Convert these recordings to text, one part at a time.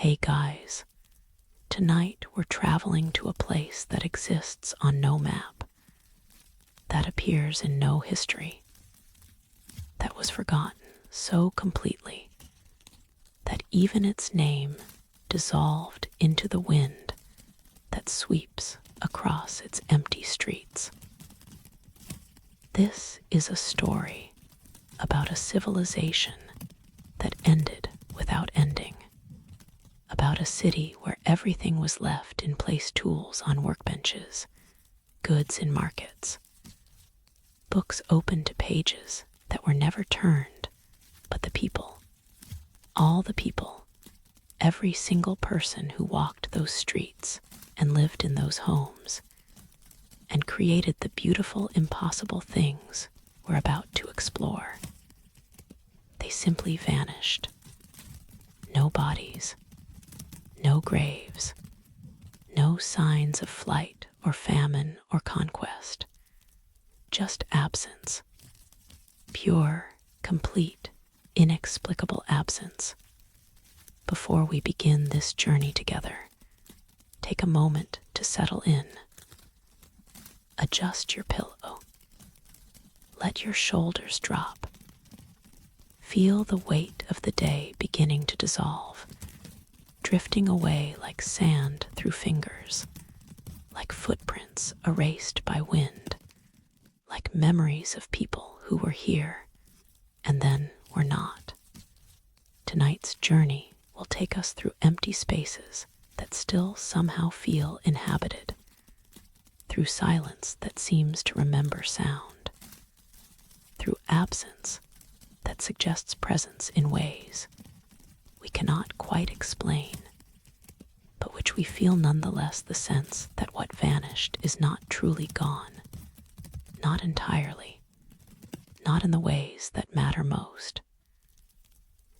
Hey guys, tonight we're traveling to a place that exists on no map, that appears in no history, that was forgotten so completely that even its name dissolved into the wind that sweeps across its empty streets. This is a story about a civilization that ended without ending, about a city where everything was left in place: tools on workbenches, goods in markets, books open to pages that were never turned, but the people, all the people, every single person who walked those streets and lived in those homes and created the beautiful, impossible things we're about to explore. They simply vanished. No bodies, no graves, no signs of flight or famine or conquest, just absence. Pure, complete, inexplicable absence. Before we begin this journey together, take a moment to settle in. Adjust your pillow. Let your shoulders drop. Feel the weight of the day beginning to dissolve, drifting away like sand through fingers, like footprints erased by wind, like memories of people who were here and then were not. Tonight's journey will take us through empty spaces that still somehow feel inhabited, through silence that seems to remember sound, through absence that suggests presence in ways we cannot quite explain, but which we feel nonetheless: the sense that what vanished is not truly gone, not entirely, not in the ways that matter most.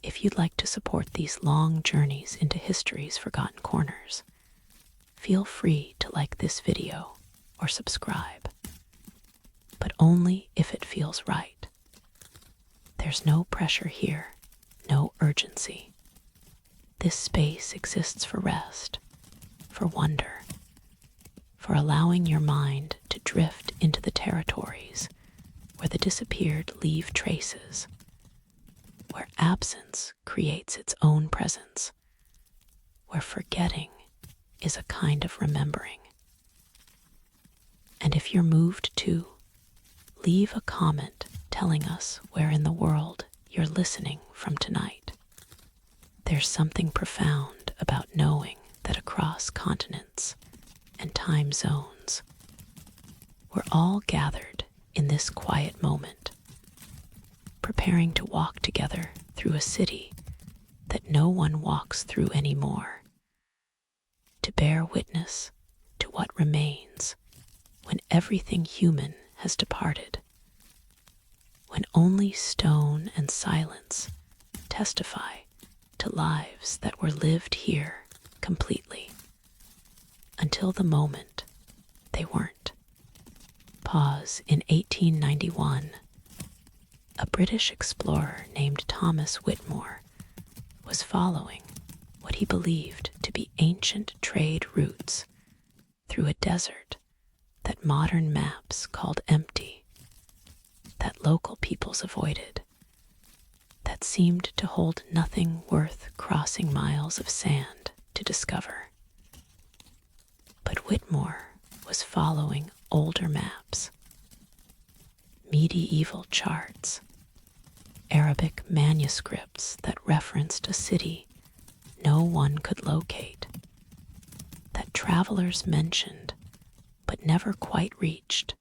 If you'd like to support these long journeys into history's forgotten corners, feel free to like this video or subscribe, but only if it feels right. There's no pressure here, no urgency. This space exists for rest, for wonder, for allowing your mind to drift into the territories where the disappeared leave traces, where absence creates its own presence, where forgetting is a kind of remembering. And if you're moved to, leave a comment telling us where in the world you're listening from tonight. There's something profound about knowing that across continents and time zones, we're all gathered in this quiet moment, preparing to walk together through a city that no one walks through anymore, to bear witness to what remains when everything human has departed, when only stone and silence testify to lives that were lived here completely, until the moment they weren't. Pause. In 1891, a British explorer named Thomas Whitmore was following what he believed to be ancient trade routes through a desert that modern maps called empty, that local peoples avoided, that seemed to hold nothing worth crossing miles of sand to discover. But Whitmore was following older maps, medieval charts, Arabic manuscripts that referenced a city no one could locate, that travelers mentioned but never quite reached,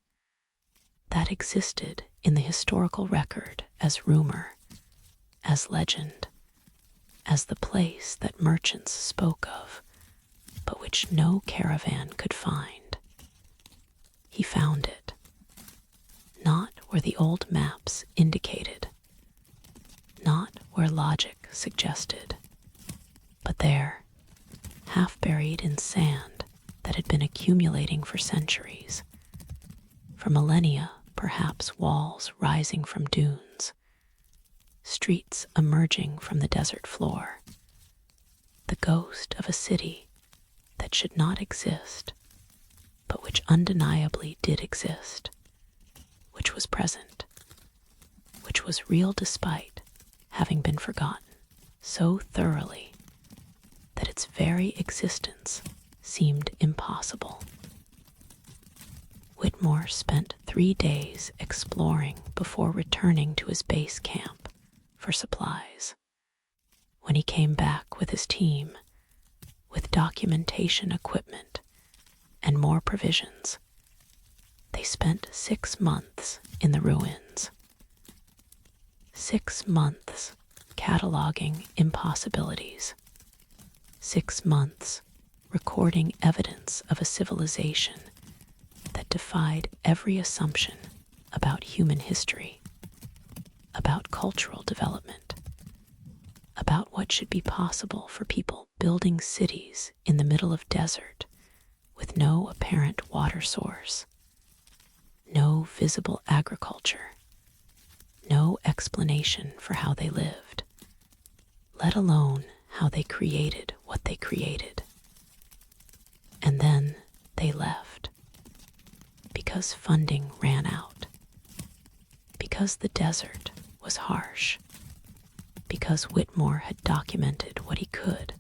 that existed in the historical record as rumor, as legend, as the place that merchants spoke of, but which no caravan could find. He found it, not where the old maps indicated, not where logic suggested, but there, half buried in sand that had been accumulating for centuries, for millennia, perhaps walls rising from dunes, streets emerging from the desert floor, the ghost of a city that should not exist, but which undeniably did exist, which was present, which was real despite having been forgotten so thoroughly that its very existence seemed impossible. Whitmore spent 3 days exploring before returning to his base camp for supplies. When he came back with his team, with documentation equipment and more provisions, they spent 6 months in the ruins. 6 months cataloging impossibilities. 6 months recording evidence of a civilization that defied every assumption about human history, about cultural development, about what should be possible for people building cities in the middle of desert with no apparent water source, no visible agriculture, no explanation for how they lived, let alone how they created what they created. And then they left. Because funding ran out. Because the desert was harsh. Because Whitmore had documented what he could,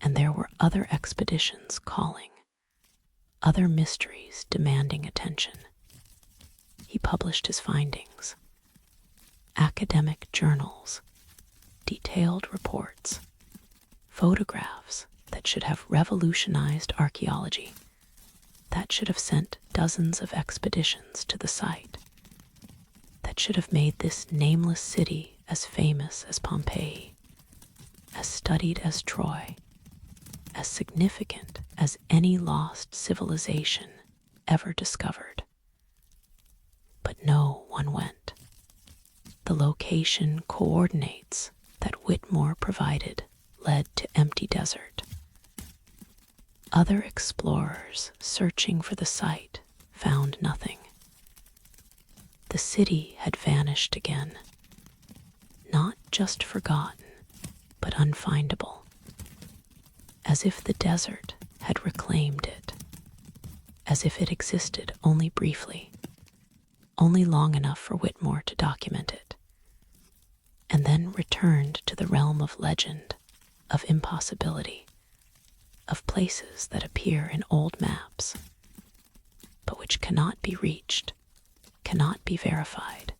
and there were other expeditions calling, other mysteries demanding attention. He published his findings. Academic journals, detailed reports, photographs that should have revolutionized archaeology, that should have sent dozens of expeditions to the site, that should have made this nameless city as famous as Pompeii, as studied as Troy, as significant as any lost civilization ever discovered. But no one went. The location coordinates that Whitmore provided led to empty desert. Other explorers searching for the site found nothing. The city had vanished again, not just forgotten, but unfindable, as if the desert had reclaimed it, as if it existed only briefly, only long enough for Whitmore to document it, and then returned to the realm of legend, of impossibility, of places that appear in old maps, but which cannot be reached, cannot be verified,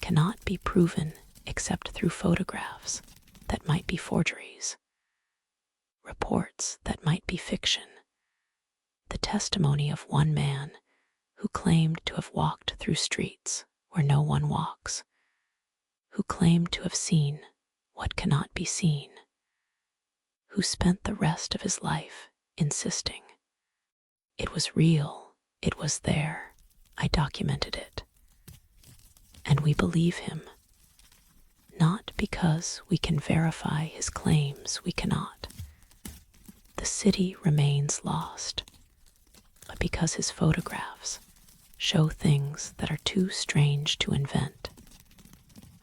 cannot be proven except through photographs that might be forgeries, reports that might be fiction, the testimony of one man who claimed to have walked through streets where no one walks, who claimed to have seen what cannot be seen, who spent the rest of his life insisting, "It was real, it was there, I documented it." And we believe him, not because we can verify his claims, we cannot. The city remains lost, but because his photographs show things that are too strange to invent,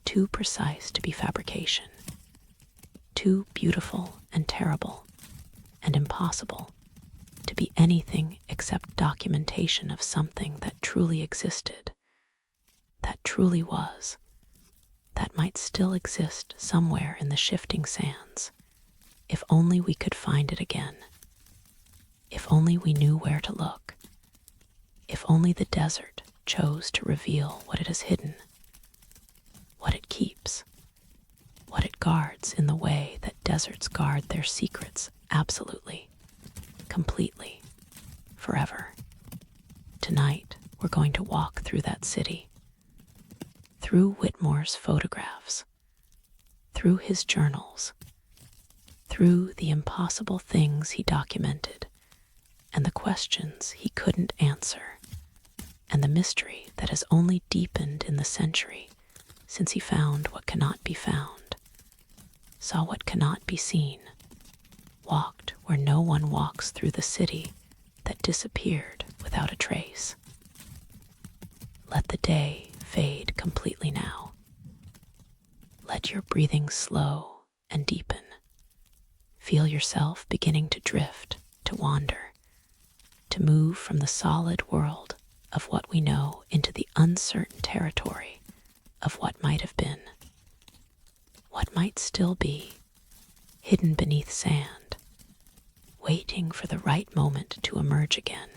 too precise to be fabrication, too beautiful and terrible and impossible to be anything except documentation of something that truly existed, that truly was, that might still exist somewhere in the shifting sands, if only we could find it again, if only we knew where to look, if only the desert chose to reveal what it has hidden, what it keeps, what it guards in the way that deserts guard their secrets absolutely, completely, forever. Tonight, we're going to walk through that city, through Whitmore's photographs, through his journals, through the impossible things he documented, and the questions he couldn't answer, and the mystery that has only deepened in the century since he found what cannot be found, saw what cannot be seen, walked where no one walks through the city that disappeared without a trace. Let the day fade completely now. Let your breathing slow and deepen. Feel yourself beginning to drift, to wander, to move from the solid world of what we know into the uncertain territory of what might have been, what might still be, hidden beneath sand, waiting for the right moment to emerge again,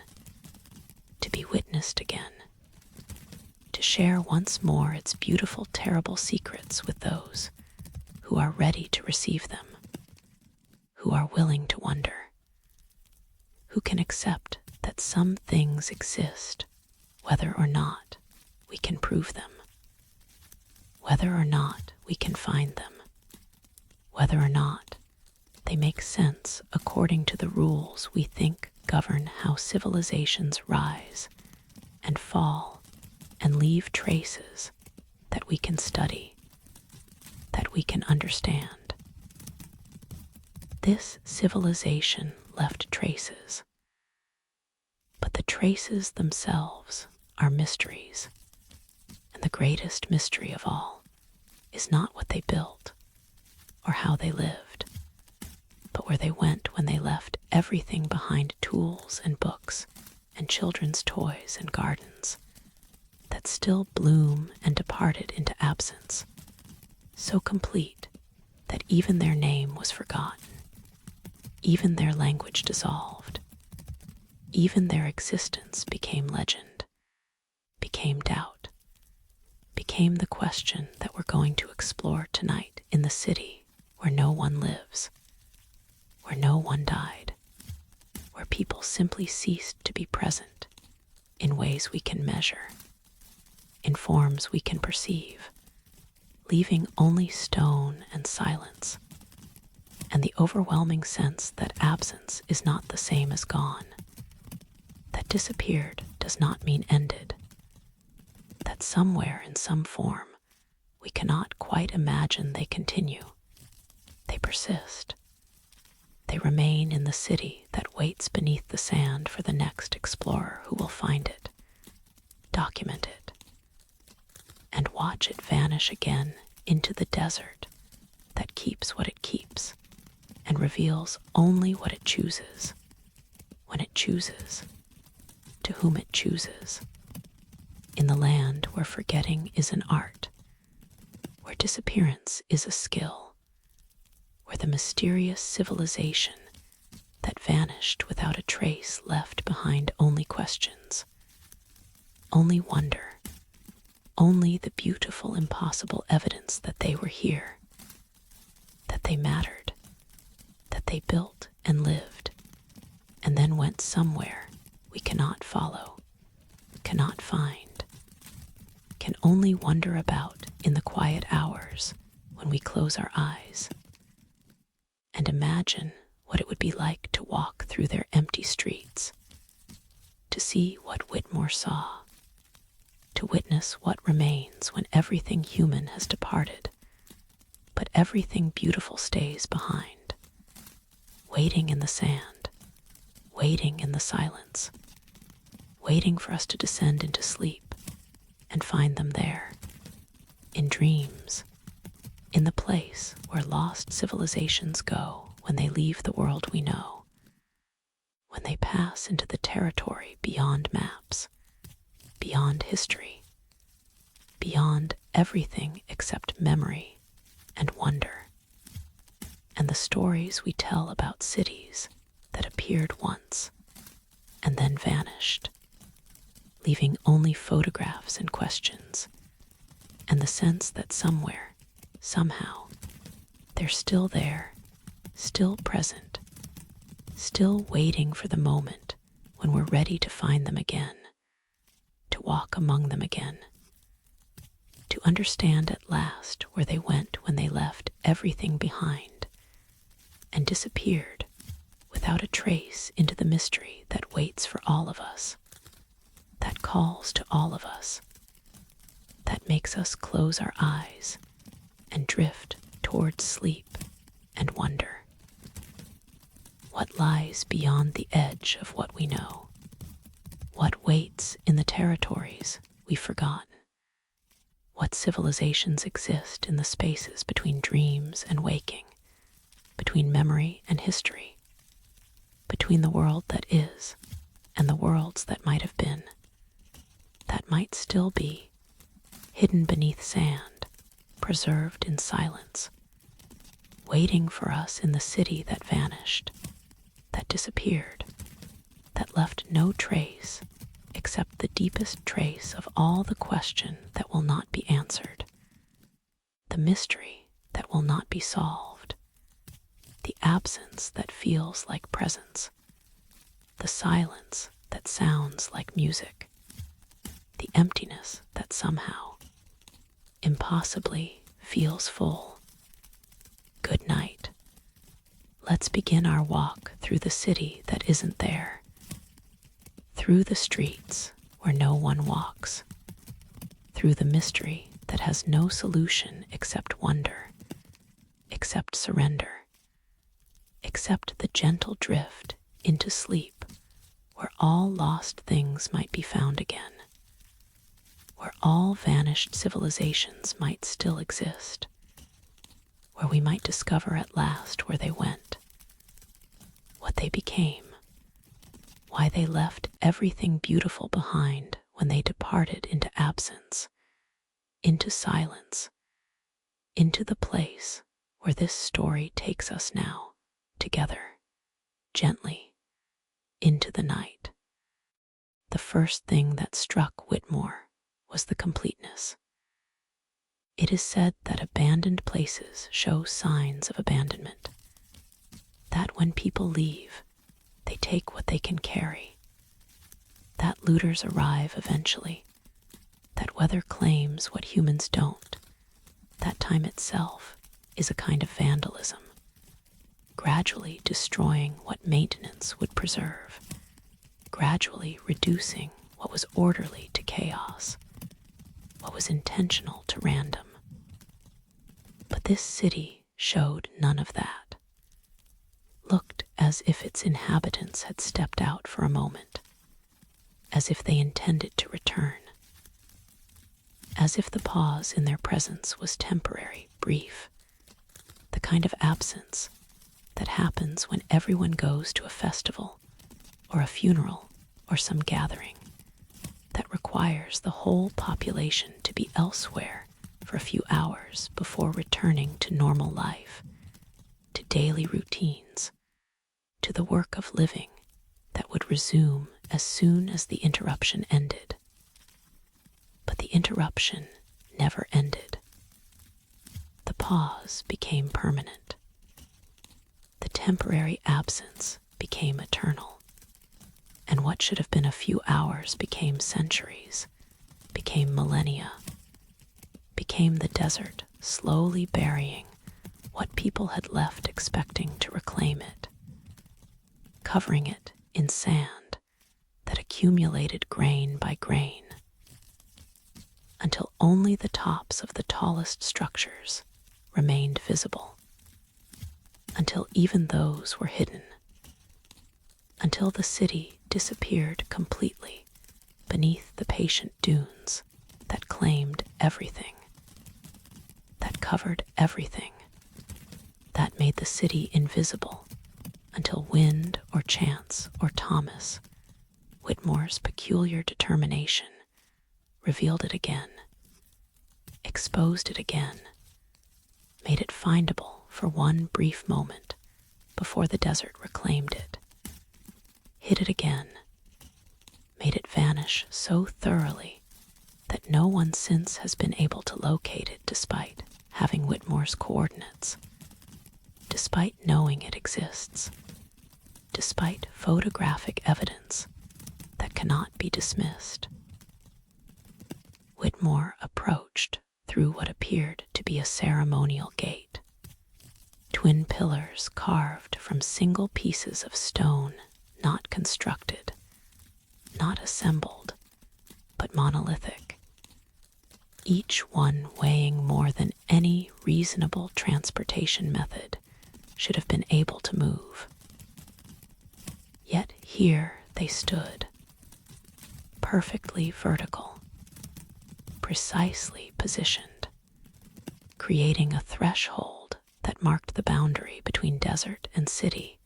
to be witnessed again, to share once more its beautiful, terrible secrets with those who are ready to receive them, who are willing to wonder, who can accept that some things exist, whether or not we can prove them, whether or not we can find them, whether or not they make sense according to the rules we think govern how civilizations rise and fall and leave traces that we can study, that we can understand. This civilization left traces, but the traces themselves are mysteries, and the greatest mystery of all is not what they built or how they lived, but where they went when they left everything behind: tools and books and children's toys and gardens that still bloom and departed into absence, so complete that even their name was forgotten, even their language dissolved, even their existence became legend, became doubt, became the question that we're going to explore tonight in the city where no one lives, where no one died, where people simply ceased to be present in ways we can measure, in forms we can perceive, leaving only stone and silence, and the overwhelming sense that absence is not the same as gone, that disappeared does not mean ended, that somewhere in some form we cannot quite imagine they continue, they persist, they remain in the city that waits beneath the sand for the next explorer who will find it, document it, and watch it vanish again into the desert that keeps what it keeps and reveals only what it chooses, when it chooses, to whom it chooses, in the land where forgetting is an art, where disappearance is a skill, where the mysterious civilization that vanished without a trace left behind only questions, only wonder, only the beautiful, impossible evidence that they were here, that they mattered, that they built and lived, and then went somewhere we cannot follow, cannot find, can only wonder about in the quiet hours when we close our eyes and imagine what it would be like to walk through their empty streets, to see what Whitmore saw, to witness what remains when everything human has departed, but everything beautiful stays behind, waiting in the sand, waiting in the silence, waiting for us to descend into sleep and find them there, in dreams, in the place where lost civilizations go when they leave the world we know, when they pass into the territory beyond maps, beyond history, beyond everything except memory and wonder, and the stories we tell about cities that appeared once and then vanished, leaving only photographs and questions, and the sense that somewhere, somehow, they're still there, still present, still waiting for the moment when we're ready to find them again, to walk among them again, to understand at last where they went when they left everything behind and disappeared without a trace into the mystery that waits for all of us, that calls to all of us, that makes us close our eyes and drift towards sleep and wonder. What lies beyond the edge of what we know? What waits in the territories we've forgotten? What civilizations exist in the spaces between dreams and waking? between memory and history, between the world that is and the worlds that might have been, that might still be, hidden beneath sand, preserved in silence, waiting for us in the city that vanished, that disappeared, that left no trace except the deepest trace of all the question that will not be answered, the mystery that will not be solved, the absence that feels like presence, the silence that sounds like music, the emptiness that somehow, impossibly, feels full. Good night. Let's begin our walk through the city that isn't there, through the streets where no one walks, through the mystery that has no solution except wonder, except surrender, except the gentle drift into sleep where all lost things might be found again, where all vanished civilizations might still exist, where we might discover at last where they went, what they became, why they left everything beautiful behind when they departed into absence, into silence, into the place where this story takes us now, together, gently, into the night. The first thing that struck Whitmore was the completeness. It is said that abandoned places show signs of abandonment, that when people leave, they take what they can carry, that looters arrive eventually, that weather claims what humans don't, that time itself is a kind of vandalism, gradually destroying what maintenance would preserve, gradually reducing what was orderly to chaos, what was intentional to random. But this city showed none of that, looked as if its inhabitants had stepped out for a moment, as if they intended to return, as if the pause in their presence was temporary, brief, the kind of absence that happens when everyone goes to a festival or a funeral or some gathering, that requires the whole population to be elsewhere for a few hours before returning to normal life, to daily routines, to the work of living that would resume as soon as the interruption ended. But the interruption never ended. The pause became permanent. The temporary absence became eternal. And what should have been a few hours became centuries, became millennia, became the desert slowly burying what people had left expecting to reclaim it, covering it in sand that accumulated grain by grain, until only the tops of the tallest structures remained visible, until even those were hidden, until the city disappeared completely beneath the patient dunes that claimed everything, that covered everything, that made the city invisible until wind or chance or Thomas, Whitmore's peculiar determination, revealed it again, exposed it again, made it findable for one brief moment before the desert reclaimed it, hid it again, made it vanish so thoroughly that no one since has been able to locate it despite having Whitmore's coordinates, despite knowing it exists, despite photographic evidence that cannot be dismissed. Whitmore approached through what appeared to be a ceremonial gate, twin pillars carved from single pieces of stone, not constructed, not assembled, but monolithic, each one weighing more than any reasonable transportation method should have been able to move. Yet here they stood, perfectly vertical, precisely positioned, creating a threshold that marked the boundary between desert and city,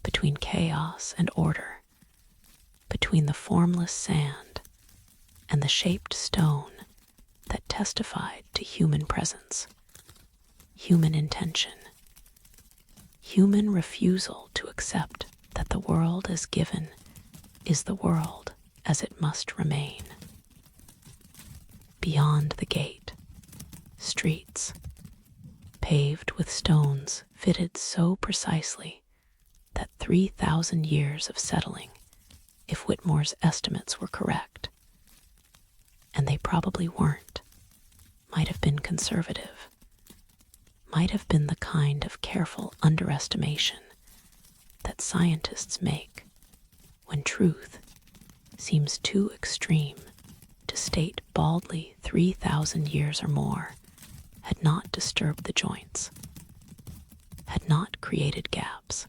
between chaos and order, between the formless sand and the shaped stone that testified to human presence, human intention, human refusal to accept that the world as given is the world as it must remain. Beyond the gate, streets, paved with stones fitted so precisely that 3,000 years of settling, if Whitmore's estimates were correct, and they probably weren't, might have been conservative, might have been the kind of careful underestimation that scientists make when truth seems too extreme to state baldly 3,000 years or more had not disturbed the joints, had not created gaps,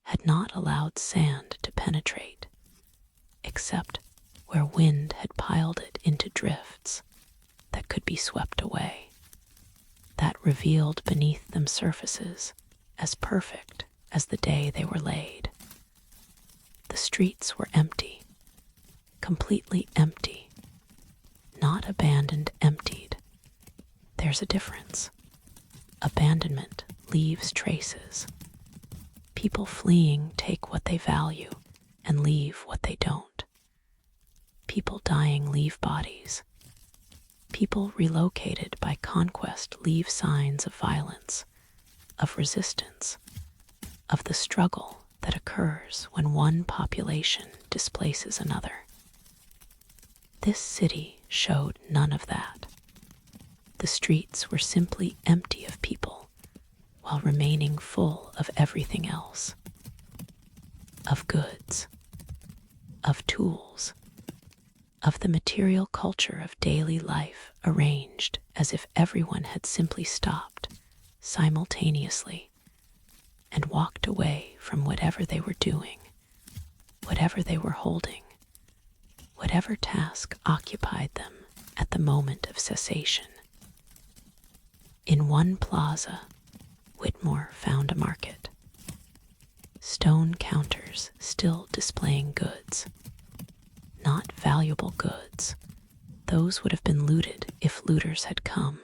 had not allowed sand to penetrate, except where wind had piled it into drifts that could be swept away, that revealed beneath them surfaces as perfect as the day they were laid. The streets were empty, completely empty, not abandoned, emptied. There's a difference. Abandonment leaves traces. People fleeing take what they value and leave what they don't. People dying leave bodies. People relocated by conquest leave signs of violence, of resistance, of the struggle that occurs when one population displaces another. This city showed none of that. The streets were simply empty of people while remaining full of everything else, of goods, of tools, of the material culture of daily life arranged as if everyone had simply stopped simultaneously and walked away from whatever they were doing, whatever they were holding, whatever task occupied them at the moment of cessation. In one plaza, Whitmore found a market. Stone counters still displaying goods. Not valuable goods. Those would have been looted if looters had come.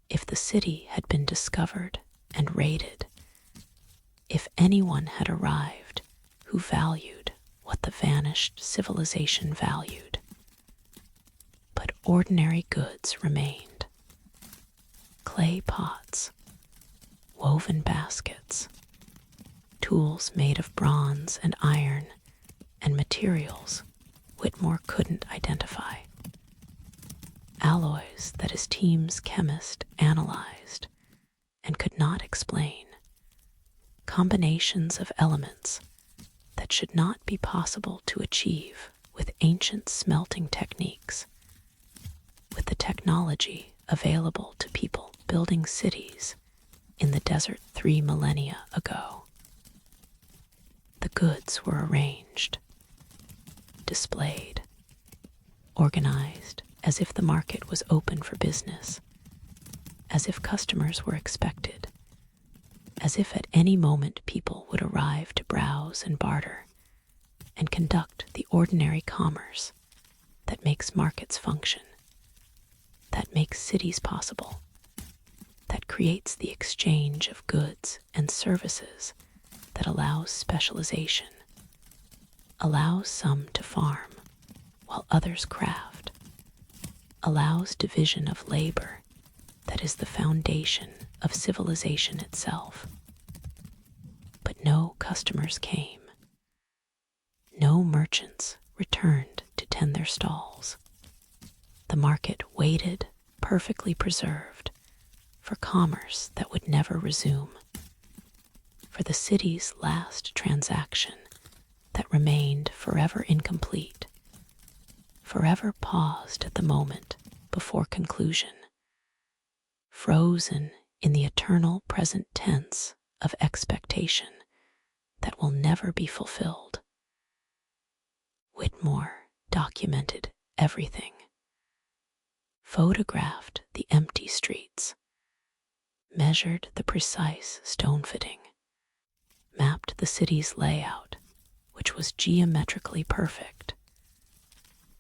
If the city had been discovered and raided. If anyone had arrived who valued what the vanished civilization valued. But ordinary goods remained. Clay pots, woven baskets, tools made of bronze and iron, and materials Whitmore couldn't identify. Alloys that his team's chemist analyzed and could not explain. Combinations of elements that should not be possible to achieve with ancient smelting techniques, with the technology available to people building cities in the desert 3 millennia ago. The goods were arranged, displayed, organized as if the market was open for business, as if customers were expected, as if at any moment people would arrive to browse and barter and conduct the ordinary commerce that makes markets function, that makes cities possible, that creates the exchange of goods and services that allows specialization, allows some to farm while others craft, allows division of labor that is the foundation of civilization itself. But no customers came. No merchants returned to tend their stalls. The market waited, perfectly preserved, for commerce that would never resume, for the city's last transaction that remained forever incomplete, forever paused at the moment before conclusion, frozen in the eternal present tense of expectation that will never be fulfilled. Whitmore documented everything, photographed the empty streets, measured the precise stone fitting, mapped the city's layout, which was geometrically perfect,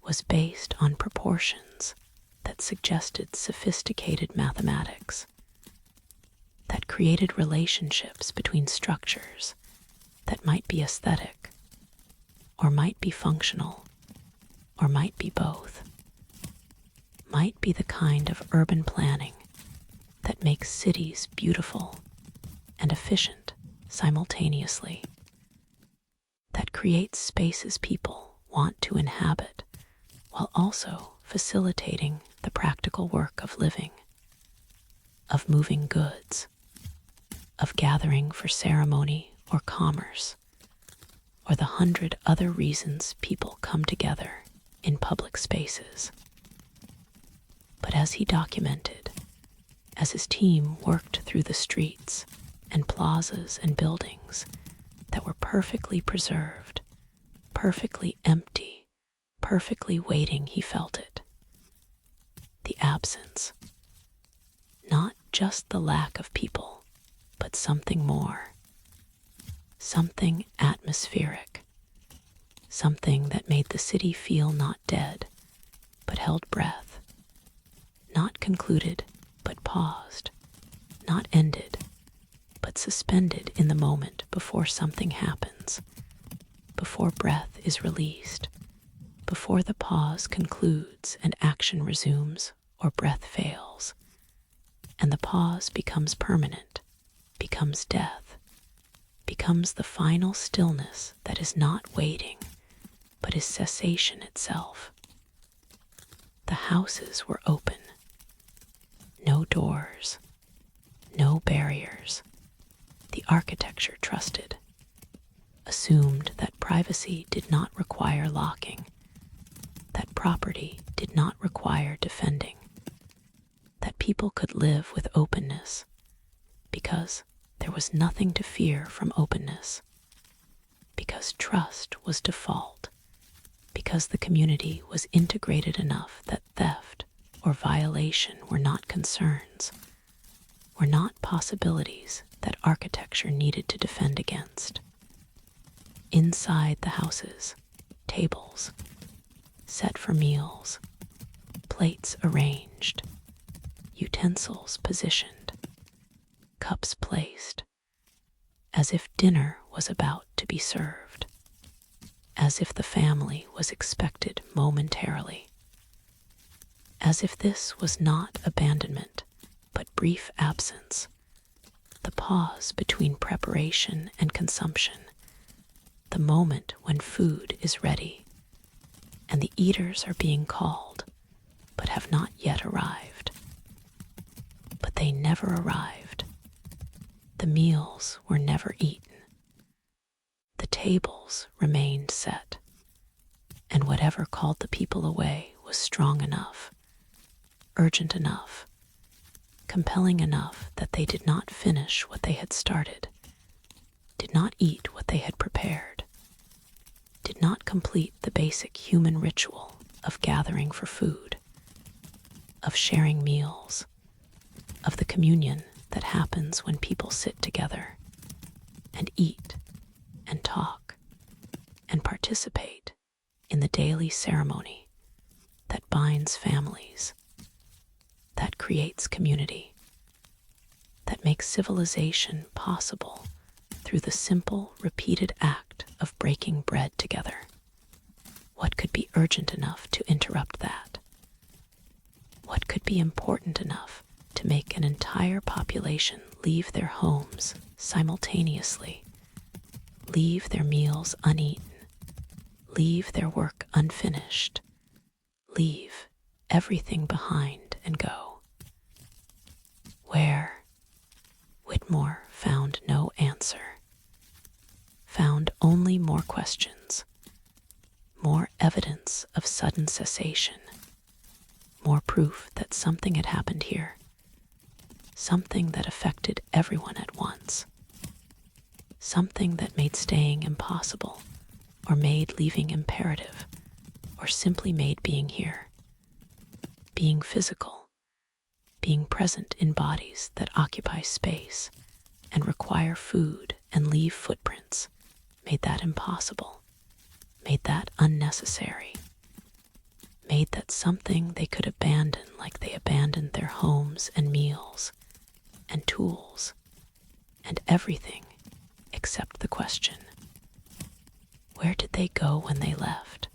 was based on proportions that suggested sophisticated mathematics, that created relationships between structures that might be aesthetic, or might be functional, or might be both, might be the kind of urban planning that makes cities beautiful and efficient simultaneously, that creates spaces people want to inhabit while also facilitating the practical work of living, of moving goods, of gathering for ceremony or commerce, or the 100 other reasons people come together in public spaces. But as he documented, as his team worked through the streets and plazas and buildings that were perfectly preserved, perfectly empty, perfectly waiting, he felt it. The absence. Not just the lack of people, but something more. Something atmospheric. Something that made the city feel not dead, but held breath. Not concluded, but paused. Not ended, but suspended in the moment before something happens, before breath is released, before the pause concludes and action resumes or breath fails, and the pause becomes permanent, becomes death, becomes the final stillness that is not waiting, but is cessation itself. The houses were open. No doors, no barriers. The architecture trusted, assumed that privacy did not require locking, that property did not require defending, that people could live with openness because there was nothing to fear from openness, because trust was default, because the community was integrated enough that theft or violation were not concerns, were not possibilities that architecture needed to defend against. Inside the houses, tables set for meals, plates arranged, utensils positioned, cups placed, as if dinner was about to be served, as if the family was expected momentarily, as if this was not abandonment, but brief absence, the pause between preparation and consumption, the moment when food is ready, and the eaters are being called, but have not yet arrived. But they never arrived. The meals were never eaten. The tables remained set, and whatever called the people away was strong enough, urgent enough, compelling enough that they did not finish what they had started, did not eat what they had prepared, did not complete the basic human ritual of gathering for food, of sharing meals, of the communion that happens when people sit together and eat and talk and participate in the daily ceremony that binds families, that creates community, that makes civilization possible through the simple, repeated act of breaking bread together. What could be urgent enough to interrupt that? What could be important enough to make an entire population leave their homes simultaneously, leave their meals uneaten, leave their work unfinished, leave everything behind and go? Where? Whitmore found no answer, found only more questions, more evidence of sudden cessation, more proof that something had happened here, something that affected everyone at once, something that made staying impossible, or made leaving imperative, or simply made being here, being physical, being present in bodies that occupy space and require food and leave footprints, made that impossible, made that unnecessary, made that something they could abandon like they abandoned their homes and meals and tools and everything except the question, where did they go when they left?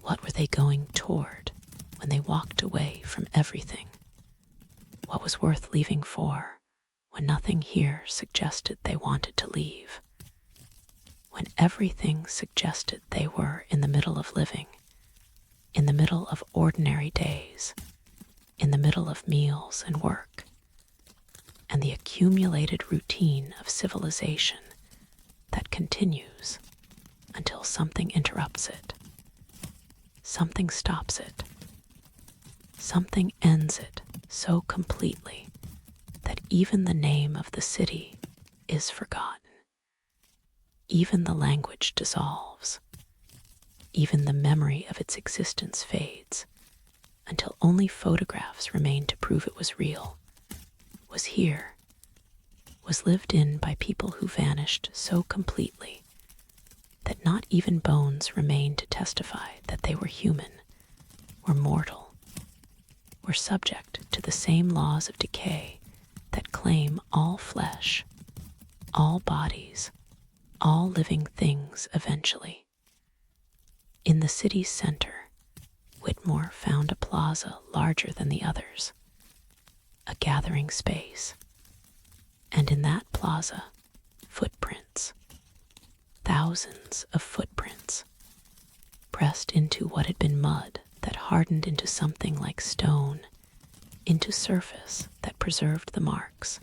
What were they going toward when they walked away from everything? What was worth leaving for when nothing here suggested they wanted to leave? When everything suggested they were in the middle of living, in the middle of ordinary days, in the middle of meals and work, and the accumulated routine of civilization that continues until something interrupts it, something stops it, something ends it so completely that even the name of the city is forgotten. Even the language dissolves. Even the memory of its existence fades until only photographs remain to prove it was real, was here, was lived in by people who vanished so completely that not even bones remained to testify that they were human, were mortal, were subject to the same laws of decay that claim all flesh, all bodies, all living things eventually. In the city's center, Whitmore found a plaza larger than the others, a gathering space, and in that plaza, footprints, thousands of footprints, pressed into what had been mud that hardened into something like stone, into surface that preserved the marks,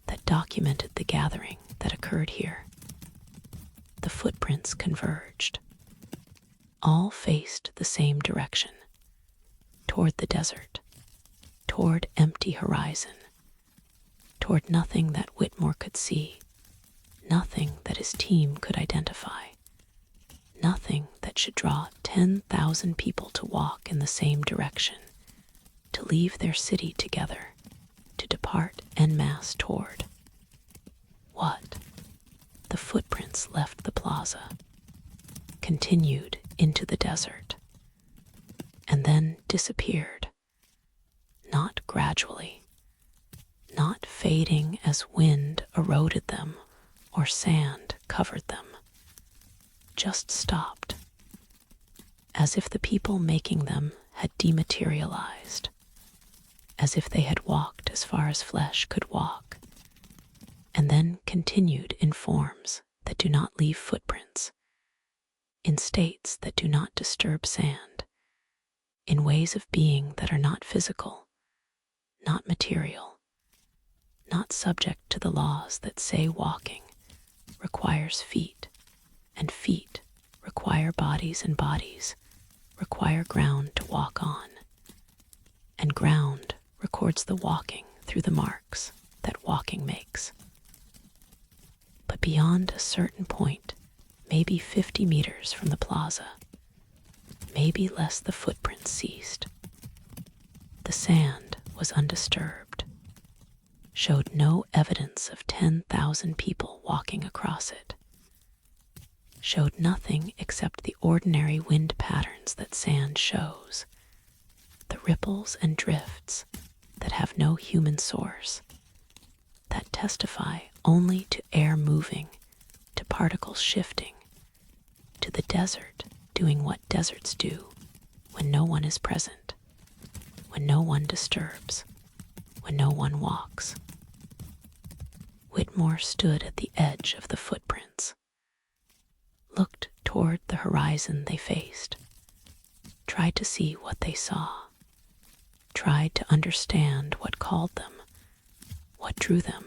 that documented the gathering that occurred here. The footprints converged. All faced the same direction, toward the desert, toward empty horizon, toward nothing that Whitmore could see, nothing that his team could identify, nothing that should draw 10,000 people to walk in the same direction, to leave their city together, to depart en masse toward. What? The footprints left the plaza, continued into the desert, and then disappeared, not gradually, not fading as wind eroded them or sand covered them, just stopped, as if the people making them had dematerialized, as if they had walked as far as flesh could walk, and then continued in forms that do not leave footprints, in states that do not disturb sand, in ways of being that are not physical, not material, not subject to the laws that say walking requires feet, and feet require bodies, and bodies require ground to walk on, and ground records the walking through the marks that walking makes. But beyond a certain point, maybe 50 meters from the plaza, maybe less, the footprints ceased. The sand was undisturbed, showed no evidence of 10,000 people walking across it, showed nothing except the ordinary wind patterns that sand shows, the ripples and drifts that have no human source, that testify only to air moving, to particles shifting, to the desert doing what deserts do when no one is present, when no one disturbs, when no one walks. Whitmore stood at the edge of the footprints, looked toward the horizon they faced, tried to see what they saw, tried to understand what called them, what drew them,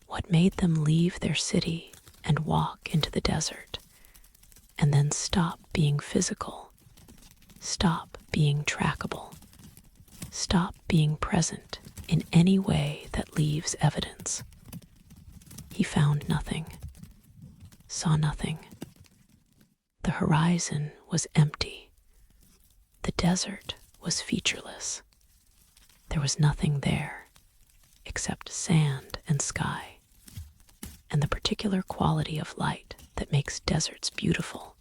what made them leave their city and walk into the desert, and then stop being physical, stop being trackable, stop being present in any way that leaves evidence. He found nothing, saw nothing. The horizon was empty. The desert was featureless. There was nothing there except sand and sky, and the particular quality of light that makes deserts beautiful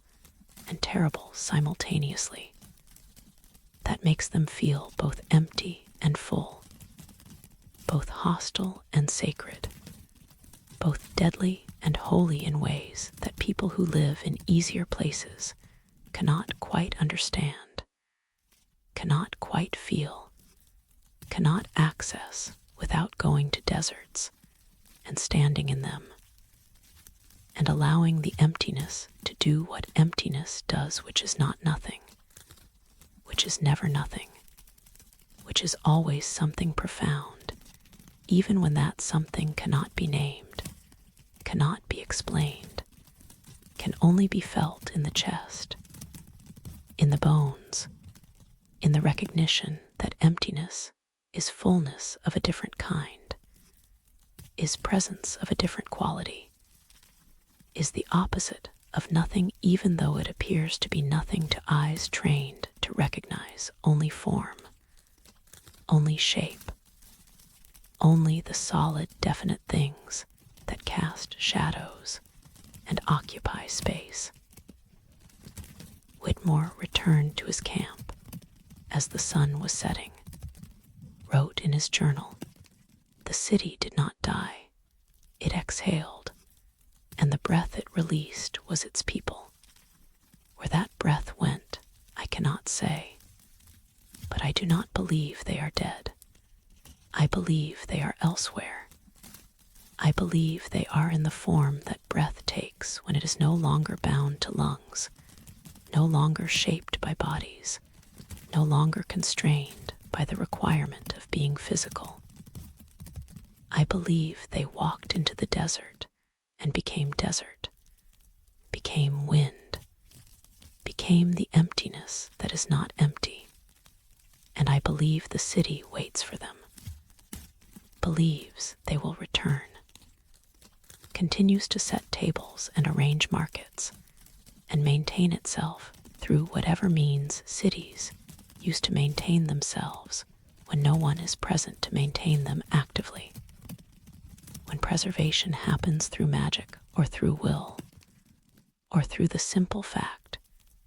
and terrible simultaneously, that makes them feel both empty and full, both hostile and sacred, both deadly and holy in ways that people who live in easier places cannot quite understand, cannot quite feel, cannot access without going to deserts and standing in them, and allowing the emptiness to do what emptiness does, which is not nothing, which is never nothing, which is always something profound, even when that something cannot be named, cannot be explained, can only be felt in the chest, in the bones, in the recognition that emptiness is fullness of a different kind, is presence of a different quality, is the opposite of nothing, even though it appears to be nothing to eyes trained to recognize only form, only shape, only the solid, definite things that cast shadows and occupy space. Whitmore returned to his camp as the sun was setting, wrote in his journal, "The city did not die, it exhaled, and the breath it released was its people. Where that breath went, I cannot say, but I do not believe they are dead. I believe they are elsewhere. I believe they are in the form that breath takes when it is no longer bound to lungs, no longer shaped by bodies, no longer constrained by the requirement of being physical. I believe they walked into the desert and became desert, became wind, became the emptiness that is not empty, and I believe the city waits for them, believes they will return, continues to set tables and arrange markets, and maintain itself through whatever means cities use to maintain themselves when no one is present to maintain them actively. When preservation happens through magic or through will, or through the simple fact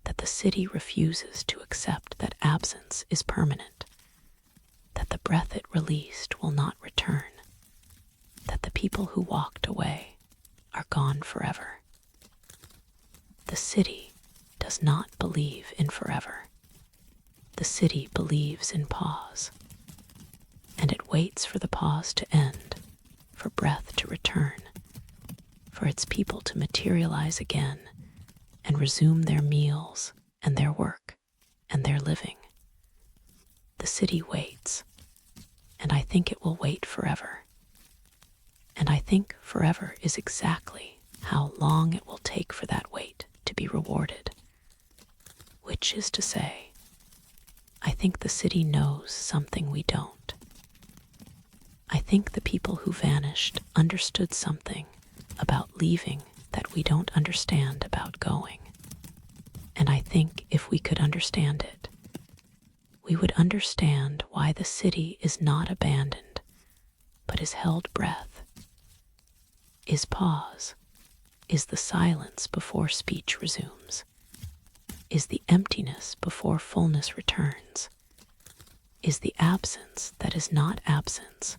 that the city refuses to accept that absence is permanent, that the breath it released will not return, that the people who walked away are gone forever. The city does not believe in forever. The city believes in pause, and it waits for the pause to end, for breath to return, for its people to materialize again and resume their meals and their work and their living. The city waits, and I think it will wait forever. And I think forever is exactly how long it will take for that wait to be rewarded. Which is to say, I think the city knows something we don't. I think the people who vanished understood something about leaving that we don't understand about going. And I think if we could understand it, we would understand why the city is not abandoned, but is held breath, is pause, is the silence before speech resumes, is the emptiness before fullness returns, is the absence that is not absence,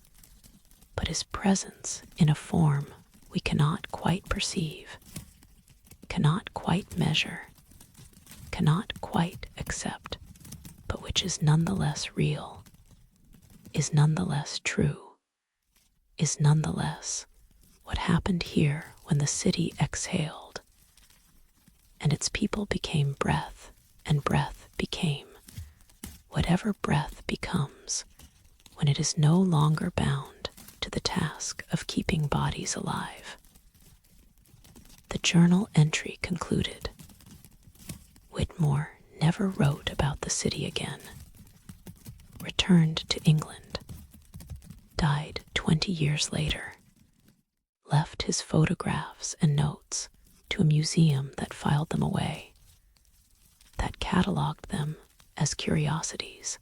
but is presence in a form we cannot quite perceive, cannot quite measure, cannot quite accept, but which is nonetheless real, is nonetheless true, is nonetheless what happened here when the city exhaled, and its people became breath, and breath became whatever breath becomes when it is no longer bound to the task of keeping bodies alive. The journal entry concluded, Whitmore never wrote about the city again, returned to England, died 20 years later, left his photographs and notes to a museum that filed them away, that catalogued them as curiosities,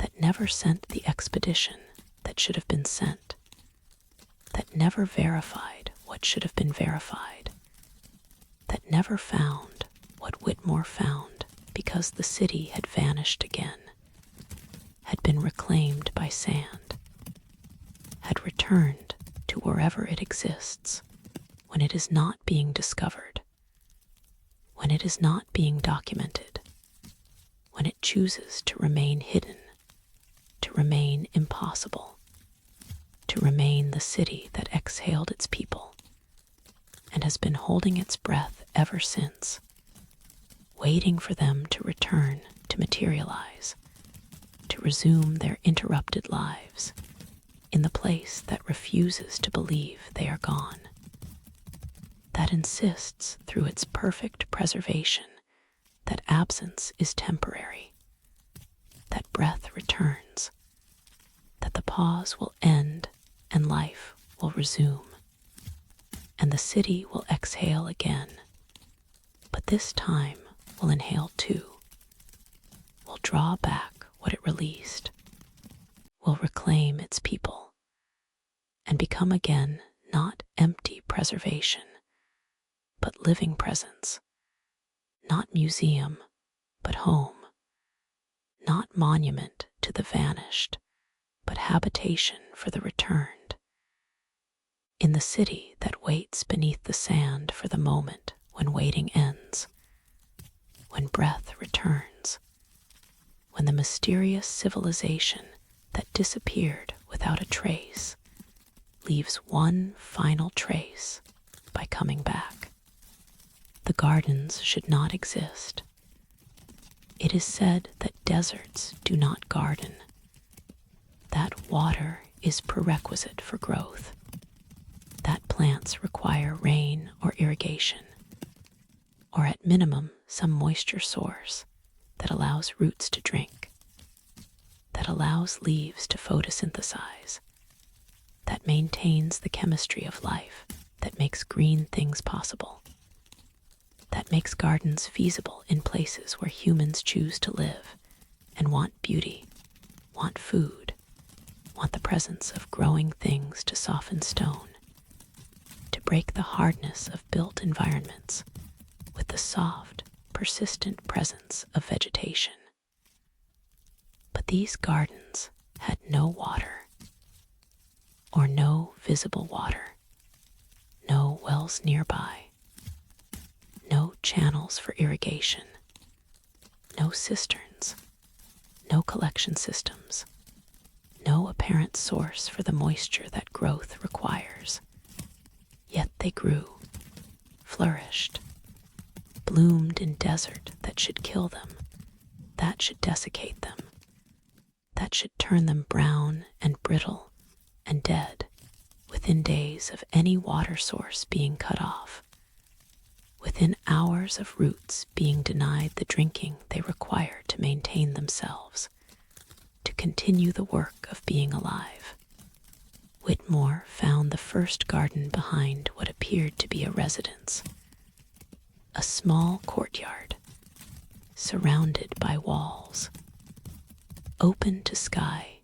that never sent the expedition that should have been sent, that never verified what should have been verified, that never found what Whitmore found because the city had vanished again, had been reclaimed by sand, had returned to wherever it exists when it is not being discovered, when it is not being documented, when it chooses to remain hidden, to remain impossible, to remain the city that exhaled its people and has been holding its breath ever since, waiting for them to return to materialize, to resume their interrupted lives in the place that refuses to believe they are gone, that insists through its perfect preservation that absence is temporary, that breath returns, that the pause will end and life will resume, and the city will exhale again, but this time will inhale too, will draw back what it released, will reclaim its people, and become again not empty preservation, but living presence, not museum, but home, not monument to the vanished, but habitation for the returned, in the city that waits beneath the sand for the moment when waiting ends, when breath returns, when the mysterious civilization that disappeared without a trace leaves one final trace by coming back. The gardens should not exist. It is said that deserts do not garden, that water is prerequisite for growth, that plants require rain or irrigation, or at minimum some moisture source that allows roots to drink, that allows leaves to photosynthesize, that maintains the chemistry of life, that makes green things possible, that makes gardens feasible in places where humans choose to live and want beauty, want food, want the presence of growing things to soften stone, to break the hardness of built environments with the soft, persistent presence of vegetation. But these gardens had no water, or no visible water, no wells nearby, no channels for irrigation, no cisterns, no collection systems, no apparent source for the moisture that growth requires. Yet they grew, flourished, bloomed in desert that should kill them, that should desiccate them, that should turn them brown and brittle and dead within days of any water source being cut off, within hours of roots being denied the drinking they require to maintain themselves, to continue the work of being alive. Whitmore found the first garden behind what appeared to be a residence, a small courtyard surrounded by walls, open to sky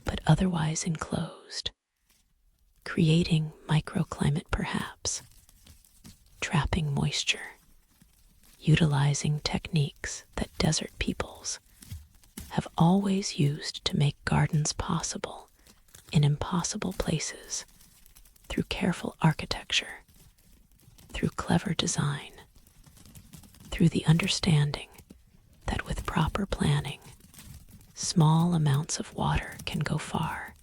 but otherwise enclosed, creating microclimate perhaps, trapping moisture, utilizing techniques that desert peoples have always used to make gardens possible in impossible places, through careful architecture, through clever design, through the understanding that with proper planning, small amounts of water can go far,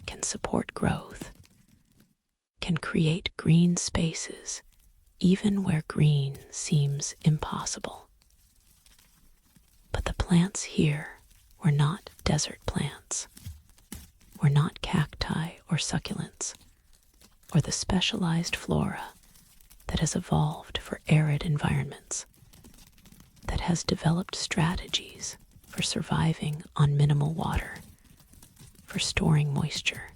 can support growth, can create green spaces even where green seems impossible. But the plants here were not desert plants, were not cacti or succulents, or the specialized flora that has evolved for arid environments, that has developed strategies for surviving on minimal water, for storing moisture,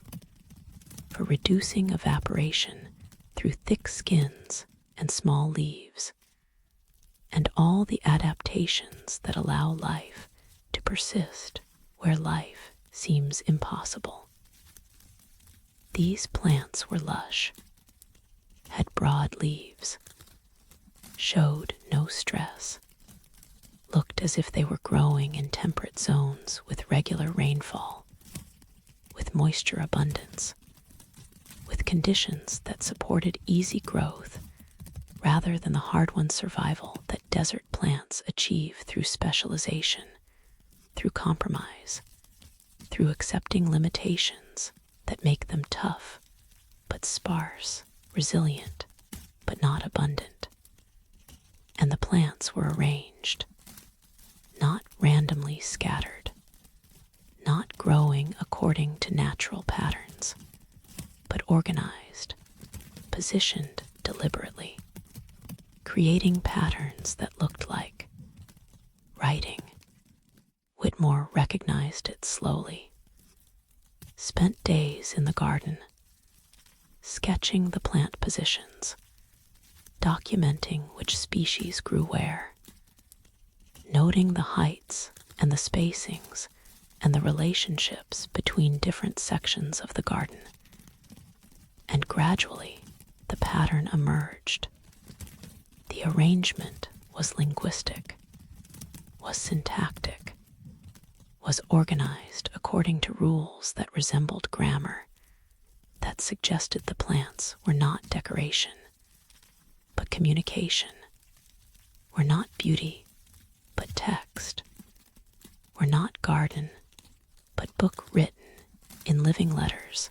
for reducing evaporation through thick skins and small leaves, and all the adaptations that allow life to persist where life seems impossible. These plants were lush, had broad leaves, showed no stress, looked as if they were growing in temperate zones with regular rainfall, with moisture abundance, with conditions that supported easy growth rather than the hard-won survival that desert plants achieve through specialization, through compromise, through accepting limitations that make them tough but sparse, resilient but not abundant. And the plants were arranged, not randomly scattered, not growing according to natural patterns, but organized, positioned deliberately, creating patterns that looked like writing. Whitmore recognized it slowly, spent days in the garden, sketching the plant positions, documenting which species grew where, noting the heights and the spacings and the relationships between different sections of the garden. And gradually, the pattern emerged. The arrangement was linguistic, was syntactic, was organized according to rules that resembled grammar, that suggested the plants were not decoration, but communication, were not beauty, but text, were not garden, but book written in living letters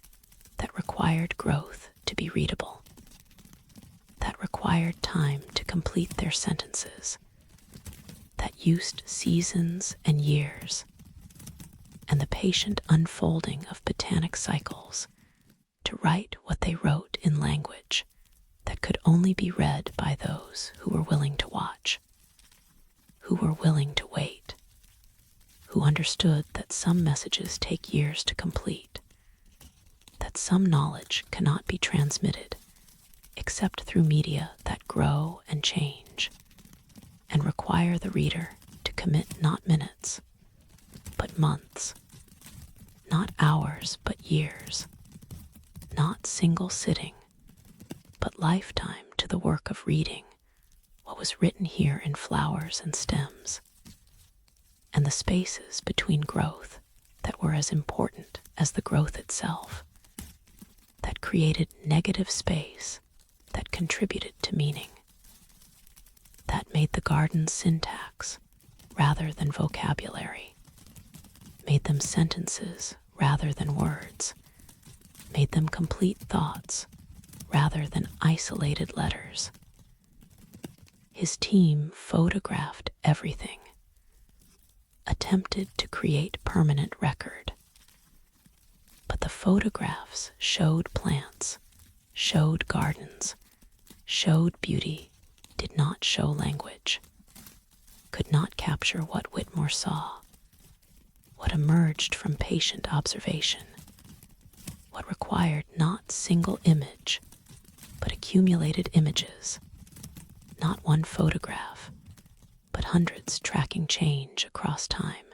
that required growth to be readable, that required time to complete their sentences, that used seasons and years, and the patient unfolding of botanic cycles to write what they wrote in language that could only be read by those who were willing to watch, who were willing to wait, who understood that some messages take years to complete, that some knowledge cannot be transmitted except through media that grow and change, and require the reader to commit not minutes, but months, not hours, but years, not single sitting, but lifetime to the work of reading what was written here in flowers and stems, and the spaces between growth that were as important as the growth itself, that created negative space that contributed to meaning, that made the garden's syntax rather than vocabulary, made them sentences rather than words, made them complete thoughts rather than isolated letters. His team photographed everything, attempted to create permanent record. But the photographs showed plants, showed gardens, showed beauty, did not show language, could not capture what Whitmore saw, what emerged from patient observation, what required not single image, but accumulated images, not one photograph, but hundreds tracking change across time,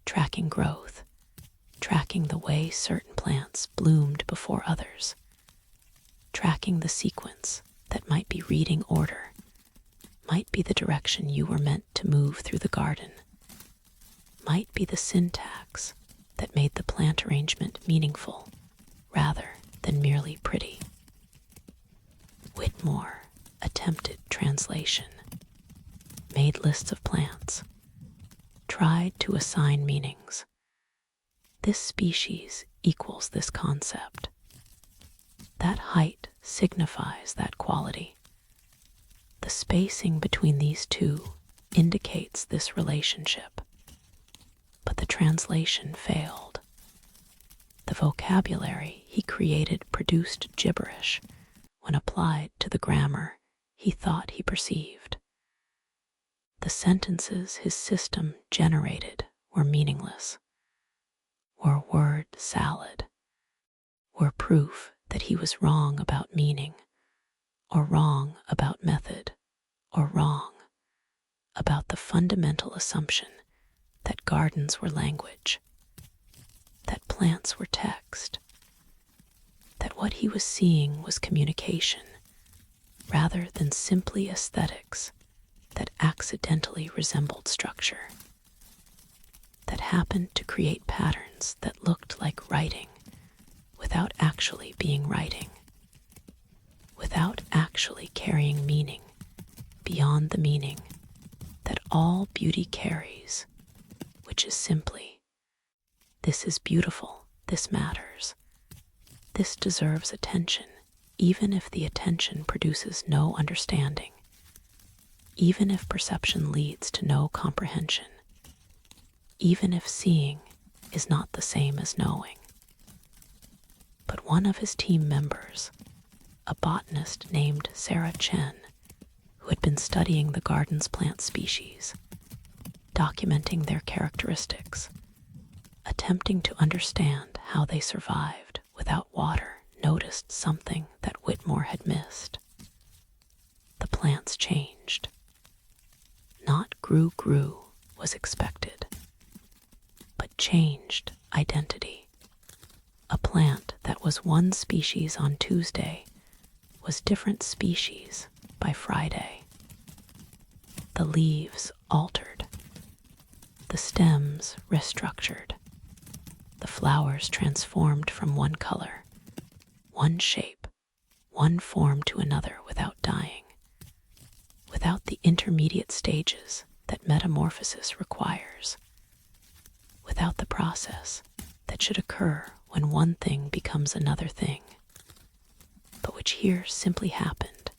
tracking growth, tracking the way certain plants bloomed before others, tracking the sequence that might be reading order, might be the direction you were meant to move through the garden, might be the syntax that made the plant arrangement meaningful rather than merely pretty. Whitmore attempted translation, made lists of plants, tried to assign meanings. This species equals this concept. That height signifies that quality. The spacing between these two indicates this relationship. But the translation failed. The vocabulary he created produced gibberish when applied to the grammar he thought he perceived. The sentences his system generated were meaningless, were word salad, were proof that he was wrong about meaning, or wrong about method, or wrong about the fundamental assumption that gardens were language, that plants were text, that what he was seeing was communication rather than simply aesthetics that accidentally resembled structure, that happened to create patterns that looked like writing without actually being writing, without actually carrying meaning beyond the meaning that all beauty carries, which is simply, this is beautiful, this matters, this deserves attention, even if the attention produces no understanding, even if perception leads to no comprehension, even if seeing is not the same as knowing. But one of his team members, a botanist named Sarah Chen, who had been studying the garden's plant species, documenting their characteristics, attempting to understand how they survived without water, noticed something that Whitmore had missed. The plants changed. Not grew was expected, but changed identity. A plant that was one species on Tuesday was different species by Friday. The leaves altered. The stems restructured. The flowers transformed from one color, one shape, one form to another without dying, without the intermediate stages that metamorphosis requires, without the process that should occur when one thing becomes another thing, but which here simply happened,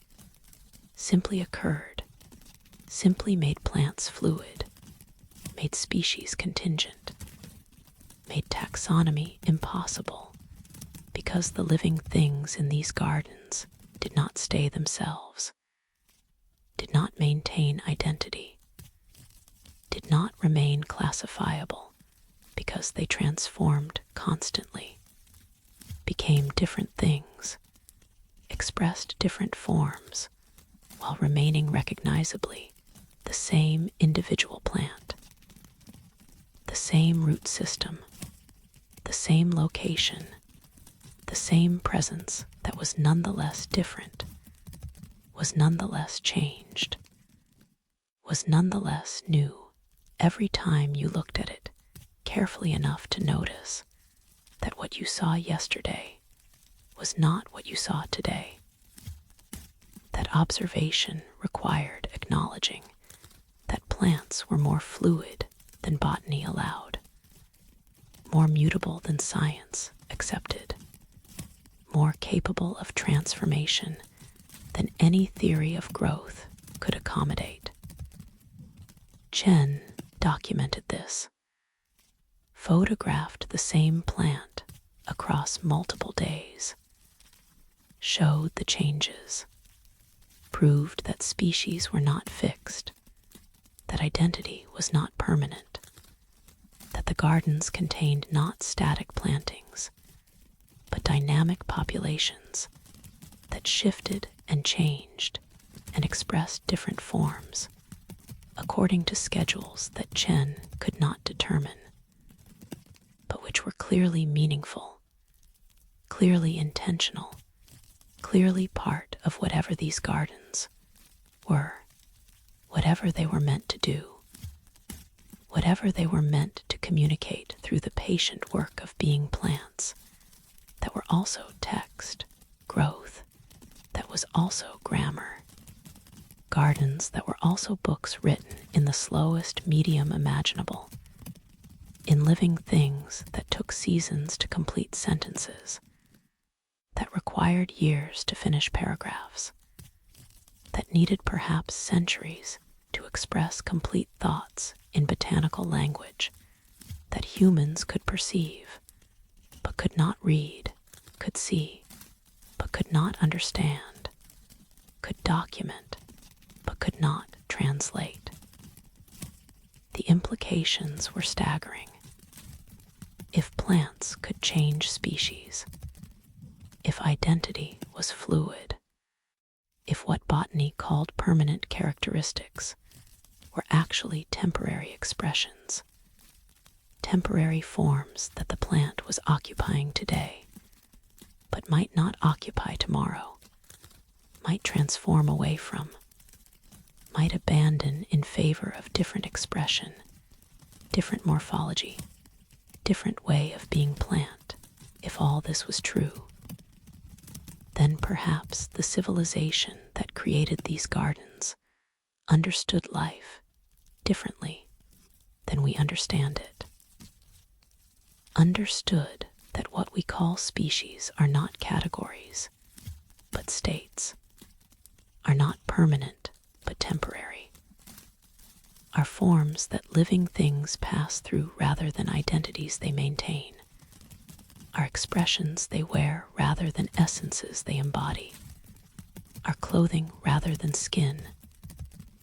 simply occurred, simply made plants fluid, made species contingent, made taxonomy impossible, because the living things in these gardens did not stay themselves, did not maintain identity, did not remain classifiable, because they transformed constantly, became different things, expressed different forms, while remaining recognizably the same individual plant, the same root system, the same location, the same presence that was nonetheless different, was nonetheless changed, was nonetheless new every time you looked at it carefully enough to notice that what you saw yesterday was not what you saw today. That observation required acknowledging that plants were more fluid than botany allowed, more mutable than science accepted, more capable of transformation than any theory of growth could accommodate. Chen documented this, photographed the same plant across multiple days, showed the changes, proved that species were not fixed, that identity was not permanent, that the gardens contained not static plantings, but dynamic populations that shifted and changed and expressed different forms according to schedules that Chen could not determine, but which were clearly meaningful, clearly intentional, clearly part of whatever these gardens were, whatever they were meant to do, whatever they were meant to communicate through the patient work of being plants that were also text, growth, that was also grammar, gardens that were also books written in the slowest medium imaginable, in living things that took seasons to complete sentences, that required years to finish paragraphs, that needed perhaps centuries to express complete thoughts in botanical language that humans could perceive, but could not read, could see, but could not understand, could document, but could not translate. The implications were staggering. If plants could change species, if identity was fluid, if what botany called permanent characteristics were actually temporary expressions, temporary forms that the plant was occupying today, but might not occupy tomorrow, might transform away from, might abandon in favor of different expression, different morphology, different way of being plant. If all this was true, then perhaps the civilization that created these gardens understood life differently than we understand it. Understood that what we call species are not categories, but states, are not permanent, but temporary, are forms that living things pass through rather than identities they maintain, are expressions they wear rather than essences they embody, are clothing rather than skin,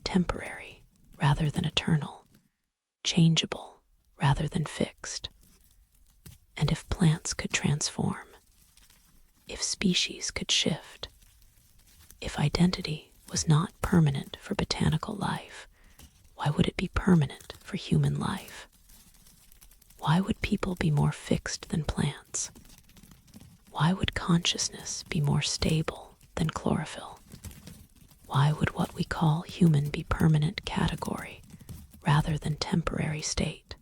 temporary rather than eternal, changeable rather than fixed. And if plants could transform, if species could shift, if identity was not permanent for botanical life, why would it be permanent for human life? Why would people be more fixed than plants? Why would consciousness be more stable than chlorophyll? Why would what we call human be permanent category rather than temporary state?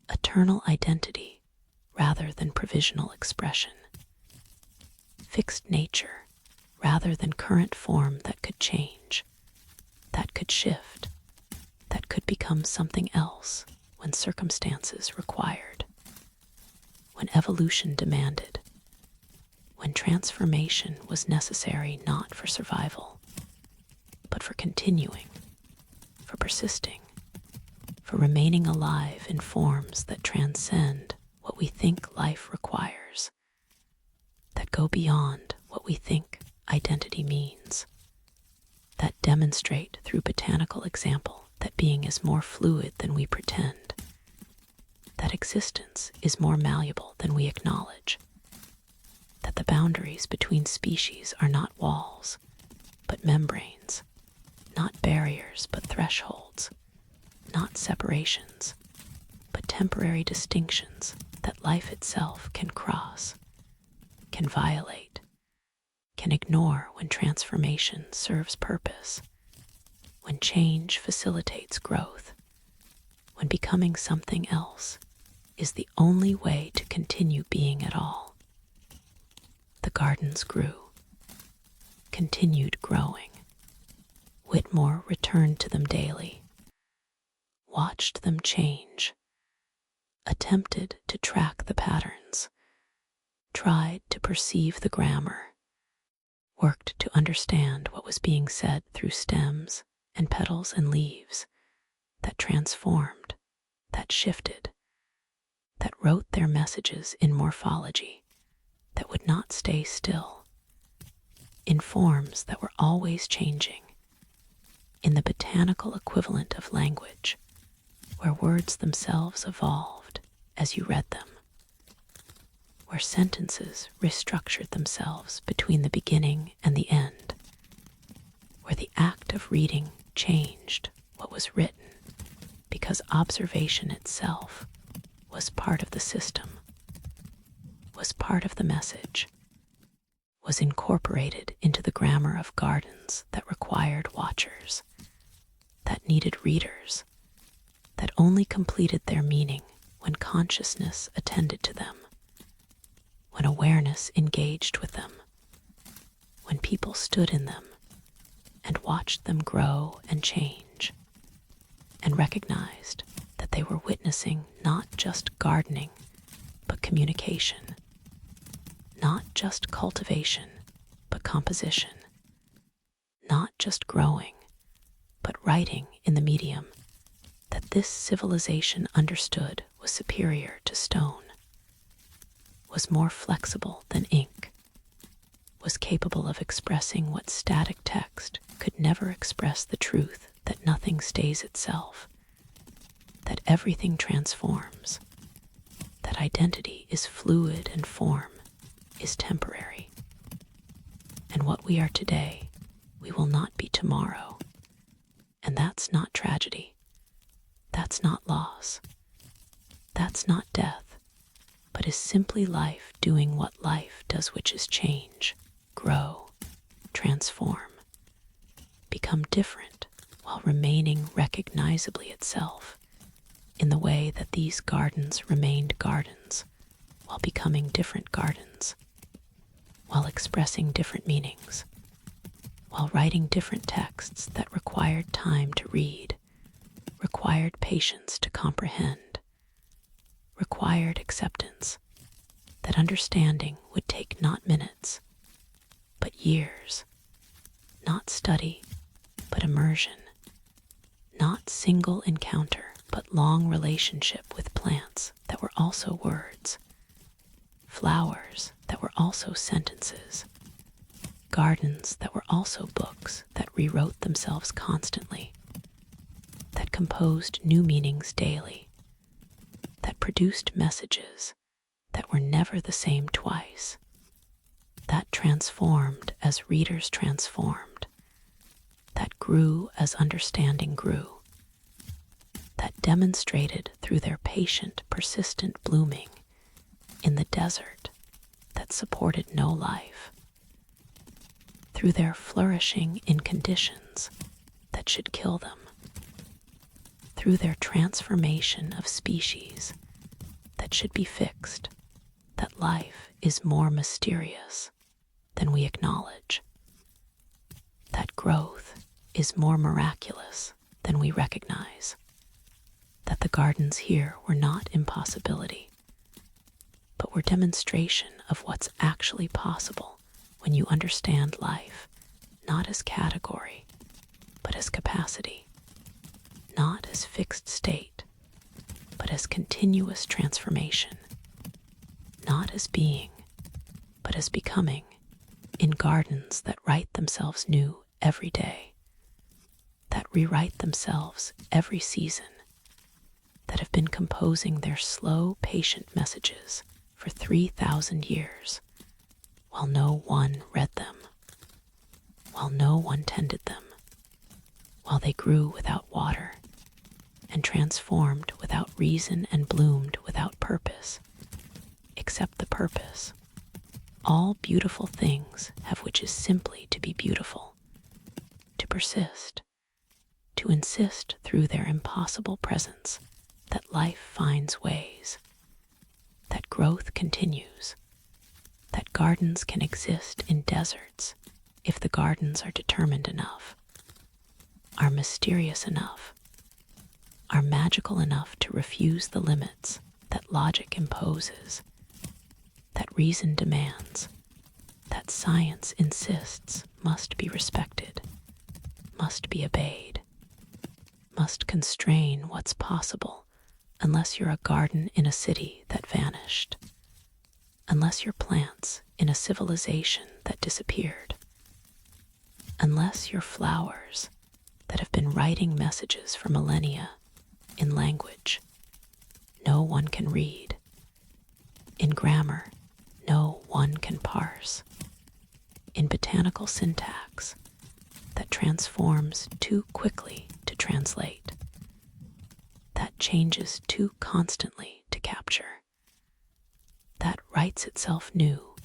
Eternal identity rather than provisional expression. Fixed nature rather than current form that could change, that could shift, that could become something else when circumstances required, when evolution demanded, when transformation was necessary not for survival, but for continuing, for persisting, for remaining alive in forms that transcend what we think life requires, that go beyond what we think identity means, that demonstrate through botanical example that being is more fluid than we pretend, that existence is more malleable than we acknowledge, that the boundaries between species are not walls, but membranes, not barriers, but thresholds, not separations, but temporary distinctions that life itself can cross, can violate, can ignore when transformation serves purpose, when change facilitates growth, when becoming something else is the only way to continue being at all. The gardens grew, continued growing. Whitmore returned to them daily, watched them change, attempted to track the patterns, tried to perceive the grammar, worked to understand what was being said through stems and petals and leaves that transformed, that shifted, that wrote their messages in morphology that would not stay still, in forms that were always changing, in the botanical equivalent of language, where words themselves evolved as you read them, where sentences restructured themselves between the beginning and the end, where the act of reading changed what was written because observation itself was part of the system, was part of the message, was incorporated into the grammar of gardens that required watchers, that needed readers, that only completed their meaning when consciousness attended to them, when awareness engaged with them, when people stood in them and watched them grow and change, and recognized that they were witnessing not just gardening, but communication, not just cultivation, but composition, not just growing, but writing in the medium that this civilization understood was superior to stone, was more flexible than ink, was capable of expressing what static text could never express, the truth that nothing stays itself, that everything transforms, that identity is fluid and form is temporary, and what we are today, we will not be tomorrow. And that's not tragedy. That's not loss. That's not death, but is simply life doing what life does, which is change, grow, transform, become different while remaining recognizably itself, in the way that these gardens remained gardens while becoming different gardens, while expressing different meanings, while writing different texts that required time to read, required patience to comprehend, required acceptance that understanding would take not minutes, but years, not study, but immersion, not single encounter, but long relationship with plants that were also words, flowers that were also sentences, gardens that were also books that rewrote themselves constantly, that composed new meanings daily, that produced messages that were never the same twice, that transformed as readers transformed, that grew as understanding grew, that demonstrated through their patient, persistent blooming in the desert that supported no life, through their flourishing in conditions that should kill them, through their transformation of species that should be fixed, that life is more mysterious than we acknowledge, that growth is more miraculous than we recognize, that the gardens here were not impossibility, but were demonstration of what's actually possible when you understand life not as category, but as capacity, not as fixed state, but as continuous transformation, not as being, but as becoming, in gardens that write themselves new every day, that rewrite themselves every season, that have been composing their slow, patient messages for 3,000 years, while no one read them, while no one tended them, while they grew without water, and transformed without reason and bloomed without purpose, except the purpose. All beautiful things have which is simply to be beautiful, to persist, to insist through their impossible presence that life finds ways, that growth continues, that gardens can exist in deserts if the gardens are determined enough, are mysterious enough, are magical enough to refuse the limits that logic imposes, that reason demands, that science insists must be respected, must be obeyed, must constrain what's possible, unless you're a garden in a city that vanished, unless you're plants in a civilization that disappeared, unless you're flowers that have been writing messages for millennia in language no one can read, in grammar no one can parse, in botanical syntax that transforms too quickly to translate, that changes too constantly to capture, that writes itself new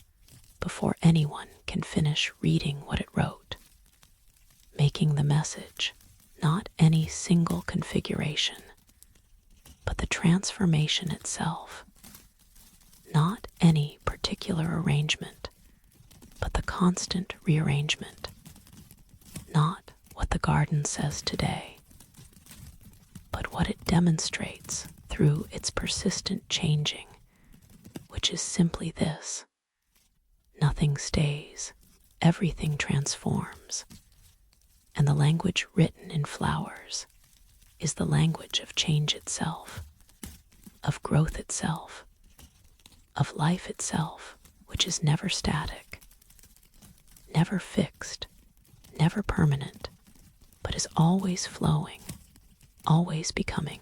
before anyone can finish reading what it wrote, making the message not any single configuration, but the transformation itself, not any particular arrangement, but the constant rearrangement, not what the garden says today, but what it demonstrates through its persistent changing, which is simply this: nothing stays, everything transforms, and the language written in flowers is the language of change itself, of growth itself, of life itself, which is never static, never fixed, never permanent, but is always flowing, always becoming,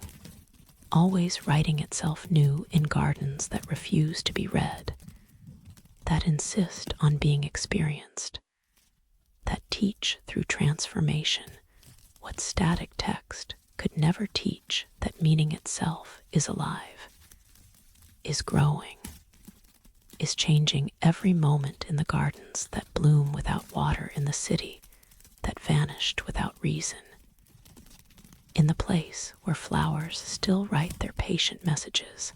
always writing itself new in gardens that refuse to be read, that insist on being experienced, that teach through transformation what static text could never teach, that meaning itself is alive, is growing, is changing every moment in the gardens that bloom without water, in the city that vanished without reason, in the place where flowers still write their patient messages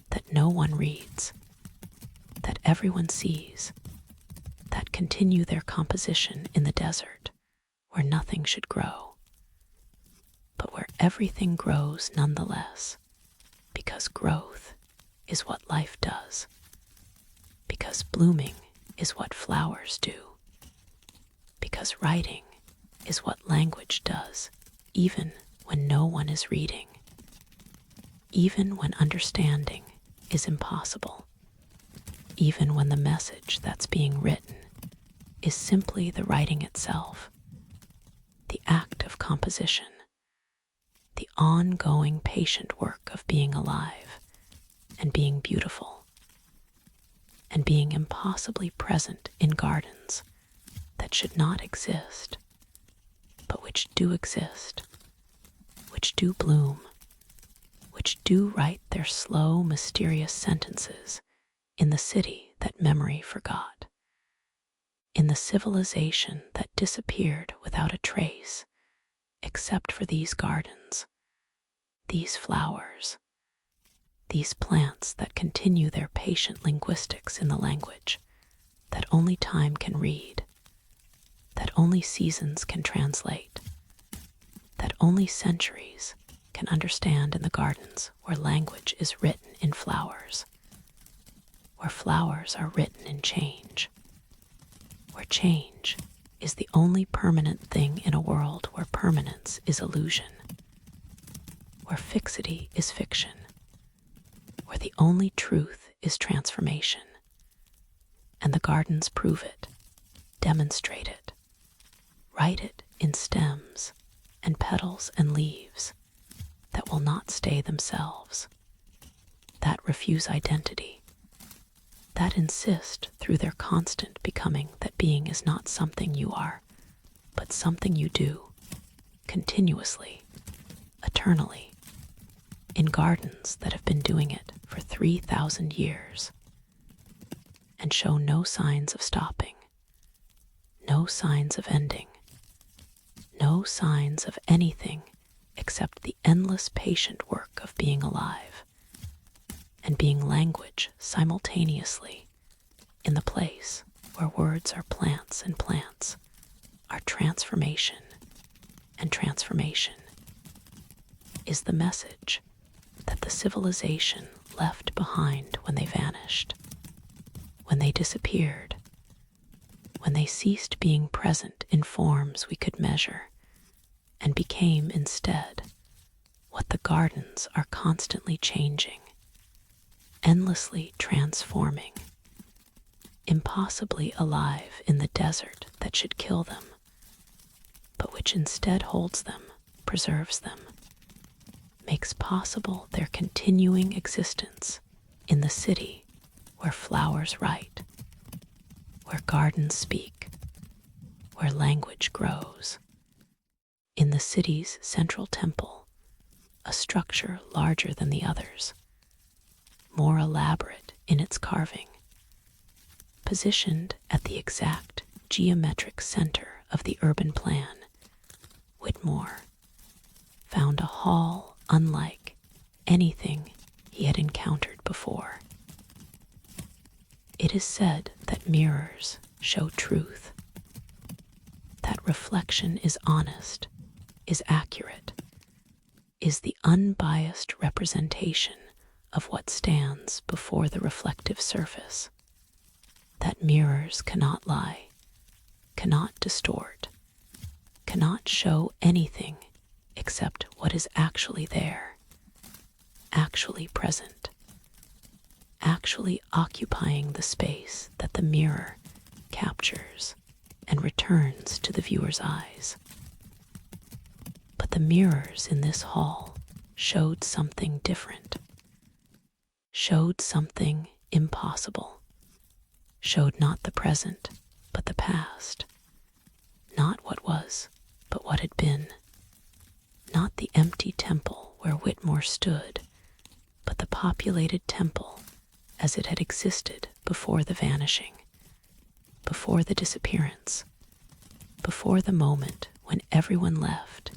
that no one reads, that everyone sees, that continue their composition in the desert where nothing should grow, but where everything grows nonetheless, because growth is what life does, because blooming is what flowers do, because writing is what language does, even when no one is reading, even when understanding is impossible, even when the message that's being written is simply the writing itself, the act of composition, the ongoing patient work of being alive and being beautiful and being impossibly present in gardens that should not exist, but which do exist, which do bloom, which do write their slow, mysterious sentences in the city that memory forgot, in the civilization that disappeared without a trace, except for these gardens, these flowers, these plants that continue their patient linguistics in the language that only time can read, that only seasons can translate, that only centuries can understand, in the gardens where language is written in flowers, where flowers are written in change, where change is the only permanent thing in a world where permanence is illusion, where fixity is fiction, where the only truth is transformation. And the gardens prove it, demonstrate it, write it in stems and petals and leaves that will not stay themselves, that refuse identity, that insist through their constant becoming that being is not something you are, but something you do, continuously, eternally, in gardens that have been doing it for 3,000 years, and show no signs of stopping, no signs of ending, no signs of anything except the endless patient work of being alive and being language simultaneously, in the place where words are plants and plants are transformation, and transformation is the message that the civilization left behind when they vanished, when they disappeared, when they ceased being present in forms we could measure and became instead what the gardens are constantly changing, endlessly transforming, impossibly alive in the desert that should kill them, but which instead holds them, preserves them, makes possible their continuing existence in the city where flowers write, where gardens speak, where language grows, in the city's central temple, a structure larger than the others, more elaborate in its carving, positioned at the exact geometric center of the urban plan. Whitmore found a hall unlike anything he had encountered before. It is said that mirrors show truth, that reflection is honest, is accurate, is the unbiased representation of what stands before the reflective surface, that mirrors cannot lie, cannot distort, cannot show anything except what is actually there, actually present, actually occupying the space that the mirror captures and returns to the viewer's eyes. But the mirrors in this hall showed something different, showed something impossible, showed not the present, but the past, not what was, but what had been, not the empty temple where Whitmore stood, but the populated temple as it had existed before the vanishing, before the disappearance, before the moment when everyone left,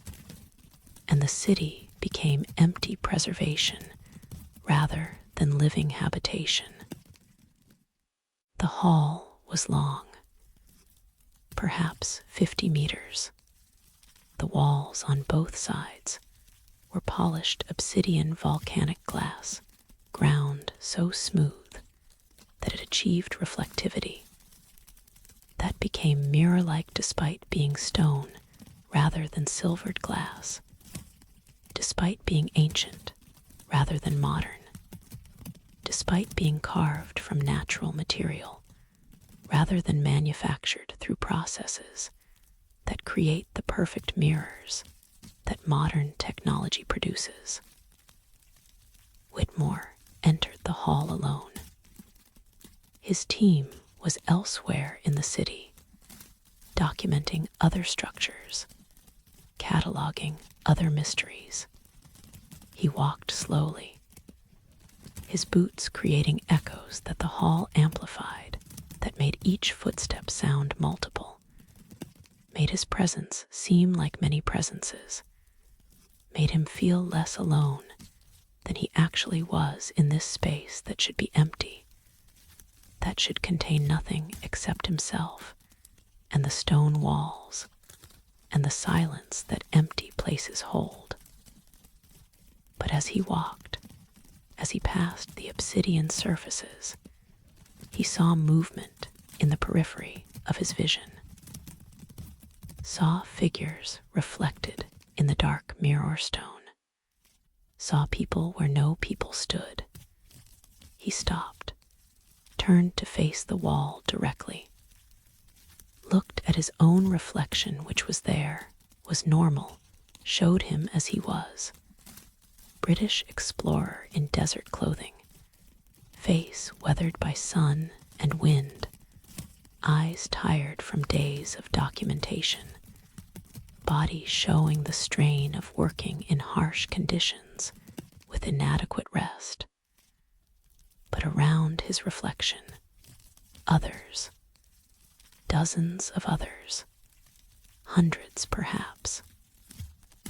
and the city became empty preservation rather than living habitation. The hall was long, perhaps 50 meters. The walls on both sides were polished obsidian volcanic glass, ground so smooth that it achieved reflectivity, that became mirror-like despite being stone rather than silvered glass, despite being ancient rather than modern, despite being carved from natural material rather than manufactured through processes that create the perfect mirrors that modern technology produces. Whitmore entered the hall alone. His team was elsewhere in the city, documenting other structures, cataloging other mysteries. He walked slowly, his boots creating echoes that the hall amplified, that made each footstep sound multiple, made his presence seem like many presences, made him feel less alone than he actually was in this space that should be empty, that should contain nothing except himself and the stone walls and the silence that empty places hold. But as he walked, as he passed the obsidian surfaces, he saw movement in the periphery of his vision, saw figures reflected in the dark mirror stone, saw people where no people stood. He stopped, turned to face the wall directly, looked at his own reflection, which was there, was normal, showed him as he was. British explorer in desert clothing, face weathered by sun and wind, eyes tired from days of documentation, body showing the strain of working in harsh conditions with inadequate rest. But around his reflection, others, dozens of others, hundreds perhaps,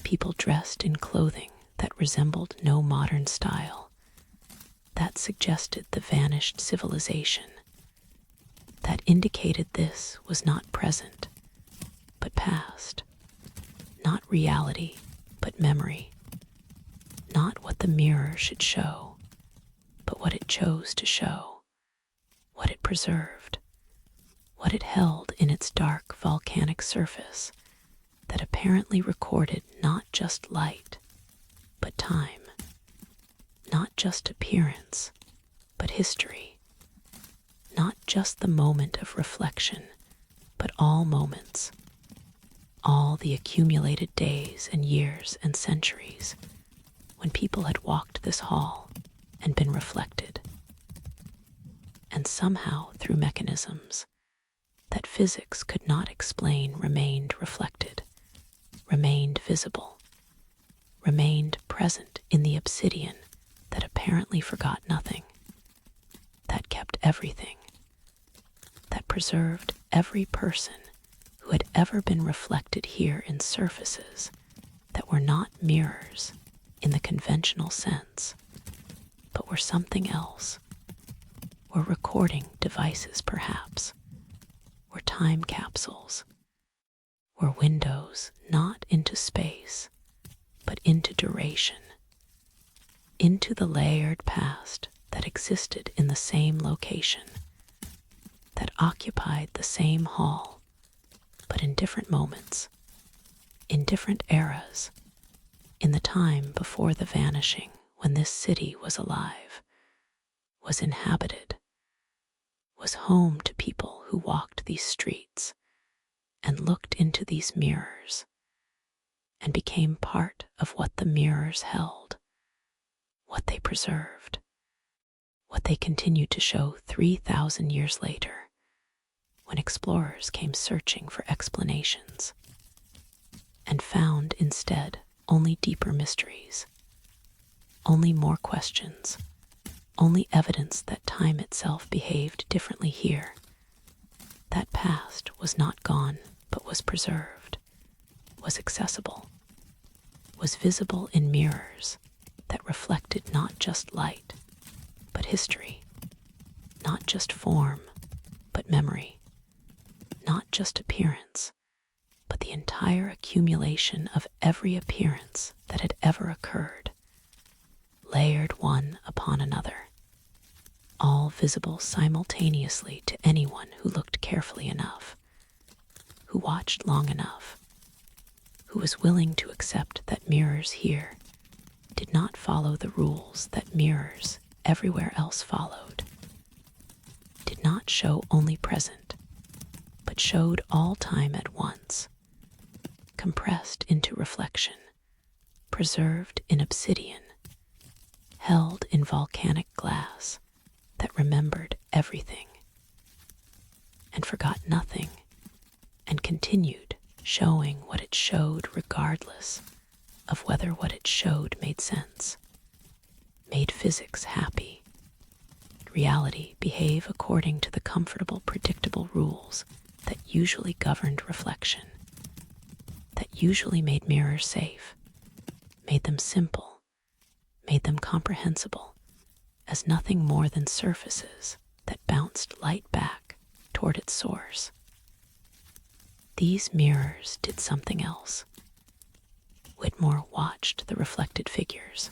people dressed in clothing that resembled no modern style, that suggested the vanished civilization, that indicated this was not present, but past, not reality, but memory, not what the mirror should show, but what it chose to show, what it preserved, what it held in its dark volcanic surface that apparently recorded not just light, but time, not just appearance, but history, not just the moment of reflection, but all moments, all the accumulated days and years and centuries when people had walked this hall and been reflected. And somehow, through mechanisms that physics could not explain, remained reflected, remained visible, remained present in the obsidian that apparently forgot nothing, that kept everything, that preserved every person who had ever been reflected here in surfaces that were not mirrors in the conventional sense, but were something else, were recording devices perhaps, were time capsules, were windows not into space, but into duration, into the layered past that existed in the same location, that occupied the same hall, but in different moments, in different eras, in the time before the vanishing, when this city was alive, was inhabited, was home to people who walked these streets and looked into these mirrors and became part of what the mirrors held, what they preserved, what they continued to show 3,000 years later when explorers came searching for explanations and found instead only deeper mysteries, only more questions, only evidence that time itself behaved differently here. That past was not gone, but was preserved, was accessible, was visible in mirrors that reflected not just light, but history, not just form, but memory, not just appearance, but the entire accumulation of every appearance that had ever occurred, layered one upon another, all visible simultaneously to anyone who looked carefully enough, who watched long enough, who was willing to accept that mirrors here did not follow the rules that mirrors everywhere else followed, did not show only present, but showed all time at once, compressed into reflection, preserved in obsidian, held in volcanic glass that remembered everything and forgot nothing, and continued showing what it showed regardless of whether what it showed made sense, made physics happy, reality behave according to the comfortable, predictable rules that usually governed reflection, that usually made mirrors safe, made them simple, made them comprehensible as nothing more than surfaces that bounced light back toward its source. These mirrors did something else. Whitmore watched the reflected figures.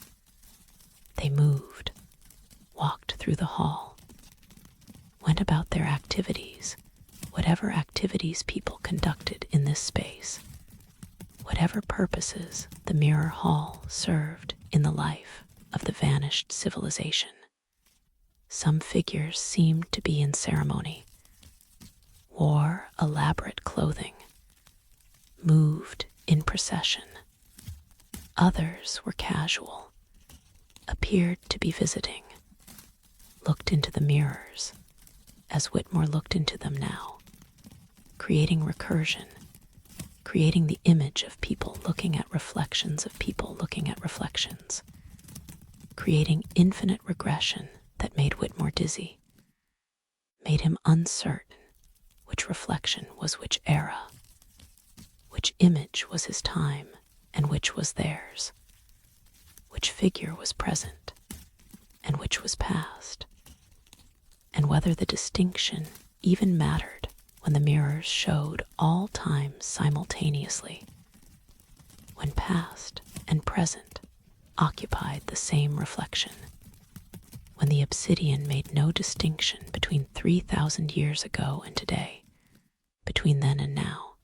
They moved, walked through the hall, went about their activities, whatever activities people conducted in this space, whatever purposes the mirror hall served in the life of the vanished civilization. Some figures seemed to be in ceremony, wore elaborate clothing, moved in procession. Others were casual, appeared to be visiting, looked into the mirrors as Whitmore looked into them now, creating recursion, creating the image of people looking at reflections of people looking at reflections, creating infinite regression that made Whitmore dizzy, made him uncertain which reflection was which era, which image was his time and which was theirs, which figure was present and which was past, and whether the distinction even mattered when the mirrors showed all time simultaneously, when past and present occupied the same reflection, when the obsidian made no distinction between 3,000 years ago and today, between then and now,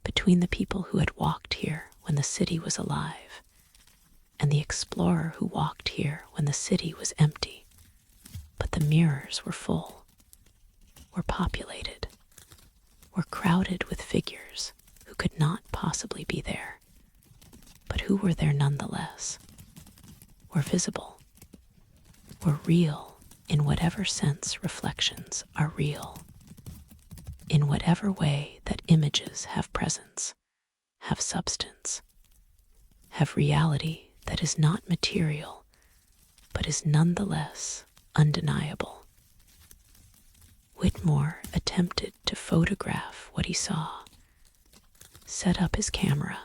between the people who had walked here when the city was alive and the explorer who walked here when the city was empty. But the mirrors were full, were populated, were crowded with figures who could not possibly be there, but who were there nonetheless, were visible, were real in whatever sense reflections are real, in whatever way that images have presence, have substance, have reality that is not material, but is nonetheless undeniable. Whitmore attempted to photograph what he saw, set up his camera,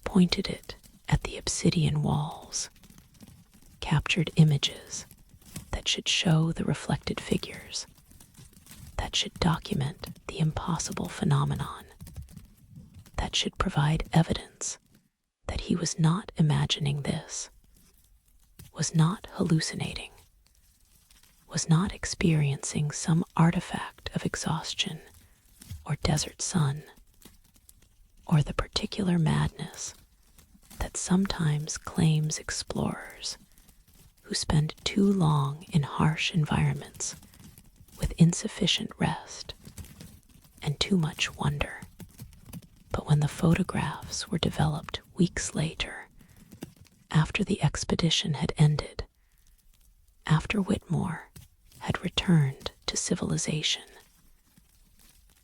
pointed it at the obsidian walls, captured images that should show the reflected figures, that should document the impossible phenomenon, that should provide evidence that he was not imagining this, was not hallucinating, was not experiencing some artifact of exhaustion or desert sun, or the particular madness that sometimes claims explorers who spend too long in harsh environments with insufficient rest and too much wonder. But when the photographs were developed weeks later, after the expedition had ended, after Whitmore had returned to civilization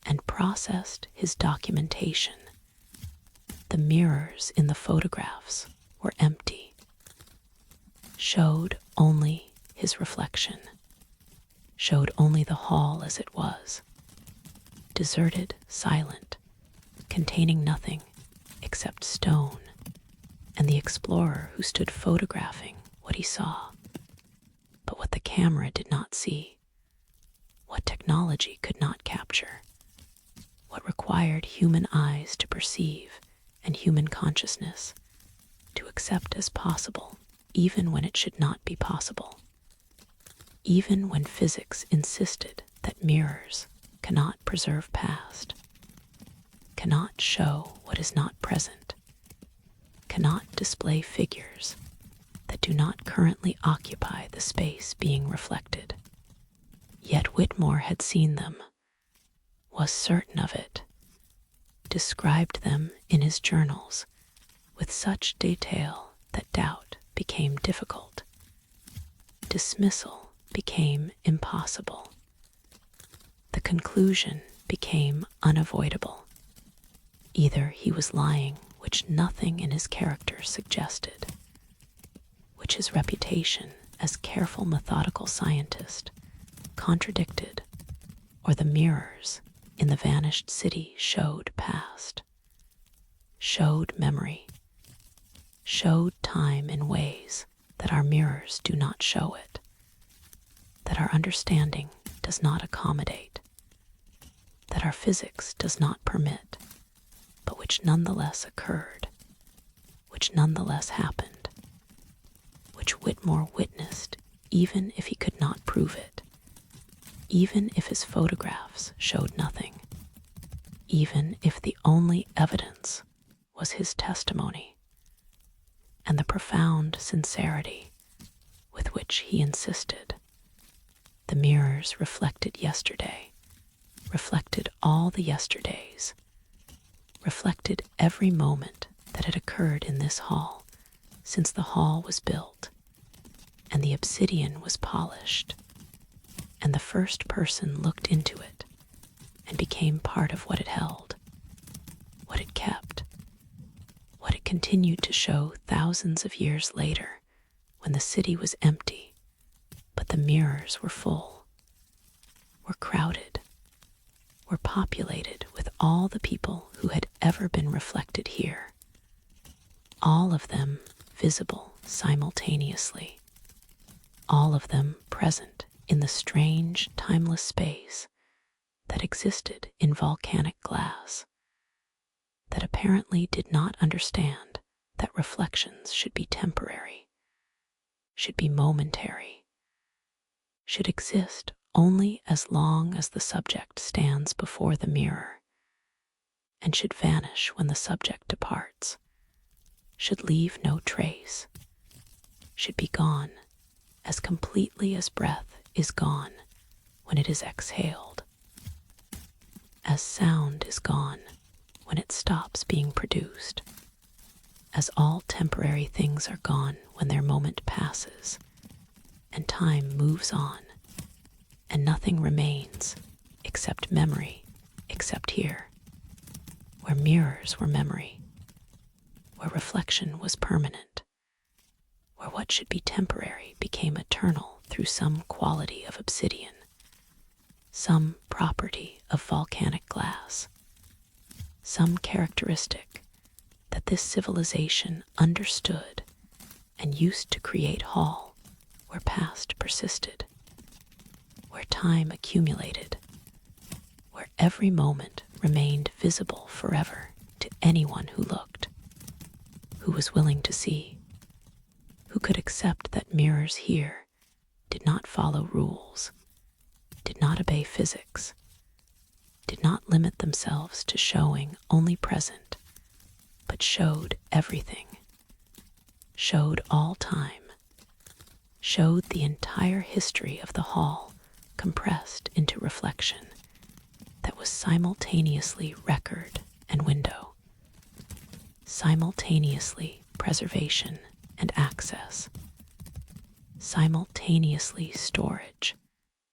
and processed his documentation, the mirrors in the photographs were empty, showed only his reflection, showed only the hall as it was, deserted, silent, containing nothing except stone and the explorer who stood photographing what he saw. But what the camera did not see, what technology could not capture, what required human eyes to perceive and human consciousness to accept as possible, even when it should not be possible, even when physics insisted that mirrors cannot preserve past, cannot show what is not present, cannot display figures that do not currently occupy the space being reflected. Yet Whitmore had seen them, was certain of it, described them in his journals with such detail that doubt became difficult. Dismissal became impossible. The conclusion became unavoidable. Either he was lying, which nothing in his character suggested, which his reputation as careful, methodical scientist contradicted, or the mirrors in the vanished city showed past, showed memory, showed time in ways that our mirrors do not show it, that our understanding does not accommodate, that our physics does not permit, but which nonetheless occurred, which nonetheless happened, which Whitmore witnessed even if he could not prove it, even if his photographs showed nothing, even if the only evidence was his testimony and the profound sincerity with which he insisted. The mirrors reflected yesterday, reflected all the yesterdays, reflected every moment that had occurred in this hall since the hall was built and the obsidian was polished, and the first person looked into it and became part of what it held, what it kept, what it continued to show thousands of years later when the city was empty, but the mirrors were full, were crowded, were populated with all the people who had ever been reflected here, all of them visible simultaneously, all of them present in the strange, timeless space that existed in volcanic glass, that apparently did not understand that reflections should be temporary, should be momentary, should exist only as long as the subject stands before the mirror, and should vanish when the subject departs, should leave no trace, should be gone as completely as breath is gone when it is exhaled, as sound is gone when it stops being produced, as all temporary things are gone when their moment passes, and time moves on, and nothing remains except memory, except here, where mirrors were memory, where reflection was permanent, where what should be temporary became eternal through some quality of obsidian, some property of volcanic glass, some characteristic that this civilization understood and used to create hall where past persisted, where time accumulated, where every moment remained visible forever to anyone who looked, who was willing to see, who could accept that mirrors here did not follow rules, did not obey physics, did not limit themselves to showing only present, but showed everything, showed all time, showed the entire history of the hall compressed into reflection that was simultaneously record and window, simultaneously preservation and access, simultaneously storage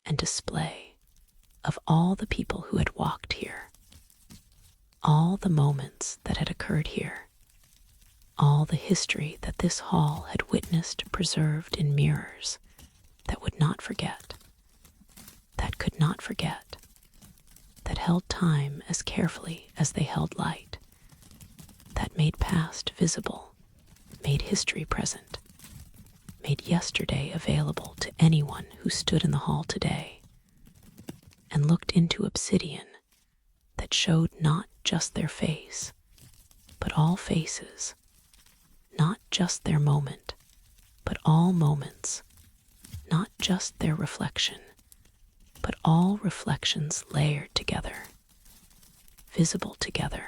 and display of all the people who had walked here, all the moments that had occurred here, all the history that this hall had witnessed preserved in mirrors that would not forget, that could not forget, that held time as carefully as they held light, that made past visible, made history present, made yesterday available to anyone who stood in the hall today and looked into obsidian that showed not just their face, but all faces, not just their moment, but all moments, not just their reflection, but all reflections layered together, visible together,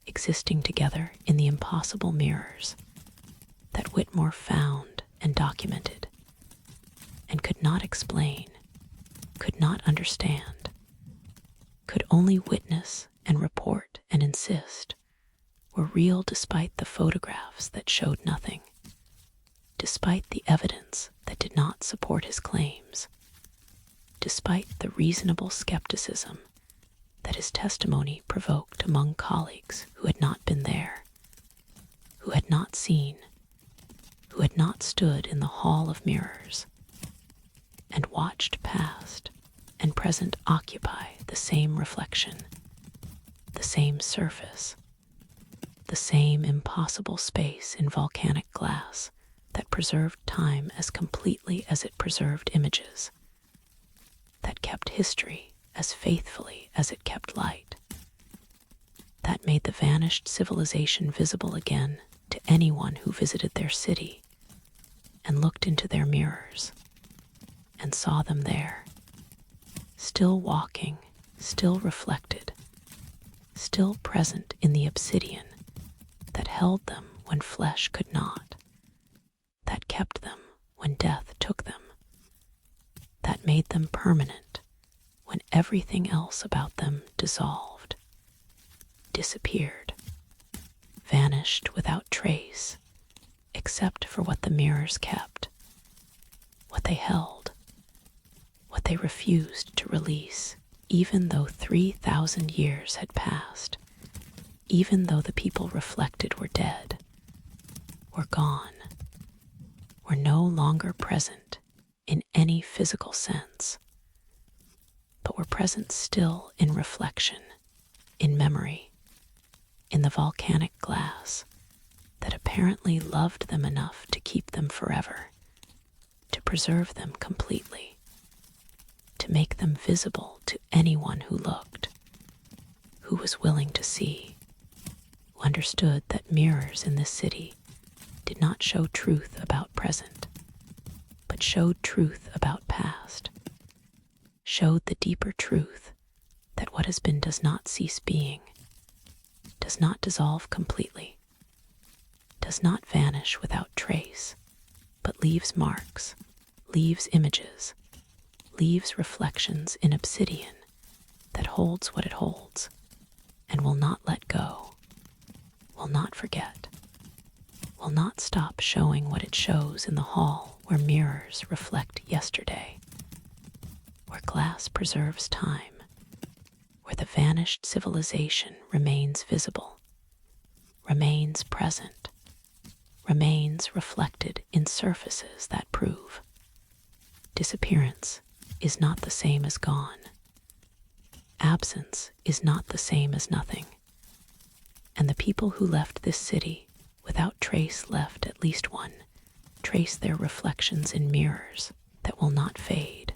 existing together in the impossible mirrors that Whitmore found and documented and could not explain, could not understand, could only witness and report and insist were real despite the photographs that showed nothing, despite the evidence that did not support his claims, despite the reasonable skepticism that his testimony provoked among colleagues who had not been there, who had not seen, who had not stood in the hall of mirrors and watched past and present occupy the same reflection, the same surface, the same impossible space in volcanic glass that preserved time as completely as it preserved images, that kept history as faithfully as it kept light, that made the vanished civilization visible again to anyone who visited their city and looked into their mirrors and saw them there, still walking, still reflected, still present in the obsidian that held them when flesh could not, that kept them when death took them, that made them permanent when everything else about them dissolved, disappeared, vanished without trace, except for what the mirrors kept, what they held, what they refused to release, even though 3,000 years had passed, even though the people reflected were dead, were gone, were no longer present in any physical sense, but were present still in reflection, in memory, in the volcanic glass that apparently loved them enough to keep them forever, to preserve them completely, to make them visible to anyone who looked, who was willing to see, who understood that mirrors in this city did not show truth about present, but showed truth about past, showed the deeper truth that what has been does not cease being, does not dissolve completely, does not vanish without trace, but leaves marks, leaves images, leaves reflections in obsidian that holds what it holds and will not let go, will not forget, will not stop showing what it shows in the hall where mirrors reflect yesterday, where glass preserves time, where the vanished civilization remains visible, remains present, remains reflected in surfaces that prove disappearance is not the same as gone. Absence is not the same as nothing. And the people who left this city without trace left at least one, trace their reflections in mirrors that will not fade,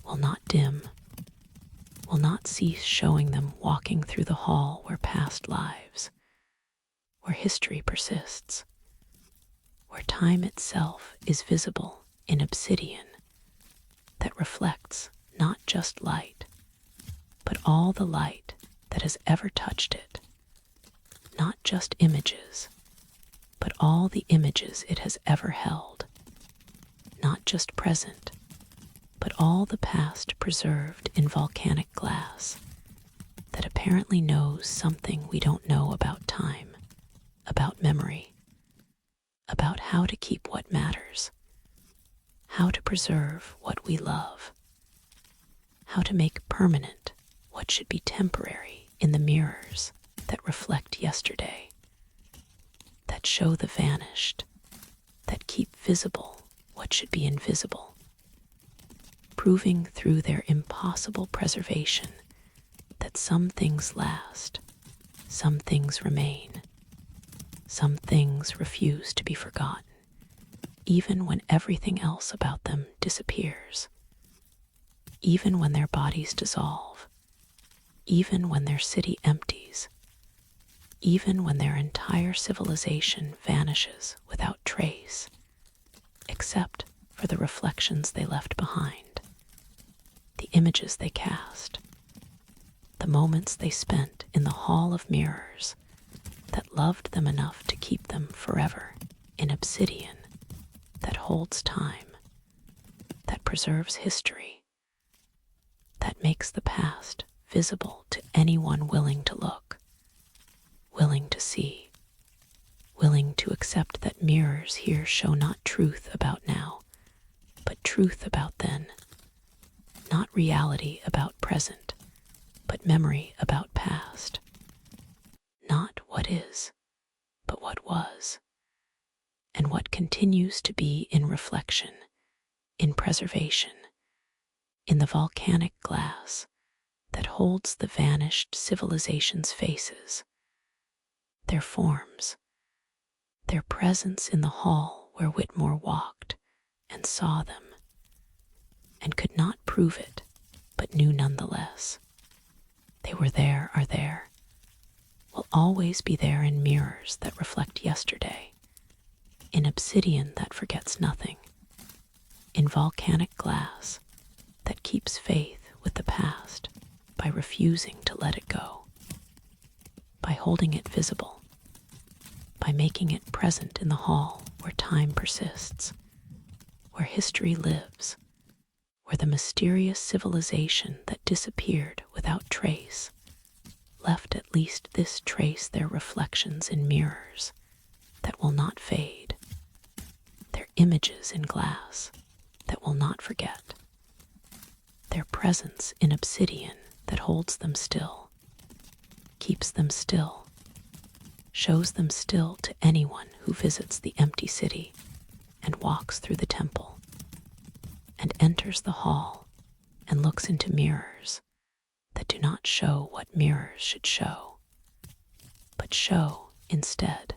will not dim, will not cease showing them walking through the hall where past lives, where history persists, where time itself is visible in obsidian that reflects not just light, but all the light that has ever touched it, not just images, but all the images it has ever held, not just present, but all the past preserved in volcanic glass that apparently knows something we don't know about time, about memory, about how to keep what matters, how to preserve what we love, how to make permanent what should be temporary in the mirrors that reflect yesterday, that show the vanished, that keep visible what should be invisible, proving through their impossible preservation that some things last, some things remain, some things refuse to be forgotten, even when everything else about them disappears, even when their bodies dissolve, even when their city empties, even when their entire civilization vanishes without trace, except for the reflections they left behind, the images they cast, the moments they spent in the hall of mirrors that loved them enough to keep them forever in obsidian that holds time, that preserves history, that makes the past visible to anyone willing to look, willing to see, willing to accept that mirrors here show not truth about now, but truth about then, not reality about present, but memory about past, not what is, but what was, and what continues to be in reflection, in preservation, in the volcanic glass that holds the vanished civilization's faces, their forms, their presence in the hall where Whitmore walked and saw them, and could not prove it, but knew nonetheless. They were there, are there, will always be there in mirrors that reflect yesterday, in obsidian that forgets nothing, in volcanic glass that keeps faith with the past by refusing to let it go, by holding it visible, by making it present in the hall where time persists, where history lives, where the mysterious civilization that disappeared without trace left at least this trace their reflections in mirrors that will not fade, their images in glass that will not forget, their presence in obsidian that holds them still, keeps them still, shows them still to anyone who visits the empty city and walks through the temple and enters the hall and looks into mirrors that do not show what mirrors should show, but show, instead,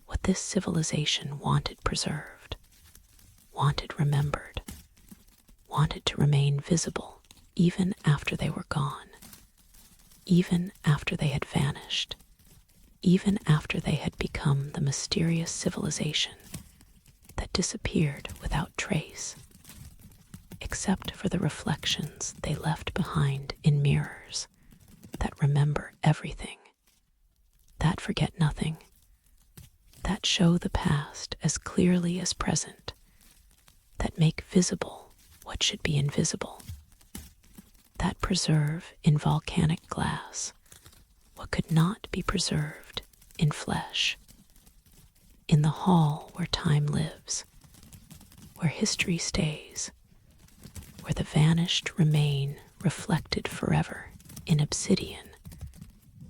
what this civilization wanted preserved, wanted remembered, wanted to remain visible even after they were gone, even after they had vanished, even after they had become the mysterious civilization that disappeared without trace, except for the reflections they left behind in mirrors that remember everything, that forget nothing, that show the past as clearly as present, that make visible what should be invisible, that preserve in volcanic glass what could not be preserved in flesh, in the hall where time lives, where history stays, where the vanished remain reflected forever in obsidian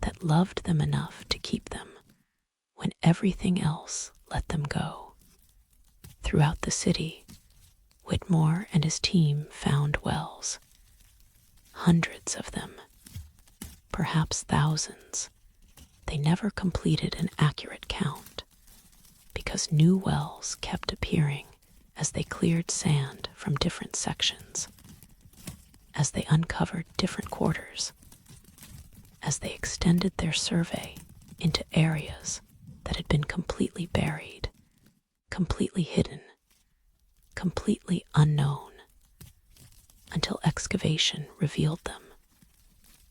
that loved them enough to keep them when everything else let them go. Throughout the city, Whitmore and his team found wells, hundreds of them, perhaps thousands. They never completed an accurate count because new wells kept appearing as they cleared sand from different sections, as they uncovered different quarters, as they extended their survey into areas that had been completely buried, completely hidden, completely unknown, until excavation revealed them,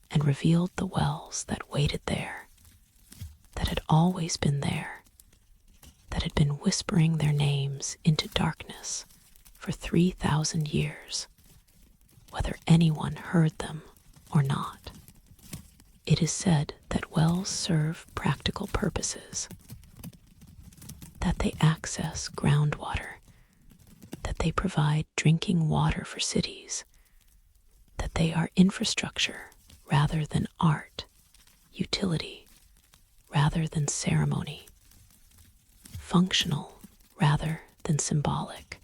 and revealed the wells that waited there, that had always been there, that had been whispering their names into darkness for 3,000 years, whether anyone heard them or not. It is said that wells serve practical purposes, that they access groundwater, that they provide drinking water for cities, that they are infrastructure rather than art, utility rather than ceremony, functional rather than symbolic.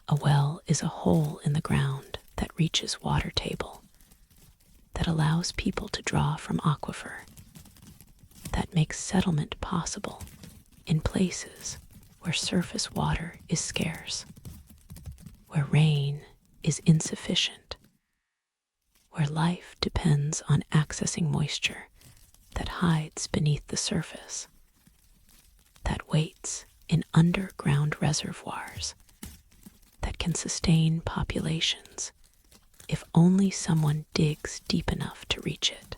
A well is a hole in the ground that reaches water table, that allows people to draw from aquifer, that makes settlement possible in places where surface water is scarce, where rain is insufficient, where life depends on accessing moisture that hides beneath the surface, that waits in underground reservoirs, that can sustain populations if only someone digs deep enough to reach it.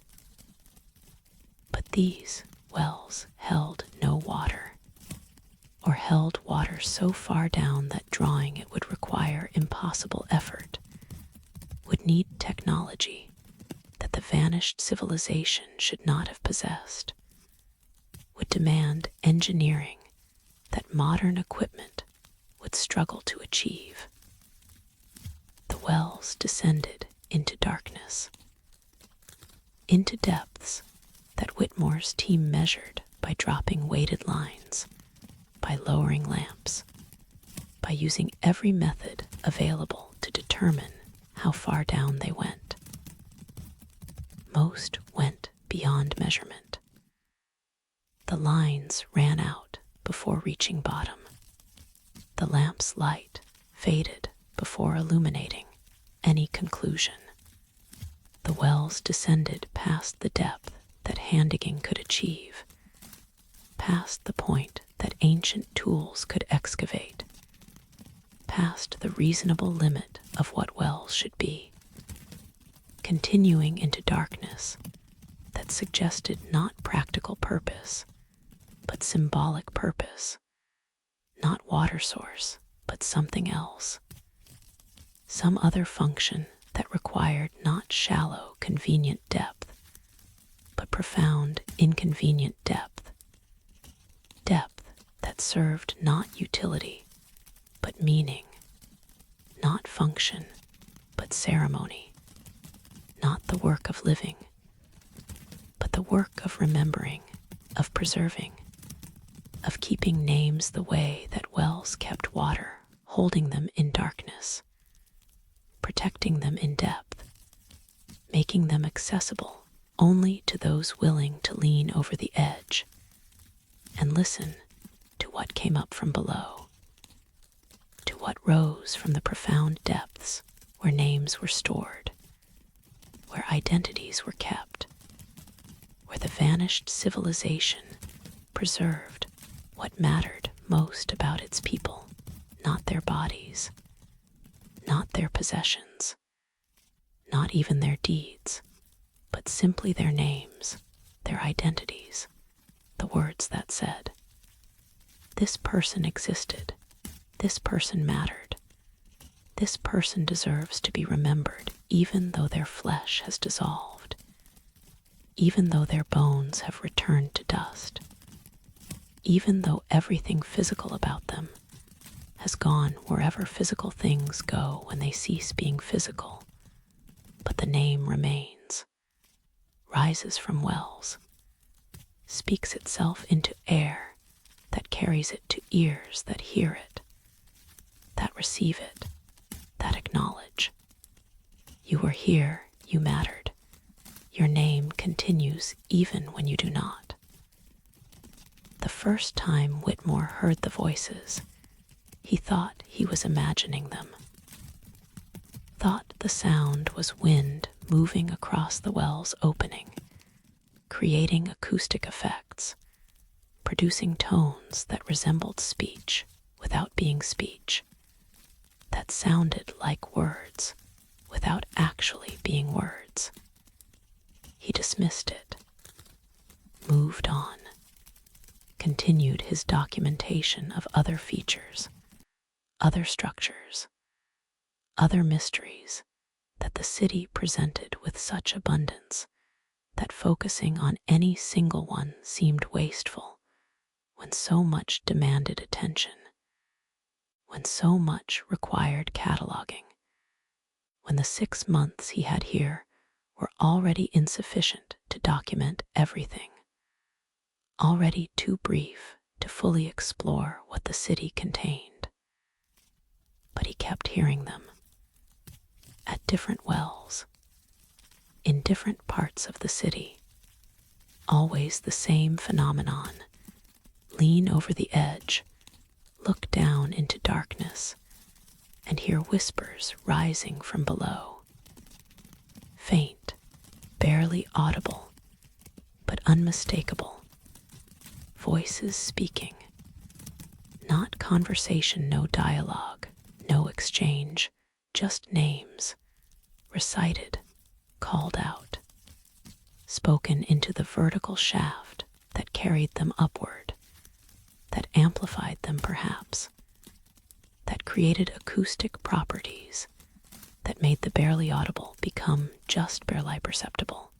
But these wells held no water, or held water so far down that drawing it would require impossible effort, would need technology that the vanished civilization should not have possessed, would demand engineering that modern equipment would struggle to achieve. The wells descended into darkness, into depths that Whitmore's team measured by dropping weighted lines, by lowering lamps, by using every method available to determine how far down they went. Most went beyond measurement. The lines ran out before reaching bottom. The lamp's light faded before illuminating any conclusion. The wells descended past the depth that hand digging could achieve, past the point that ancient tools could excavate, past the reasonable limit of what wells should be, continuing into darkness that suggested not practical purpose, but symbolic purpose, not water source, but something else, some other function that required not shallow, convenient depth, but profound, inconvenient depth, depth that served not utility, but meaning, not function, but ceremony, not the work of living, but the work of remembering, of preserving, of keeping names the way that wells kept water, holding them in darkness, protecting them in depth, making them accessible only to those willing to lean over the edge and listen to what came up from below, to what rose from the profound depths where names were stored, where identities were kept, where the vanished civilization preserved what mattered most about its people, not their bodies, not their possessions, not even their deeds, but simply their names, their identities, the words that said, "This person existed, this person mattered, this person deserves to be remembered even though their flesh has dissolved, even though their bones have returned to dust, even though everything physical about them has gone wherever physical things go when they cease being physical, but the name remains, rises from wells, speaks itself into air that carries it to ears that hear it, that receive it, that acknowledge. You were here, you mattered. Your name continues even when you do not." The first time Whitmore heard the voices, he thought he was imagining them, thought the sound was wind moving across the well's opening, creating acoustic effects, producing tones that resembled speech without being speech, that sounded like words without actually being words. He dismissed it, moved on, continued his documentation of other features, other structures, other mysteries that the city presented with such abundance that focusing on any single one seemed wasteful when so much demanded attention, when so much required cataloging, when the 6 months he had here were already insufficient to document everything, already too brief to fully explore what the city contained. But he kept hearing them, at different wells, in different parts of the city. Always the same phenomenon. Lean over the edge, look down into darkness, and hear whispers rising from below. Faint, barely audible, but unmistakable. Voices speaking. Not conversation, no dialogue, no exchange, just names, recited, called out, spoken into the vertical shaft that carried them upward, that amplified them perhaps, that created acoustic properties, that made the barely audible become just barely perceptible,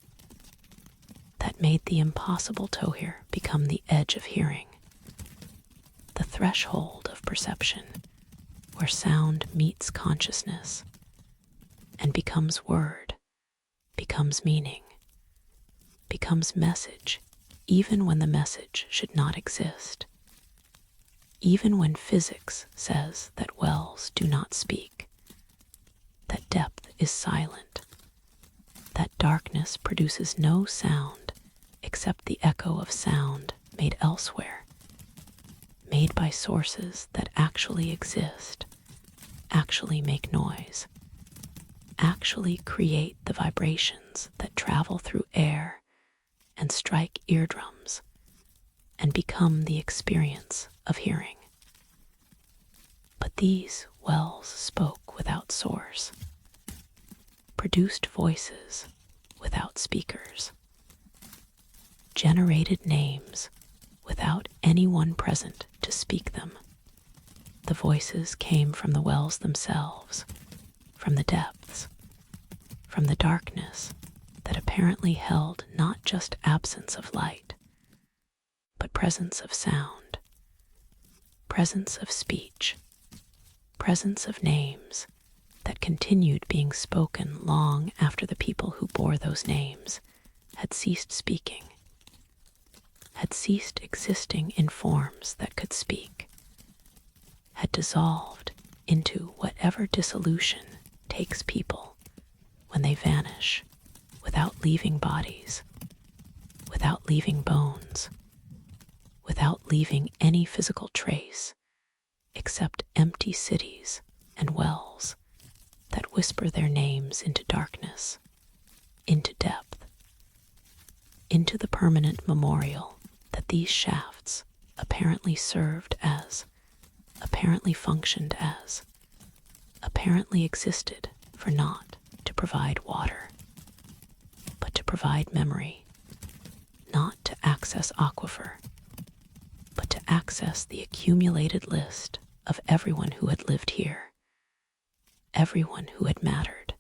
that made the impossible to hear become the edge of hearing, the threshold of perception, where sound meets consciousness and becomes word, becomes meaning, becomes message, even when the message should not exist. Even when physics says that wells do not speak, that depth is silent, that darkness produces no sound except the echo of sound made elsewhere, made by sources that actually exist, actually make noise, actually create the vibrations that travel through air and strike eardrums and become the experience of hearing. But these wells spoke without source, produced voices without speakers, generated names without anyone present to speak them. The voices came from the wells themselves, from the depths, from the darkness that apparently held not just absence of light, but presence of sound, presence of speech, presence of names that continued being spoken long after the people who bore those names had ceased speaking, had ceased existing in forms that could speak, had dissolved into whatever dissolution takes people when they vanish without leaving bodies, without leaving bones, without leaving any physical trace except empty cities and wells that whisper their names into darkness, into depth, into the permanent memorial that these shafts apparently served as, apparently functioned as, apparently existed for not to provide water, but to provide memory, not to access aquifer, but to access the accumulated list of everyone who had lived here, everyone who had mattered,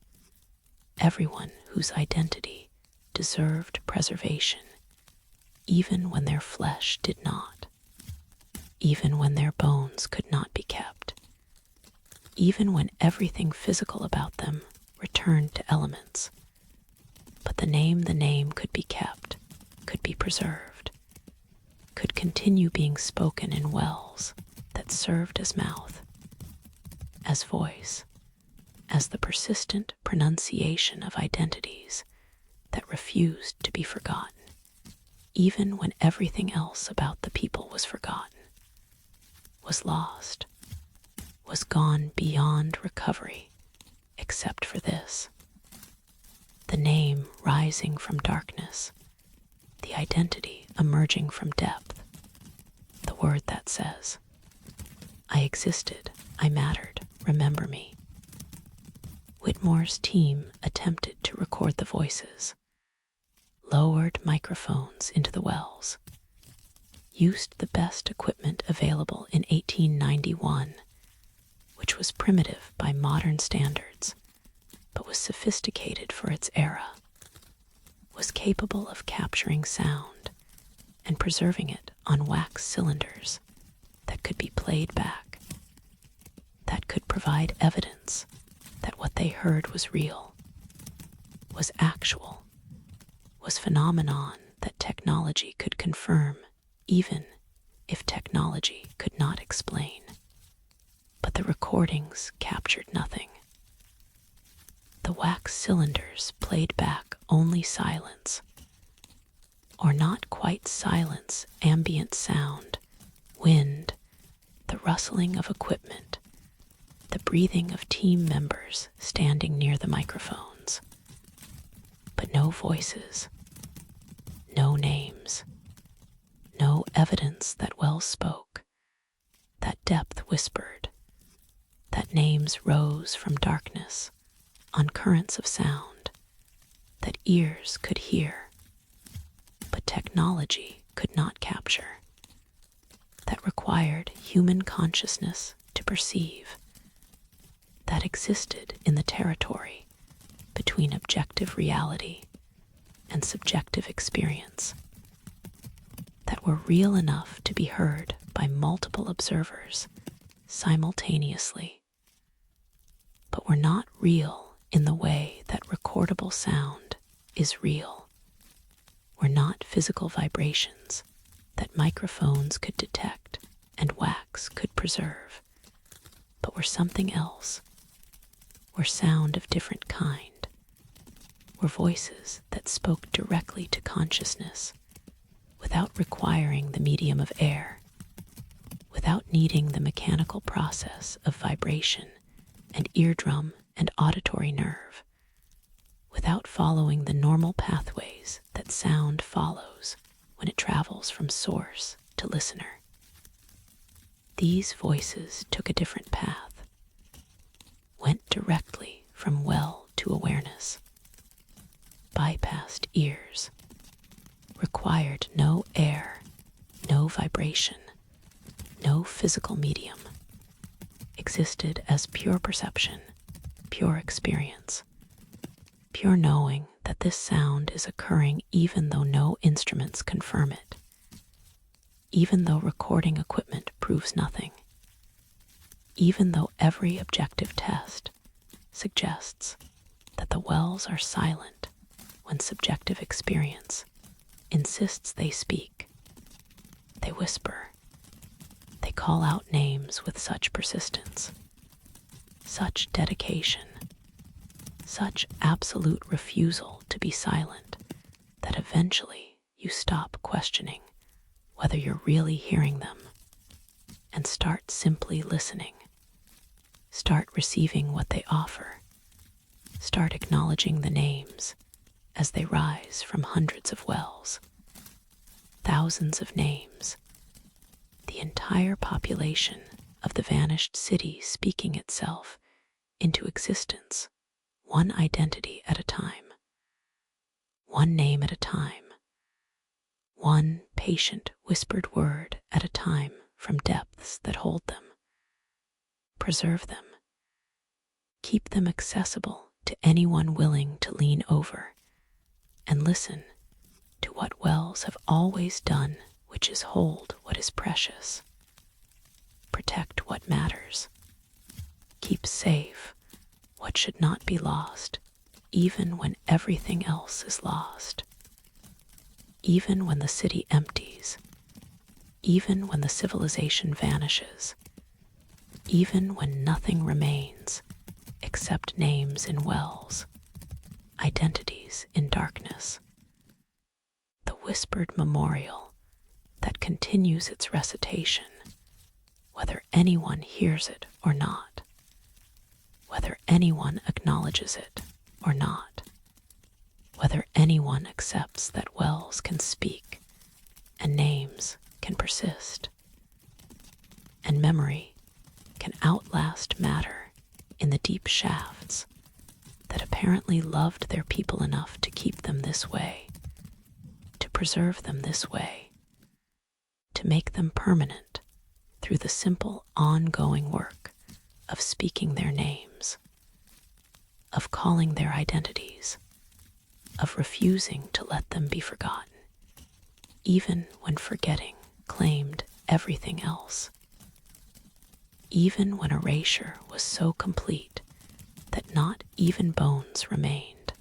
everyone whose identity deserved preservation, even when their flesh did not, even when their bones could not be kept, even when everything physical about them returned to elements. But the name could be kept, could be preserved, could continue being spoken in wells that served as mouth, as voice, as the persistent pronunciation of identities that refused to be forgotten, even when everything else about the people was forgotten, was lost, was gone beyond recovery, except for this. The name rising from darkness, the identity emerging from depth, the word that says, I existed, I mattered, remember me. Whitmore's team attempted to record the voices, lowered microphones into the wells, used the best equipment available in 1891, which was primitive by modern standards, but was sophisticated for its era, was capable of capturing sound and preserving it on wax cylinders that could be played back, that could provide evidence that what they heard was real, was actual, was phenomenon that technology could confirm even if technology could not explain. But the recordings captured nothing. The wax cylinders played back only silence, or not quite silence, ambient sound, wind, the rustling of equipment, the breathing of team members standing near the microphones. But no voices, no names, no evidence that Wells spoke, that depth whispered, that names rose from darkness on currents of sound that ears could hear, but technology could not capture, that required human consciousness to perceive, that existed in the territory between objective reality and subjective experience, that were real enough to be heard by multiple observers simultaneously, but were not real in the way that recordable sound is real, were not physical vibrations that microphones could detect and wax could preserve, but were something else, were sound of different kind, were voices that spoke directly to consciousness without requiring the medium of air, without needing the mechanical process of vibration and eardrum and auditory nerve, without following the normal pathways that sound follows when it travels from source to listener. These voices took a different path, went directly from well to awareness, bypassed ears, required no air, no vibration, no physical medium, existed as pure perception, pure experience, pure knowing that this sound is occurring even though no instruments confirm it, even though recording equipment proves nothing, even though every objective test suggests that the wells are silent when subjective experience insists they speak, they whisper, they call out names with such persistence, such dedication, such absolute refusal to be silent that eventually you stop questioning whether you're really hearing them and start simply listening. Start receiving what they offer. Start acknowledging the names as they rise from hundreds of wells, thousands of names, the entire population of the vanished city speaking itself into existence, one identity at a time, one name at a time, one patient whispered word at a time from depths that hold them. Preserve them. Keep them accessible to anyone willing to lean over and listen to what wells have always done, which is hold what is precious, protect what matters, keep safe what should not be lost, even when everything else is lost, even when the city empties, even when the civilization vanishes, even when nothing remains except names in wells, identities in darkness. The whispered memorial that continues its recitation, whether anyone hears it or not, whether anyone acknowledges it or not, whether anyone accepts that wells can speak and names can persist, and memory can outlast matter in the deep shafts that apparently loved their people enough to keep them this way, to preserve them this way, to make them permanent through the simple ongoing work of speaking their names, of calling their identities, of refusing to let them be forgotten, even when forgetting claimed everything else, even when erasure was so complete that not even bones remained.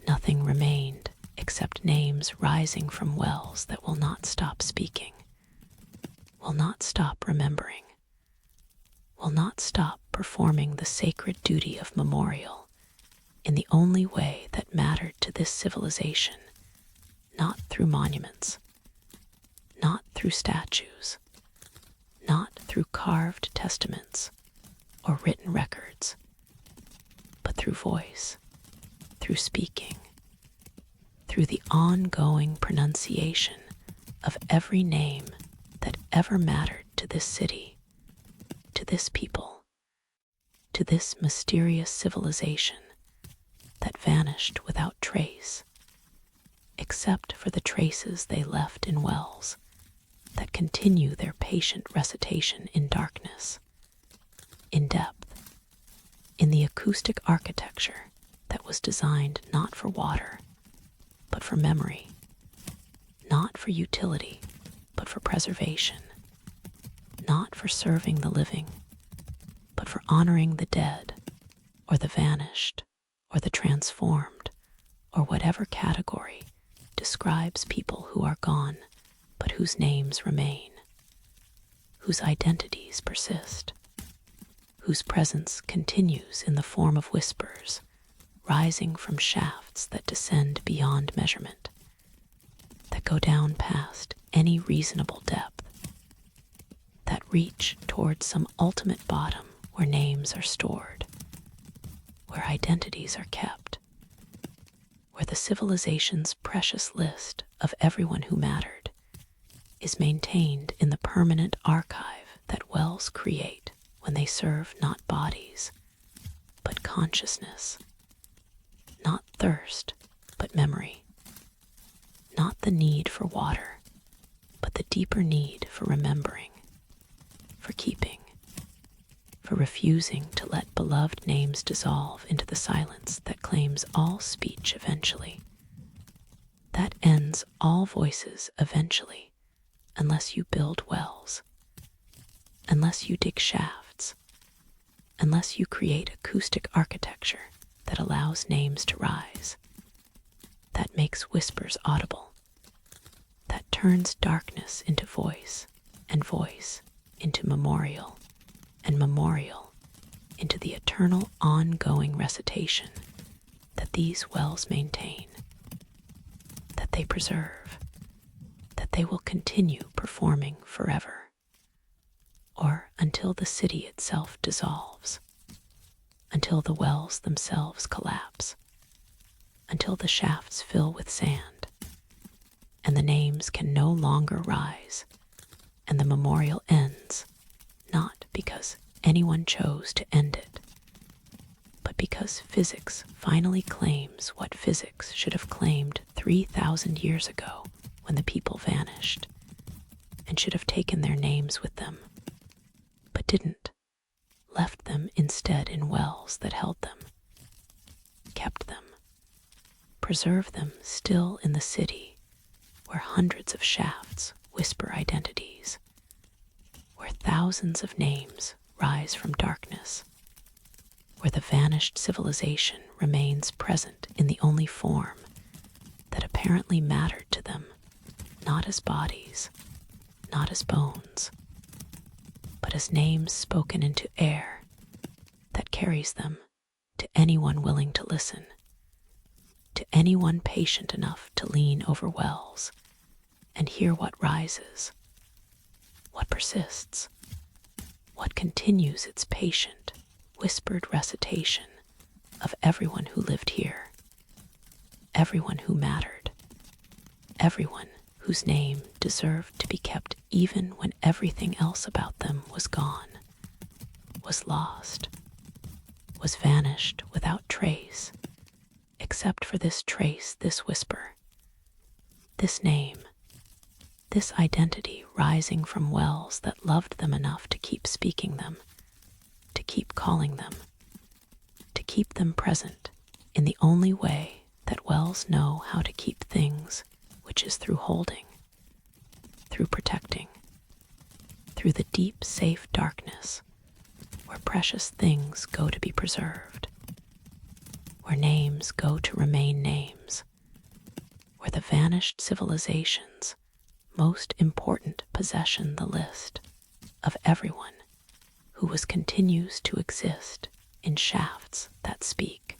Nothing remained except names rising from wells that will not stop speaking, will not stop remembering, will not stop performing the sacred duty of memorial in the only way that mattered to this civilization, not through monuments, not through statues, not through carved testaments or written records, but through voice, through speaking, through the ongoing pronunciation of every name that ever mattered to this city, to this people, to this mysterious civilization that vanished without trace, except for the traces they left in wells that continue their patient recitation in darkness, in depth, in the acoustic architecture that was designed not for water, but for memory, not for utility, but for preservation, not for serving the living, but for honoring the dead, or the vanished, or the transformed, or whatever category describes people who are gone, but whose names remain, whose identities persist, whose presence continues in the form of whispers, rising from shafts that descend beyond measurement, that go down past any reasonable depth, that reach towards some ultimate bottom where names are stored, where identities are kept, where the civilization's precious list of everyone who mattered is maintained in the permanent archive that wells create when they serve not bodies, but consciousness, not thirst, but memory, not the need for water, but the deeper need for remembering, for keeping, for refusing to let beloved names dissolve into the silence that claims all speech eventually, that ends all voices eventually, unless you build wells, unless you dig shafts, unless you create acoustic architecture that allows names to rise, that makes whispers audible, that turns darkness into voice, and voice into memorial, and memorial into the eternal ongoing recitation that these wells maintain, that they preserve, that they will continue performing forever, or until the city itself dissolves, until the wells themselves collapse, until the shafts fill with sand, and the names can no longer rise, and the memorial ends, not because anyone chose to end it, but because physics finally claims what physics should have claimed 3,000 years ago when the people vanished, and should have taken their names with them, but didn't, left them instead in wells that held them, kept them, preserved them still in the city where hundreds of shafts whisper identities, where thousands of names rise from darkness, where the vanished civilization remains present in the only form that apparently mattered to them, not as bodies, not as bones, but as names spoken into air that carries them to anyone willing to listen, to anyone patient enough to lean over wells and hear what rises, what persists, what continues its patient, whispered recitation of everyone who lived here, everyone who mattered, everyone whose name deserved to be kept even when everything else about them was gone, was lost, was vanished without trace, except for this trace, this whisper, this name, this identity rising from wells that loved them enough to keep speaking them, to keep calling them, to keep them present in the only way that wells know how to keep things, which is through holding, through protecting, through the deep, safe darkness where precious things go to be preserved, where names go to remain names, where the vanished civilizations most important possession the list of everyone who continues to exist in shafts that speak,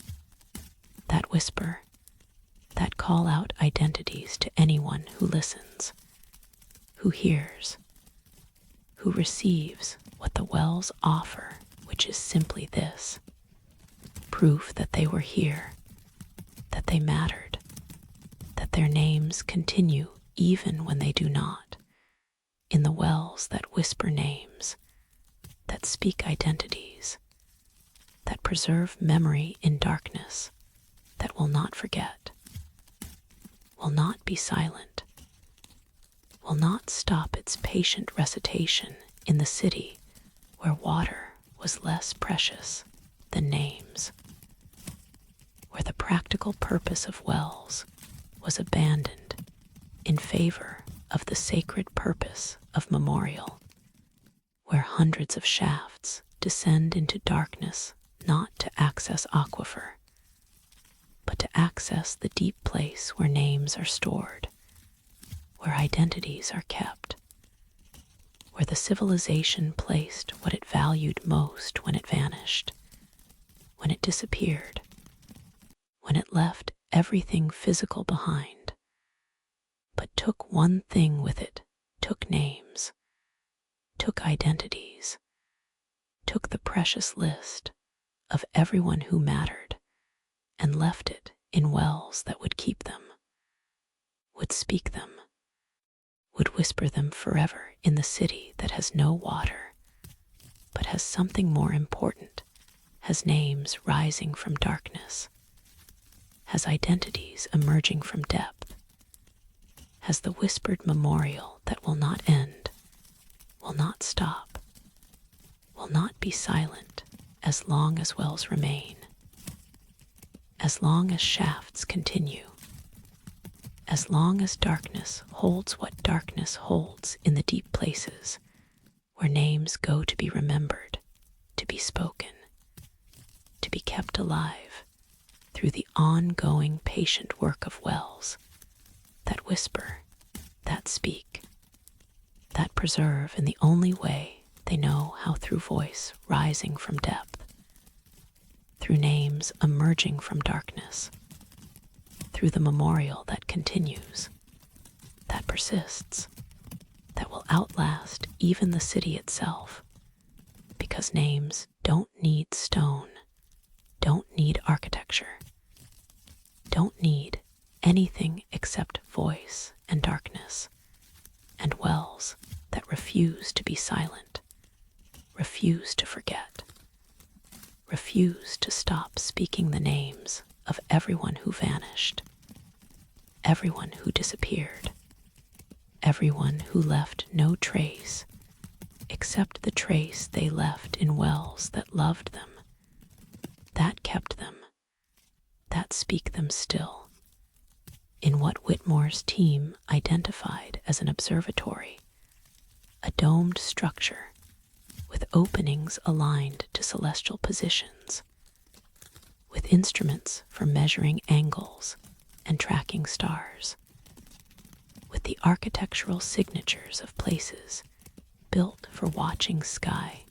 that whisper, that call out identities to anyone who listens, who hears, who receives what the wells offer, which is simply this: proof that they were here, that they mattered, that their names continue even when they do not, in the wells that whisper names, that speak identities, that preserve memory in darkness, that will not forget, will not be silent, will not stop its patient recitation in the city where water was less precious than names, where the practical purpose of wells was abandoned in favor of the sacred purpose of memorial, where hundreds of shafts descend into darkness not to access aquifer, but to access the deep place where names are stored, where identities are kept, where the civilization placed what it valued most when it vanished, when it disappeared, when it left everything physical behind, but took one thing with it, took names, took identities, took the precious list of everyone who mattered, and left it in wells that would keep them, would speak them, would whisper them forever in the city that has no water, but has something more important, has names rising from darkness, has identities emerging from depth, has the whispered memorial that will not end, will not stop, will not be silent as long as wells remain, as long as shafts continue, as long as darkness holds what darkness holds in the deep places where names go to be remembered, to be spoken, to be kept alive through the ongoing patient work of wells that whisper, that speak, that preserve in the only way they know how, through voice rising from depth, through names emerging from darkness, through the memorial that continues, that persists, that will outlast even the city itself, because names don't need stone, don't need architecture, don't need anything except voice and darkness, and wells that refuse to be silent, refuse to forget, refuse to stop speaking the names of everyone who vanished, everyone who disappeared, everyone who left no trace except the trace they left in wells that loved them, that kept them, that speak them still, in what Whitmore's team identified as an observatory, a domed structure with openings aligned to celestial positions, with instruments for measuring angles and tracking stars, with the architectural signatures of places built for watching sky.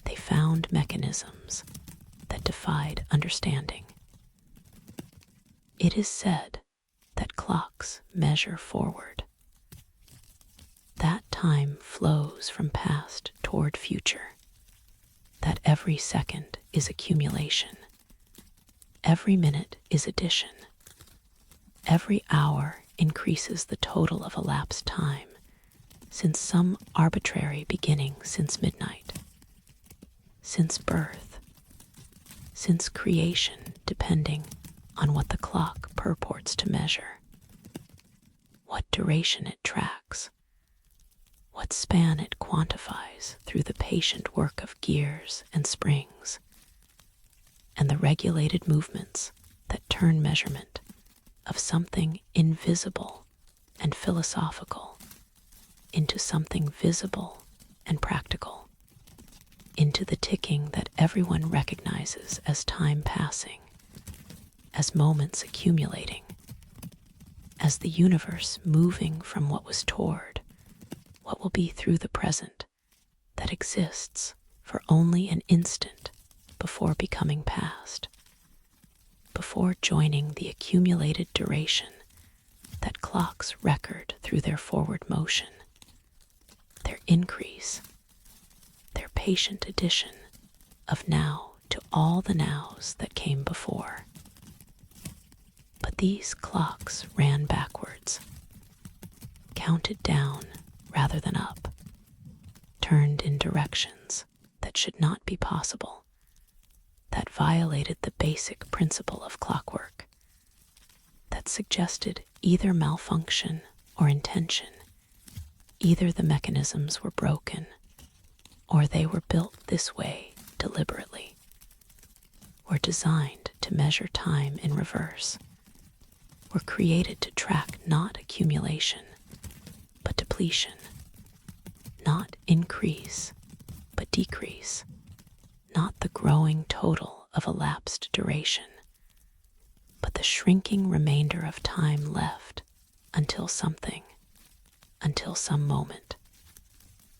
They found mechanisms that defied understanding. It is said that clocks measure forward. That time flows from past toward future. That every second is accumulation. Every minute is addition. Every hour increases the total of elapsed time since some arbitrary beginning, since midnight, since birth, since creation, depending on what the clock purports to measure, what duration it tracks, what span it quantifies through the patient work of gears and springs, and the regulated movements that turn measurement of something invisible and philosophical into something visible and practical, into the ticking that everyone recognizes as time passing, as moments accumulating, as the universe moving from what was toward what will be through the present that exists for only an instant before becoming past, before joining the accumulated duration that clocks record through their forward motion, their increase, their patient addition of now to all the nows that came before. But these clocks ran backwards, counted down rather than up, turned in directions that should not be possible, that violated the basic principle of clockwork, that suggested either malfunction or intention. Either the mechanisms were broken, or they were built this way deliberately, were designed to measure time in reverse, were created to track not accumulation, but depletion, not increase, but decrease, not the growing total of elapsed duration, but the shrinking remainder of time left until something, until some moment,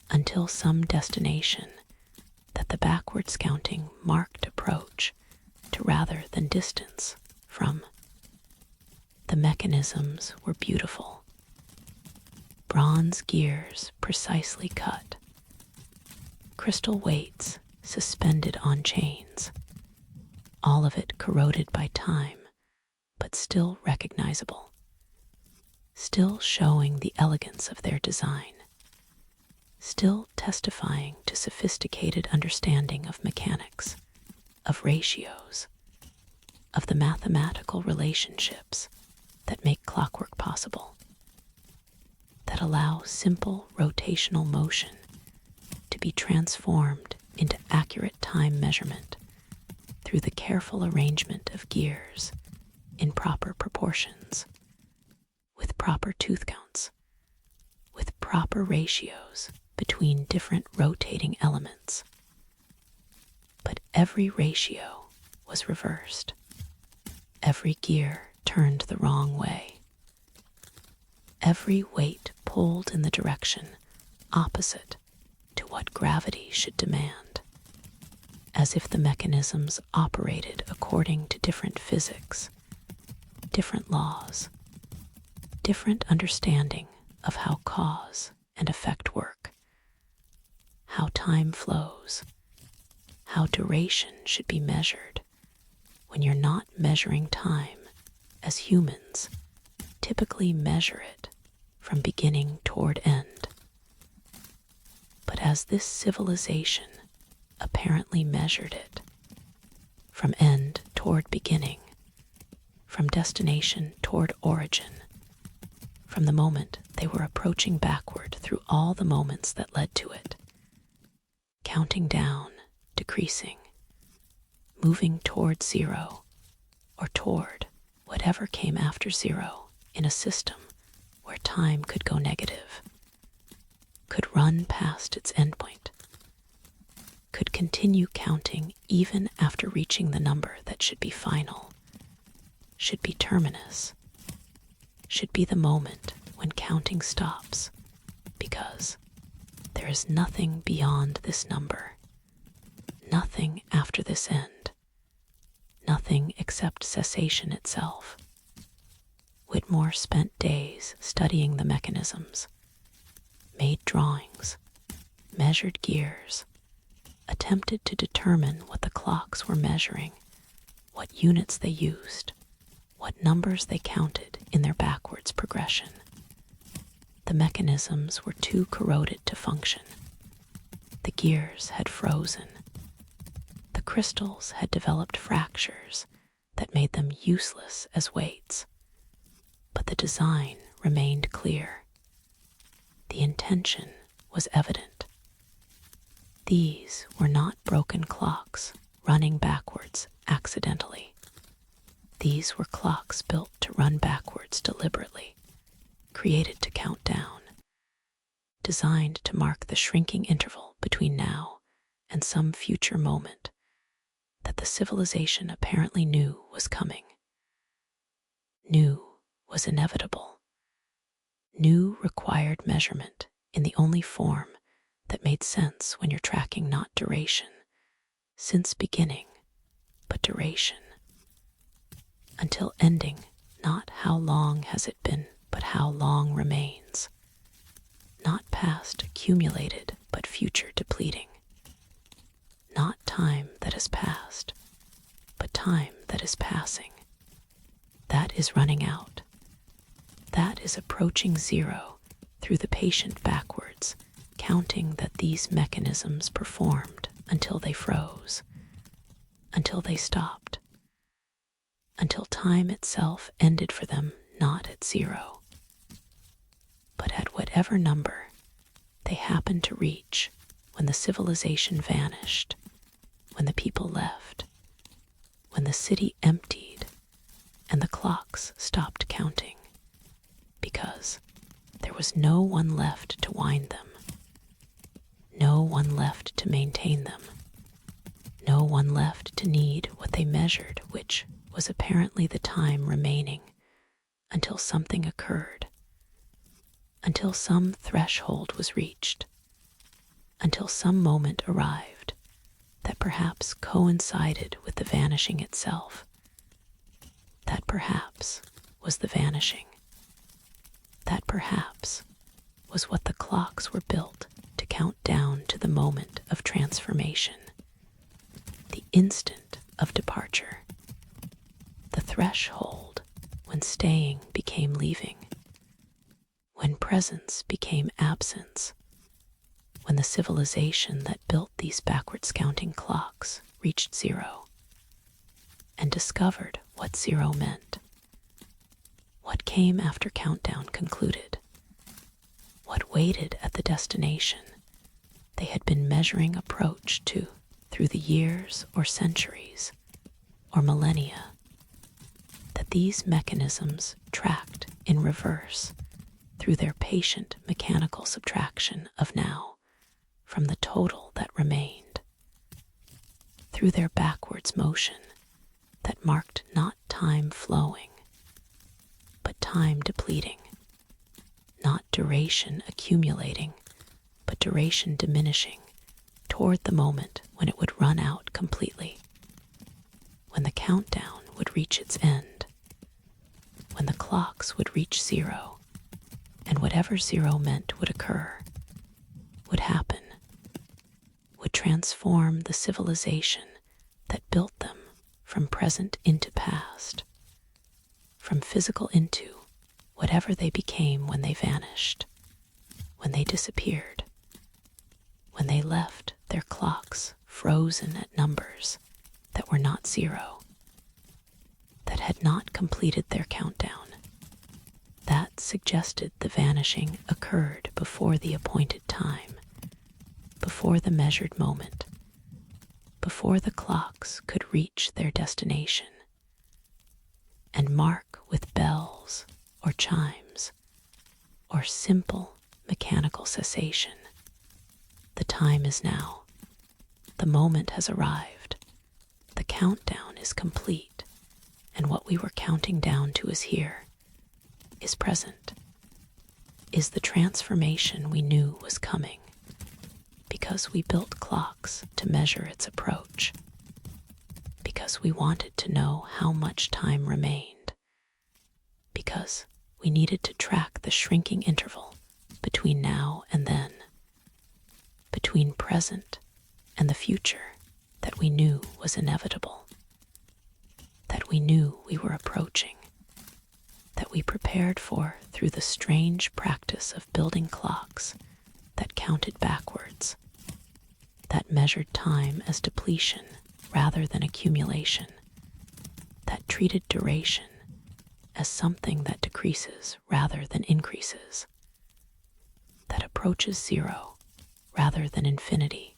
until some destination that the backwards counting marked approach to rather than distance from. The mechanisms were beautiful. Bronze gears precisely cut, crystal weights suspended on chains, all of it corroded by time, but still recognizable, still showing the elegance of their design, still testifying to sophisticated understanding of mechanics, of ratios, of the mathematical relationships that make clockwork possible, that allow simple rotational motion to be transformed into accurate time measurement through the careful arrangement of gears in proper proportions, with proper tooth counts, with proper ratios between different rotating elements. But every ratio was reversed. Every gear turned the wrong way. Every weight pulled in the direction opposite to what gravity should demand, as if the mechanisms operated according to different physics, different laws, different understanding of how cause and effect work, how time flows, how duration should be measured when you're not measuring time as humans typically measure it from beginning toward end, but as this civilization apparently measured it from end toward beginning, from destination toward origin, from the moment they were approaching backward through all the moments that led to it, counting down, decreasing, moving toward zero, or toward whatever came after zero in a system where time could go negative, could run past its endpoint, could continue counting even after reaching the number that should be final, should be terminus, should be the moment when counting stops, because there is nothing beyond this number, nothing after this end, nothing except cessation itself. Whitmore spent days studying the mechanisms, made drawings, measured gears, attempted to determine what the clocks were measuring, what units they used, what numbers they counted in their backwards progression. The mechanisms were too corroded to function. The gears had frozen. The crystals had developed fractures that made them useless as weights. But the design remained clear. The intention was evident. These were not broken clocks running backwards accidentally. These were clocks built to run backwards deliberately, created to count down, designed to mark the shrinking interval between now and some future moment that the civilization apparently knew was coming, knew was inevitable. New required measurement in the only form that made sense when you're tracking not duration, since beginning, but duration. Until ending, not how long has it been, but how long remains. Not past accumulated, but future depleting. Not time that has passed, but time that is passing. That is running out. That is approaching zero through the patient backwards, counting that these mechanisms performed until they froze, until they stopped, until time itself ended for them, not at zero, but at whatever number they happened to reach when the civilization vanished, when the people left, when the city emptied and the clocks stopped counting, because there was no one left to wind them, no one left to maintain them, no one left to need what they measured, which was apparently the time remaining until something occurred, until some threshold was reached, until some moment arrived that perhaps coincided with the vanishing itself. That perhaps was the vanishing. That perhaps was what the clocks were built to count down to the moment of transformation, the instant of departure, the threshold when staying became leaving, when presence became absence, when the civilization that built these backwards counting clocks reached zero and discovered what zero meant. What came after countdown concluded, what waited at the destination they had been measuring approach to through the years or centuries or millennia, that these mechanisms tracked in reverse through their patient mechanical subtraction of now from the total that remained, through their backwards motion that marked not time flowing, but time depleting, not duration accumulating, but duration diminishing toward the moment when it would run out completely, when the countdown would reach its end, when the clocks would reach zero, and whatever zero meant would occur, would happen, would transform the civilization that built them from present into past, from physical into whatever they became when they vanished, when they disappeared, when they left their clocks frozen at numbers that were not zero, that had not completed their countdown. That suggested the vanishing occurred before the appointed time, before the measured moment, before the clocks could reach their destination and mark with bells or chimes or simple mechanical cessation. The time is now. The moment has arrived. The countdown is complete, and what we were counting down to is here, is present, is the transformation we knew was coming, because we built clocks to measure its approach, because we wanted to know how much time remained, because we needed to track the shrinking interval between now and then, between present and the future that we knew was inevitable, that we knew we were approaching, that we prepared for through the strange practice of building clocks that counted backwards, that measured time as depletion rather than accumulation, that treated duration as something that decreases rather than increases, that approaches zero rather than infinity,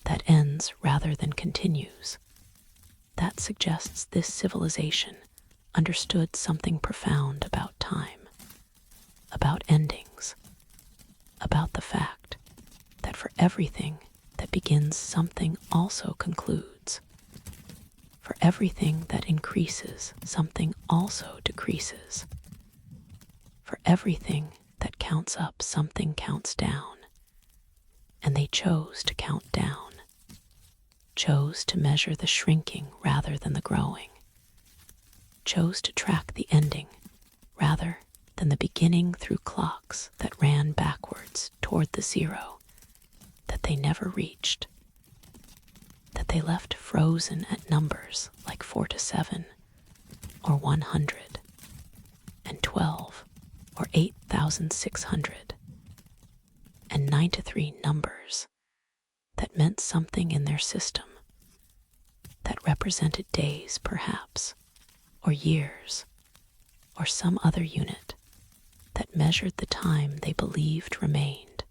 that ends rather than continues. That suggests this civilization understood something profound about time, about endings, about the fact that for everything that begins, something also concludes. For everything that increases, something also decreases. For everything that counts up something counts down, and they chose to count down, chose to measure the shrinking rather than the growing, chose to track the ending rather than the beginning through clocks that ran backwards toward the zero that they never reached, that they left frozen at numbers like 4 to 7 or 100 and 12 or 8,600 and 9 to 3 numbers that meant something in their system, that represented days perhaps, or years, or some other unit that measured the time they believed remained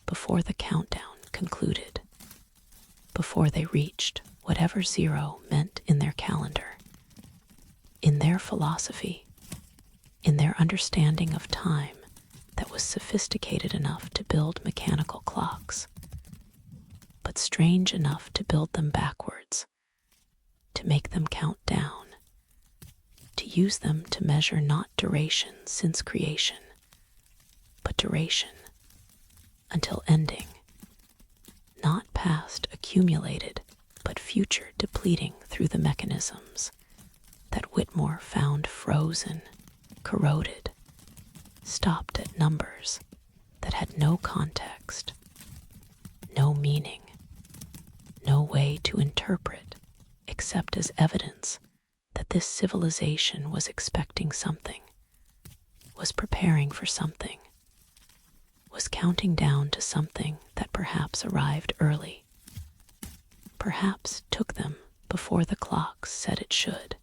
before the countdown concluded, before they reached whatever zero meant in their calendar, in their philosophy, in their understanding of time that was sophisticated enough to build mechanical clocks, but strange enough to build them backwards, to make them count down, to use them to measure not duration since creation, but duration until ending, not past accumulated, but future depleting through the mechanisms that Whitmore found frozen, corroded, stopped at numbers that had no context, no meaning, no way to interpret except as evidence that this civilization was expecting something, was preparing for something, was counting down to something that perhaps arrived early, perhaps took them before the clocks said it should,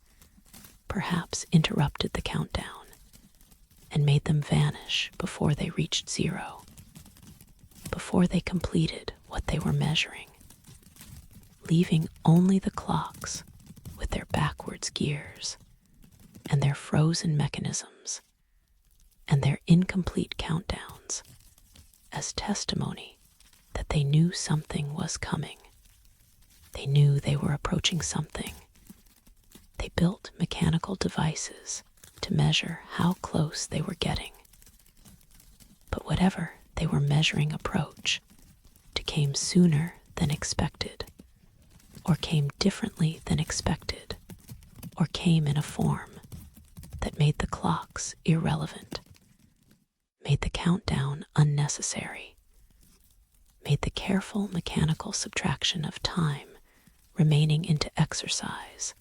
perhaps interrupted the countdown and made them vanish before they reached zero, before they completed what they were measuring, leaving only the clocks with their backwards gears and their frozen mechanisms and their incomplete countdowns as testimony that they knew something was coming. They knew they were approaching something. They built mechanical devices to measure how close they were getting. But whatever they were measuring approach came sooner than expected, or came differently than expected, or came in a form that made the clocks irrelevant, made the countdown unnecessary, made the careful mechanical subtraction of time remaining into exercise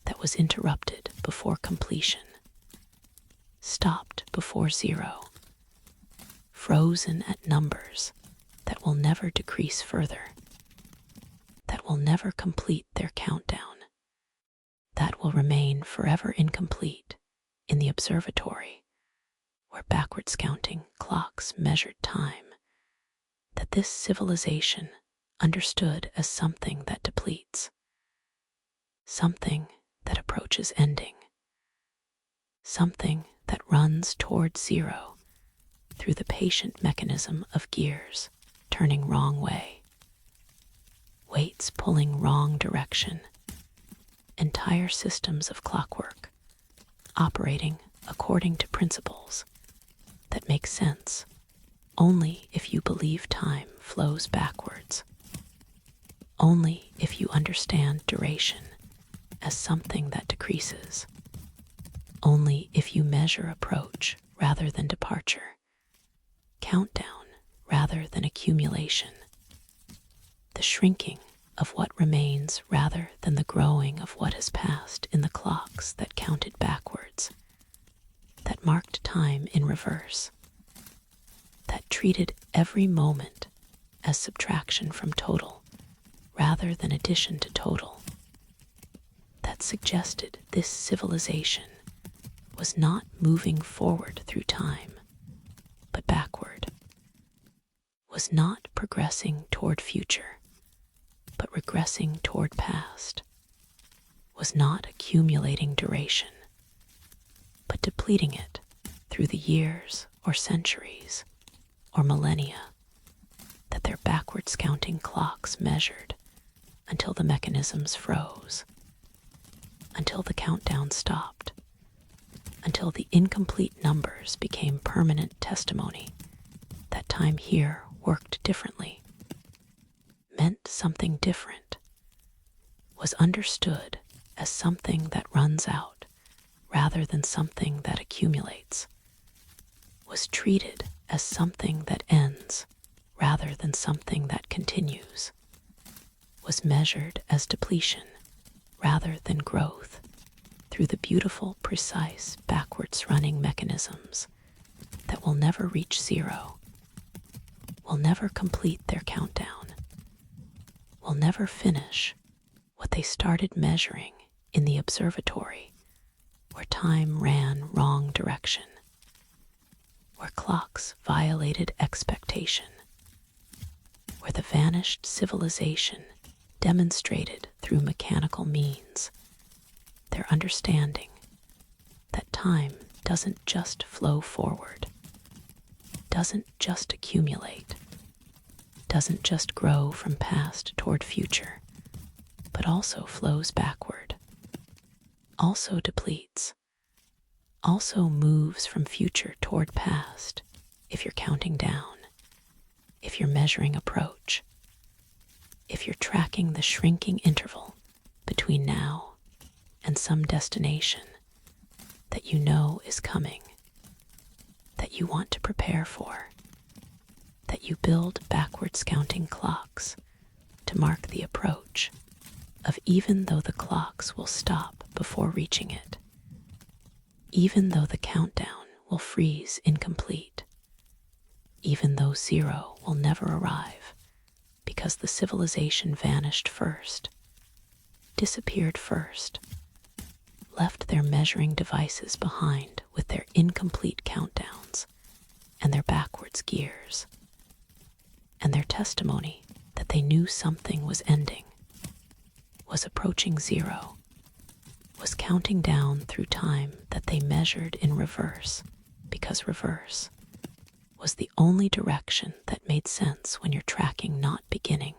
that was interrupted before completion, stopped before zero, frozen at numbers that will never decrease further, that will never complete their countdown, that will remain forever incomplete in the observatory where backwards counting clocks measured time, that this civilization understood as something that depletes, something that approaches ending, something that runs toward zero through the patient mechanism of gears turning wrong way, weights pulling wrong direction, entire systems of clockwork operating according to principles that make sense only if you believe time flows backwards, only if you understand duration as something that decreases, only if you measure approach rather than departure, countdown rather than accumulation, the shrinking of what remains rather than the growing of what has passed in the clocks that counted backwards, that marked time in reverse, that treated every moment as subtraction from total rather than addition to total, that suggested this civilization was not moving forward through time, but backward, was not progressing toward future, but regressing toward past, was not accumulating duration, but depleting it through the years or centuries or millennia that their backwards counting clocks measured until the mechanisms froze, until the countdown stopped, until the incomplete numbers became permanent testimony that time here worked differently, meant something different, was understood as something that runs out rather than something that accumulates, was treated as something that ends rather than something that continues, was measured as depletion rather than growth through the beautiful, precise, backwards running mechanisms that will never reach zero, will never complete their countdown, will never finish what they started measuring in the observatory, where time ran wrong direction, where clocks violated expectation, where the vanished civilization demonstrated through mechanical means their understanding that time doesn't just flow forward, doesn't just accumulate, doesn't just grow from past toward future, but also flows backward, also depletes, also moves from future toward past if you're counting down, if you're measuring approach, if you're tracking the shrinking interval between now and some destination that you know is coming, that you want to prepare for, that you build backwards counting clocks to mark the approach of, even though the clocks will stop before reaching it, even though the countdown will freeze incomplete, even though zero will never arrive because the civilization vanished first, disappeared first, left their measuring devices behind with their incomplete countdowns and their backwards gears, and their testimony that they knew something was ending, was approaching zero, was counting down through time that they measured in reverse, because reverse was the only direction that made sense when you're tracking not beginning,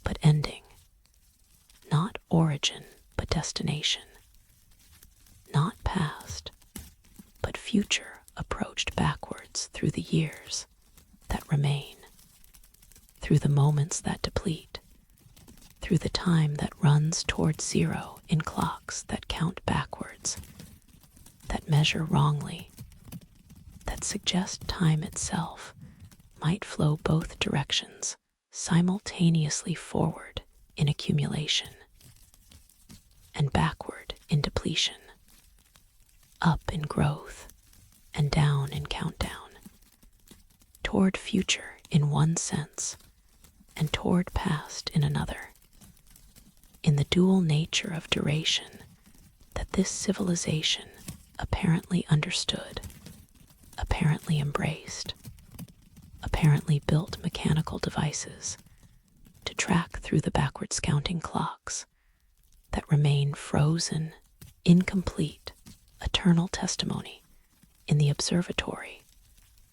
but ending, not origin, but destination, not past, but future approached backwards through the years that remain, through the moments that deplete, through the time that runs towards zero in clocks that count backwards, that measure wrongly, that suggest time itself might flow both directions simultaneously, forward in accumulation and backward in depletion, up in growth and down in countdown, toward future in one sense and toward past in another, in the dual nature of duration that this civilization apparently understood, apparently embraced, apparently built mechanical devices to track through the backwards counting clocks that remain frozen, incomplete, eternal testimony in the observatory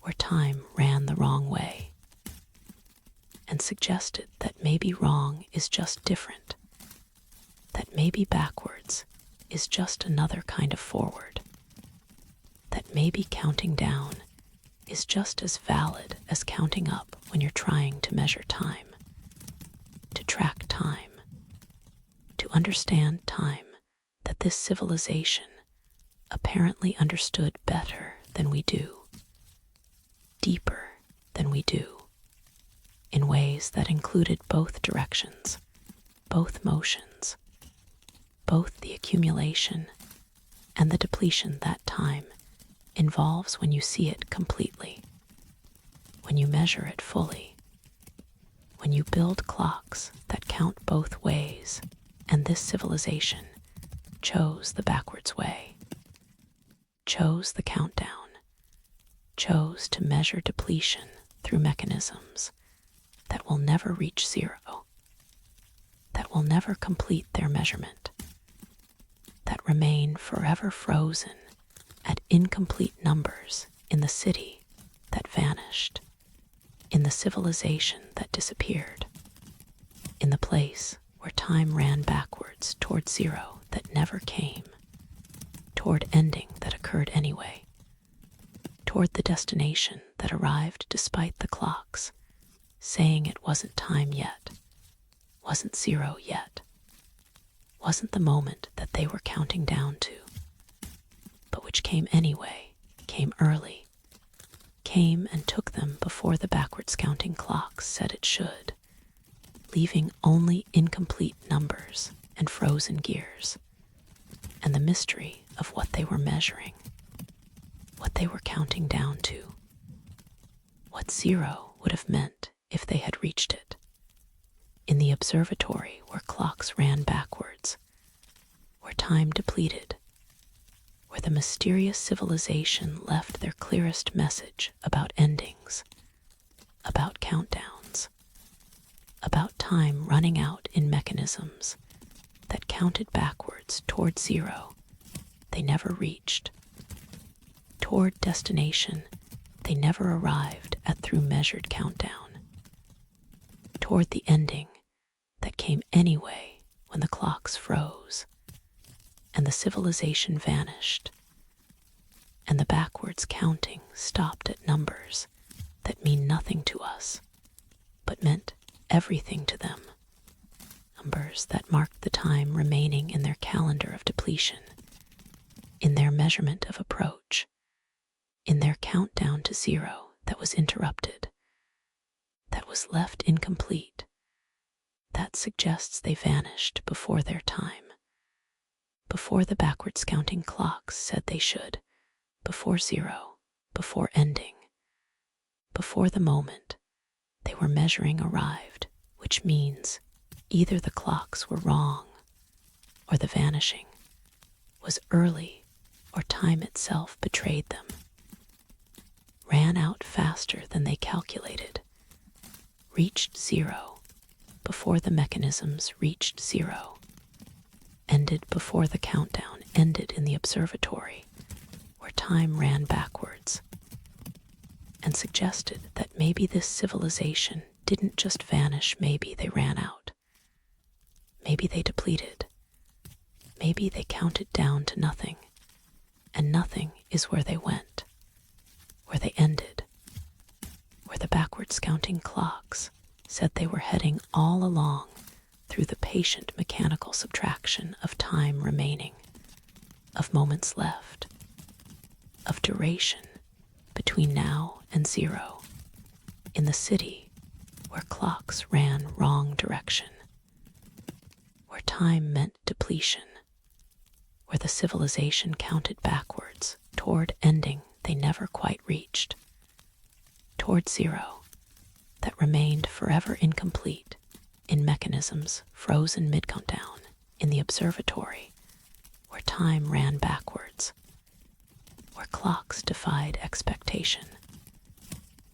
where time ran the wrong way, and suggested that maybe wrong is just different, that maybe backwards is just another kind of forward, that maybe counting down is just as valid as counting up when you're trying to measure time, to track time, to understand time that this civilization apparently understood better than we do, deeper than we do, in ways that included both directions, both motions, both the accumulation and the depletion that time involves when you see it completely, when you measure it fully, when you build clocks that count both ways, and this civilization chose the backwards way, chose the countdown, chose to measure depletion through mechanisms that will never reach zero, that will never complete their measurement, that remain forever frozen at incomplete numbers in the city that vanished, in the civilization that disappeared, in the place where time ran backwards toward zero that never came, toward ending that occurred anyway, toward the destination that arrived despite the clocks, saying it wasn't time yet, wasn't zero yet, wasn't the moment that they were counting down to, but which came anyway, came early, came and took them before the backwards counting clocks said it should, leaving only incomplete numbers and frozen gears, and the mystery of what they were measuring, what they were counting down to, what zero would have meant if they had reached it. In the observatory where clocks ran backwards, where time depleted, where the mysterious civilization left their clearest message about endings, about countdowns, about time running out in mechanisms that counted backwards toward zero they never reached, toward destination they never arrived at through measured countdown, toward the ending that came anyway when the clocks froze and the civilization vanished and the backwards counting stopped at numbers that mean nothing to us but meant everything to them, numbers that marked the time remaining in their calendar of depletion, in their measurement of approach, in their countdown to zero that was interrupted, that was left incomplete, that suggests they vanished before their time, before the backwards counting clocks said they should, before zero, before ending, before the moment they were measuring arrived, which means either the clocks were wrong, or the vanishing was early, or time itself betrayed them, ran out faster than they calculated, reached zero before the mechanisms reached zero, ended before the countdown ended in the observatory, where time ran backwards, and suggested that maybe this civilization didn't just vanish, maybe they ran out. Maybe they depleted. Maybe they counted down to nothing, and nothing is where they went, where they ended, where the backwards counting clocks said they were heading all along through the patient mechanical subtraction of time remaining, of moments left, of duration between now and zero, in the city where clocks ran wrong direction, where time meant depletion, where the civilization counted backwards toward ending they never quite reached, toward zero that remained forever incomplete in mechanisms frozen mid-countdown in the observatory where time ran backwards, where clocks defied expectation,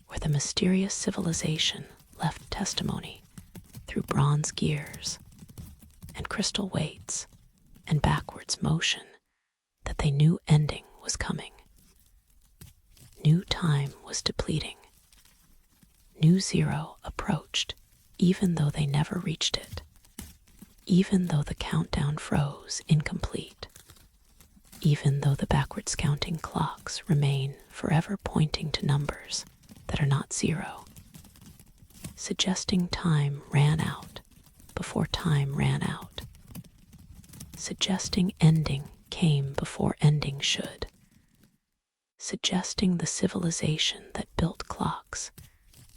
where the mysterious civilization left testimony through bronze gears and crystal weights and backwards motion that they knew ending was coming. New time was depleting. New zero approached, even though they never reached it, even though the countdown froze incomplete, even though the backwards counting clocks remain forever pointing to numbers that are not zero, suggesting time ran out before time ran out, suggesting ending came before ending should, suggesting the civilization that built clocks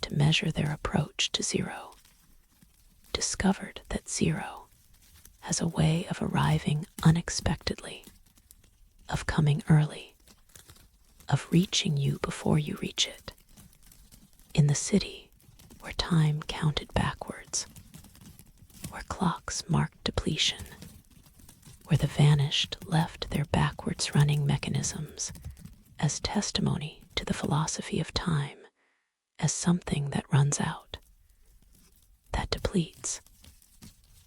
to measure their approach to zero discovered that zero has a way of arriving unexpectedly, of coming early, of reaching you before you reach it, in the city where time counted backwards, where clocks marked depletion, where the vanished left their backwards running mechanisms as testimony to the philosophy of time as something that runs out, that depletes,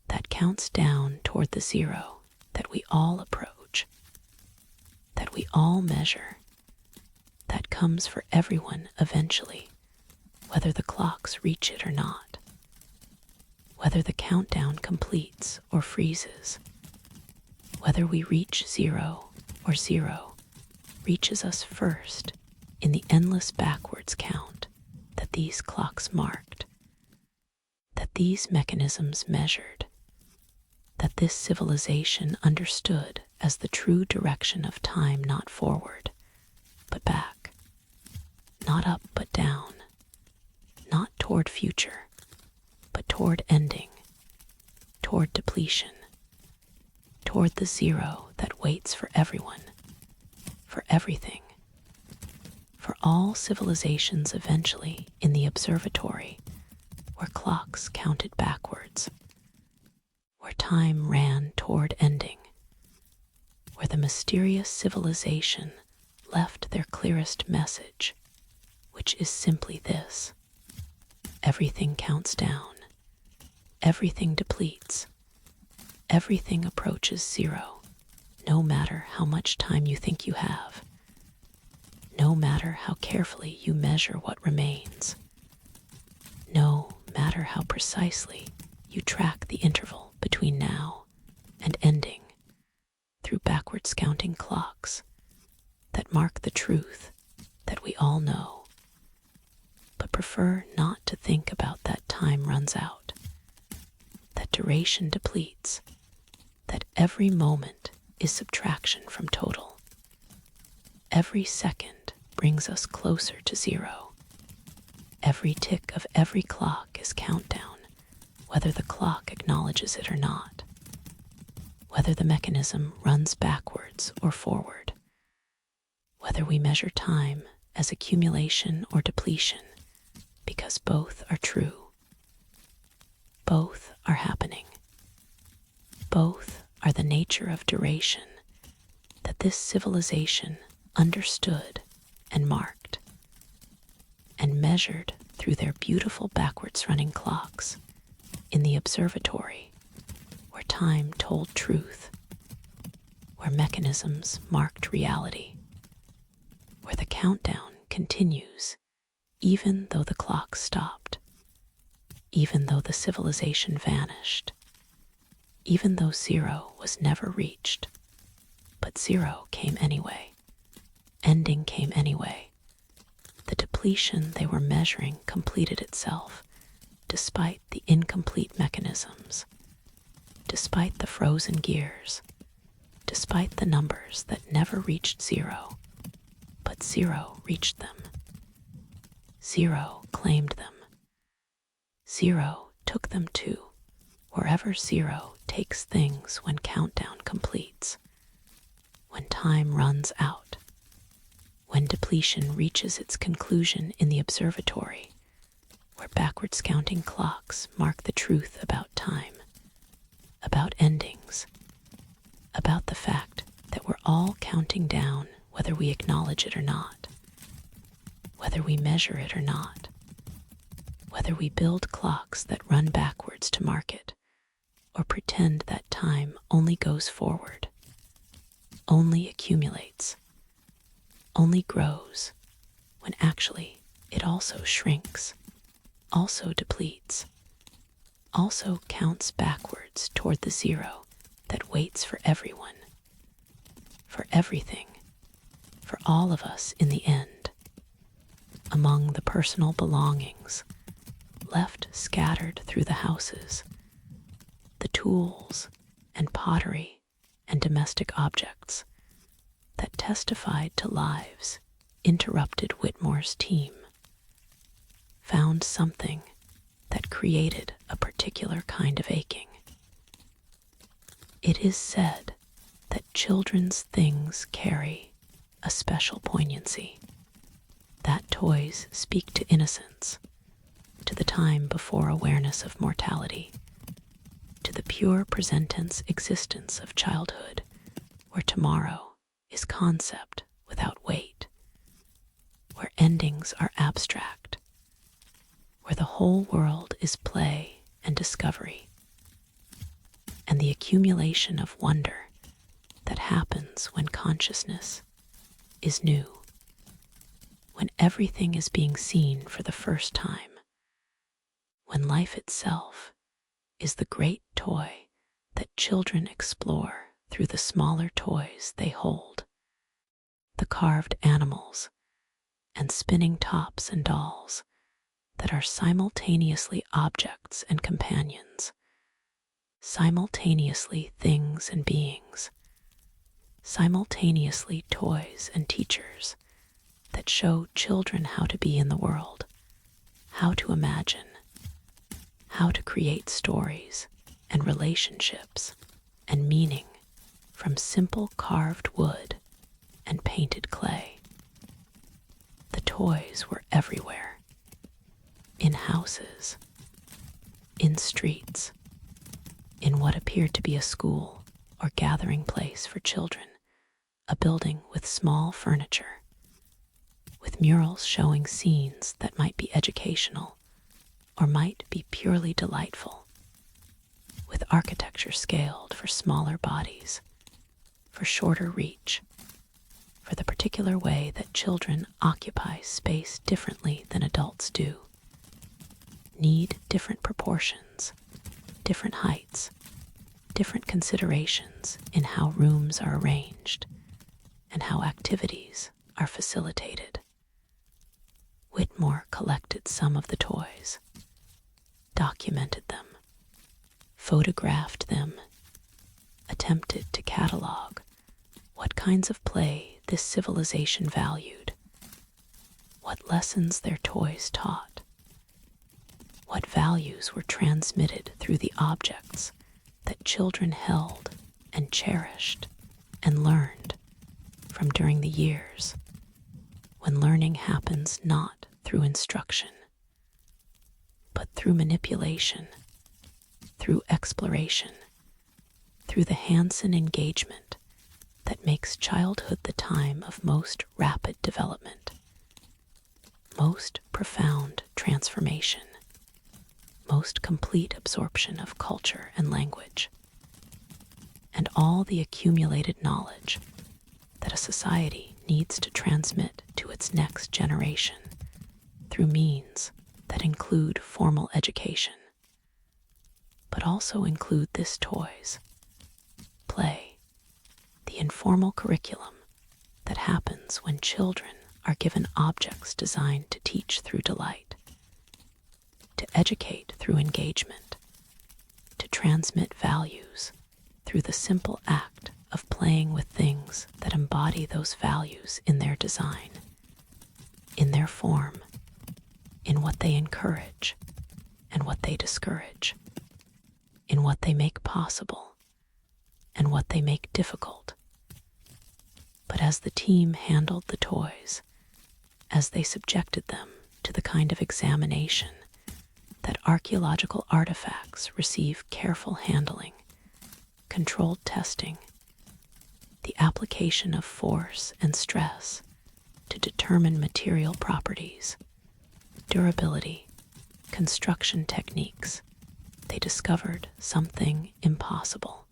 that counts down toward the zero that we all approach, that we all measure, that comes for everyone eventually, whether the clocks reach it or not, whether the countdown completes or freezes, whether we reach zero or zero reaches us first in the endless backwards count that these clocks marked, that these mechanisms measured, that this civilization understood as the true direction of time, not forward, but back, not up but down, not toward future, but toward ending, toward depletion, toward the zero that waits for everyone, for everything, for all civilizations eventually in the observatory, where clocks counted backwards, where time ran toward ending, where the mysterious civilization left their clearest message, which is simply this: everything counts down, everything depletes, everything approaches zero, no matter how much time you think you have, no matter how carefully you measure what remains, no matter how precisely you track the interval between now and ending through backwards counting clocks that mark the truth that we all know, but prefer not to think about. That time runs out, that duration depletes, that every moment is subtraction from total. Every second brings us closer to zero. Every tick of every clock is countdown, whether the clock acknowledges it or not, whether the mechanism runs backwards or forward, whether we measure time as accumulation or depletion, because both are true. Both are happening. Both are the nature of duration that this civilization understood and marked and measured through their beautiful backwards running clocks in the observatory, where time told truth, where mechanisms marked reality, where the countdown continues even though the clock stopped, even though the civilization vanished, even though zero was never reached. But zero came anyway. Ending came anyway. The depletion they were measuring completed itself, despite the incomplete mechanisms, despite the frozen gears, despite the numbers that never reached zero. But zero reached them. Zero claimed them. Zero took them to wherever zero takes things when countdown completes, when time runs out, when depletion reaches its conclusion in the observatory, where backwards counting clocks mark the truth about time, about endings, about the fact that we're all counting down, whether we acknowledge it or not, whether we measure it or not, whether we build clocks that run backwards to mark it, or pretend that time only goes forward, only accumulates, only grows, when actually it also shrinks, also depletes, also counts backwards toward the zero that waits for everyone, for everything, for all of us in the end. Among the personal belongings left scattered through the houses, the tools and pottery and domestic objects that testified to lives interrupted, Whitmore's team found something that created a particular kind of aching. It is said that children's things carry a special poignancy, that toys speak to innocence, to the time before awareness of mortality, to the pure present-tense existence of childhood, where tomorrow is concept without weight, where endings are abstract, where the whole world is play and discovery, and the accumulation of wonder that happens when consciousness is new, when everything is being seen for the first time, when life itself is the great toy that children explore through the smaller toys they hold. the carved animals, and spinning tops and dolls that are simultaneously objects and companions, simultaneously things and beings, simultaneously toys and teachers that show children how to be in the world, how to imagine, how to create stories and relationships and meaning from simple carved wood and painted clay. The toys were everywhere, in houses, in streets, in what appeared to be a school or gathering place for children, a building with small furniture, with murals showing scenes that might be educational or might be purely delightful, with architecture scaled for smaller bodies, for shorter reach, for the particular way that children occupy space differently than adults do, need different proportions, different heights, different considerations in how rooms are arranged and how activities are facilitated. Whitmore collected some of the toys, documented them, photographed them, attempted to catalog what kinds of play this civilization valued, what lessons their toys taught, what values were transmitted through the objects that children held and cherished and learned from during the years when learning happens not through instruction, but through manipulation, through exploration, through the hands-on engagement that makes childhood the time of most rapid development, most profound transformation, most complete absorption of culture and language, and all the accumulated knowledge that a society needs to transmit to its next generation through means that include formal education, but also include this toys, play, the informal curriculum that happens when children are given objects designed to teach through delight, to educate through engagement, to transmit values through the simple act of playing with things that embody those values in their design, in their form, in what they encourage and what they discourage, in what they make possible and what they make difficult. But as the team handled the toys, as they subjected them to the kind of examination that archaeological artifacts receive careful handling, controlled testing, the application of force and stress to determine material properties, durability, construction techniques, they discovered something impossible.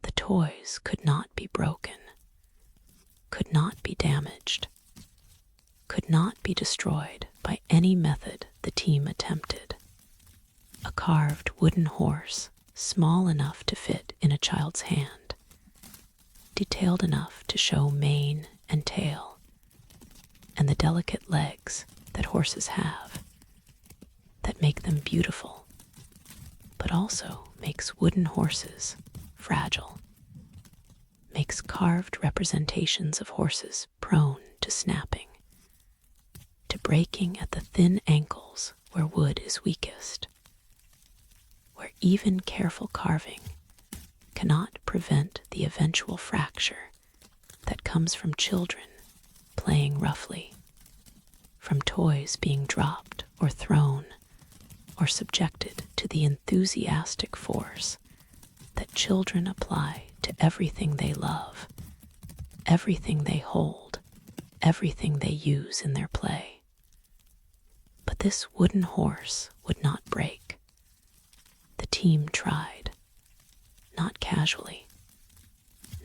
The toys could not be broken, could not be damaged, could not be destroyed by any method the team attempted. A carved wooden horse, small enough to fit in a child's hand, detailed enough to show mane and tail, and the delicate legs that horses have, that make them beautiful, but also makes wooden horses fragile, makes carved representations of horses prone to snapping, to breaking at the thin ankles where wood is weakest, where even careful carving cannot prevent the eventual fracture that comes from children playing roughly, from toys being dropped or thrown or subjected to the enthusiastic force that children apply to everything they love, everything they hold, everything they use in their play. But this wooden horse would not break. The team tried, not casually,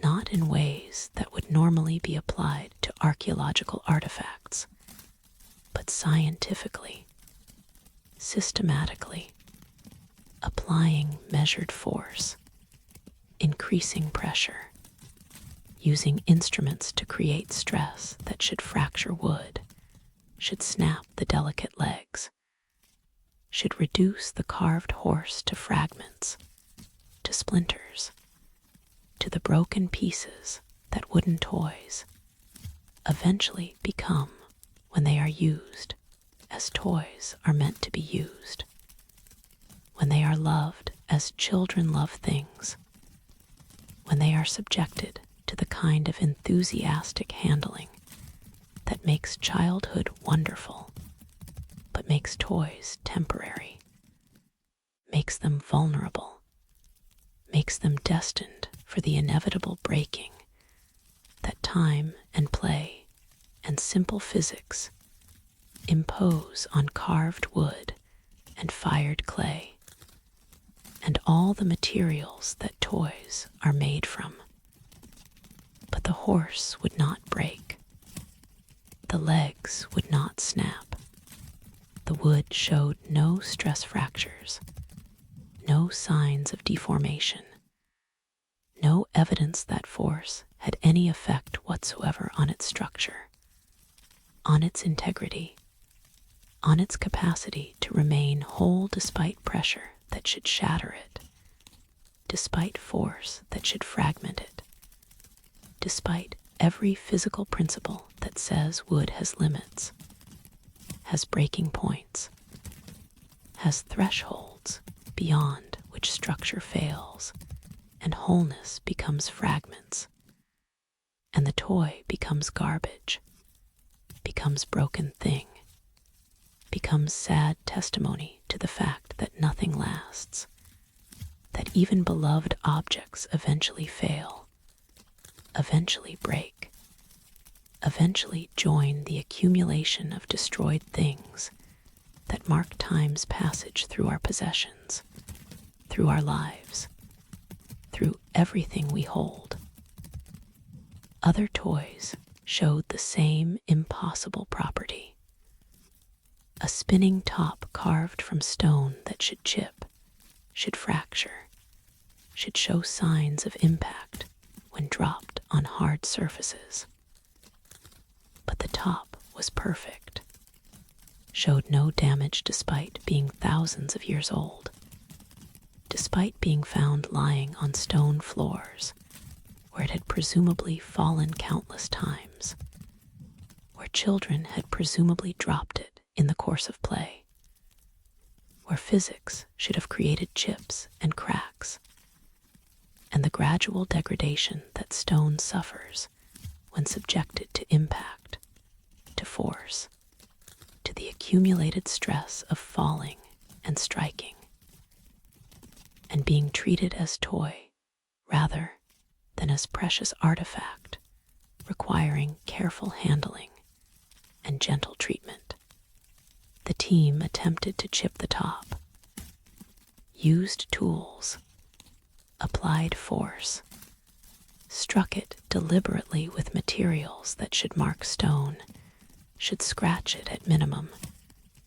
not in ways that would normally be applied to archaeological artifacts, but scientifically, systematically, applying measured force, increasing pressure, using instruments to create stress that should fracture wood, should snap the delicate legs, should reduce the carved horse to fragments, to splinters, to the broken pieces that wooden toys eventually become when they are used as toys are meant to be used, when they are loved as children love things, when they are subjected to the kind of enthusiastic handling that makes childhood wonderful, but makes toys temporary, makes them vulnerable, makes them destined for the inevitable breaking that time and play and simple physics impose on carved wood and fired clay and all the materials that toys are made from. But the horse would not break. The legs would not snap. The wood showed no stress fractures, no signs of deformation, no evidence that force had any effect whatsoever on its structure, on its integrity, on its capacity to remain whole despite pressure that should shatter it, despite force that should fragment it, despite every physical principle that says wood has limits, has breaking points, has thresholds beyond which structure fails and wholeness becomes fragments, and the toy becomes garbage, becomes broken thing, becomes sad testimony to the fact that nothing lasts, that even beloved objects eventually fail, eventually break, eventually join the accumulation of destroyed things that mark time's passage through our possessions, through our lives, through everything we hold. Other toys showed the same impossible property. A spinning top carved from stone that should chip, should fracture, should show signs of impact when dropped on hard surfaces. But the top was perfect, showed no damage despite being thousands of years old, despite being found lying on stone floors where it had presumably fallen countless times, where children had presumably dropped it in the course of play, where physics should have created chips and cracks, and the gradual degradation that stone suffers when subjected to impact, to force, to the accumulated stress of falling and striking, and being treated as toy rather than as precious artifact requiring careful handling and gentle treatment. The team attempted to chip the top, used tools, applied force, struck it deliberately with materials that should mark stone, should scratch it at minimum,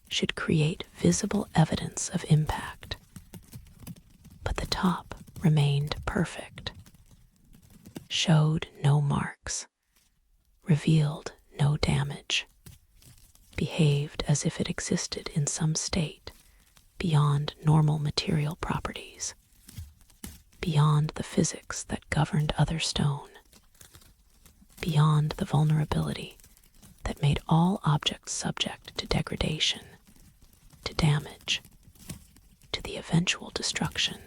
should create visible evidence of impact. But the top remained perfect, showed no marks, revealed no damage, behaved as if it existed in some state beyond normal material properties, beyond the physics that governed other stone, beyond the vulnerability that made all objects subject to degradation, to damage, to the eventual destruction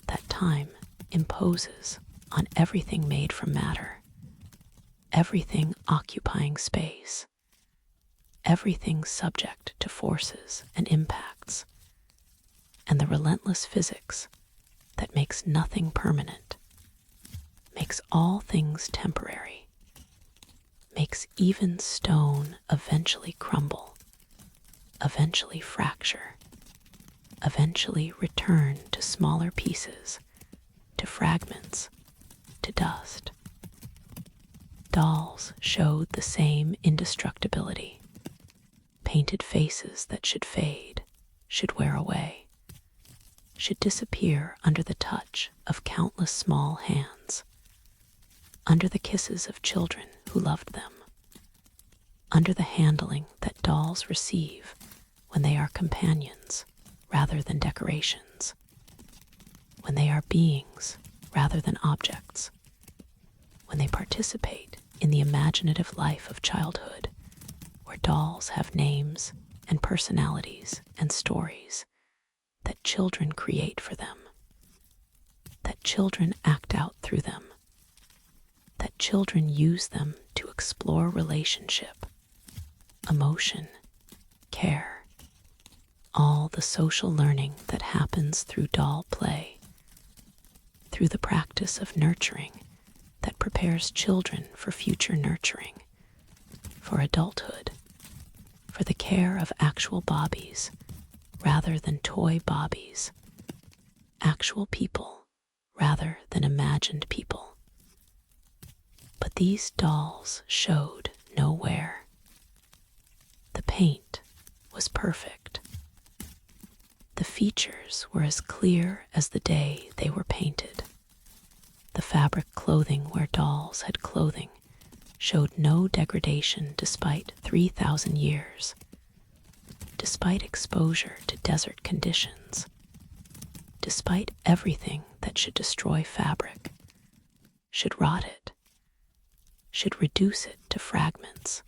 that time imposes on everything made from matter, everything occupying space, everything subject to forces and impacts, and the relentless physics that makes nothing permanent, makes all things temporary, makes even stone eventually crumble, eventually fracture, eventually return to smaller pieces, to fragments, to dust. Dolls showed the same indestructibility. Painted faces that should fade, should wear away, should disappear under the touch of countless small hands. under the kisses of children who loved them, under the handling that dolls receive when they are companions rather than decorations, when they are beings rather than objects, when they participate in the imaginative life of childhood, where dolls have names and personalities and stories that children create for them, that children act out through them, that children use them to explore relationship, emotion, care, all the social learning that happens through doll play, through the practice of nurturing that prepares children for future nurturing, for adulthood, for the care of actual Bobbies rather than toy Bobbies, actual people rather than imagined people. But these dolls showed no wear. The paint was perfect. The features were as clear as the day they were painted. The fabric clothing where dolls had clothing showed no degradation despite 3,000 years, despite exposure to desert conditions, despite everything that should destroy fabric, should rot it, should reduce it to fragments,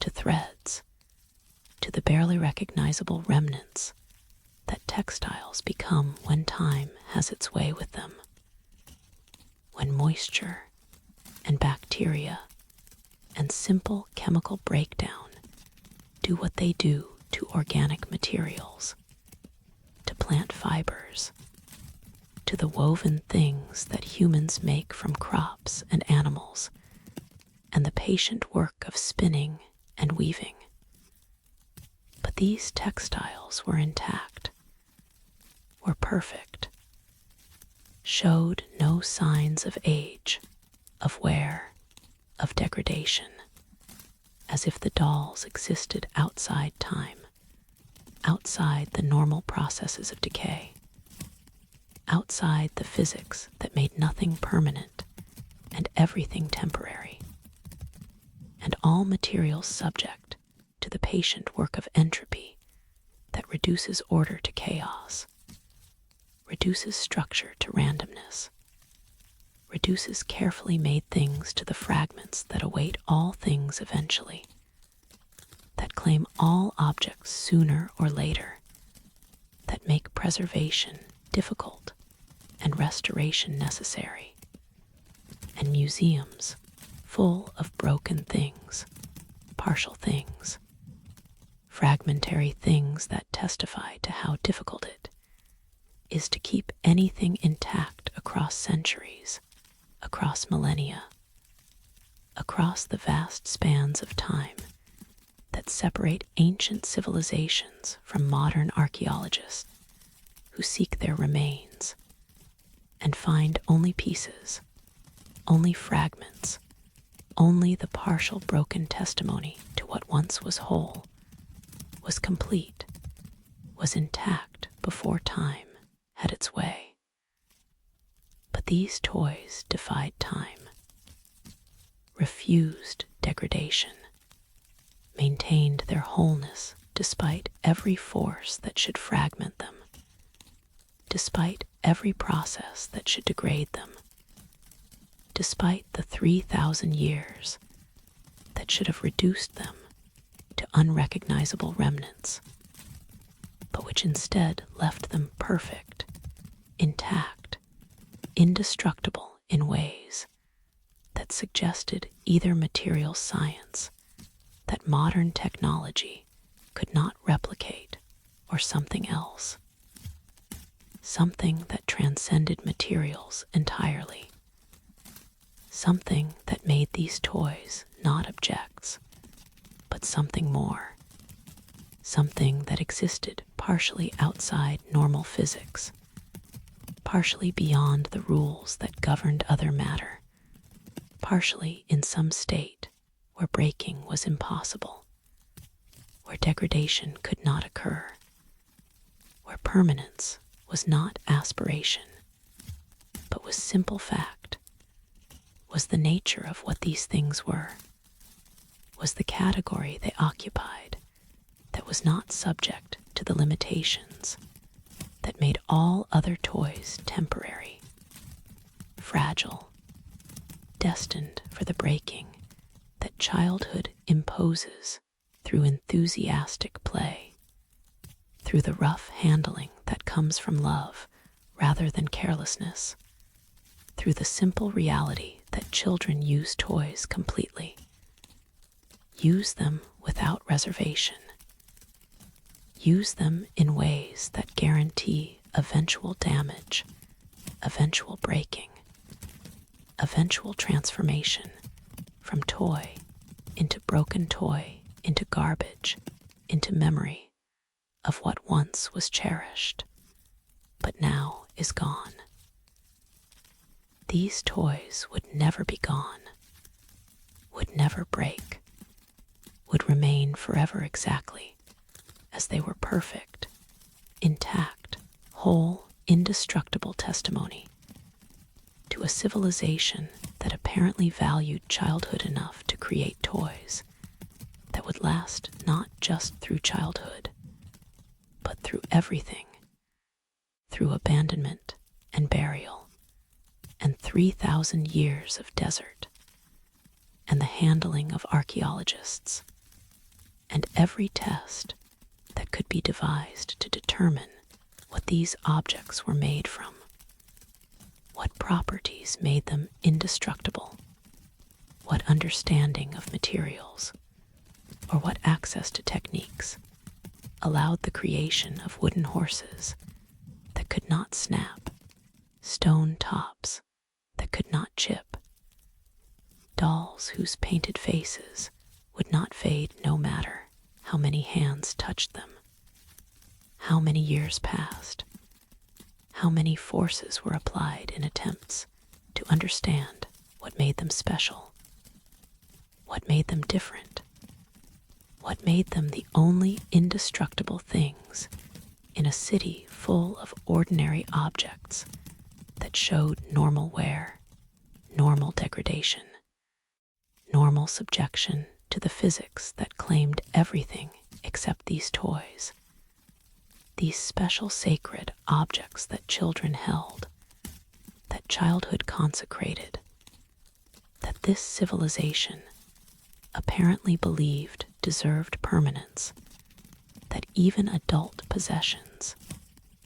to threads, to the barely recognizable remnants that textiles become when time has its way with them, when moisture and bacteria and simple chemical breakdown do what they do to organic materials, to plant fibers, to the woven things that humans make from crops and animals, and the patient work of spinning and weaving. But these textiles were intact, were perfect, showed no signs of age, of wear, of degradation, as if the dolls existed outside time, outside the normal processes of decay, outside the physics that made nothing permanent and everything temporary, and all materials subject to the patient work of entropy that reduces order to chaos, reduces structure to randomness, reduces carefully made things to the fragments that await all things eventually, that claim all objects sooner or later, that make preservation difficult and restoration necessary, and museums full of broken things, partial things, fragmentary things that testify to how difficult it is to keep anything intact across centuries, across millennia, across the vast spans of time that separate ancient civilizations from modern archaeologists who seek their remains and find only pieces, only fragments, only the partial broken testimony to what once was whole, was complete, was intact before time had its way. But these toys defied time, refused degradation, maintained their wholeness despite every force that should fragment them, despite every process that should degrade them, despite the 3,000 years that should have reduced them to unrecognizable remnants, but which instead left them perfect, intact, indestructible in ways that suggested either material science that modern technology could not replicate or something else, something that transcended materials entirely, something that made these toys not objects, but something more, something that existed partially outside normal physics, partially beyond the rules that governed other matter, partially in some state where breaking was impossible, where degradation could not occur, where permanence was not aspiration, but was simple fact, was the nature of what these things were, was the category they occupied that was not subject to the limitations that made all other toys temporary, fragile, destined for the breaking that childhood imposes through enthusiastic play, through the rough handling that comes from love rather than carelessness, through the simple reality that children use toys completely, use them without reservation, use them in ways that guarantee eventual damage, eventual breaking, eventual transformation from toy into broken toy, into garbage, into memory of what once was cherished, but now is gone. These toys would never be gone, would never break, would remain forever exactly as they were perfect, intact, whole, indestructible testimony to a civilization that apparently valued childhood enough to create toys that would last not just through childhood, but through everything, through abandonment and burial, and 3,000 years of desert, and the handling of archaeologists, and every test that could be devised to determine what these objects were made from, what properties made them indestructible, what understanding of materials, or what access to techniques allowed the creation of wooden horses that could not snap, stone tops that could not chip, dolls whose painted faces would not fade no matter how many hands touched them, how many years passed, how many forces were applied in attempts to understand what made them special, what made them different, what made them the only indestructible things in a city full of ordinary objects that showed normal wear, normal degradation, normal subjection to the physics that claimed everything except these toys, these special sacred objects that children held, that childhood consecrated, that this civilization apparently believed deserved permanence, that even adult possessions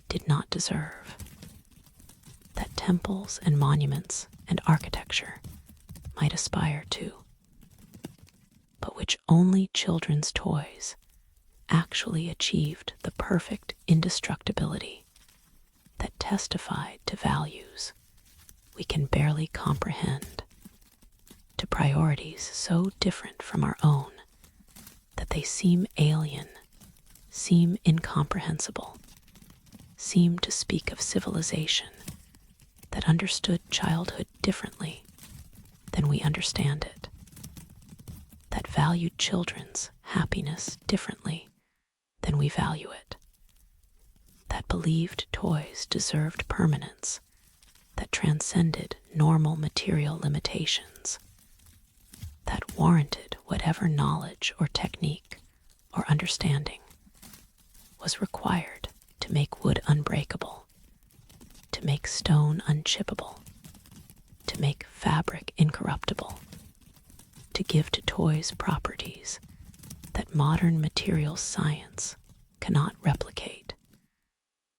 did not deserve, that temples and monuments and architecture might aspire to, but which only children's toys actually achieved the perfect indestructibility that testified to values we can barely comprehend, to priorities so different from our own that they seem alien, seem incomprehensible, seem to speak of civilization that understood childhood differently than we understand it, that valued children's happiness differently than we value it, that believed toys deserved permanence that transcended normal material limitations, that warranted whatever knowledge or technique or understanding was required to make wood unbreakable, to make stone unchippable, to make fabric incorruptible, to give to toys properties that modern material science cannot replicate,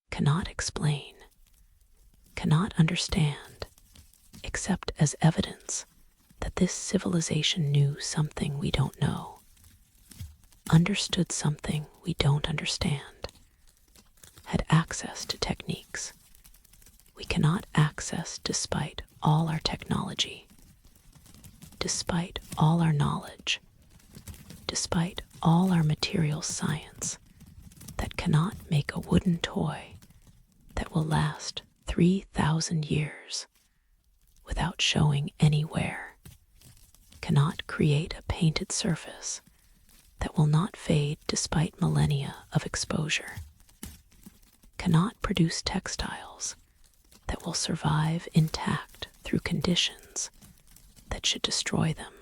cannot explain, cannot understand, except as evidence that this civilization knew something we don't know, understood something we don't understand, had access to techniques we cannot access despite all our technology, despite all our knowledge, despite all our material science, that cannot make a wooden toy that will last 3,000 years without showing any wear, cannot create a painted surface that will not fade despite millennia of exposure, cannot produce textiles that will survive intact through conditions that should destroy them,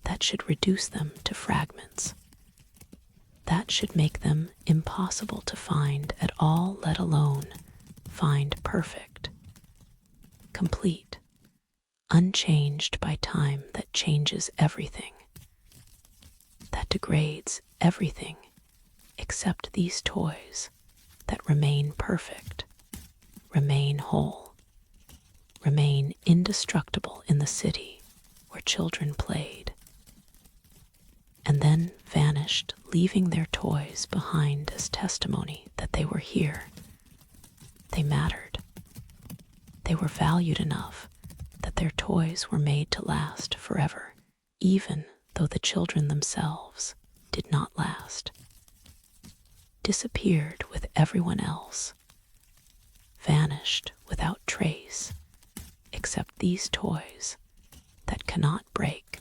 that should reduce them to fragments, that should make them impossible to find at all, let alone find perfect, complete, unchanged by time, that changes everything, that degrades everything except these toys that remain perfect, remain whole, remain indestructible in the city where children played, and then vanished, leaving their toys behind as testimony that they were here. They mattered. They were valued enough that their toys were made to last forever, even though the children themselves did not last. Disappeared with everyone else, vanished without trace, except these toys that cannot break,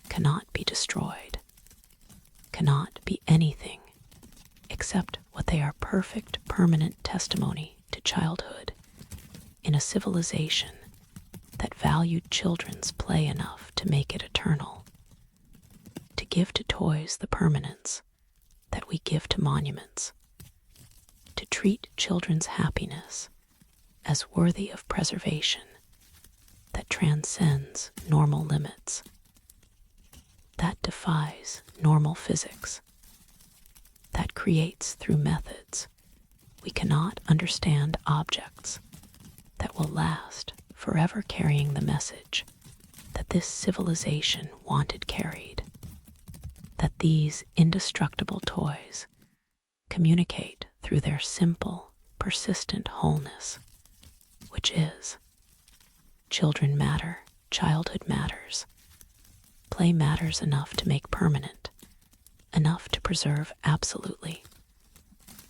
cannot be destroyed, cannot be anything except what they are: perfect, permanent testimony to childhood in a civilization that valued children's play enough to make it eternal, to give to toys the permanence that we give to monuments, to treat children's happiness as worthy of preservation that transcends normal limits, that defies normal physics, that creates through methods we cannot understand objects that will last forever, carrying the message that this civilization wanted carried, that these indestructible toys communicate through their simple, persistent wholeness, which is: children matter, childhood matters, play matters enough to make permanent, enough to preserve absolutely,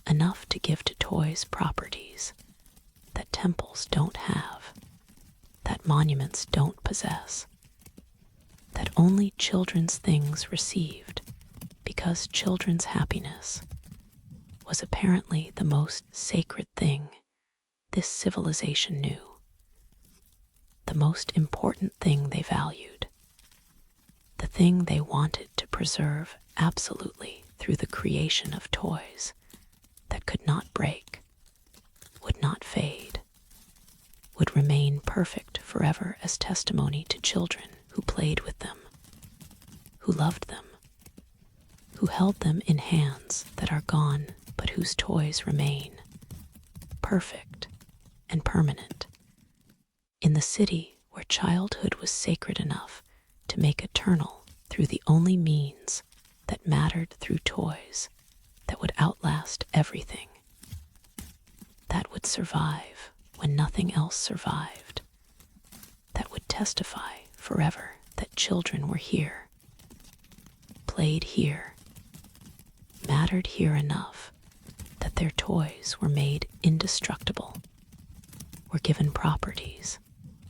enough to give to toys properties that temples don't have, that monuments don't possess, that only children's things received because children's happiness was apparently the most sacred thing this civilization knew, the most important thing they valued, the thing they wanted to preserve absolutely through the creation of toys that could not break, would not fade, would remain perfect forever as testimony to children who played with them, who loved them, who held them in hands that are gone but whose toys remain, perfect and permanent, in the city where childhood was sacred enough to make eternal through the only means that mattered, through toys that would outlast everything, that would survive when nothing else survived, that would testify forever that children were here, played here, mattered here enough that their toys were made indestructible, were given properties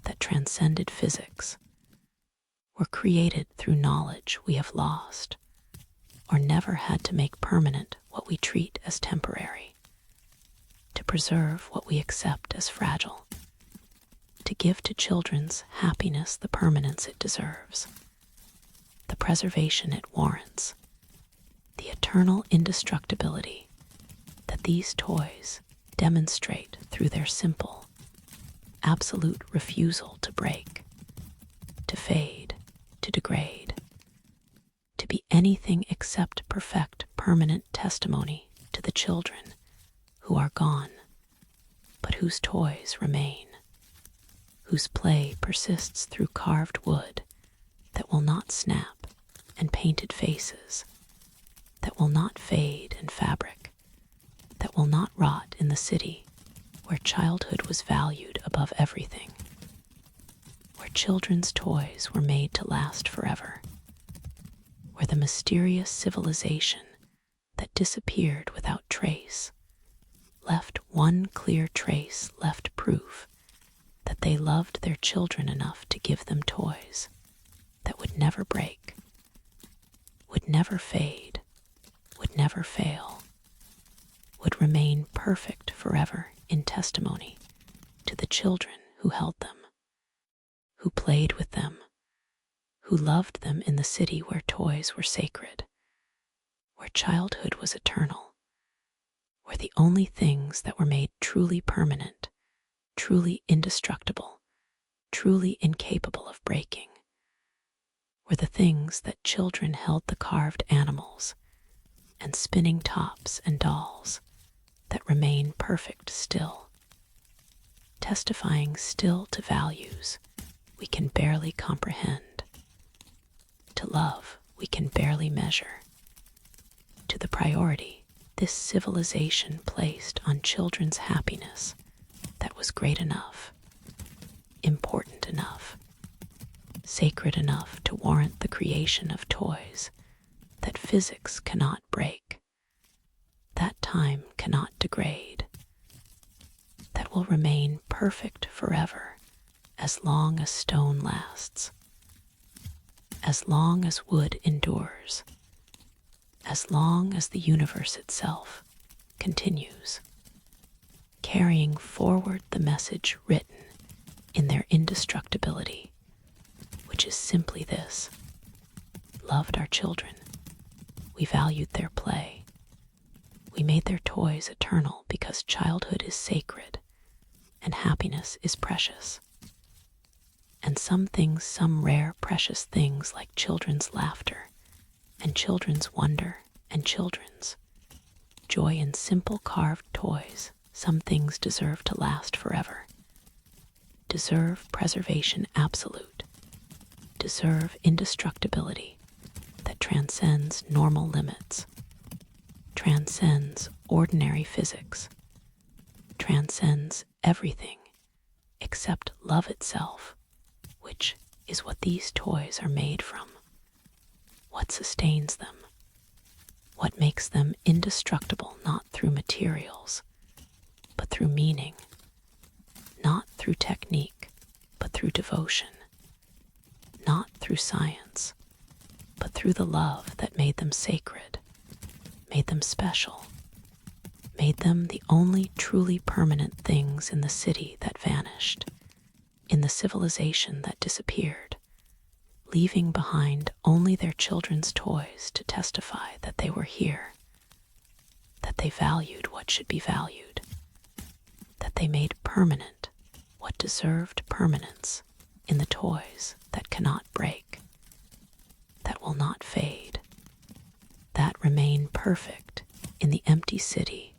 that transcended physics, were created through knowledge we have lost, or never had to make permanent what we treat as temporary, to preserve what we accept as fragile, to give to children's happiness the permanence it deserves, the preservation it warrants, the eternal indestructibility that these toys demonstrate through their simple, absolute refusal to break, to fade, to degrade, to be anything except perfect, permanent testimony to the children who are gone, but whose toys remain, whose play persists through carved wood that will not snap, and painted faces that will not fade, and fabric that will not rot in the city where childhood was valued above everything, where children's toys were made to last forever, where the mysterious civilization that disappeared without trace left one clear trace, left proof that they loved their children enough to give them toys that would never break, would never fade, would never fail, would remain perfect forever in testimony to the children who held them, who played with them, who loved them in the city where toys were sacred, where childhood was eternal, where the only things that were made truly permanent, truly indestructible, truly incapable of breaking, were the things that children held, the carved animals and spinning tops and dolls that remain perfect still, testifying still to values we can barely comprehend, to love we can barely measure, to the priority this civilization placed on children's happiness that was great enough, important enough, sacred enough to warrant the creation of toys that physics cannot break, that time cannot degrade, that will remain perfect forever as long as stone lasts, as long as wood endures, as long as the universe itself continues, carrying forward the message written in their indestructibility, which is simply this: loved our children, we valued their play, we made their toys eternal because childhood is sacred and happiness is precious. And some things, some rare precious things like children's laughter and children's wonder and children's joy in simple carved toys, some things deserve to last forever, deserve preservation absolute, deserve indestructibility that transcends normal limits, transcends ordinary physics, transcends everything except love itself, which is what these toys are made from, what sustains them, what makes them indestructible, not through materials, but through meaning, not through technique, but through devotion, not through science, but through the love that made them sacred, made them special, made them the only truly permanent things in the city that vanished, in the civilization that disappeared, leaving behind only their children's toys to testify that they were here, that they valued what should be valued, that they made permanent what deserved permanence in the toys that cannot break, that will not fade, that remain perfect in the empty city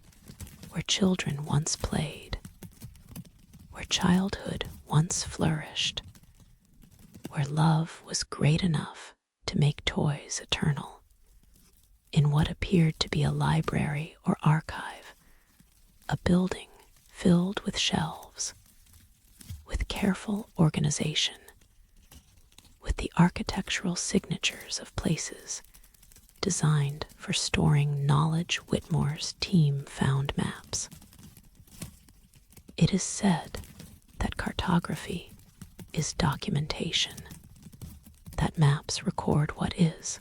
where children once played, where childhood once flourished, where love was great enough to make toys eternal, in what appeared to be a library or archive, a building filled with shelves, with careful organization, with the architectural signatures of places designed for storing knowledge. Whitmore's team found maps. It is said that cartography is documentation, that maps record what is,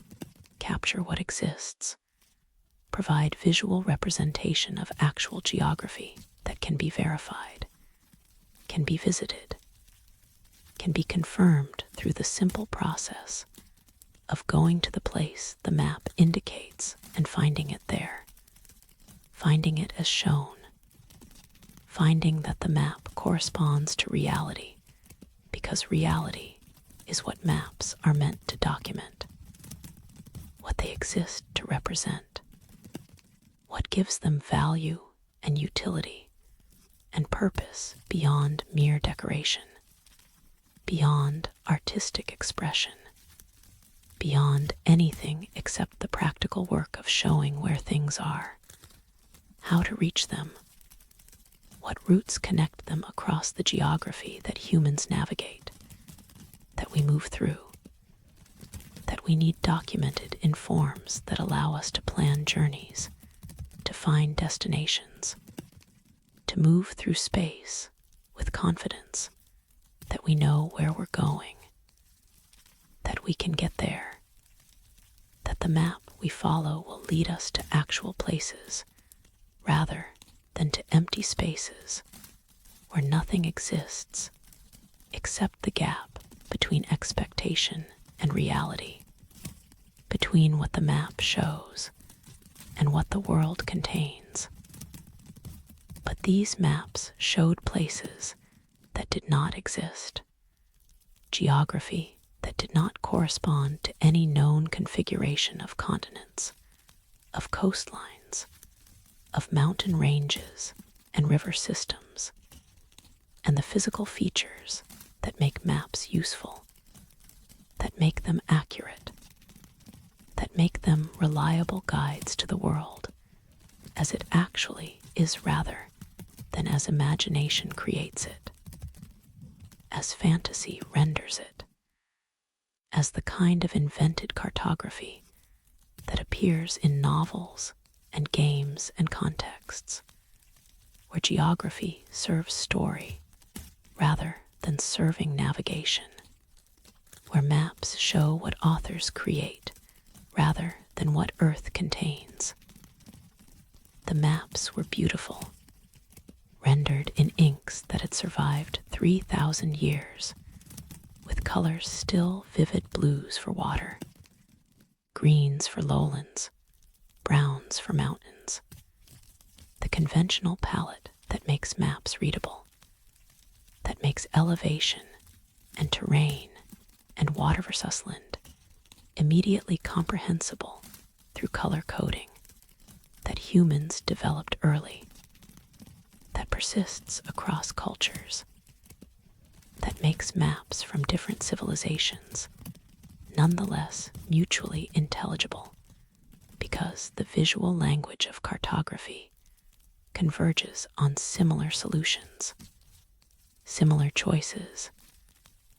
capture what exists, provide visual representation of actual geography that can be verified, can be visited, can be confirmed through the simple process of going to the place the map indicates and finding it there, finding it as shown, finding that the map corresponds to reality, because reality is what maps are meant to document, what they exist to represent, what gives them value and utility and purpose beyond mere decoration, beyond artistic expression, beyond anything except the practical work of showing where things are, how to reach them, what routes connect them across the geography that humans navigate, that we move through, that we need documented in forms that allow us to plan journeys, to find destinations, to move through space with confidence that we know where we're going, that we can get there, that the map we follow will lead us to actual places rather than to empty spaces where nothing exists except the gap between expectation and reality, between what the map shows and what the world contains. But these maps showed places that did not exist, geography that did not correspond to any known configuration of continents, of coastlines, of mountain ranges and river systems, and the physical features that make maps useful, that make them accurate, that make them reliable guides to the world as it actually is rather than as imagination creates it, as fantasy renders it, as the kind of invented cartography that appears in novels and games and contexts, where geography serves story rather than serving navigation, where maps show what authors create rather than what Earth contains. The maps were beautiful, rendered in inks that had survived 3,000 years, with colors still vivid blues for water, greens for lowlands, browns for mountains. The conventional palette that makes maps readable, that makes elevation and terrain and water versus land immediately comprehensible through color coding, that humans developed early, that persists across cultures, that makes maps from different civilizations nonetheless mutually intelligible, because the visual language of cartography converges on similar solutions, similar choices,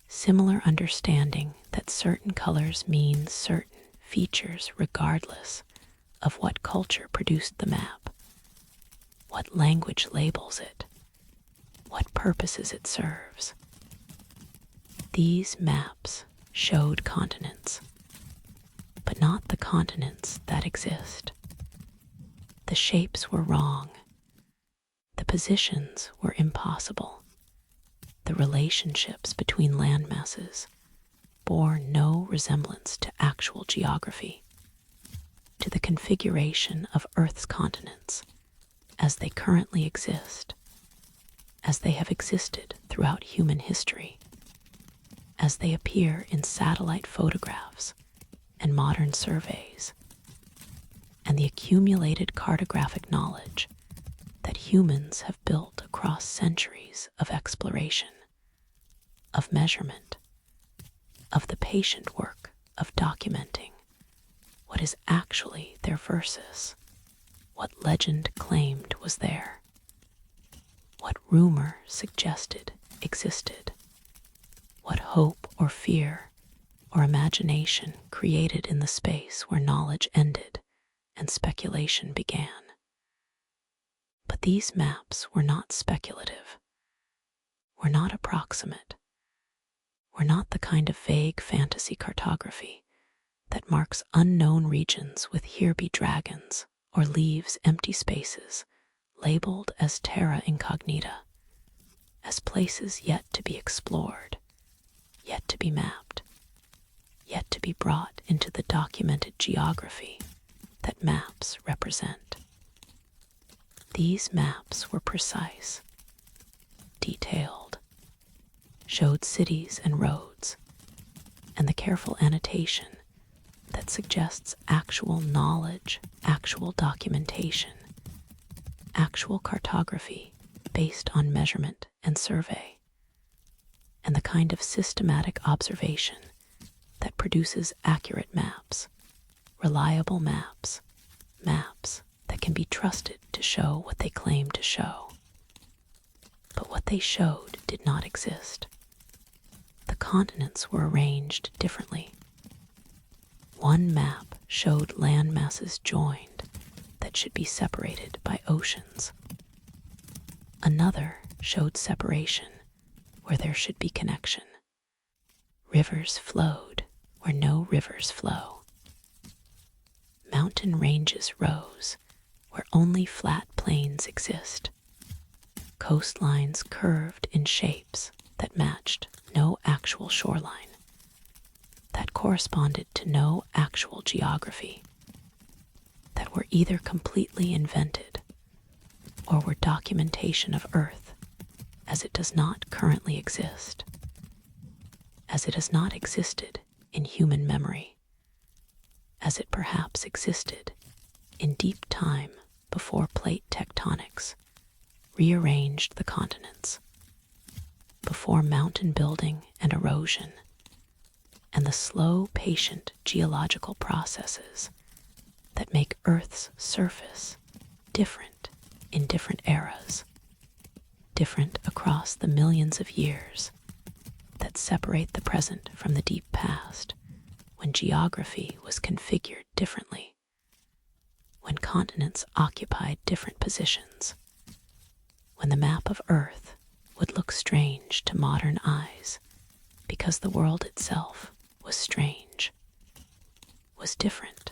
similar understanding that certain colors mean certain features regardless of what culture produced the map, what language labels it, what purposes it serves. These maps showed continents, but not the continents that exist. The shapes were wrong. The positions were impossible. The relationships between landmasses bore no resemblance to actual geography, to the configuration of Earth's continents as they currently exist, as they have existed throughout human history, as they appear in satellite photographs and modern surveys, and the accumulated cartographic knowledge that humans have built across centuries of exploration, of measurement, of the patient work of documenting what is actually there versus what legend claimed was there, what rumor suggested existed, what hope or fear or imagination created in the space where knowledge ended and speculation began. But these maps were not speculative, were not approximate, were not the kind of vague fantasy cartography that marks unknown regions with here be dragons or leaves empty spaces labeled as terra incognita, as places yet to be explored, yet to be mapped, yet to be brought into the documented geography that maps represent. These maps were precise, detailed, showed cities and roads, and the careful annotation that suggests actual knowledge, actual documentation, actual cartography based on measurement and survey, and the kind of systematic observation that produces accurate maps, reliable maps, maps that can be trusted to show what they claim to show. But what they showed did not exist. The continents were arranged differently. One map showed land masses joined that should be separated by oceans. Another showed separation where there should be connection. Rivers flowed where no rivers flow. Mountain ranges rose where only flat plains exist. Coastlines curved in shapes that matched no actual shoreline, that corresponded to no actual geography, that were either completely invented or were documentation of Earth as it does not currently exist, as it has not existed in human memory, as it perhaps existed in deep time before plate tectonics rearranged the continents, before mountain building and erosion and the slow, patient geological processes that make Earth's surface different in different eras, different across the millions of years that separate the present from the deep past, when geography was configured differently, when continents occupied different positions, when the map of Earth would look strange to modern eyes because the world itself was strange, was different,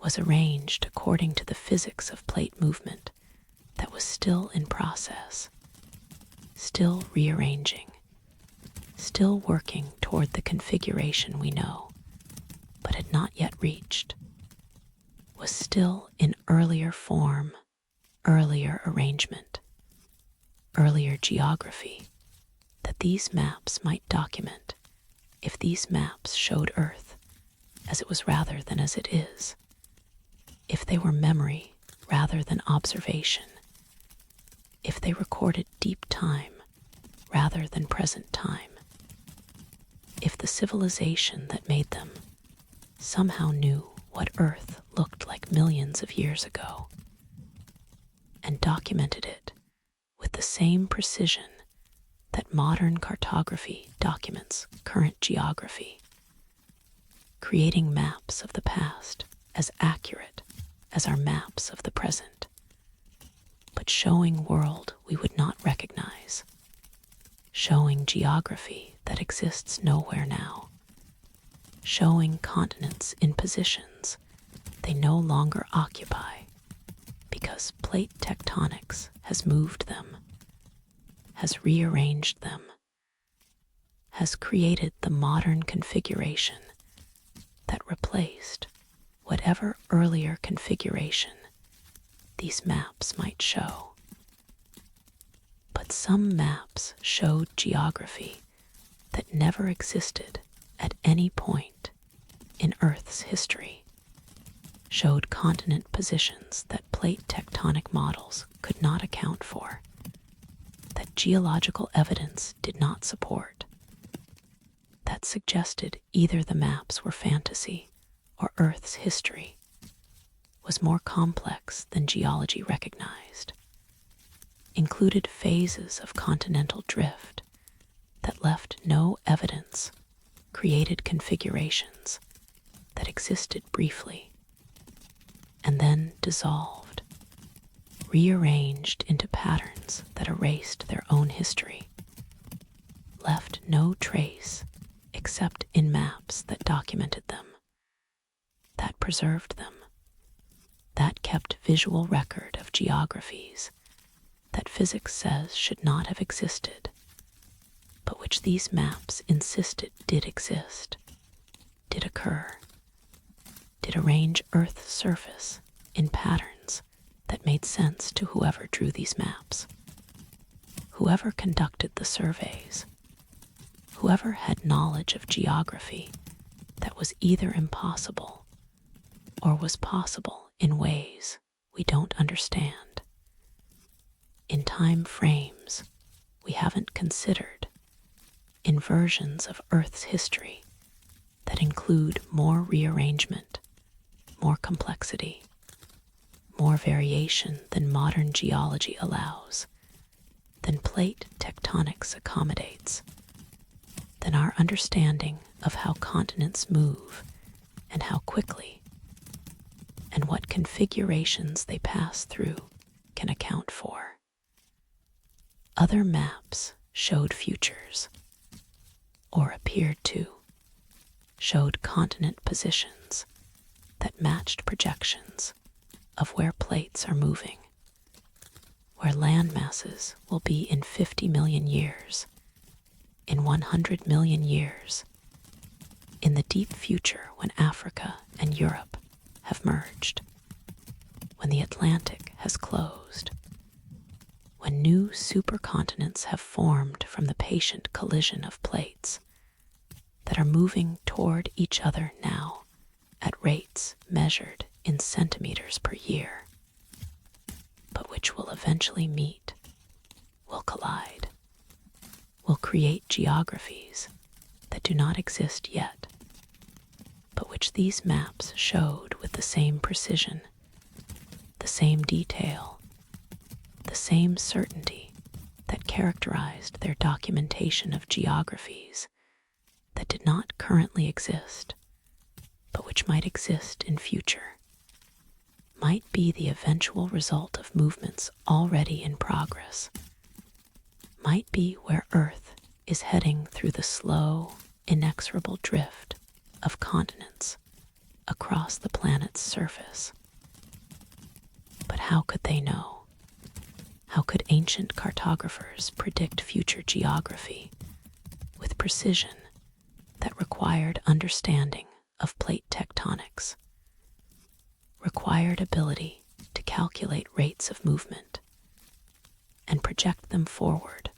was arranged according to the physics of plate movement that was still in process, still rearranging, still working toward the configuration we know, but had not yet reached, was still in earlier form, earlier arrangement, earlier geography, that these maps might document if these maps showed Earth as it was rather than as it is, if they were memory rather than observation, if they recorded deep time rather than present time, if the civilization that made them somehow knew what Earth looked like millions of years ago and documented it with the same precision that modern cartography documents current geography, creating maps of the past as accurate as our maps of the present, but showing world we would not recognize, showing geography that exists nowhere now, showing continents in positions they no longer occupy because plate tectonics has moved them, has rearranged them, has created the modern configuration that replaced whatever earlier configuration these maps might show. But some maps showed geography that never existed at any point in Earth's history, showed continent positions that plate tectonic models could not account for, that geological evidence did not support, that suggested either the maps were fantasy or Earth's history was more complex than geology recognized, included phases of continental drift that left no evidence, created configurations that existed briefly and then dissolved, rearranged into patterns that erased their own history, left no trace except in maps that documented them, that preserved them, that kept visual record of geographies that physics says should not have existed, but which these maps insisted did exist, did occur, did arrange Earth's surface in patterns that made sense to whoever drew these maps, whoever conducted the surveys, whoever had knowledge of geography that was either impossible or was possible in ways we don't understand, in time frames we haven't considered, in versions of Earth's history that include more rearrangement, more complexity, more variation than modern geology allows, than plate tectonics accommodates, than our understanding of how continents move and how quickly, and what configurations they pass through can account for. Other maps showed futures, or appeared to, showed continent positions that matched projections of where plates are moving, where land masses will be in 50 million years, in 100 million years, in the deep future when Africa and Europe have merged, when the Atlantic has closed, when new supercontinents have formed from the patient collision of plates that are moving toward each other now at rates measured in centimeters per year, but which will eventually meet, will collide, will create geographies that do not exist yet, but which these maps showed with the same precision, the same detail, the same certainty that characterized their documentation of geographies that did not currently exist, but which might exist in future, might be the eventual result of movements already in progress, might be where Earth is heading through the slow, inexorable drift of continents across the planet's surface. But how could they know? How could ancient cartographers predict future geography with precision that required understanding of plate tectonics, required ability to calculate rates of movement, and project them forward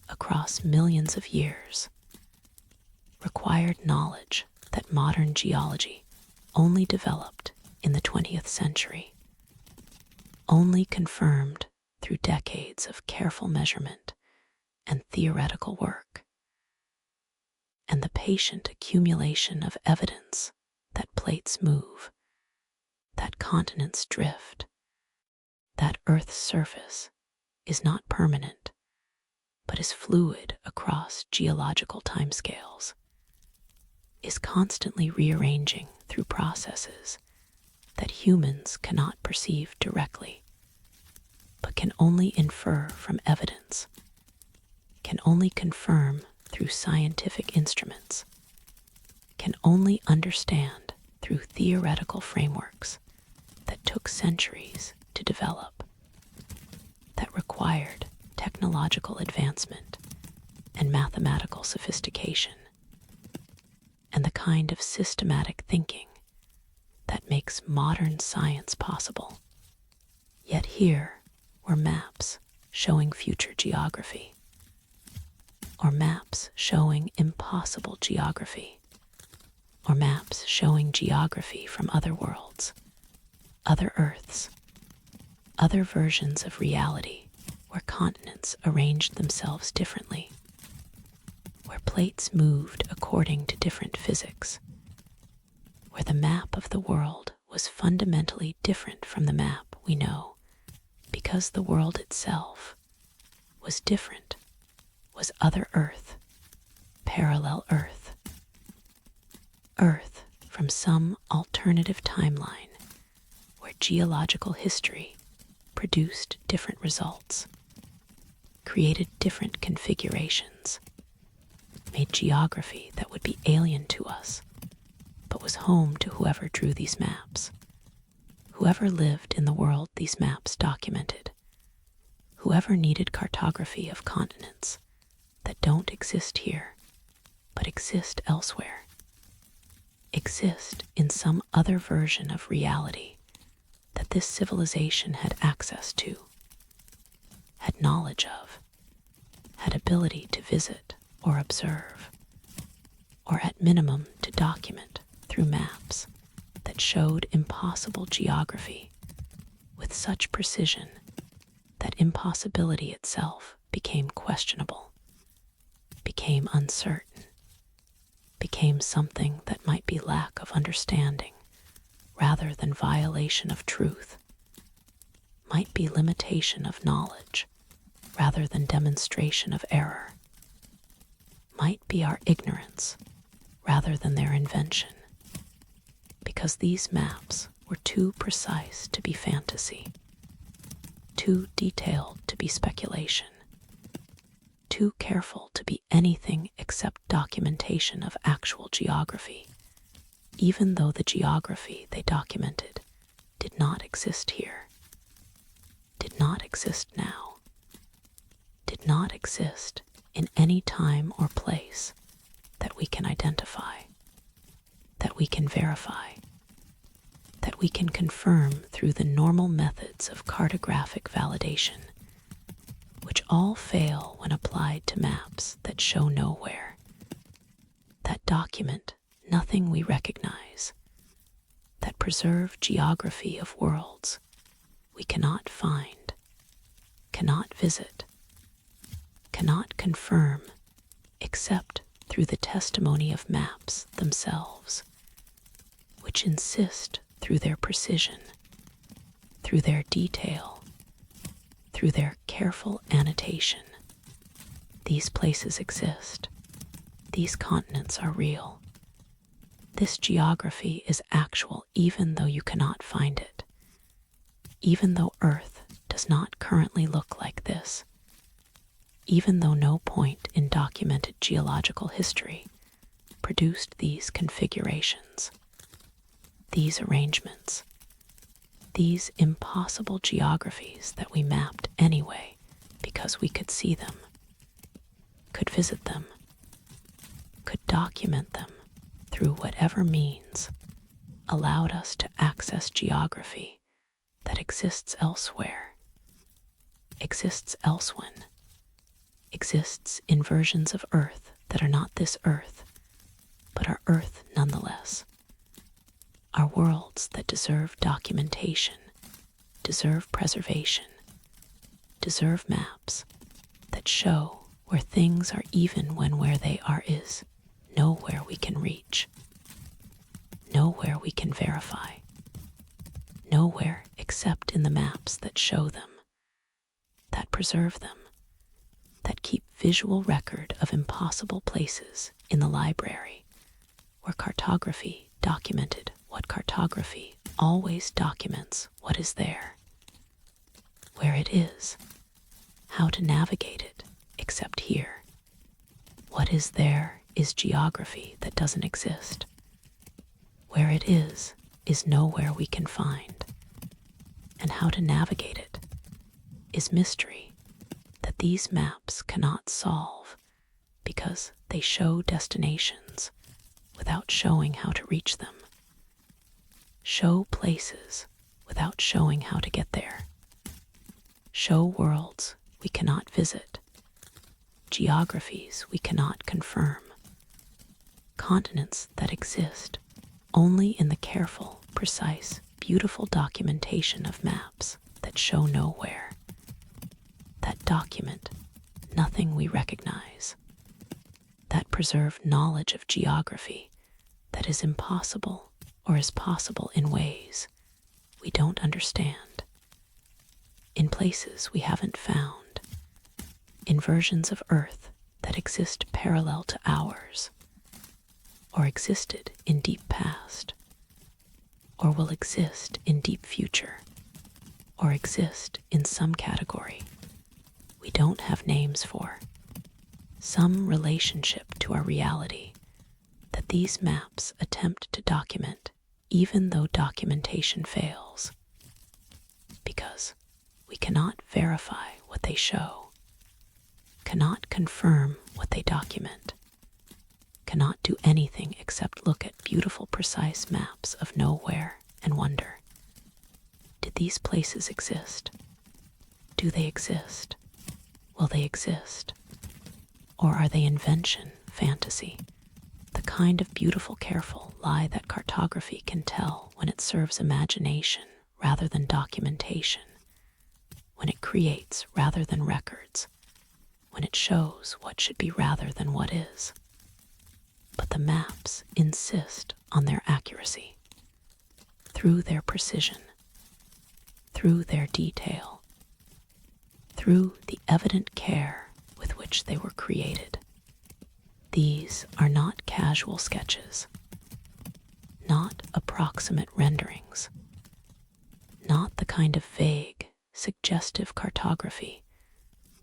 across millions of years, required knowledge that modern geology only developed in the 20th century, only confirmed through decades of careful measurement and theoretical work, and the patient accumulation of evidence that plates move, that continents drift, that Earth's surface is not permanent, but is fluid across geological timescales, is constantly rearranging through processes that humans cannot perceive directly, but can only infer from evidence, can only confirm through scientific instruments, can only understand through theoretical frameworks that took centuries to develop, that required technological advancement and mathematical sophistication, and the kind of systematic thinking that makes modern science possible. Yet here were maps showing future geography, or maps showing impossible geography, or maps showing geography from other worlds, other Earths, other versions of reality where continents arranged themselves differently, where plates moved according to different physics, where the map of the world was fundamentally different from the map we know, because the world itself was different, was other Earth, parallel Earth, Earth from some alternative timeline where geological history produced different results, created different configurations, made geography that would be alien to us, but was home to whoever drew these maps, whoever lived in the world these maps documented, whoever needed cartography of continents that don't exist here, but exist elsewhere, exist in some other version of reality that this civilization had access to, had knowledge of, had ability to visit or observe, or at minimum to document through maps that showed impossible geography with such precision that impossibility itself became questionable, became uncertain, became something that might be lack of understanding rather than violation of truth, might be limitation of knowledge rather than demonstration of error, might be our ignorance rather than their invention, because these maps were too precise to be fantasy, too detailed to be speculation, too careful to be anything except documentation of actual geography, even though the geography they documented did not exist here, did not exist now, did not exist in any time or place that we can identify, that we can verify, that we can confirm through the normal methods of cartographic validation, which all fail when applied to maps that show nowhere, that document nothing we recognize, that preserve geography of worlds we cannot find, cannot visit, cannot confirm except through the testimony of maps themselves, which insist through their precision, through their detail, through their careful annotation. These places exist. These continents are real. This geography is actual even though you cannot find it. Even though Earth does not currently look like this. Even though no point in documented geological history produced these configurations, these arrangements, these impossible geographies that we mapped anyway because we could see them, could visit them, could document them through whatever means, allowed us to access geography that exists elsewhere, exists elsewhen, exists in versions of Earth that are not this Earth, but are Earth nonetheless. Are worlds that deserve documentation, deserve preservation, deserve maps that show where things are even when where they are is nowhere we can reach, nowhere we can verify, nowhere except in the maps that show them, that preserve them, that keep visual record of impossible places in the library, where cartography documented what cartography always documents what is there, where it is, how to navigate it except here. What is there is geography that doesn't exist. Where it is nowhere we can find. And how to navigate it is mystery that these maps cannot solve because they show destinations without showing how to reach them. Show places without showing how to get there. Show worlds we cannot visit. Geographies we cannot confirm. Continents that exist only in the careful, precise, beautiful documentation of maps that show nowhere. That document nothing we recognize. That preserve knowledge of geography that is impossible or is possible in ways we don't understand, in places we haven't found, in versions of Earth that exist parallel to ours, or existed in deep past, or will exist in deep future, or exist in some category we don't have names for, some relationship to our reality that these maps attempt to document even though documentation fails, because we cannot verify what they show, cannot confirm what they document, cannot do anything except look at beautiful, precise maps of nowhere and wonder, did these places exist? Do they exist? Will they exist? Or are they invention, fantasy, the kind of beautiful, careful lie that cartography can tell when it serves imagination rather than documentation, when it creates rather than records, when it shows what should be rather than what is? But the maps insist on their accuracy, through their precision, through their detail, through the evident care with which they were created. These are not casual sketches, not approximate renderings, not the kind of vague, suggestive cartography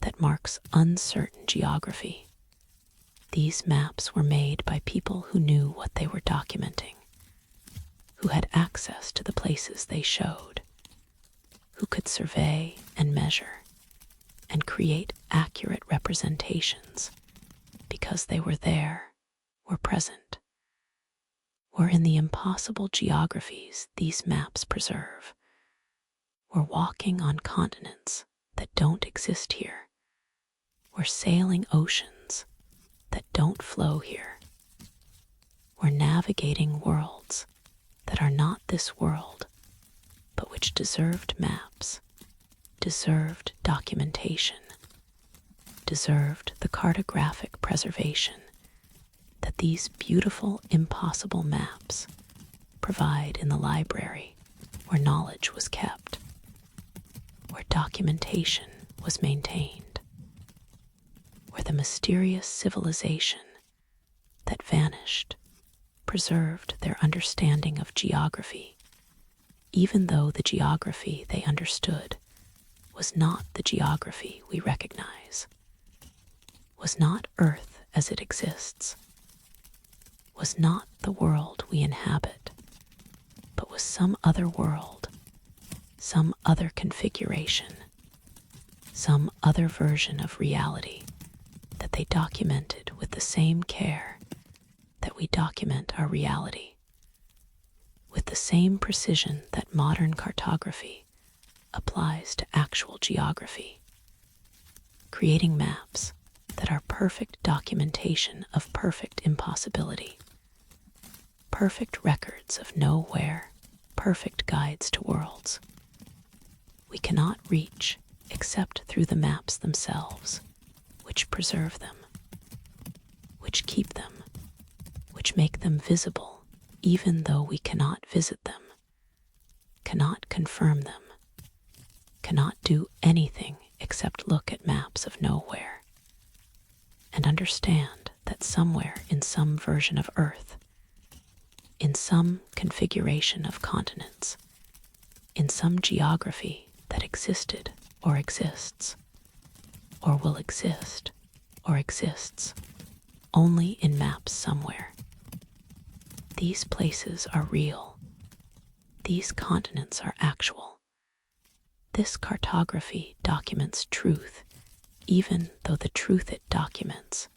that marks uncertain geography. These maps were made by people who knew what they were documenting, who had access to the places they showed, who could survey and measure and create accurate representations because they were there, were present, were in the impossible geographies these maps preserve. We're walking on continents that don't exist here. We're sailing oceans that don't flow here. We're navigating worlds that are not this world, but which deserved maps, deserved documentation, deserved the cartographic preservation that these beautiful, impossible maps provide in the library where knowledge was kept, where documentation was maintained, where the mysterious civilization that vanished preserved their understanding of geography, even though the geography they understood was not the geography we recognize, was not Earth as it exists, was not the world we inhabit, but was some other world, some other configuration, some other version of reality that they documented with the same care that we document our reality, with the same precision that modern cartography applies to actual geography, creating maps that are perfect documentation of perfect impossibility, perfect records of nowhere, perfect guides to worlds we cannot reach except through the maps themselves, which preserve them, which keep them, which make them visible even though we cannot visit them, cannot confirm them, cannot do anything except look at maps of nowhere and understand that somewhere in some version of Earth, in some configuration of continents, in some geography that existed or exists, or will exist or exists, only in maps somewhere. These places are real. These continents are actual. This cartography documents truth, even though the truth it documents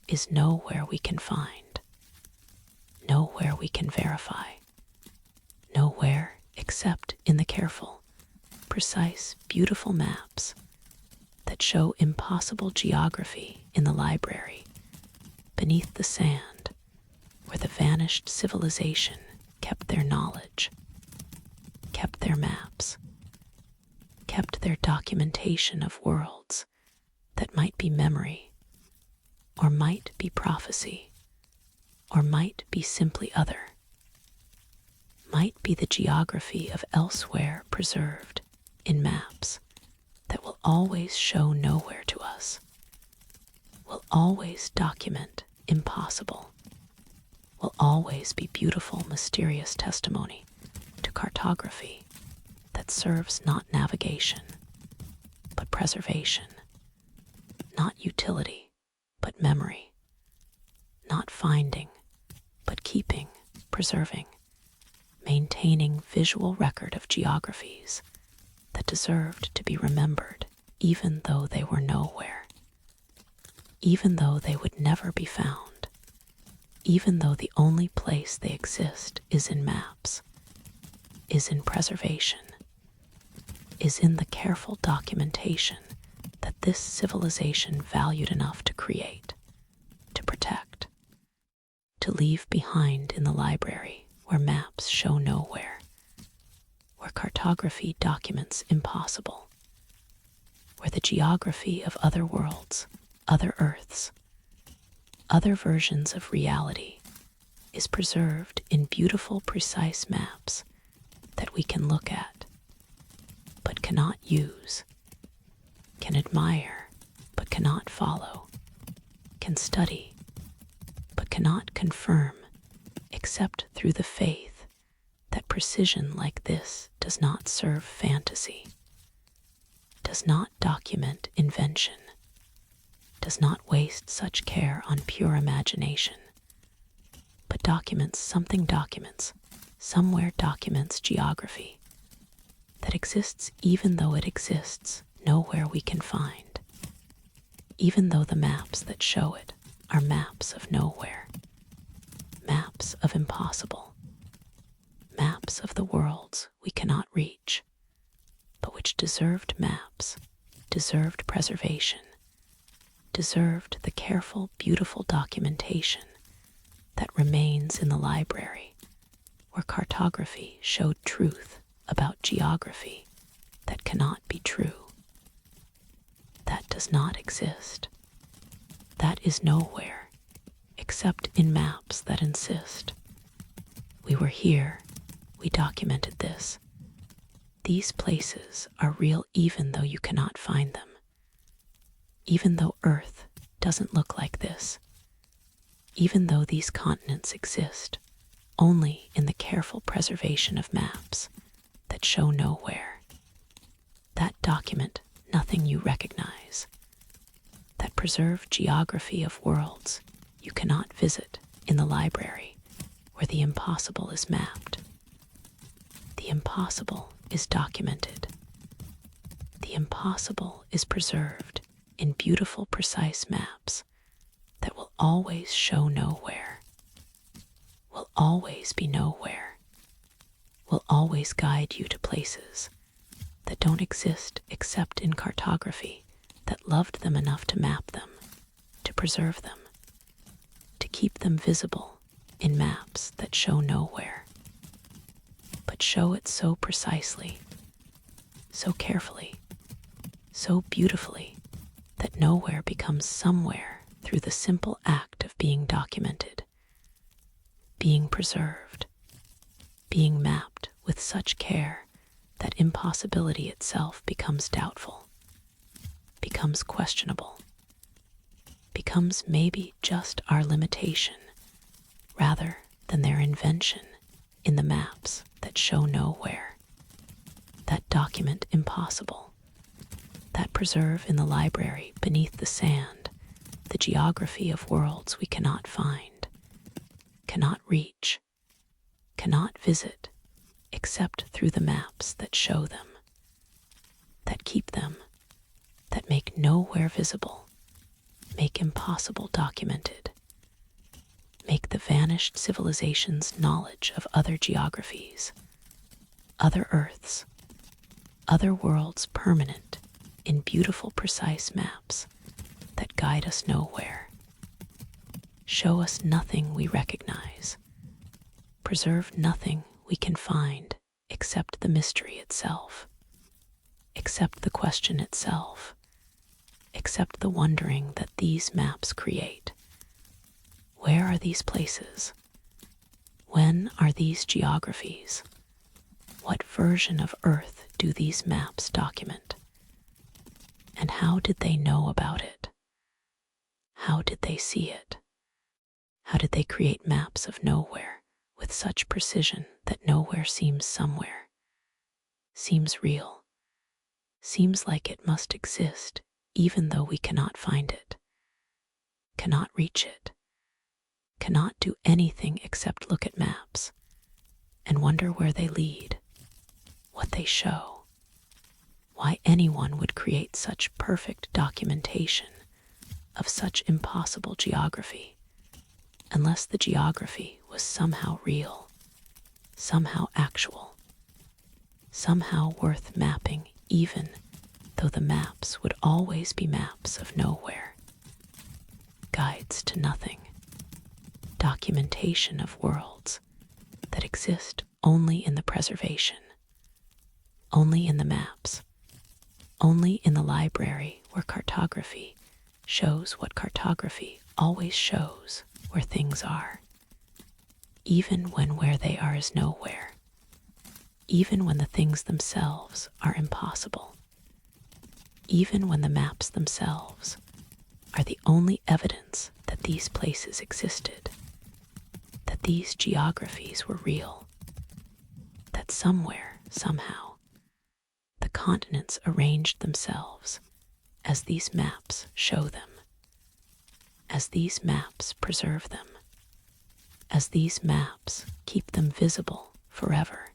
is nowhere we can find, nowhere we can verify, nowhere except in the careful, precise, beautiful maps that show impossible geography in the library, beneath the sand, where the vanished civilization kept their knowledge, kept their maps, kept their documentation of worlds that might be memory, or might be prophecy, or might be simply other, might be the geography of elsewhere preserved in maps that will always show nowhere to us, will always document impossible, will always be beautiful, mysterious testimony to cartography that serves not navigation, but preservation, not utility, but memory, not finding, but keeping, preserving, maintaining visual record of geographies that deserved to be remembered even though they were nowhere, even though they would never be found, even though the only place they exist is in maps, is in preservation, is in the careful documentation that this civilization valued enough to create, to protect, to leave behind in the library where maps show nowhere, where cartography documents impossible, where the geography of other worlds, other Earths, other versions of reality is preserved in beautiful, precise maps that we can look at, but cannot use, can admire, but cannot follow, can study, but cannot confirm, except through the faith that precision like this does not serve fantasy, does not document invention, does not waste such care on pure imagination, but documents something, documents, somewhere documents geography that exists even though it exists nowhere we can find, even though the maps that show it are maps of nowhere, maps of impossible, maps of the worlds we cannot reach, but which deserved maps, deserved preservation, deserved the careful, beautiful documentation that remains in the library, where cartography showed truth about geography that cannot be true, that does not exist, that is nowhere except in maps that insist. We were here, we documented this. These places are real even though you cannot find them, even though Earth doesn't look like this, even though these continents exist only in the careful preservation of maps that show nowhere, that document nothing you recognize, that preserve geography of worlds you cannot visit in the library where the impossible is mapped. The impossible is documented. The impossible is preserved in beautiful, precise maps that will always show nowhere, will always be nowhere, will always guide you to places that don't exist except in cartography that loved them enough to map them, to preserve them, to keep them visible in maps that show nowhere, but show it so precisely, so carefully, so beautifully that nowhere becomes somewhere through the simple act of being documented, being preserved, being mapped with such care that impossibility itself becomes doubtful, becomes questionable, becomes maybe just our limitation rather than their invention in the maps that show nowhere, that document impossible, that preserve in the library beneath the sand the geography of worlds we cannot find, cannot reach, cannot visit except through the maps that show them, that keep them, that make nowhere visible, make impossible documented, make the vanished civilization's knowledge of other geographies, other Earths, other worlds permanent in beautiful, precise maps that guide us nowhere, show us nothing we recognize, preserve nothing we can find except the mystery itself, except the question itself, except the wondering that these maps create. Where are these places? When are these geographies? What version of Earth do these maps document? And how did they know about it? How did they see it? How did they create maps of nowhere with such precision that nowhere seems somewhere, seems real, seems like it must exist even though we cannot find it, cannot reach it, cannot do anything except look at maps and wonder where they lead, what they show, why anyone would create such perfect documentation of such impossible geography, unless the geography was somehow real, somehow actual, somehow worth mapping even though the maps would always be maps of nowhere, guides to nothing, documentation of worlds that exist only in the preservation, only in the maps, only in the library where cartography shows what cartography always shows where things are, even when where they are is nowhere, even when the things themselves are impossible, even when the maps themselves are the only evidence that these places existed, that these geographies were real, that somewhere, somehow, the continents arranged themselves as these maps show them, as these maps preserve them, as these maps keep them visible forever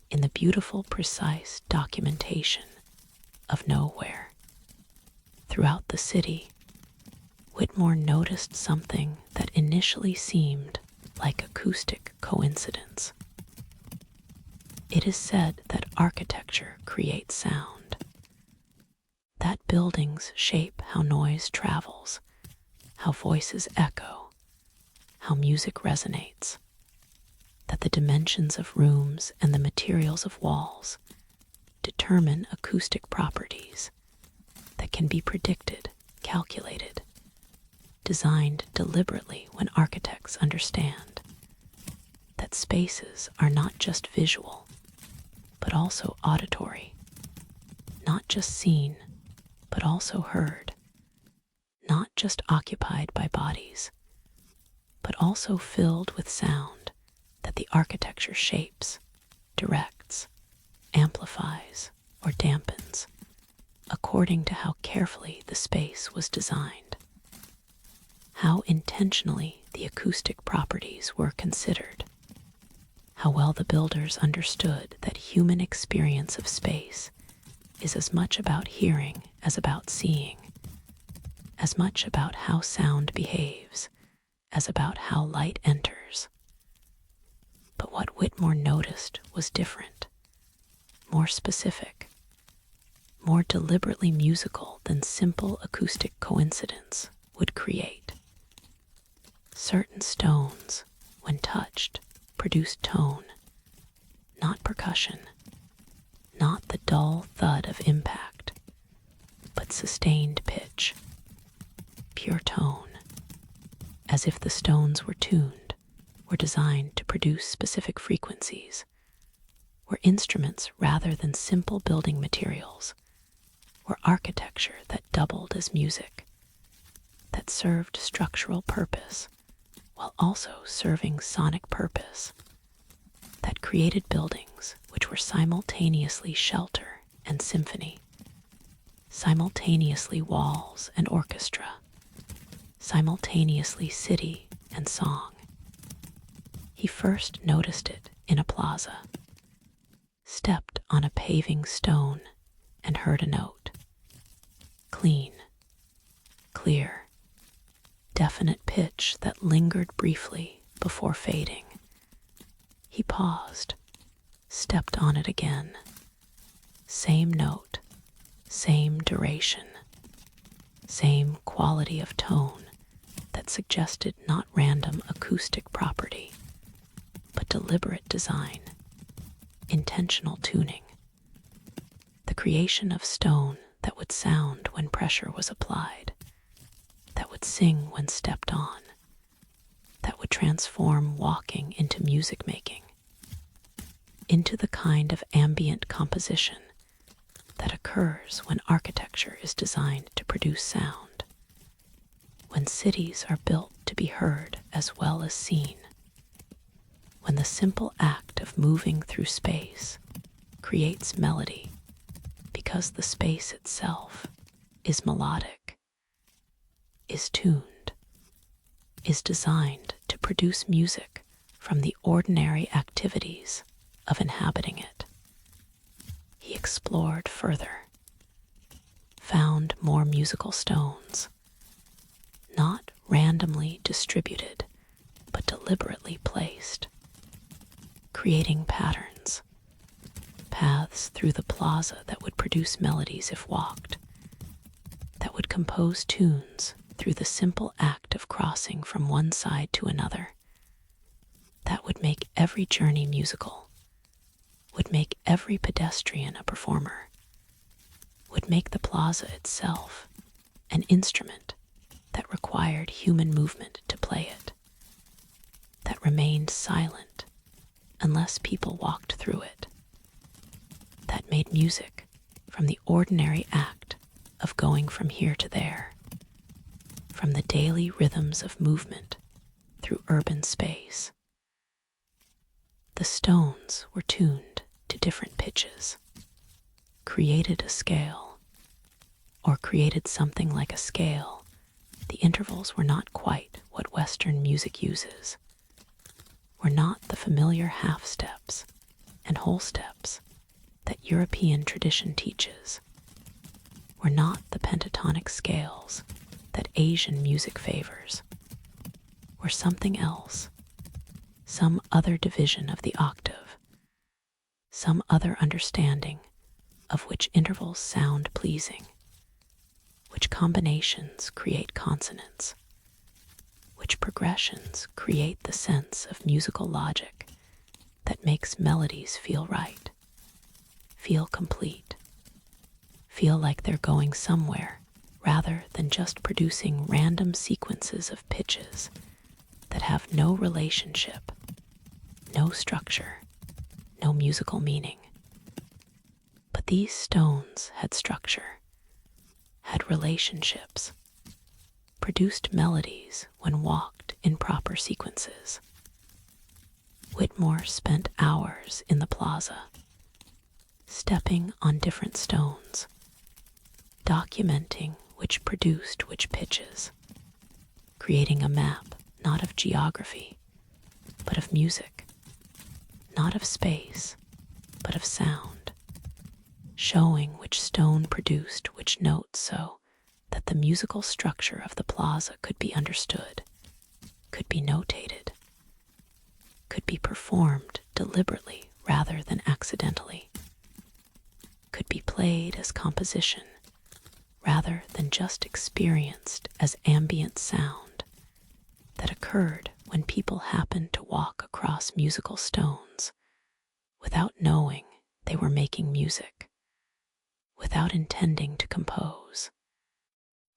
in the beautiful, precise documentation of nowhere throughout the city Whitmore noticed something that initially seemed like acoustic coincidence. It is said that architecture creates sound, that buildings shape how noise travels, how voices echo, how music resonates, that the dimensions of rooms and the materials of walls determine acoustic properties that can be predicted, calculated, designed deliberately when architects understand that spaces are not just visual, but also auditory, not just seen, but also heard, not just occupied by bodies, but also filled with sound that the architecture shapes, directs, amplifies, or dampens, according to how carefully the space was designed, how intentionally the acoustic properties were considered, how well the builders understood that human experience of space is as much about hearing as about seeing, as much about how sound behaves as about how light enters. But what Whitmore noticed was different, more specific, more deliberately musical than simple acoustic coincidence would create. Certain stones, when touched, produced tone, not percussion, not the dull thud of impact, but sustained pitch, pure tone, as if the stones were tuned, were designed to produce specific frequencies, were instruments rather than simple building materials, were architecture that doubled as music, that served structural purpose while also serving sonic purpose, that created buildings which were simultaneously shelter and symphony, simultaneously walls and orchestra, simultaneously city and song. He first noticed it in a plaza, stepped on a paving stone and heard a note. Clean, clear, definite pitch that lingered briefly before fading. He paused, stepped on it again. Same note, same duration, same quality of tone that suggested not random acoustic property, but deliberate design, intentional tuning, the creation of stone that would sound when pressure was applied, that would sing when stepped on, that would transform walking into music making, into the kind of ambient composition that occurs when architecture is designed to produce sound, when cities are built to be heard as well as seen, when the simple act of moving through space creates melody because the space itself is melodic, is tuned, is designed to produce music from the ordinary activities of inhabiting it. He explored further, found more musical stones, not randomly distributed, but deliberately placed, creating patterns, paths through the plaza that would produce melodies if walked, that would compose tunes through the simple act of crossing from one side to another, that would make every journey musical, would make every pedestrian a performer, would make the plaza itself an instrument that required human movement to play it, that remained silent unless people walked through it, that made music from the ordinary act of going from here to there, from the daily rhythms of movement through urban space. The stones were tuned to different pitches, created a scale, or created something like a scale. The intervals were not quite what Western music uses, were not the familiar half steps and whole steps that European tradition teaches, were not the pentatonic scales that Asian music favors, or something else, some other division of the octave, some other understanding of which intervals sound pleasing, which combinations create consonance, which progressions create the sense of musical logic that makes melodies feel right, feel complete, feel like they're going somewhere rather than just producing random sequences of pitches that have no relationship, no structure, no musical meaning. But these stones had structure, had relationships, produced melodies when walked in proper sequences. Whitmore spent hours in the plaza, stepping on different stones, documenting which produced which pitches, creating a map not of geography, but of music, not of space, but of sound, showing which stone produced which notes so that the musical structure of the plaza could be understood, could be notated, could be performed deliberately rather than accidentally, could be played as composition rather than just experienced as ambient sound that occurred when people happened to walk across musical stones without knowing they were making music, without intending to compose,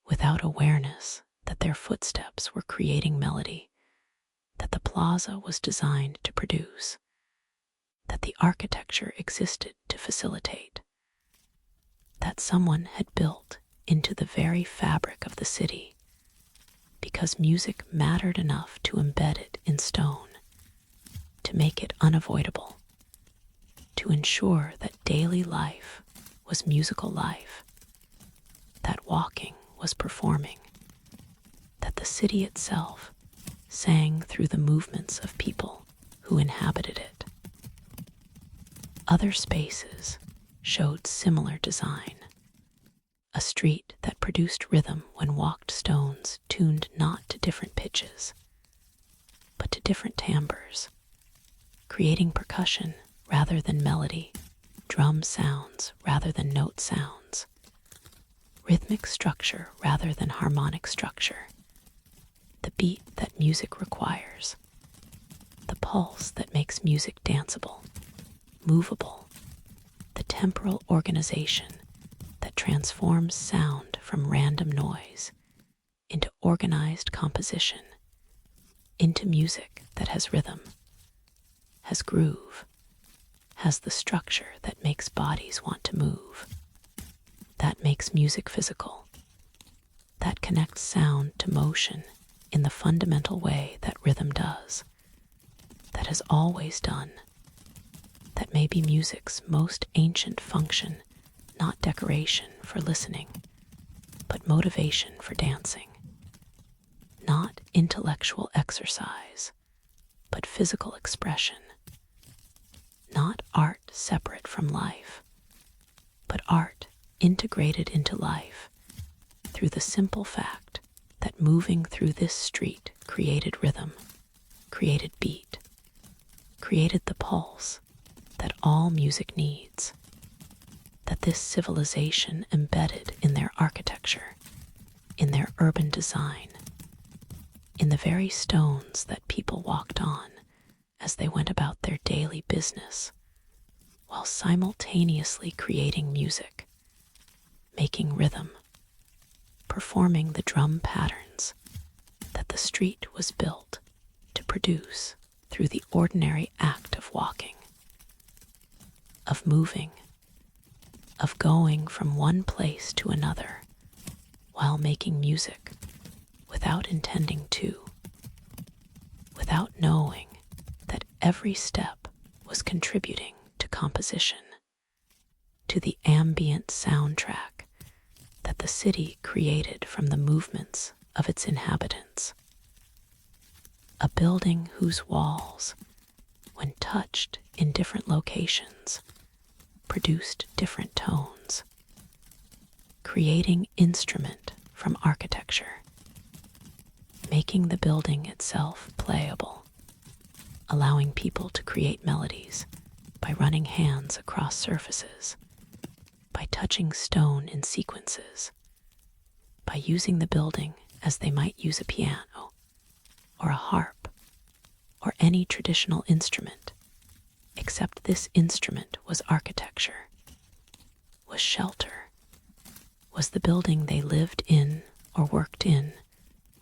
without awareness that their footsteps were creating melody that the plaza was designed to produce, that the architecture existed to facilitate, that someone had built into the very fabric of the city because music mattered enough to embed it in stone, to make it unavoidable, to ensure that daily life was musical life, that walking was performing, that the city itself sang through the movements of people who inhabited it. Other spaces showed similar design. A street that produced rhythm when walked stones tuned not to different pitches, but to different timbres, creating percussion rather than melody, drum sounds rather than note sounds, rhythmic structure rather than harmonic structure, the beat that music requires, the pulse that makes music danceable, movable, the temporal organization that transforms sound from random noise into organized composition, into music that has rhythm, has groove, has the structure that makes bodies want to move, that makes music physical, that connects sound to motion in the fundamental way that rhythm does, that has always done, that may be music's most ancient function, not decoration for listening, but motivation for dancing, not intellectual exercise, but physical expression, not art separate from life, but art integrated into life through the simple fact that moving through this street created rhythm, created beat, created the pulse that all music needs, that this civilization embedded in their architecture, in their urban design, in the very stones that people walked on as they went about their daily business, while simultaneously creating music, making rhythm, performing the drum patterns that the street was built to produce through the ordinary act of walking, of moving, of going from one place to another while making music without intending to, without knowing that every step was contributing to composition, to the ambient soundtrack that the city created from the movements of its inhabitants. A building whose walls, when touched in different locations, produced different tones, creating instrument from architecture, making the building itself playable, allowing people to create melodies by running hands across surfaces, by touching stone in sequences, by using the building as they might use a piano or a harp or any traditional instrument, except this instrument was architecture, was shelter, was the building they lived in or worked in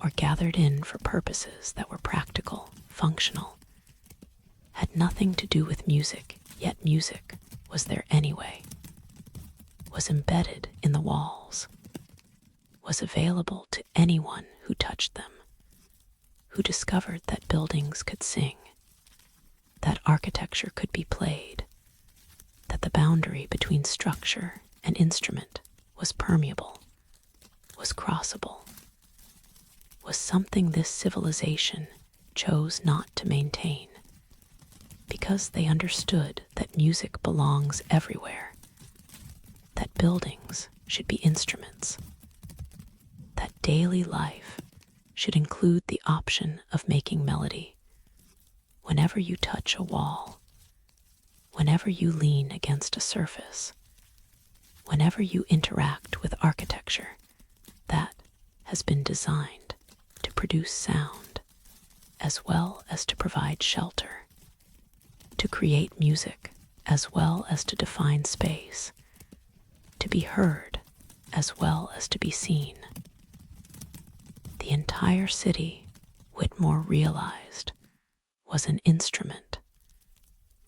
or gathered in for purposes that were practical, functional, had nothing to do with music, yet music was there anyway, was embedded in the walls, was available to anyone who touched them, who discovered that buildings could sing, that architecture could be played, that the boundary between structure and instrument was permeable, was crossable, was something this civilization chose not to maintain, because they understood that music belongs everywhere, that buildings should be instruments, that daily life should include the option of making melody. Whenever you touch a wall, whenever you lean against a surface, whenever you interact with architecture that has been designed to produce sound as well as to provide shelter, to create music as well as to define space, to be heard as well as to be seen. The entire city, Whitmore realized, was an instrument,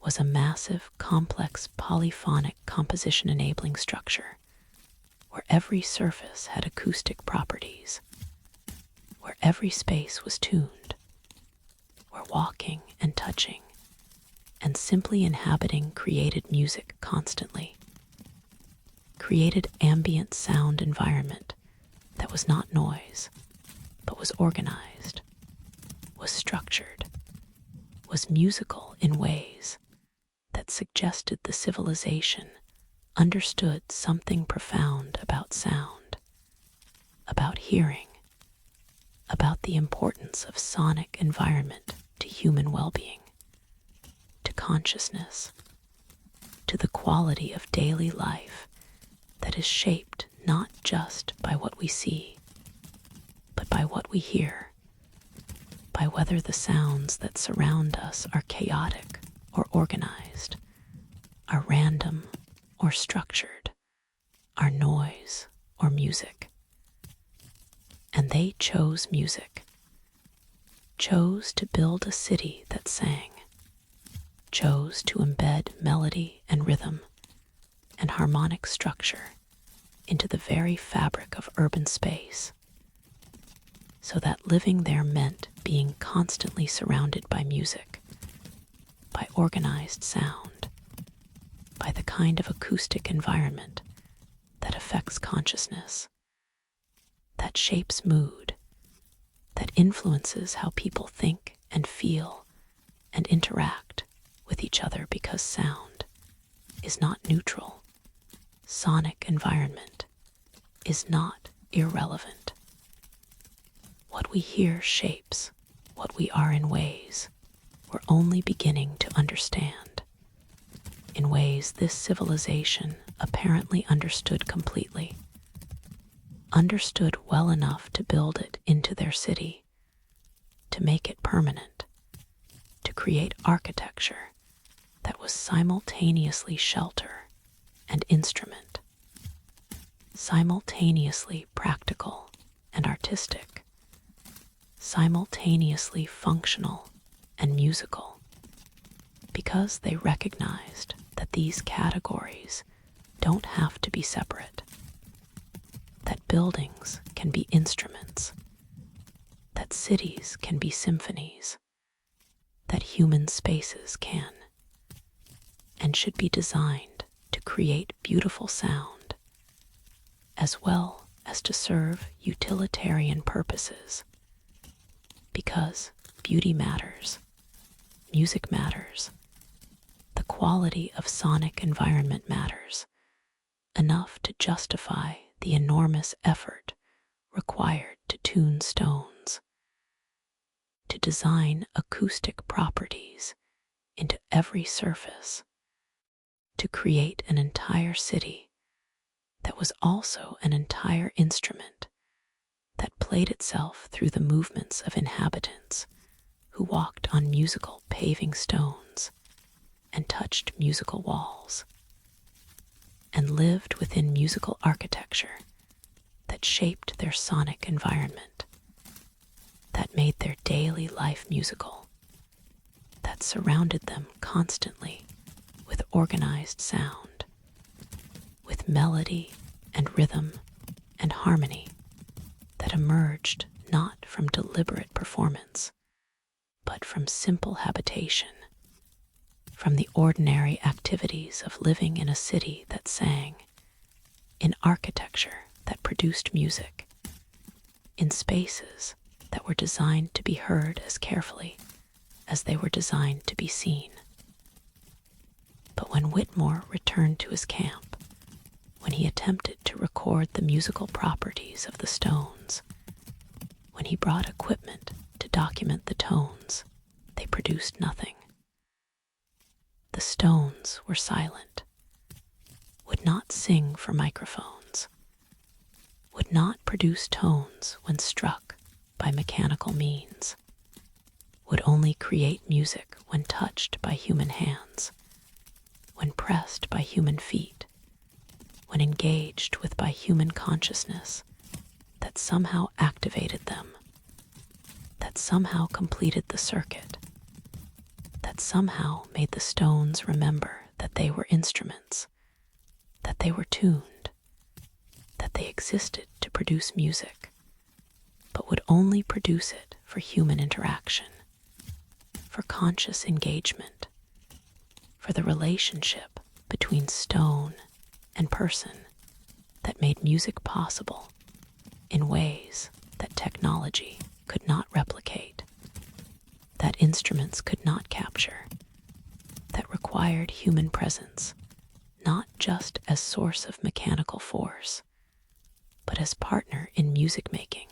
was a massive, complex, polyphonic composition-enabling structure, where every surface had acoustic properties, where every space was tuned, where walking and touching and simply inhabiting created music constantly, created ambient sound environment that was not noise, but was organized, was structured, was musical in ways that suggested the civilization understood something profound about sound, about hearing, about the importance of sonic environment to human well-being, to consciousness, to the quality of daily life that is shaped not just by what we see, but by what we hear, by whether the sounds that surround us are chaotic or organized, are random or structured, are noise or music. And they chose music, chose to build a city that sang, chose to embed melody and rhythm and harmonic structure into the very fabric of urban space, so that living there meant being constantly surrounded by music, by organized sound, by the kind of acoustic environment that affects consciousness, that shapes mood, that influences how people think and feel and interact with each other, because sound is not neutral. Sonic environment is not irrelevant. What we hear shapes what we are in ways we're only beginning to understand, in ways this civilization apparently understood completely, understood well enough to build it into their city, to make it permanent, to create architecture that was simultaneously shelter and instrument, simultaneously practical and artistic, simultaneously functional and musical, because they recognized that these categories don't have to be separate, that buildings can be instruments, that cities can be symphonies, that human spaces can and should be designed to create beautiful sound, as well as to serve utilitarian purposes, because beauty matters, music matters, the quality of sonic environment matters, enough to justify the enormous effort required to tune stones, to design acoustic properties into every surface, to create an entire city that was also an entire instrument that played itself through the movements of inhabitants who walked on musical paving stones and touched musical walls and lived within musical architecture that shaped their sonic environment, that made their daily life musical, that surrounded them constantly with organized sound, with melody and rhythm and harmony that emerged not from deliberate performance, but from simple habitation, from the ordinary activities of living in a city that sang, in architecture that produced music, in spaces that were designed to be heard as carefully as they were designed to be seen. But when Whitmore returned to his camp, when he attempted to record the musical properties of the stones, when he brought equipment to document the tones, they produced nothing. The stones were silent, would not sing for microphones, would not produce tones when struck by mechanical means, would only create music when touched by human hands, when pressed by human feet, when engaged with by human consciousness that somehow activated them, that somehow completed the circuit, that somehow made the stones remember that they were instruments, that they were tuned, that they existed to produce music, but would only produce it for human interaction, for conscious engagement, for the relationship between stone and person that made music possible in ways that technology could not replicate, that instruments could not capture, that required human presence, not just as source of mechanical force, but as partner in music making,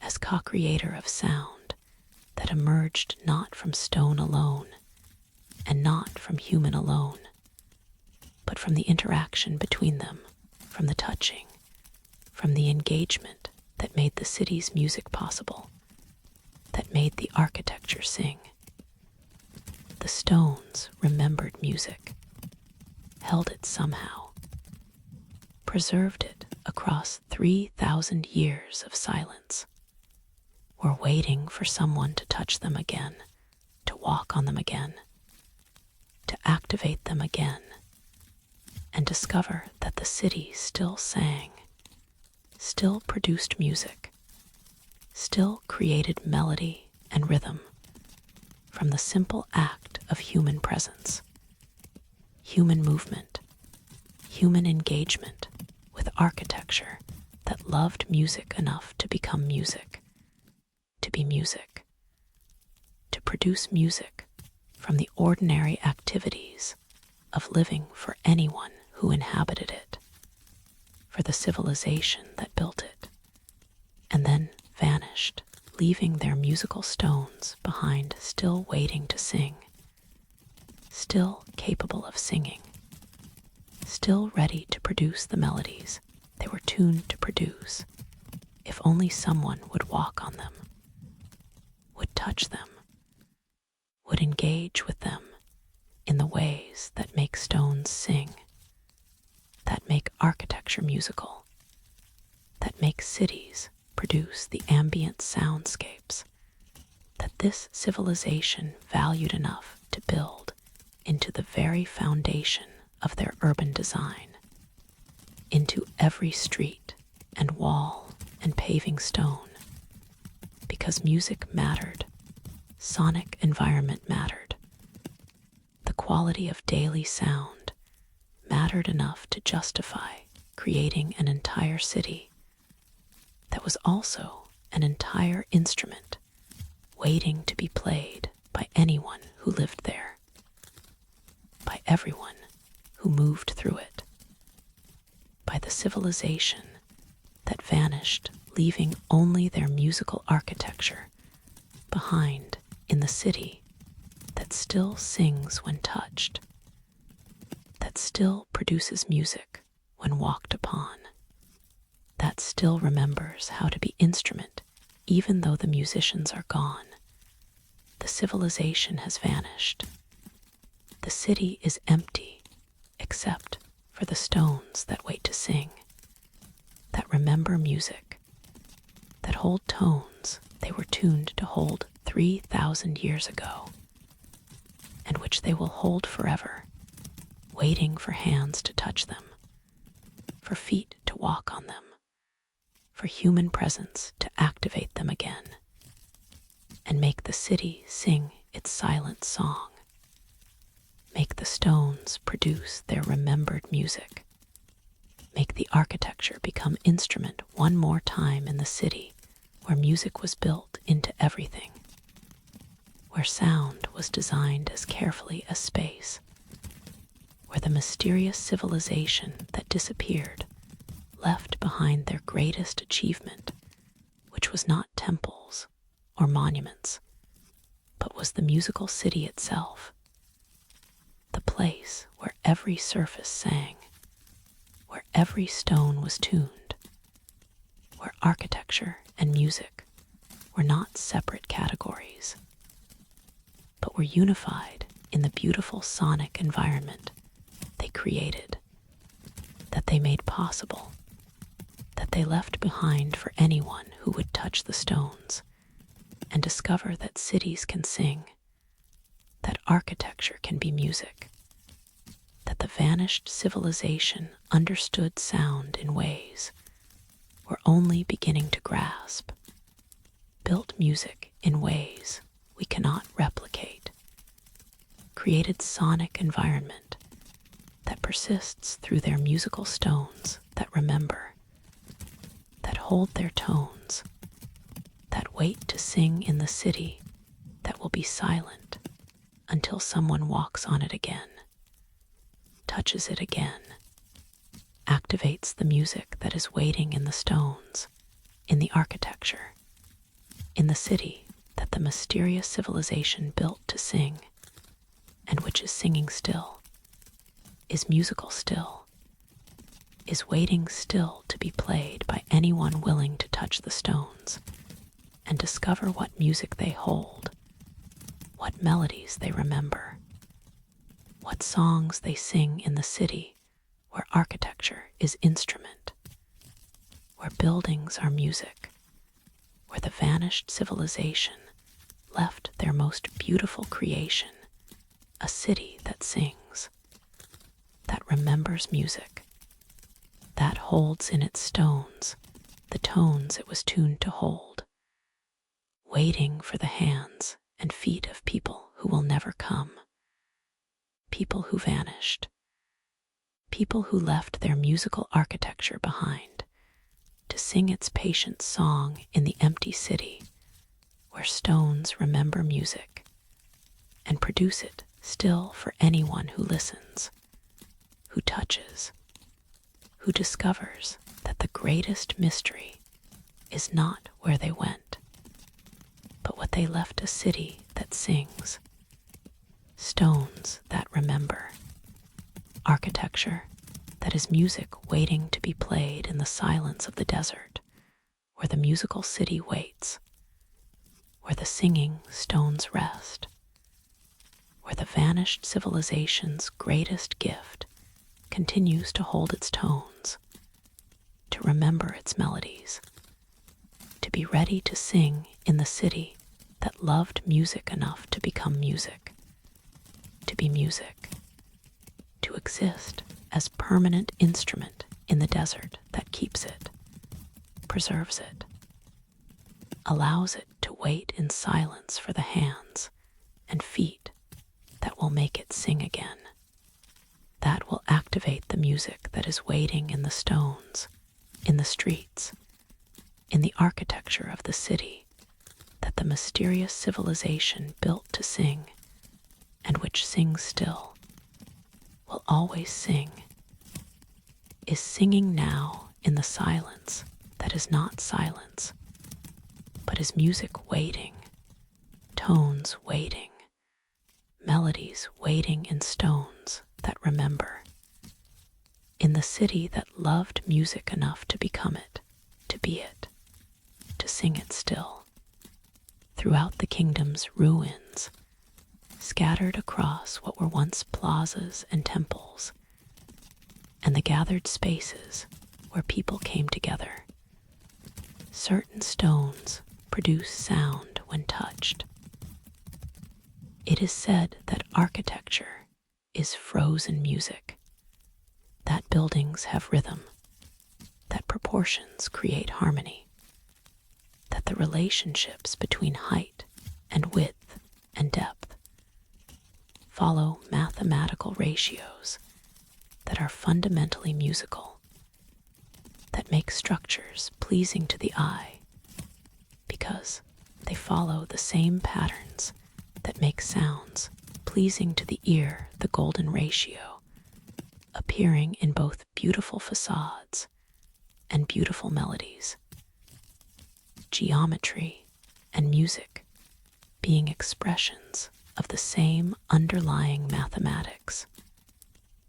as co-creator of sound that emerged not from stone alone and not from human alone, but from the interaction between them, from the touching, from the engagement that made the city's music possible, that made the architecture sing. The stones remembered music, held it somehow, preserved it across 3,000 years of silence, were waiting for someone to touch them again, to walk on them again, to activate them again, and discover that the city still sang, still produced music, still created melody and rhythm from the simple act of human presence, human movement, human engagement with architecture that loved music enough to become music, to be music, to produce music from the ordinary activities of living for anyone who inhabited it, for the civilization that built it, and then vanished, leaving their musical stones behind, still waiting to sing, still capable of singing, still ready to produce the melodies they were tuned to produce, if only someone would walk on them, would touch them, would engage with them in the ways that make stones sing, that make architecture musical, that make cities produce the ambient soundscapes that this civilization valued enough to build into the very foundation of their urban design, into every street and wall and paving stone, because music mattered, sonic environment mattered, the quality of daily sound mattered enough to justify creating an entire city that was also an entire instrument waiting to be played by anyone who lived there, by everyone who moved through it, by the civilization that vanished, leaving only their musical architecture behind in the city that still sings when touched, that still produces music when walked upon, that still remembers how to be instrument even though the musicians are gone. The civilization has vanished. The city is empty except for the stones that wait to sing, that remember music, that hold tones they were tuned to hold 3,000 years ago, and which they will hold forever, waiting for hands to touch them, for feet to walk on them, for human presence to activate them again, and make the city sing its silent song, make the stones produce their remembered music, make the architecture become instrument one more time in the city where music was built into everything, where sound was designed as carefully as space, where the mysterious civilization that disappeared left behind their greatest achievement, which was not temples or monuments, but was the musical city itself, the place where every surface sang, where every stone was tuned, where architecture and music were not separate categories, but were unified in the beautiful sonic environment they created, that they made possible, that they left behind for anyone who would touch the stones and discover that cities can sing, that architecture can be music, that the vanished civilization understood sound in ways we're only beginning to grasp, built music in ways we cannot replicate, created sonic environment that persists through their musical stones that remember, that hold their tones, that wait to sing in the city that will be silent until someone walks on it again, touches it again, activates the music that is waiting in the stones, in the architecture, in the city that the mysterious civilization built to sing, and which is singing still, is musical still, is waiting still to be played by anyone willing to touch the stones and discover what music they hold, what melodies they remember, what songs they sing in the city where architecture is instrument, where buildings are music, where the vanished civilization left their most beautiful creation, a city that sings, that remembers music, that holds in its stones the tones it was tuned to hold, waiting for the hands and feet of people who will never come, people who vanished, people who left their musical architecture behind to sing its patient song in the empty city where stones remember music and produce it still for anyone who listens, who touches, who discovers that the greatest mystery is not where they went, but what they left, a city that sings, stones that remember, architecture that is music waiting to be played in the silence of the desert, where the musical city waits, where the singing stones rest, where the vanished civilization's greatest gift continues to hold its tones, to remember its melodies, to be ready to sing in the city that loved music enough to become music, to be music, to exist as permanent instrument in the desert that keeps it, preserves it, allows it to wait in silence for the hands and feet that will make it sing again, that will activate the music that is waiting in the stones, in the streets, in the architecture of the city that the mysterious civilization built to sing, and which sings still, will always sing, is singing now in the silence that is not silence, but is music waiting, tones waiting, melodies waiting in stones that remember, in the city that loved music enough to become it, to be it, to sing it still. Throughout the kingdom's ruins, scattered across what were once plazas and temples, and the gathered spaces where people came together, certain stones produce sound when touched. It is said that architecture is frozen music, that buildings have rhythm, that proportions create harmony, that the relationships between height and width and depth follow mathematical ratios that are fundamentally musical, that make structures pleasing to the eye because they follow the same patterns that make sounds pleasing to the ear, the golden ratio, appearing in both beautiful facades and beautiful melodies. Geometry and music being expressions of the same underlying mathematics,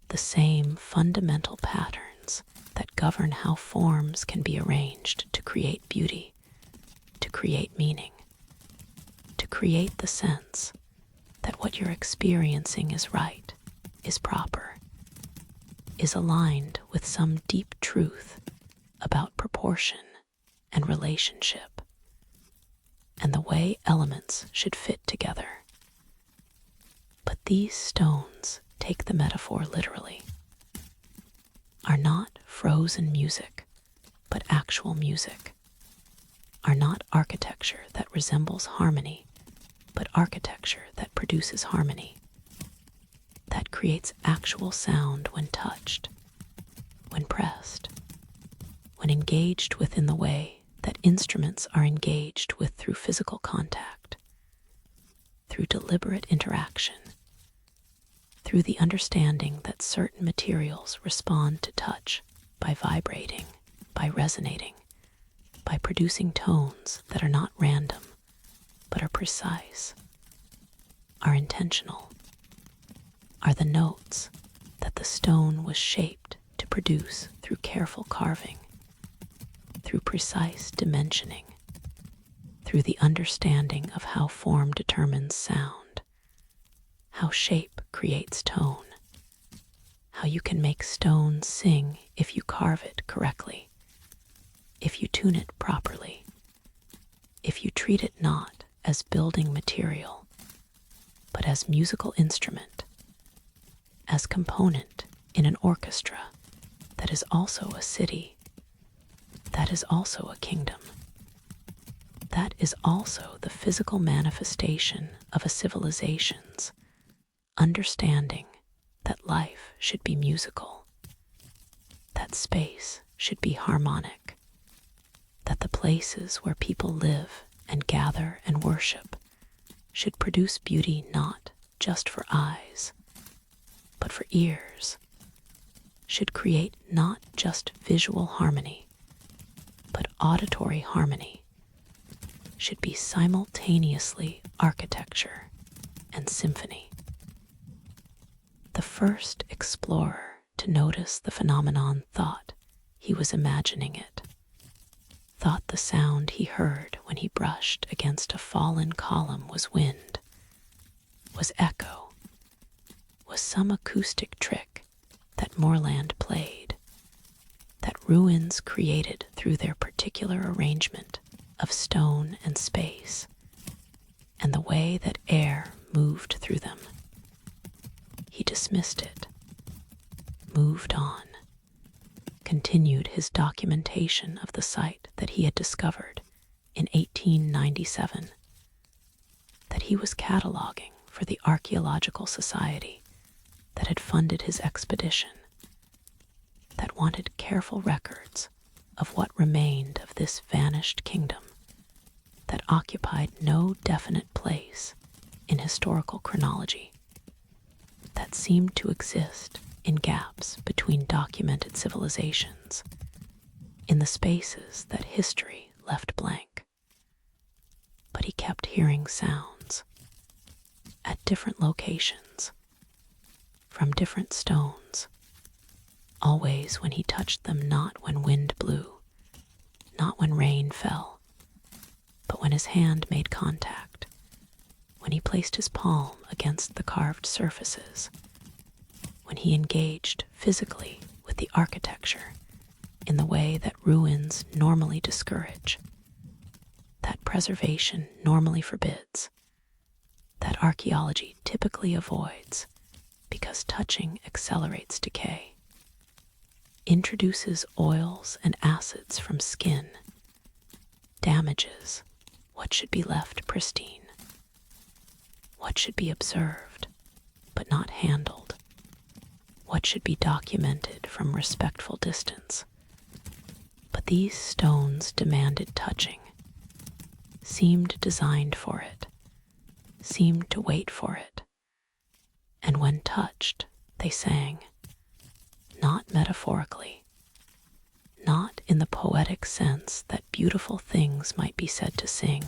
the same fundamental patterns that govern how forms can be arranged to create beauty, to create meaning, to create the sense that what you're experiencing is right, is proper, is aligned with some deep truth about proportion and relationship, and the way elements should fit together. But these stones take the metaphor literally, are not frozen music, but actual music, are not architecture that resembles harmony, but architecture that produces harmony, that creates actual sound when touched, when pressed, when engaged with in the way that instruments are engaged with through physical contact, through deliberate interaction, through the understanding that certain materials respond to touch by vibrating, by resonating, by producing tones that are not random, but are precise, are intentional, are the notes that the stone was shaped to produce through careful carving, through precise dimensioning, through the understanding of how form determines sound, how shape creates tone, how you can make stone sing if you carve it correctly, if you tune it properly, if you treat it not as building material, but as musical instrument, as component in an orchestra that is also a city, that is also a kingdom, that is also the physical manifestation of a civilization's understanding that life should be musical, that space should be harmonic, that the places where people live and gather and worship should produce beauty not just for eyes, but for ears, should create not just visual harmony, but auditory harmony, should be simultaneously architecture and symphony. The first explorer to notice the phenomenon thought he was imagining it, thought the sound he heard when he brushed against a fallen column was wind, was echo, was some acoustic trick that moorland played, that ruins created through their particular arrangement of stone and space, and the way that air moved through them. He dismissed it, moved on, continued his documentation of the site that he had discovered in 1897, that he was cataloging for the Archaeological Society that had funded his expedition, that wanted careful records of what remained of this vanished kingdom that occupied no definite place in historical chronology, that seemed to exist in gaps between documented civilizations, in the spaces that history left blank. But he kept hearing sounds, at different locations, from different stones, always when he touched them, not when wind blew, not when rain fell, but when his hand made contact, when he placed his palm against the carved surfaces, when he engaged physically with the architecture in the way that ruins normally discourage, that preservation normally forbids, that archaeology typically avoids because touching accelerates decay, introduces oils and acids from skin, damages what should be left pristine, what should be observed but not handled, what should be documented from respectful distance. But these stones demanded touching, seemed designed for it, seemed to wait for it. And when touched, they sang, not metaphorically, not in the poetic sense that beautiful things might be said to sing,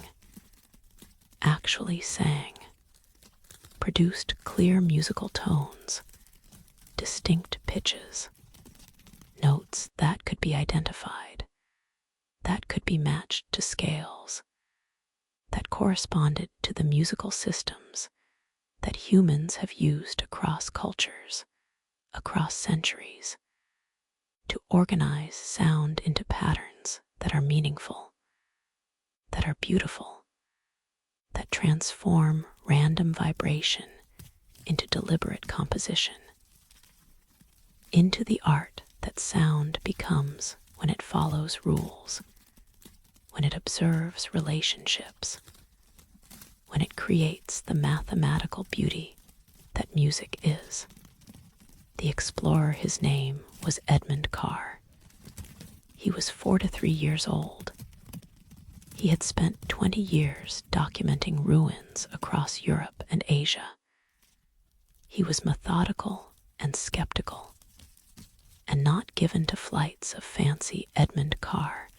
actually sang, produced clear musical tones, distinct pitches, notes that could be identified, that could be matched to scales, that corresponded to the musical systems that humans have used across cultures, across centuries, to organize sound into patterns that are meaningful, that are beautiful, that transform random vibration into deliberate composition, into the art that sound becomes when it follows rules, when it observes relationships, when it creates the mathematical beauty that music is. The explorer, his name was Edmund Carr. He was 4 to 3 years old. He had spent 20 years documenting ruins across Europe and Asia. He was methodical and skeptical, and not given to flights of fancy. Edmund Carr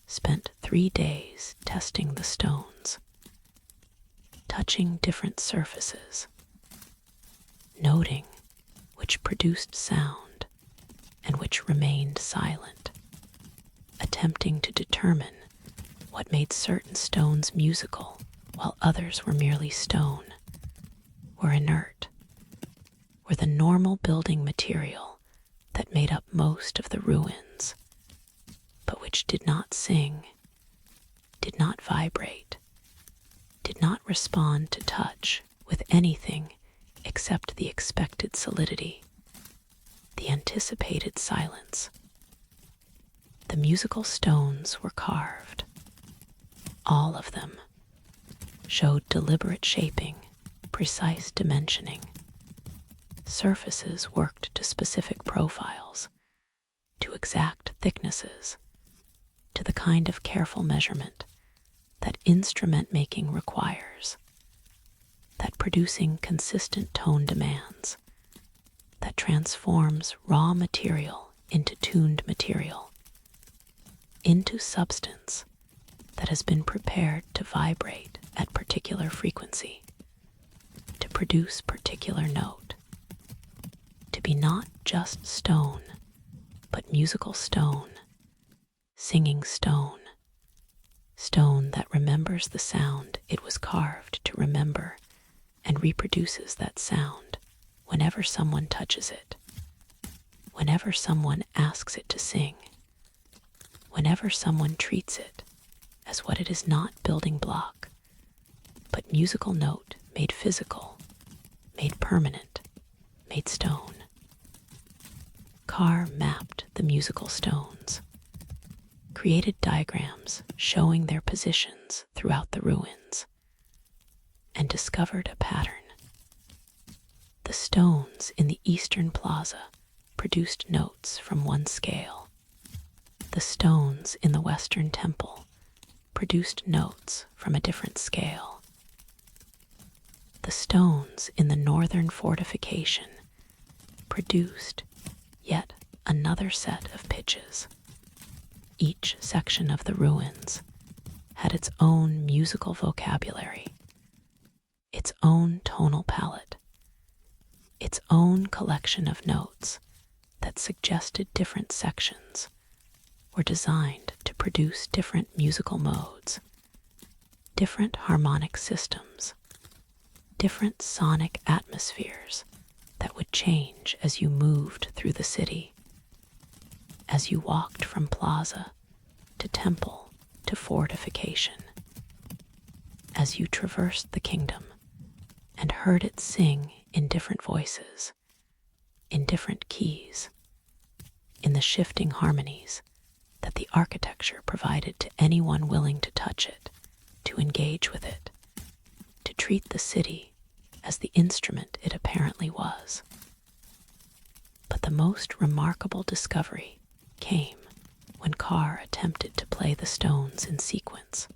spent 3 days testing the stones, touching different surfaces, noting which produced sound and which remained silent, attempting to determine what made certain stones musical while others were merely stone, were inert, were the normal building material that made up most of the ruins, but which did not sing, did not vibrate, did not respond to touch with anything except the expected solidity, the anticipated silence. The musical stones were carved. All of them showed deliberate shaping, precise dimensioning. Surfaces worked to specific profiles, to exact thicknesses, to the kind of careful measurement that instrument making requires, that producing consistent tone demands, that transforms raw material into tuned material, into substance that has been prepared to vibrate at particular frequency, to produce particular note, to be not just stone, but musical stone, singing stone, stone that remembers the sound it was carved to remember and reproduces that sound whenever someone touches it, whenever someone asks it to sing, whenever someone treats it as what it is, not building block, but musical note made physical, made permanent, made stone. Carr mapped the musical stones, created diagrams showing their positions throughout the ruins, and discovered a pattern. The stones in the eastern plaza produced notes from one scale. The stones in the western temple produced notes from a different scale. The stones in the northern fortification produced yet another set of pitches. Each section of the ruins had its own musical vocabulary, its own tonal palette, its own collection of notes that suggested different sections, were designed to produce different musical modes, different harmonic systems, different sonic atmospheres that would change as you moved through the city, as you walked from plaza to temple to fortification, as you traversed the kingdom and heard it sing in different voices, in different keys, in the shifting harmonies that the architecture provided to anyone willing to touch it, to engage with it, to treat the city as the instrument it apparently was. But the most remarkable discovery came when Carr attempted to play the stones in sequence.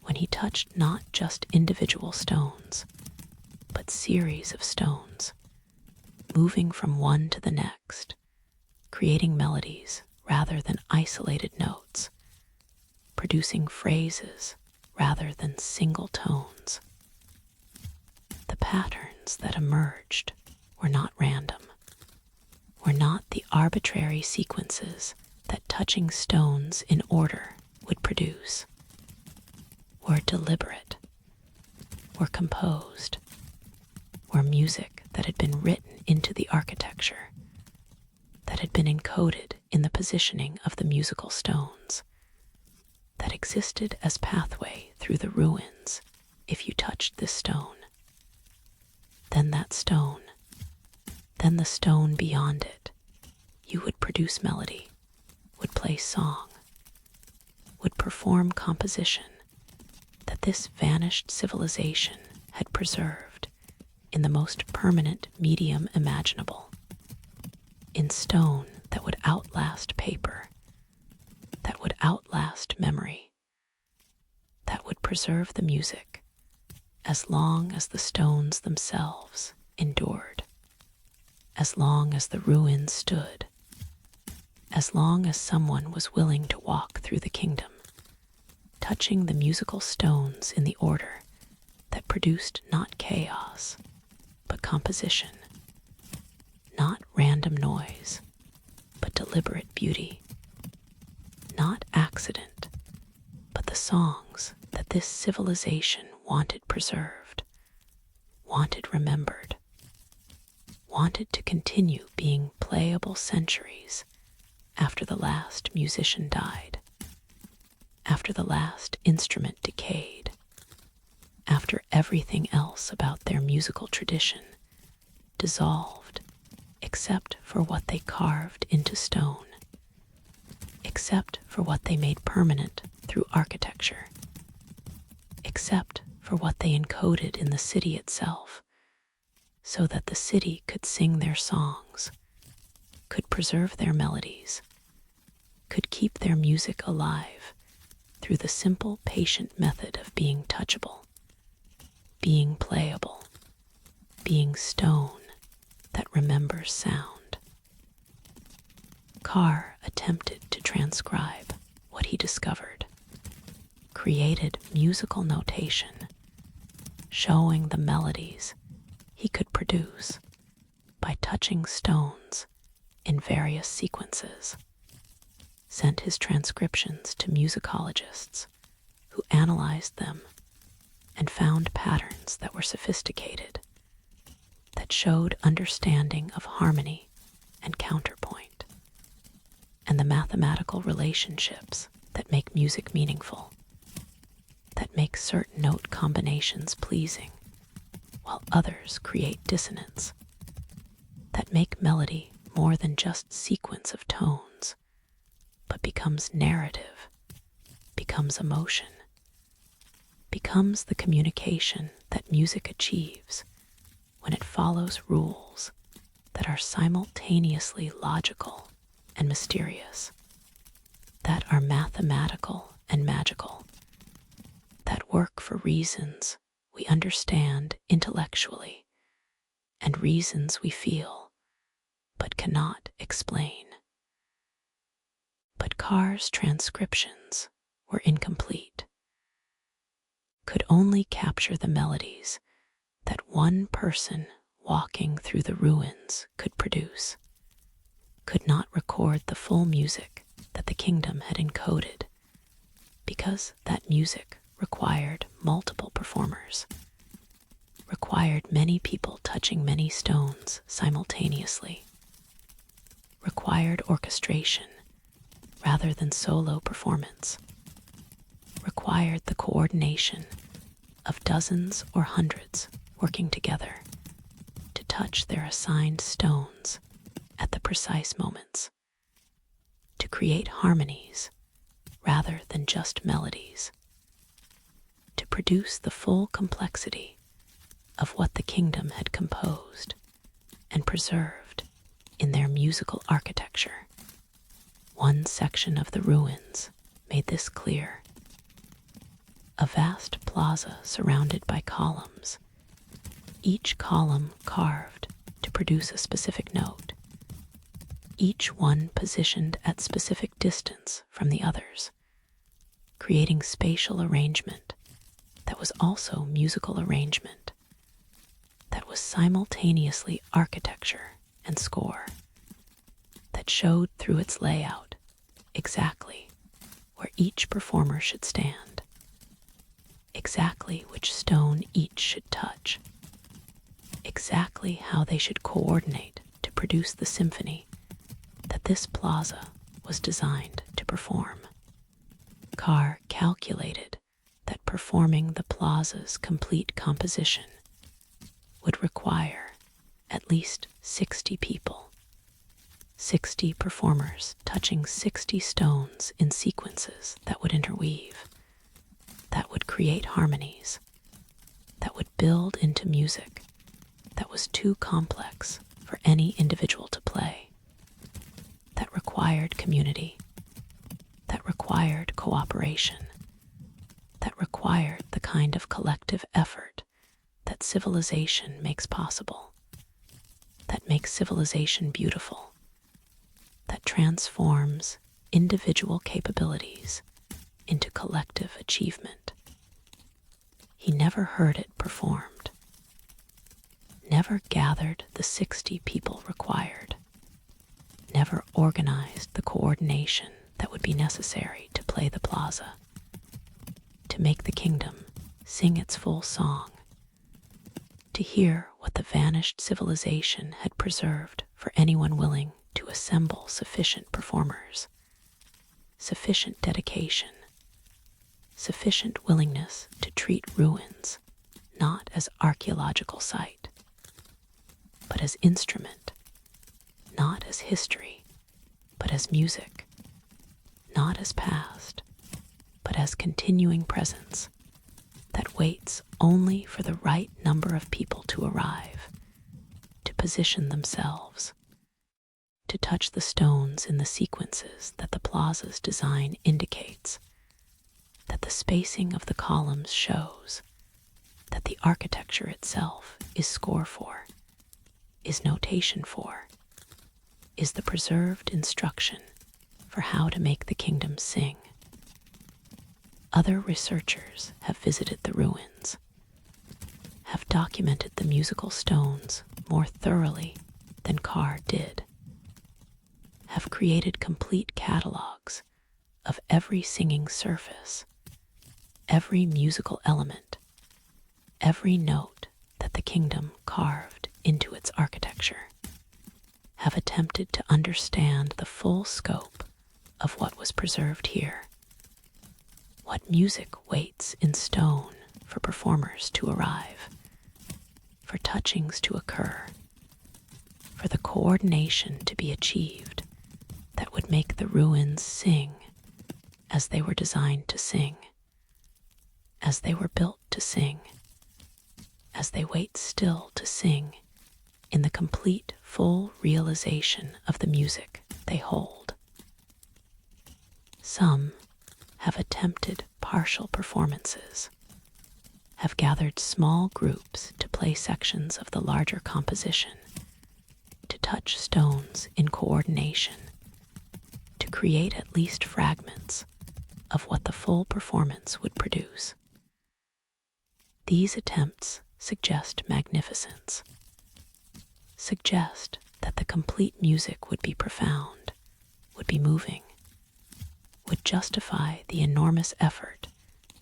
When he touched not just individual stones, but series of stones, moving from one to the next, creating melodies rather than isolated notes, producing phrases rather than single tones. The patterns that emerged were not random, were not the arbitrary sequences that touching stones in order would produce, were deliberate, were composed, were music that had been written into the architecture, that had been encoded in the positioning of the musical stones, that existed as pathway through the ruins if you touched this stone. Then that stone, then the stone beyond it, you would produce melody, would play song, would perform composition that this vanished civilization had preserved in the most permanent medium imaginable, in stone that would outlast paper, that would outlast memory, that would preserve the music as long as the stones themselves endured, as long as the ruins stood, as long as someone was willing to walk through the kingdom, touching the musical stones in the order that produced not chaos, but composition, not random noise, but deliberate beauty, not accident, but the songs that this civilization wanted preserved, wanted remembered, wanted to continue being playable centuries after the last musician died, after the last instrument decayed, after everything else about their musical tradition dissolved except for what they carved into stone, except for what they made permanent through architecture, except for what they encoded in the city itself, so that the city could sing their songs, could preserve their melodies, could keep their music alive through the simple, patient method of being touchable, being playable, being stone that remembers sound. Carr attempted to transcribe what he discovered, created musical notation, showing the melodies he could produce by touching stones in various sequences, sent his transcriptions to musicologists who analyzed them and found patterns that were sophisticated, that showed understanding of harmony and counterpoint, and the mathematical relationships that make music meaningful, that make certain note combinations pleasing, while others create dissonance, that make melody more than just sequence of tones, but becomes narrative, becomes emotion, becomes the communication that music achieves when it follows rules that are simultaneously logical and mysterious, that are mathematical and magical, that work for reasons we understand intellectually and reasons we feel but cannot explain. But Carr's transcriptions were incomplete, could only capture the melodies that one person walking through the ruins could produce, could not record the full music that the kingdom had encoded, because that music required multiple performers, required many people touching many stones simultaneously, required orchestration rather than solo performance, required the coordination of dozens or hundreds working together to touch their assigned stones at the precise moments, to create harmonies rather than just melodies, to produce the full complexity of what the kingdom had composed and preserved in their musical architecture. One section of the ruins made this clear. A vast plaza surrounded by columns, each column carved to produce a specific note, each one positioned at specific distance from the others, creating spatial arrangement that was also musical arrangement, that was simultaneously architecture and score, that showed through its layout exactly where each performer should stand, exactly which stone each should touch, exactly how they should coordinate to produce the symphony that this plaza was designed to perform. Carr calculated that performing the plaza's complete composition would require at least 60 people, 60 performers touching 60 stones in sequences that would interweave, that would create harmonies, that would build into music that was too complex for any individual to play, that required community, that required cooperation, that required the kind of collective effort that civilization makes possible, that makes civilization beautiful, that transforms individual capabilities into collective achievement. He never heard it performed, never gathered the 60 people required, never organized the coordination that would be necessary to play the plaza, to make the kingdom sing its full song, to hear what the vanished civilization had preserved for anyone willing to assemble sufficient performers, sufficient dedication, sufficient willingness to treat ruins not as archaeological site, but as instrument, not as history, but as music, not as past, but as continuing presence that waits only for the right number of people to arrive, to position themselves, to touch the stones in the sequences that the plaza's design indicates, that the spacing of the columns shows, that the architecture itself is score for, is notation for, is the preserved instruction for how to make the kingdom sing. Other researchers have visited the ruins, have documented the musical stones more thoroughly than Carr did, have created complete catalogs of every singing surface, every musical element, every note that the kingdom carved into its architecture, have attempted to understand the full scope of what was preserved here, what music waits in stone for performers to arrive, for touchings to occur, for the coordination to be achieved that would make the ruins sing as they were designed to sing, as they were built to sing, as they wait still to sing in the complete, full realization of the music they hold. Some have attempted partial performances, have gathered small groups to play sections of the larger composition, to touch stones in coordination, to create at least fragments of what the full performance would produce. These attempts suggest magnificence, suggest that the complete music would be profound, would be moving, would justify the enormous effort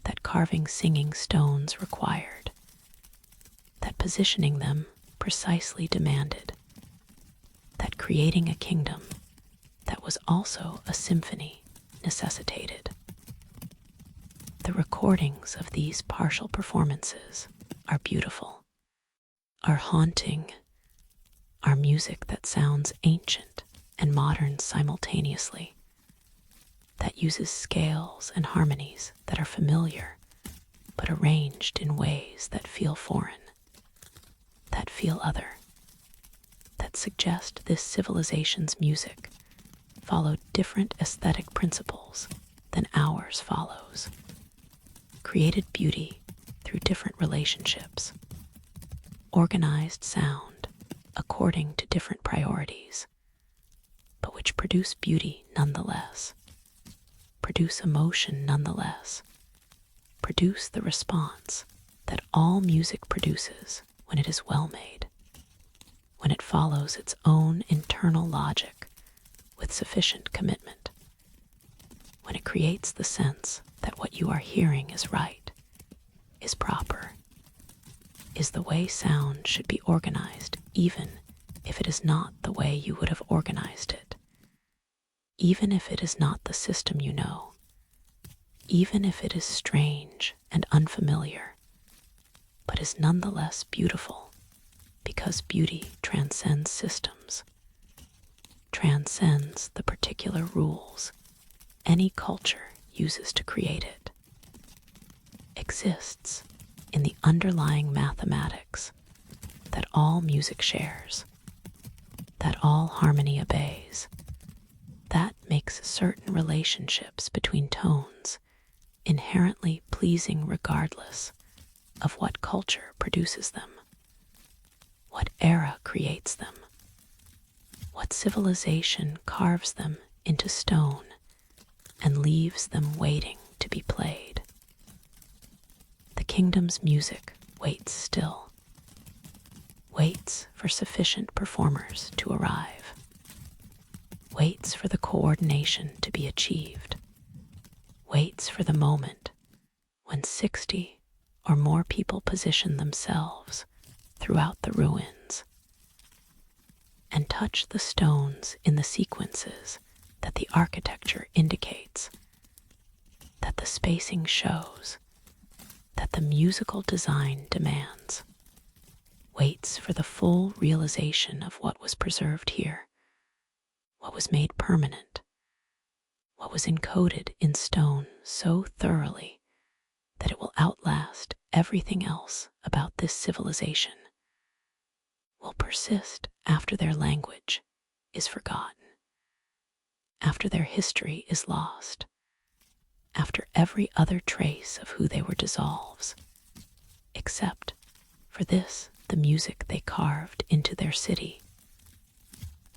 that carving singing stones required, that positioning them precisely demanded, that creating a kingdom that was also a symphony necessitated. The recordings of these partial performances are beautiful, are haunting, are music that sounds ancient and modern simultaneously, that uses scales and harmonies that are familiar but arranged in ways that feel foreign, that feel other, that suggest this civilization's music followed different aesthetic principles than ours follows, created beauty through different relationships, organized sound according to different priorities, but which produce beauty nonetheless, produce emotion nonetheless, produce the response that all music produces when it is well made, when it follows its own internal logic with sufficient commitment, when it creates the sense that what you are hearing is right, is proper, is the way sound should be organized, even if it is not the way you would have organized it, even if it is not the system you know, even if it is strange and unfamiliar, but is nonetheless beautiful, because beauty transcends systems, transcends the particular rules any culture uses to create it, exists in the underlying mathematics that all music shares, that all harmony obeys, that makes certain relationships between tones inherently pleasing regardless of what culture produces them, what era creates them, what civilization carves them into stone and leaves them waiting to be played. The kingdom's music waits still, waits for sufficient performers to arrive, waits for the coordination to be achieved, waits for the moment when 60 or more people position themselves throughout the ruins and touch the stones in the sequences that the architecture indicates, that the spacing shows, that the musical design demands, waits for the full realization of what was preserved here, what was made permanent, what was encoded in stone so thoroughly that it will outlast everything else about this civilization, will persist after their language is forgotten, after their history is lost, after every other trace of who they were dissolves, except for this, the music they carved into their city,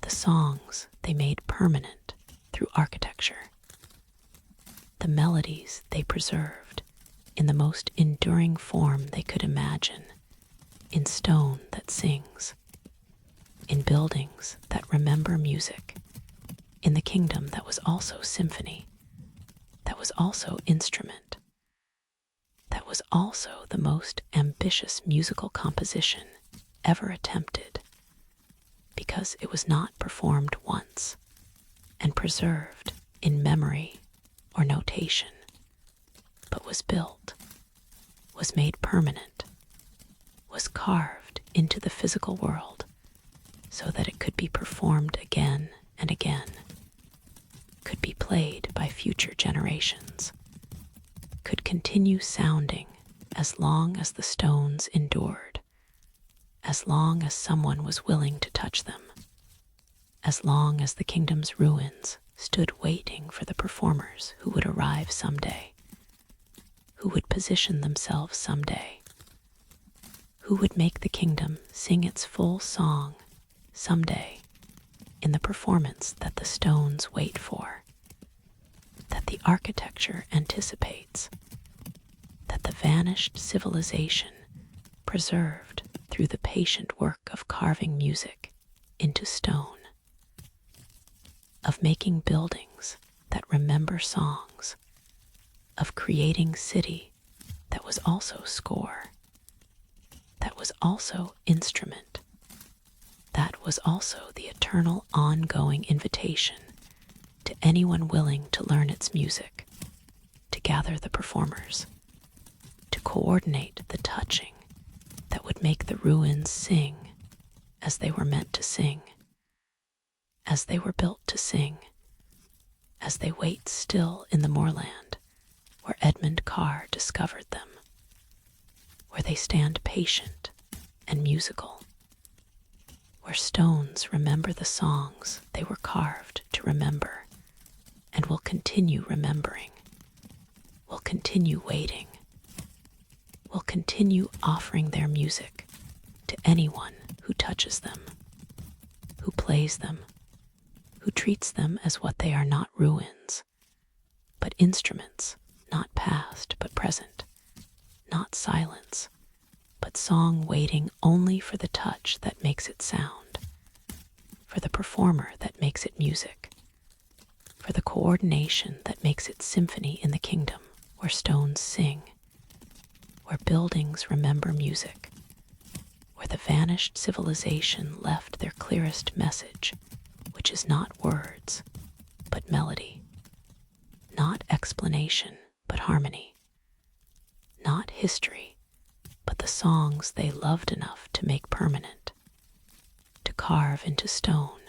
the songs they made permanent through architecture, the melodies they preserved in the most enduring form they could imagine, in stone that sings, in buildings that remember music, in the kingdom that was also symphony, that was also instrument, that was also the most ambitious musical composition ever attempted, because it was not performed once and preserved in memory or notation, but was built, was made permanent, was carved into the physical world so that it could be performed again and again, could be played by future generations, could continue sounding as long as the stones endured, as long as someone was willing to touch them, as long as the kingdom's ruins stood waiting for the performers who would arrive someday, who would position themselves someday, who would make the kingdom sing its full song someday in the performance that the stones wait for, that the architecture anticipates, that the vanished vanished civilization preserved through the patient work of carving music into stone, of making buildings that remember songs, of creating city that was also score, that was also instrument, that was also the eternal ongoing invitation to anyone willing to learn its music, to gather the performers, to coordinate the touching that would make the ruins sing as they were meant to sing, as they were built to sing, as they wait still in the moorland where Edmund Carr discovered them, where they stand patient and musical, where stones remember the songs they were carved to remember and will continue remembering, will continue waiting, will continue offering their music to anyone who touches them, who plays them, who treats them as what they are, not ruins, but instruments, not past but present, not silence, but song waiting only for the touch that makes it sound, for the performer that makes it music, for the coordination that makes it symphony in the kingdom where stones sing, where buildings remember music, where the vanished civilization left their clearest message, which is not words, but melody, not explanation, but harmony, not history, but the songs they loved enough to make permanent, to carve into stone,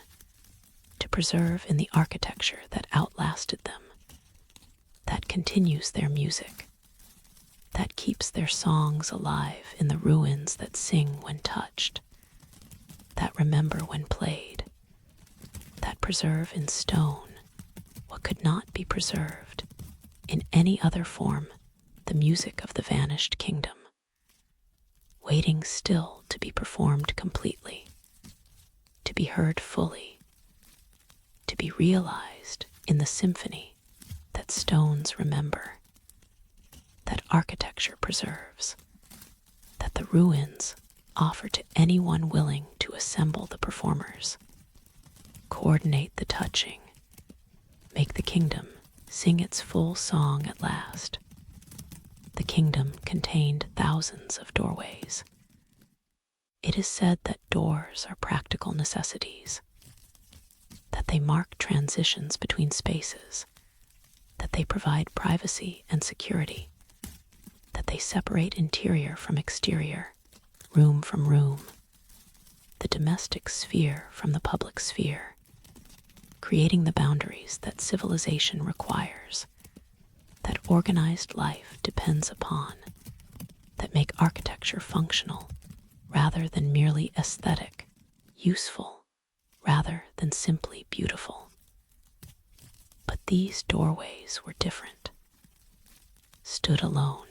to preserve in the architecture that outlasted them, that continues their music, that keeps their songs alive in the ruins that sing when touched, that remember when played, that preserve in stone what could not be preserved in any other form, the music of the vanished kingdom, waiting still to be performed completely, to be heard fully, to be realized in the symphony that stones remember, that architecture preserves, that the ruins offer to anyone willing to assemble the performers, coordinate the touching, make the kingdom sing its full song at last. The kingdom contained thousands of doorways. It is said that doors are practical necessities, that they mark transitions between spaces, that they provide privacy and security, that they separate interior from exterior, room from room, the domestic sphere from the public sphere, creating the boundaries that civilization requires, that organized life depends upon, that make architecture functional rather than merely aesthetic, useful rather than simply beautiful. But these doorways were different, stood alone,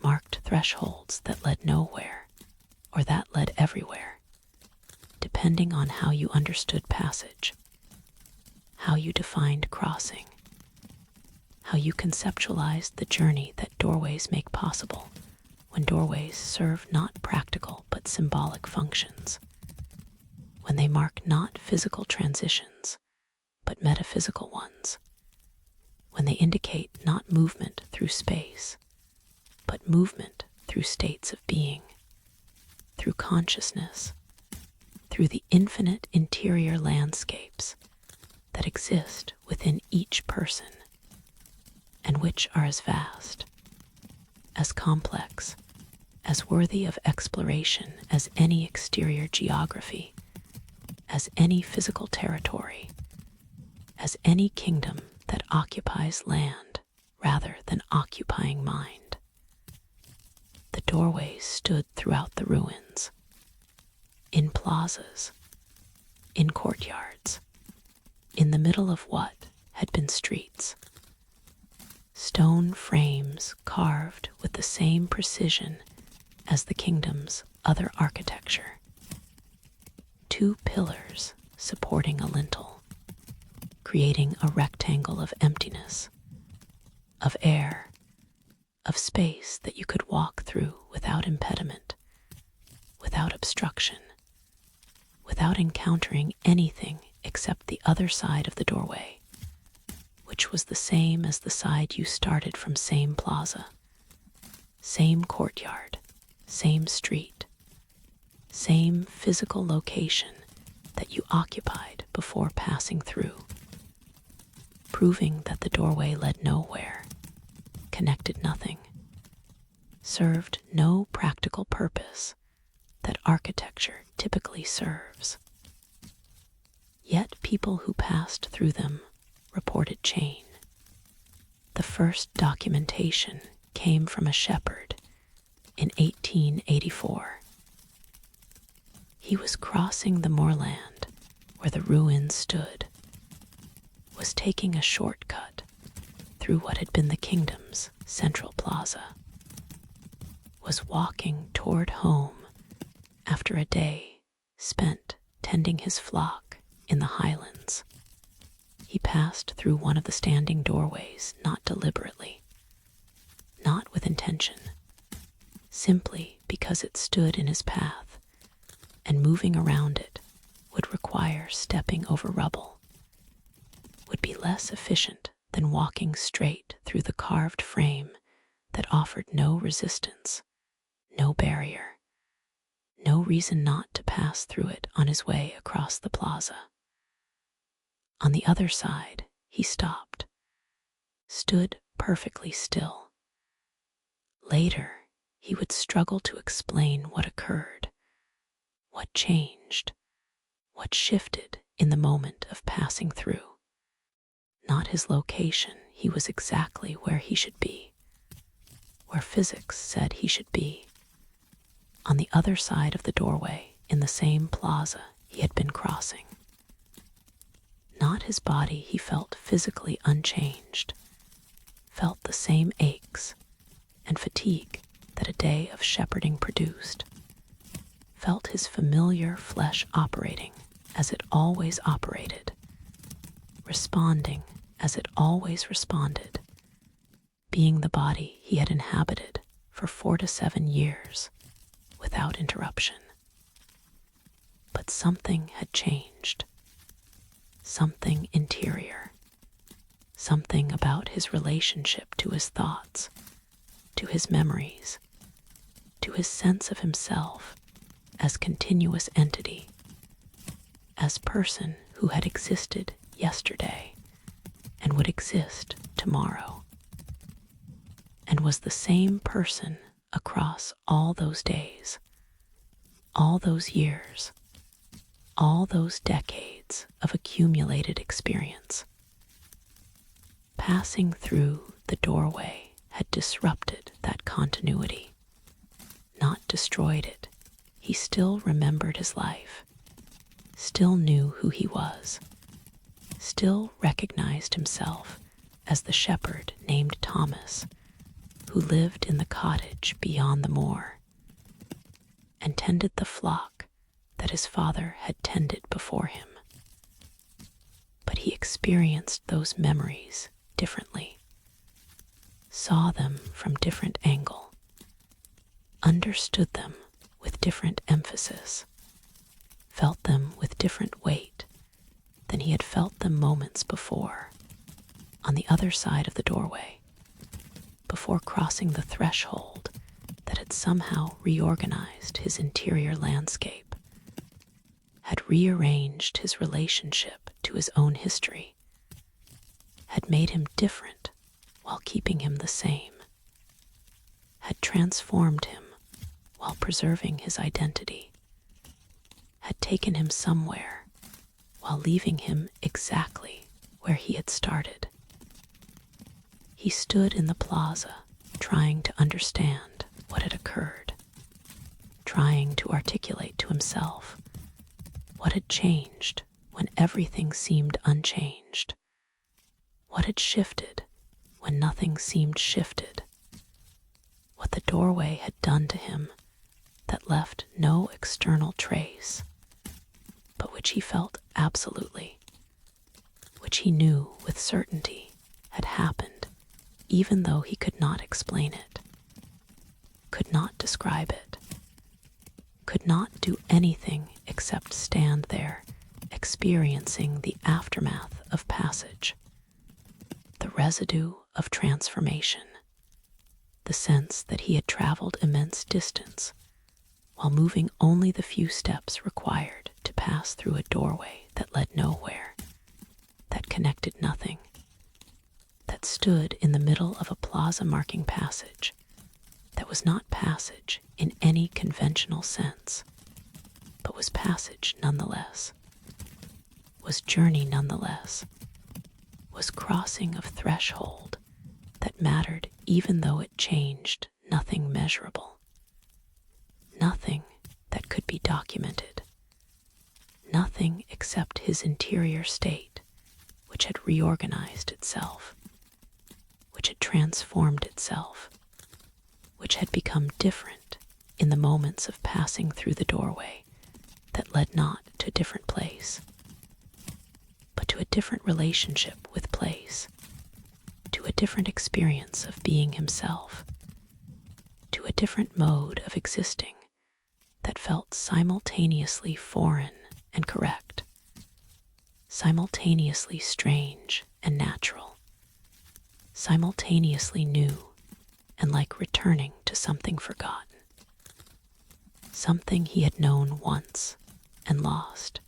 marked thresholds that led nowhere or that led everywhere, depending on how you understood passage, how you defined crossing, how you conceptualized the journey that doorways make possible when doorways serve not practical but symbolic functions, when they mark not physical transitions but metaphysical ones, when they indicate not movement through space, but movement through states of being, through consciousness, through the infinite interior landscapes that exist within each person, and which are as vast, as complex, as worthy of exploration as any exterior geography, as any physical territory, as any kingdom that occupies land rather than occupying mind. The doorways stood throughout the ruins, in plazas, in courtyards, in the middle of what had been streets. Stone frames carved with the same precision as the kingdom's other architecture. 2 pillars supporting a lintel, creating a rectangle of emptiness, of air, of space that you could walk through without impediment, without obstruction, without encountering anything except the other side of the doorway, which was the same as the side you started from, same plaza, same courtyard, same street, same physical location that you occupied before passing through, proving that the doorway led nowhere, connected nothing, served no practical purpose that architecture typically serves. Yet people who passed through them reported change. The first documentation came from a shepherd in 1884. He was crossing the moorland where the ruins stood, was taking a shortcut through what had been the kingdom's central plaza, was walking toward home after a day spent tending his flock in the highlands. He passed through one of the standing doorways, not deliberately, not with intention, simply because it stood in his path, and moving around it would require stepping over rubble, would be less efficient than walking straight through the carved frame that offered no resistance, no barrier, no reason not to pass through it on his way across the plaza. On the other side, he stopped, stood perfectly still. Later, he would struggle to explain what occurred, what changed, what shifted in the moment of passing through. Not his location, he was exactly where he should be, where physics said he should be, on the other side of the doorway in the same plaza he had been crossing. Not his body, he felt physically unchanged, felt the same aches and fatigue that a day of shepherding produced, felt his familiar flesh operating as it always operated, responding as it always responded, being the body he had inhabited for 4 to 7 years without interruption. But something had changed, something interior, something about his relationship to his thoughts, to his memories, to his sense of himself as continuous entity, as person who had existed yesterday and would exist tomorrow, and was the same person across all those days, all those years, all those decades of accumulated experience. Passing through the doorway had disrupted that continuity, not destroyed it. He still remembered his life, still knew who he was, still recognized himself as the shepherd named Thomas, who lived in the cottage beyond the moor and tended the flock that his father had tended before him. But he experienced those memories differently, saw them from different angle, understood them with different emphasis, felt them with different weight than he had felt them moments before, on the other side of the doorway, before crossing the threshold that had somehow reorganized his interior landscape, had rearranged his relationship to his own history, had made him different while keeping him the same, had transformed him while preserving his identity, had taken him somewhere while leaving him exactly where he had started. He stood in the plaza, trying to understand what had occurred, trying to articulate to himself what had changed when everything seemed unchanged, what had shifted when nothing seemed shifted, what the doorway had done to him that left no external trace, but which he felt absolutely, which he knew with certainty had happened even though he could not explain it. could not describe it, could not do anything except stand there, experiencing the aftermath of passage, the residue of transformation, the sense that he had traveled immense distance while moving only the few steps required to pass through a doorway that led nowhere, that connected nothing, that stood in the middle of a plaza-marking passage that was not passage in any conventional sense, but was passage nonetheless, was journey nonetheless, was crossing of threshold that mattered even though it changed nothing measurable, nothing that could be documented, nothing except his interior state, which had reorganized itself, which had transformed itself, which had become different in the moments of passing through the doorway that led not to a different place, but to a different relationship with place, to a different experience of being himself, to a different mode of existing that felt simultaneously foreign and correct, simultaneously strange and natural, simultaneously new and like returning to something forgotten, something he had known once and lost,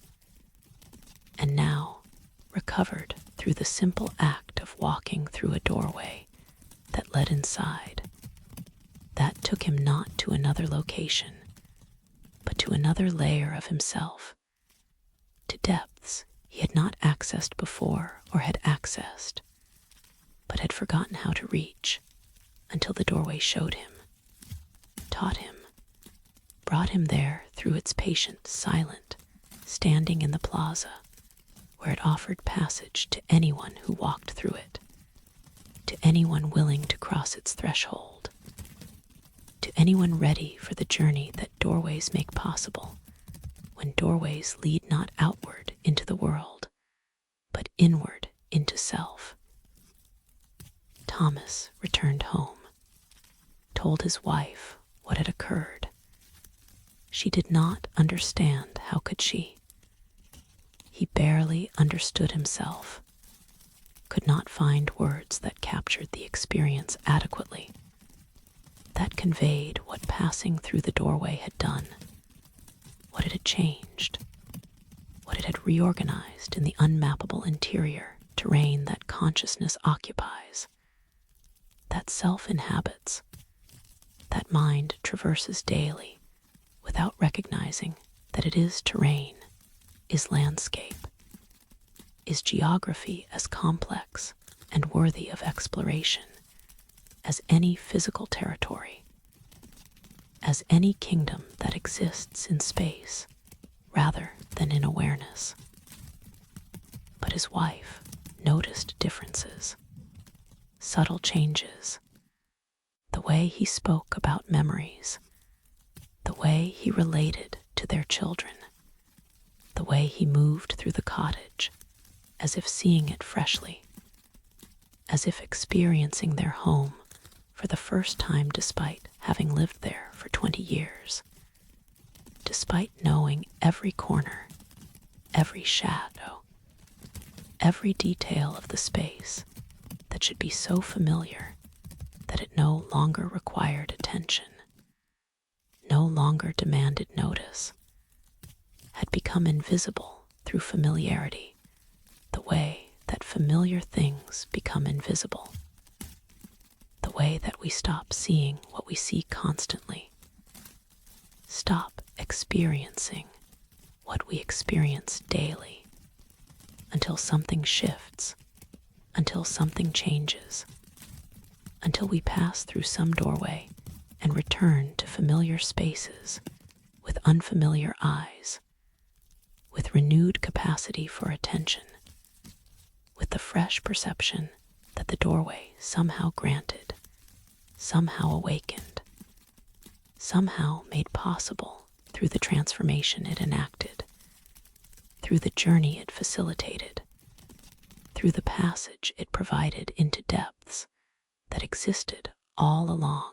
and now recovered through the simple act of walking through a doorway that led inside, that took him not to another location, but to another layer of himself, to depths he had not accessed before or had accessed, but had forgotten how to reach until the doorway showed him, taught him, brought him there through its patient, silent, standing in the plaza, where it offered passage to anyone who walked through it, to anyone willing to cross its threshold, to anyone ready for the journey that doorways make possible, when doorways lead not outward into the world, but inward into self. Thomas returned home, told his wife what had occurred. She did not understand. How could she? He barely understood himself, could not find words that captured the experience adequately, that conveyed what passing through the doorway had done, what it had changed, what it had reorganized in the unmappable interior terrain that consciousness occupies, that self inhabits, that mind traverses daily without recognizing that it is terrain, is landscape, is geography as complex and worthy of exploration as any physical territory, as any kingdom that exists in space rather than in awareness. But his wife noticed differences, subtle changes, the way he spoke about memories, the way he related to their children, the way he moved through the cottage, as if seeing it freshly, as if experiencing their home for the first time despite having lived there for 20 years, despite knowing every corner, every shadow, every detail of the space that should be so familiar that it no longer required attention, no longer demanded notice, had become invisible through familiarity, the way that familiar things become invisible, the way that we stop seeing what we see constantly, stop experiencing what we experience daily, until something shifts, until something changes, until we pass through some doorway and return to familiar spaces with unfamiliar eyes, with renewed capacity for attention, with the fresh perception that the doorway somehow granted, somehow awakened, somehow made possible through the transformation it enacted, through the journey it facilitated, through the passage it provided into depths that existed all along,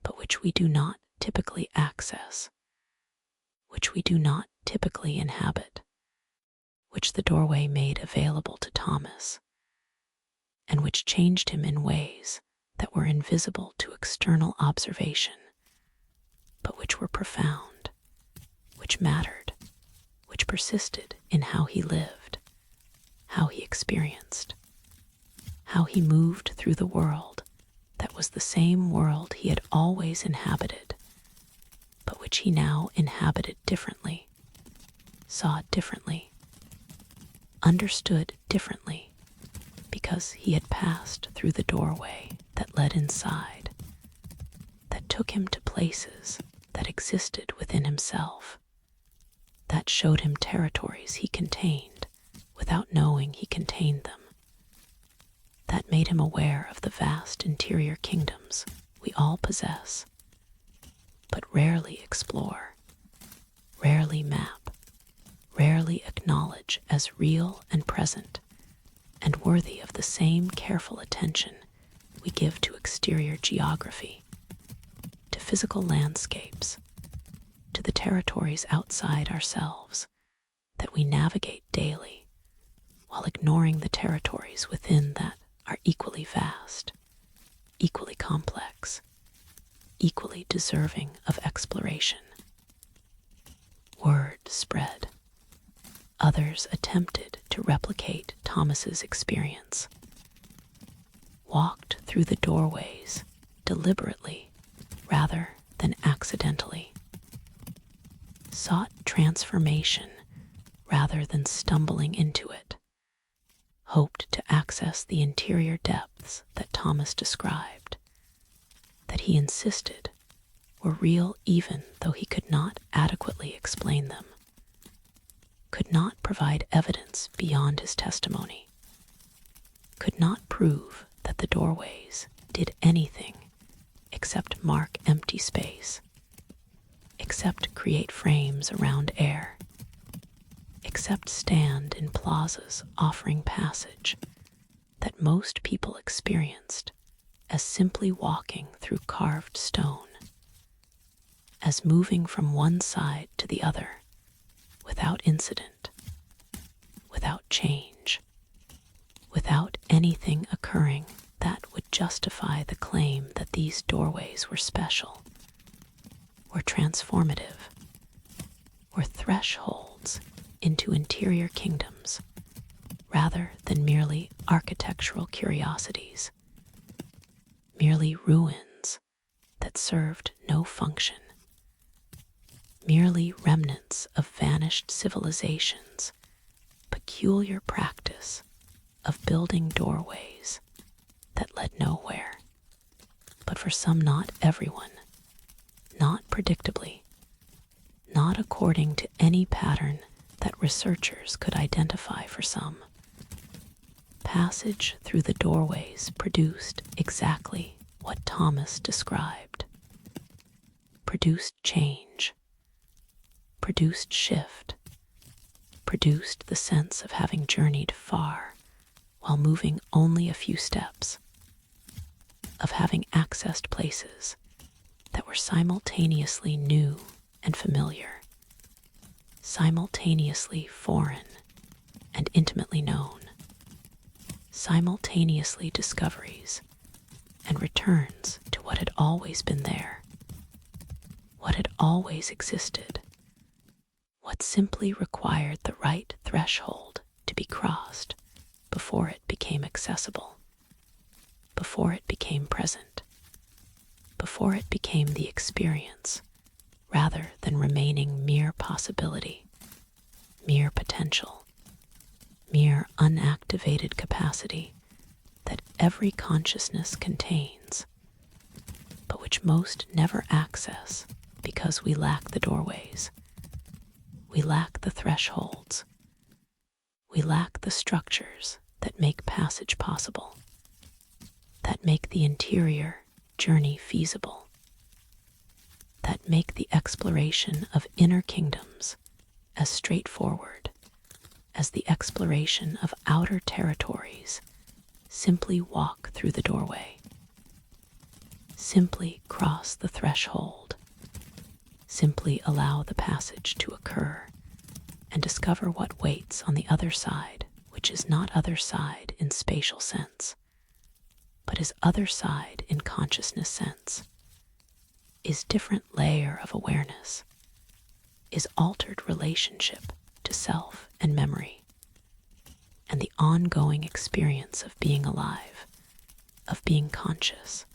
but but which we do not typically access, which we do not typically inhabit, which the doorway made available to Thomas, and which changed him in ways that were invisible to external observation, but which were profound, which mattered, which persisted in how he lived, how he experienced, how he moved through the world that was the same world he had always inhabited, but which he now inhabited differently, saw differently, understood differently, because he had passed through the doorway that led inside, that took him to places that existed within himself, that showed him territories he contained without knowing he contained them, that made him aware of the vast interior kingdoms we all possess, but rarely explore, rarely map, rarely acknowledge as real and present, and worthy of the same careful attention we give to exterior geography, to physical landscapes, to the territories outside ourselves that we navigate daily, while ignoring the territories within that are equally vast, equally complex, equally deserving of exploration. Word spread. Others attempted to replicate Thomas's experience, walked through the doorways deliberately rather than accidentally, sought transformation rather than stumbling into it, hoped to access the interior depths that Thomas described, that he insisted were real even though he could not adequately explain them, could not provide evidence beyond his testimony, could not prove that the doorways did anything except mark empty space, except create frames around air, except stand in plazas offering passage that most people experienced as simply walking through carved stone, as moving from one side to the other without incident, without change, without anything occurring that would justify the claim that these doorways were special, were transformative, were thresholds into interior kingdoms, rather than merely architectural curiosities, merely ruins that served no function, merely remnants of vanished civilizations, peculiar practice of building doorways that led nowhere, but for some, not everyone, not predictably, not according to any pattern that researchers could identify for some. Passage through the doorways produced exactly what Thomas described, produced change, produced shift, produced the sense of having journeyed far while moving only a few steps, of having accessed places that were simultaneously new and familiar, simultaneously foreign and intimately known, simultaneously discoveries and returns to what had always been there, what had always existed, what simply required the right threshold to be crossed before it became accessible, before it became present, before it became the experience, rather than remaining mere possibility, mere potential, mere unactivated capacity that every consciousness contains, but which most never access because we lack the doorways, we lack the thresholds, we lack the structures that make passage possible, that make the interior journey feasible, that make the exploration of inner kingdoms as straightforward as the exploration of outer territories. Simply walk through the doorway. Simply cross the threshold. Simply allow the passage to occur and discover what waits on the other side, which is not other side in spatial sense, but is other side in consciousness sense, is different layer of awareness, is altered relationship to self and memory, and the ongoing experience of being alive, of being conscious,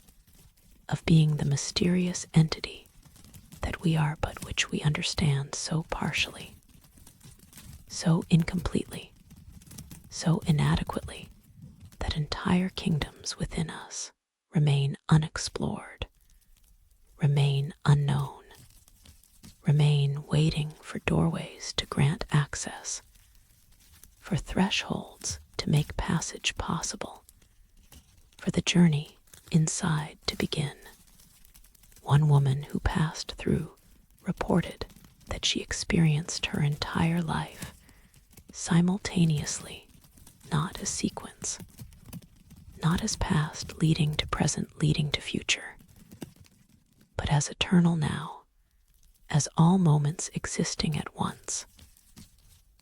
of being the mysterious entity that we are but which we understand so partially, so incompletely, so inadequately that entire kingdoms within us remain unexplored, remain unknown, remain waiting for doorways to grant access, for thresholds to make passage possible, for the journey inside to begin. One woman who passed through reported that she experienced her entire life simultaneously, not as sequence, not as past leading to present leading to future, but as eternal now, as all moments existing at once,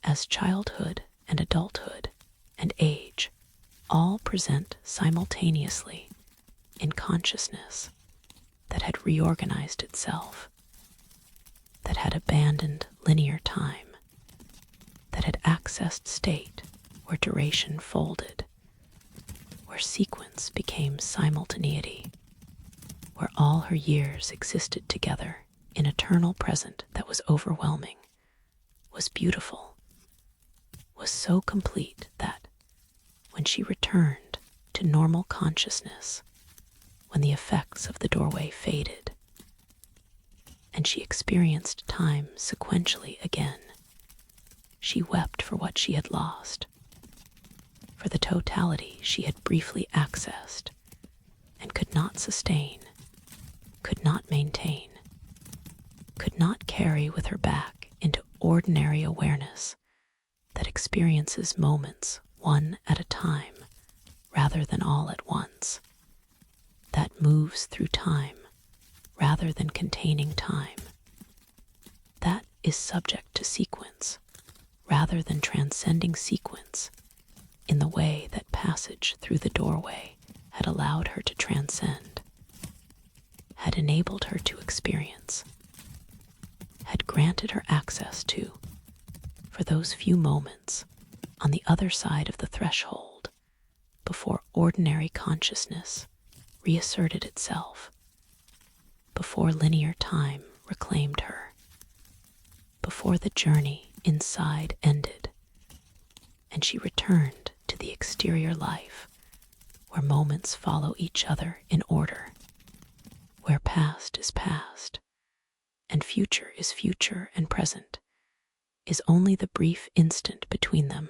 as childhood and adulthood and age all present simultaneously in consciousness that had reorganized itself, that had abandoned linear time, that had accessed state where duration folded, where sequence became simultaneity, where all her years existed together in eternal present that was overwhelming, was beautiful, was so complete that when she returned to normal consciousness, when the effects of the doorway faded, and she experienced time sequentially again, she wept for what she had lost, for the totality she had briefly accessed and could not sustain, could not maintain, could not carry with her back into ordinary awareness that experiences moments one at a time rather than all at once, that moves through time rather than containing time, that is subject to sequence rather than transcending sequence in the way that passage through the doorway had allowed her to transcend, had enabled her to experience, had granted her access to, for those few moments on the other side of the threshold before ordinary consciousness reasserted itself, before linear time reclaimed her, before the journey inside ended, and she returned to the exterior life where moments follow each other in order, where past is past, and future is future and present, is only the brief instant between them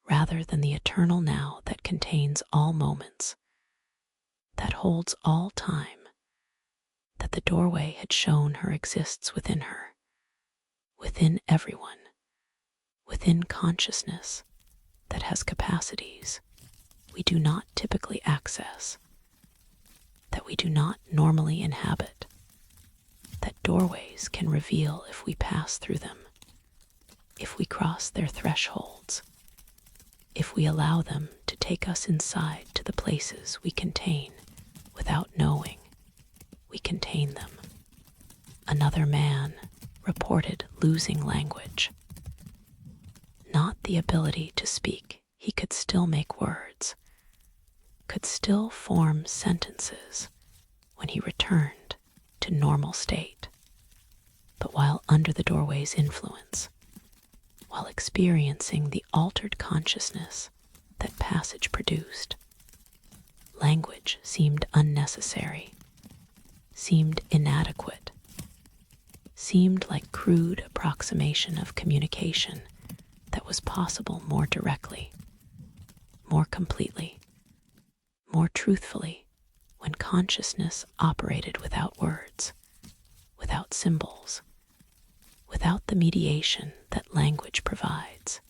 rather than the eternal now that contains all moments, that holds all time, that the doorway had shown her exists within her, within everyone, within consciousness that has capacities we do not typically access, that we do not normally inhabit, that doorways can reveal if we pass through them, if we cross their thresholds, if we allow them to take us inside to the places we contain without knowing we contain them. Another man reported losing language. Not the ability to speak, he could still make words, could still form sentences when he returned to normal state. But while under the doorway's influence, while experiencing the altered consciousness that passage produced, language seemed unnecessary, seemed inadequate, seemed like crude approximation of communication that was possible more directly, more completely, more truthfully when consciousness operated without words, without symbols, without the mediation that language provides,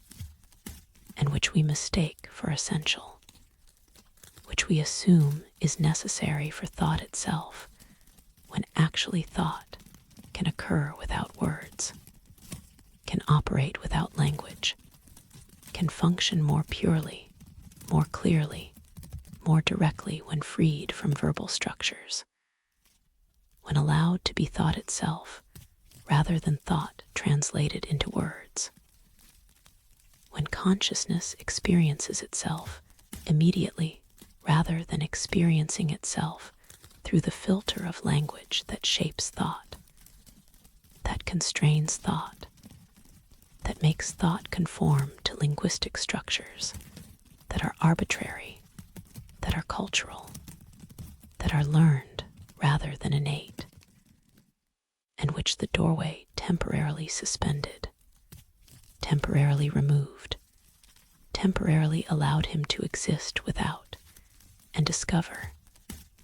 and which we mistake for essential, which we assume is necessary for thought itself, when actually thought can occur without words, can operate without language, can function more purely, more clearly, more directly when freed from verbal structures, when allowed to be thought itself rather than thought translated into words, when consciousness experiences itself immediately rather than experiencing itself through the filter of language that shapes thought, that constrains thought, that makes thought conform to linguistic structures that are arbitrary, that are cultural, that are learned rather than innate, and which the doorway temporarily suspended, temporarily removed, temporarily allowed him to exist without, and discover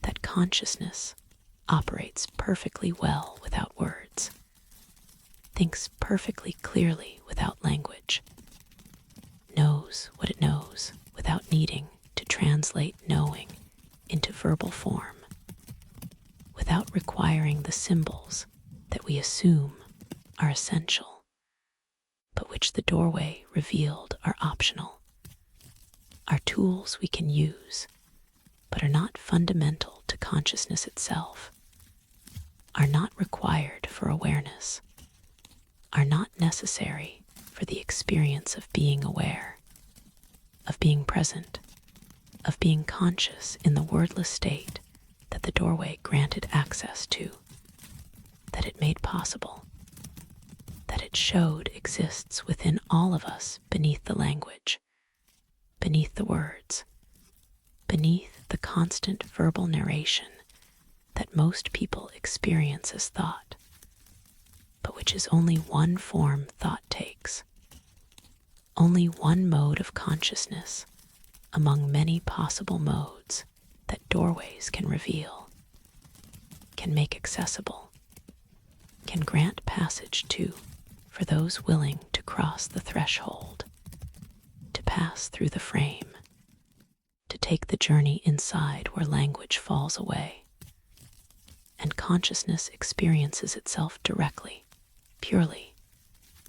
that consciousness operates perfectly well without words, thinks perfectly clearly without language, knows what it knows without needing to translate knowing into verbal form, without requiring the symbols that we assume are essential, but which the doorway revealed are optional, are tools we can use, but are not fundamental to consciousness itself, are not required for awareness, are not necessary for the experience of being aware, of being present, of being conscious in the wordless state that the doorway granted access to, that it made possible, that it showed exists within all of us beneath the language, beneath the words, beneath the constant verbal narration that most people experience as thought, but which is only one form thought takes, only one mode of consciousness among many possible modes that doorways can reveal, can make accessible, can grant passage to for those willing to cross the threshold, to pass through the frame, to take the journey inside where language falls away, and consciousness experiences itself directly, purely,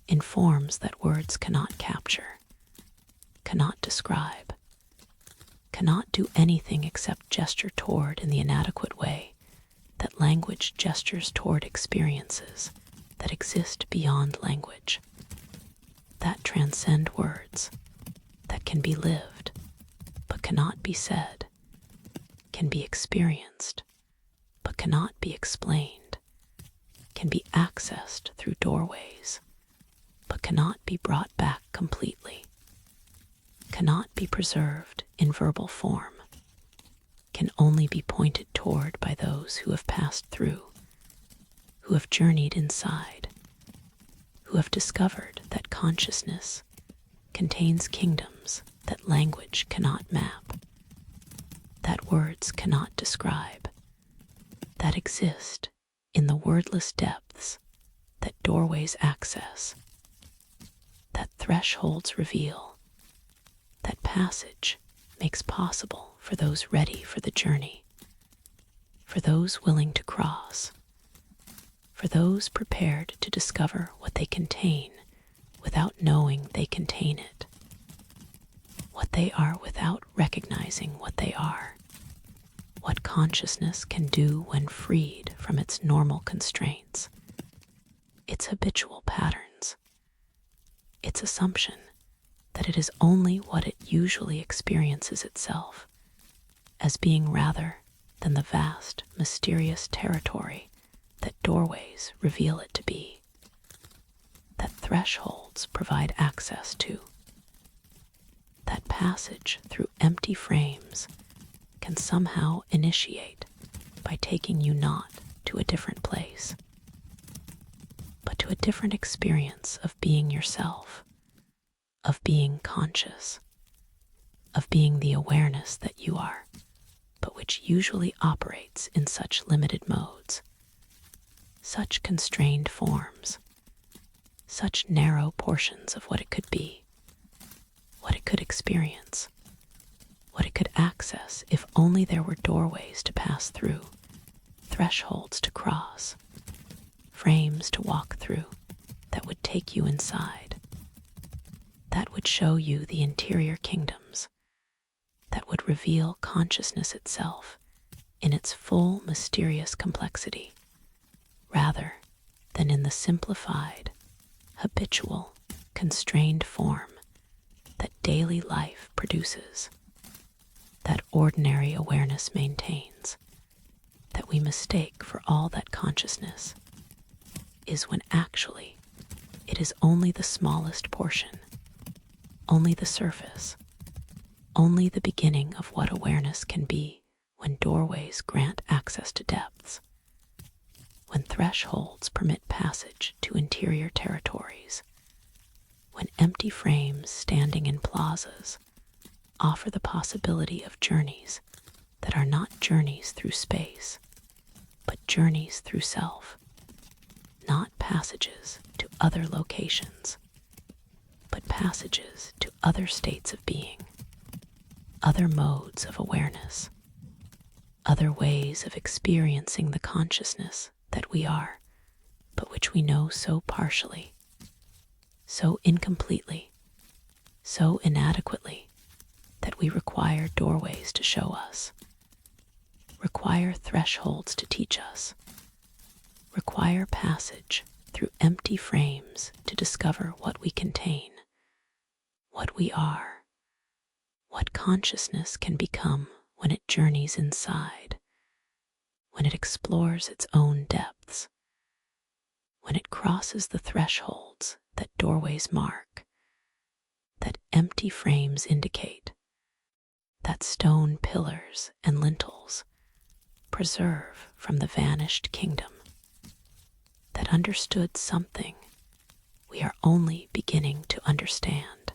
in forms that words cannot capture, cannot describe, cannot do anything except gesture toward in the inadequate way that language gestures toward experiences that exist beyond language, that transcend words, that can be lived, but cannot be said, can be experienced, but cannot be explained, can be accessed through doorways, but cannot be brought back completely, cannot be preserved in verbal form, can only be pointed toward by those who have passed through, who have journeyed inside, who have discovered that consciousness contains kingdoms that language cannot map, that words cannot describe, that exist in the wordless depths that doorways access, that thresholds reveal, that passage makes possible for those ready for the journey, for those willing to cross, for those prepared to discover what they contain without knowing they contain it, what they are without recognizing what they are, what consciousness can do when freed from its normal constraints, its habitual patterns, its assumption that it is only what it usually experiences itself as being rather than the vast, mysterious territory that doorways reveal it to be, that thresholds provide access to, that passage through empty frames can somehow initiate by taking you not to a different place, but to a different experience of being yourself, of being conscious, of being the awareness that you are, but which usually operates in such limited modes, such constrained forms, such narrow portions of what it could be, what it could experience, what it could access if only there were doorways to pass through, thresholds to cross, frames to walk through that would take you inside, that would show you the interior kingdoms, that would reveal consciousness itself in its full mysterious complexity, rather than in the simplified, habitual, constrained form that daily life produces, that ordinary awareness maintains, that we mistake for all that consciousness is, when actually it is only the smallest portion, only the surface, only the beginning of what awareness can be when doorways grant access to depths, when thresholds permit passage to interior territories, when empty frames standing in plazas offer the possibility of journeys that are not journeys through space, but journeys through self, not passages to other locations, but passages to other states of being, other modes of awareness, other ways of experiencing the consciousness that we are, but which we know so partially, so incompletely, so inadequately, that we require doorways to show us, require thresholds to teach us, require passage through empty frames to discover what we contain, what we are, what consciousness can become when it journeys inside, when it explores its own depths, when it crosses the thresholds that doorways mark, that empty frames indicate, that stone pillars and lintels preserve from the vanished kingdom, that understood something we are only beginning to understand,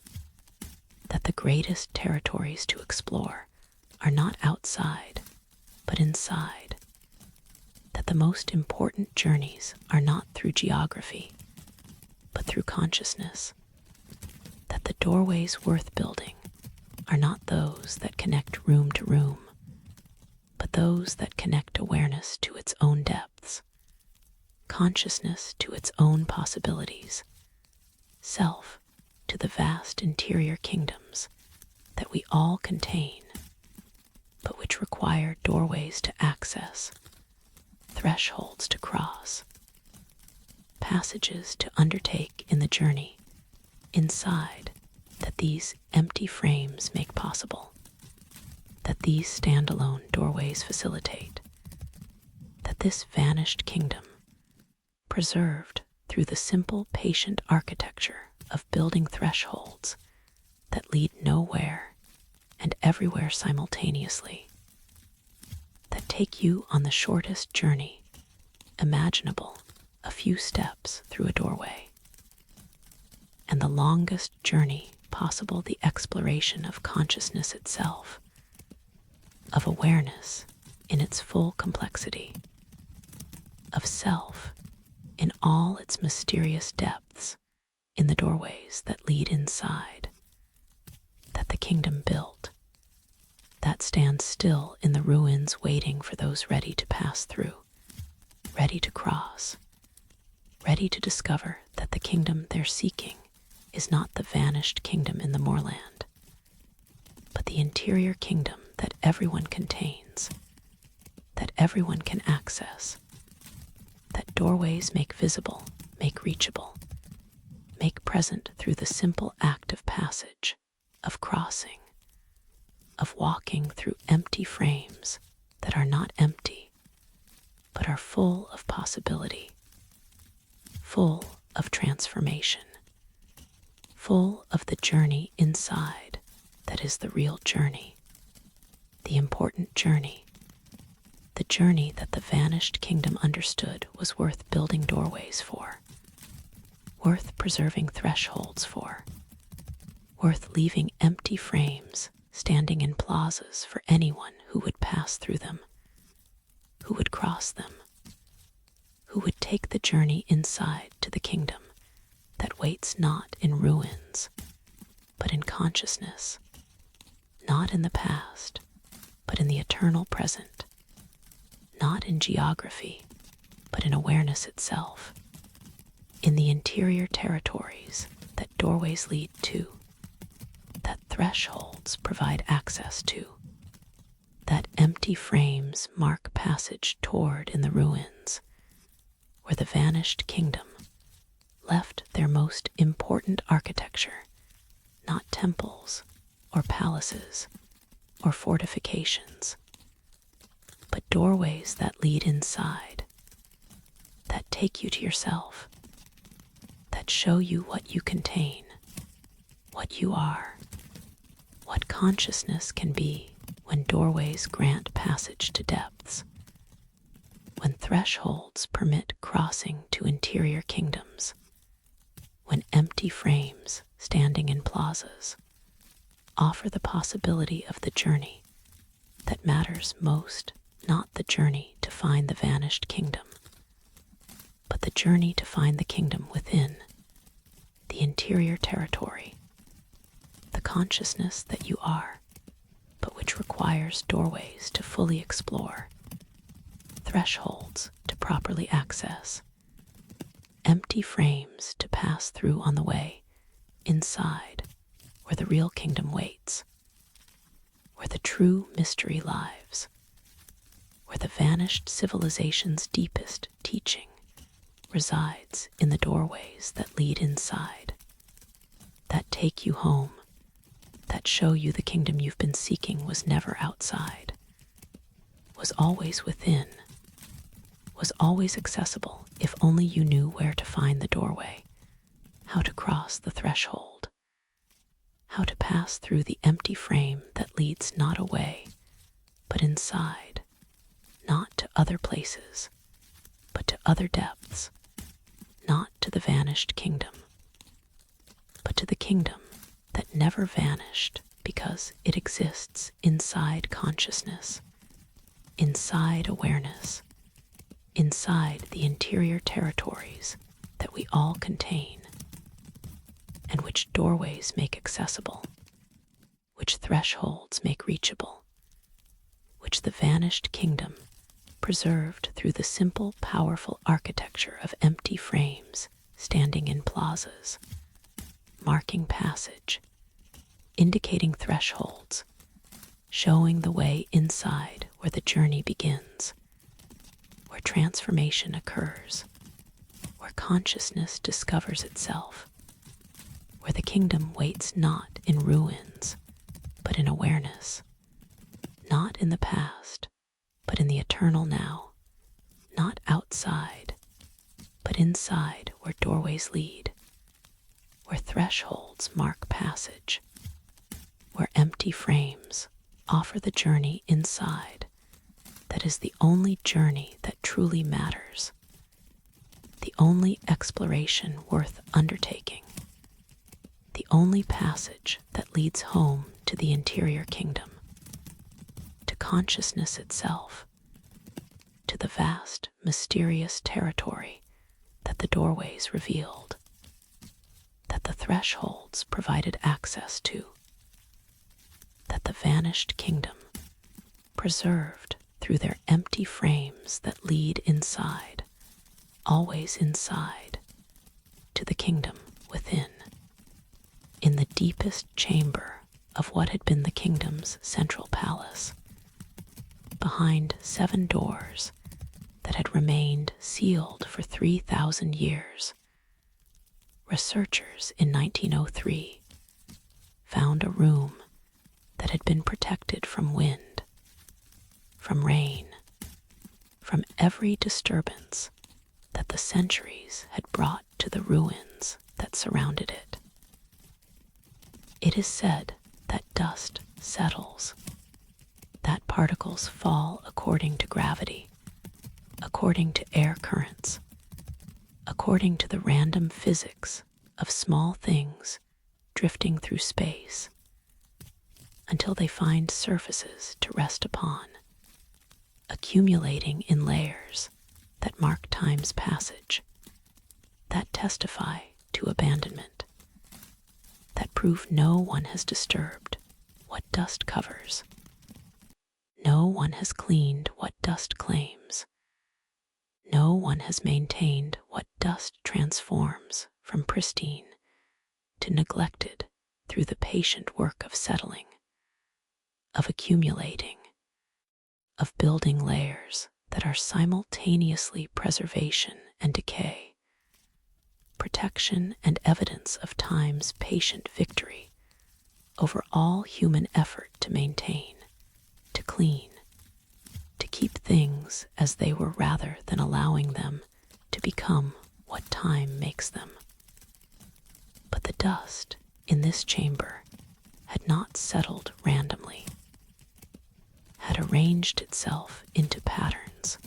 that the greatest territories to explore are not outside, but inside, that the most important journeys are not through geography, but through consciousness, that the doorways worth building are not those that connect room to room, but those that connect awareness to its own depths, consciousness to its own possibilities, self to the vast interior kingdoms that we all contain, but which require doorways to access, thresholds to cross, passages to undertake in the journey inside that these empty frames make possible, that these standalone doorways facilitate, that this vanished kingdom, preserved through the simple, patient architecture of building thresholds that lead nowhere and everywhere simultaneously, that take you on the shortest journey imaginable, a few steps through a doorway, and the longest journey possible, the exploration of consciousness itself, of awareness in its full complexity, of self in all its mysterious depths, in the doorways that lead inside, that the kingdom built, that stands still in the ruins waiting for those ready to pass through, ready to cross, ready to discover that the kingdom they're seeking is not the vanished kingdom in the moorland, but the interior kingdom that everyone contains, that everyone can access, that doorways make visible, make reachable, make present through the simple act of passage, of crossing, of walking through empty frames that are not empty, but are full of possibility, full of transformation, full of the journey inside that is the real journey, the important journey, the journey that the vanished kingdom understood was worth building doorways for, worth preserving thresholds for, worth leaving empty frames standing in plazas for anyone who would pass through them, who would cross them, who would take the journey inside to the kingdom that waits not in ruins, but in consciousness, not in the past, but in the eternal present, not in geography, but in awareness itself, in the interior territories that doorways lead to, that thresholds provide access to, that empty frames mark passage toward in the ruins, where the vanished kingdom left their most important architecture, not temples or palaces or fortifications, but doorways that lead inside, that take you to yourself, that show you what you contain, what you are, what consciousness can be when doorways grant passage to depths, when thresholds permit crossing to interior kingdoms, when empty frames standing in plazas offer the possibility of the journey that matters most, not the journey to find the vanished kingdom, but the journey to find the kingdom within, the interior territory, the consciousness that you are, but which requires doorways to fully explore, thresholds to properly access, empty frames to pass through on the way inside, where the real kingdom waits, where the true mystery lives, where the vanished civilization's deepest teaching resides in the doorways that lead inside, that take you home, that show you the kingdom you've been seeking was never outside, was always within, was always accessible if only you knew where to find the doorway, how to cross the threshold, how to pass through the empty frame that leads not away, but inside, not to other places, but to other depths, not to the vanished kingdom, but to the kingdom that never vanished because it exists inside consciousness, inside awareness, inside the interior territories that we all contain, and which doorways make accessible, which thresholds make reachable, which the vanished kingdom preserved through the simple, powerful architecture of empty frames standing in plazas, marking passage, indicating thresholds, showing the way inside where the journey begins, where transformation occurs, where consciousness discovers itself, where the kingdom waits not in ruins, but in awareness, not in the past, but in the eternal now, not outside, but inside where doorways lead, where thresholds mark passage, where empty frames offer the journey inside that is the only journey that truly matters, the only exploration worth undertaking, the only passage that leads home to the interior kingdom, to consciousness itself, to the vast, mysterious territory that the doorways revealed, that the thresholds provided access to, that the vanished kingdom preserved through their empty frames that lead inside, always inside, to the kingdom within, in the deepest chamber of what had been the kingdom's central palace, behind 7 doors that had remained sealed for 3,000 years. Researchers in 1903 found a room that had been protected from wind, from rain, from every disturbance that the centuries had brought to the ruins that surrounded it. It is said that dust settles, that particles fall according to gravity, according to air currents, according to the random physics of small things drifting through space, until they find surfaces to rest upon, accumulating in layers that mark time's passage, that testify to abandonment, that prove no one has disturbed what dust covers. No one has cleaned what dust claims. No one has maintained what dust transforms from pristine to neglected through the patient work of settling, of accumulating, of building layers that are simultaneously preservation and decay, protection and evidence of time's patient victory over all human effort to maintain, to clean, to keep things as they were rather than allowing them to become what time makes them. But the dust in this chamber had not settled randomly, had arranged itself into patterns,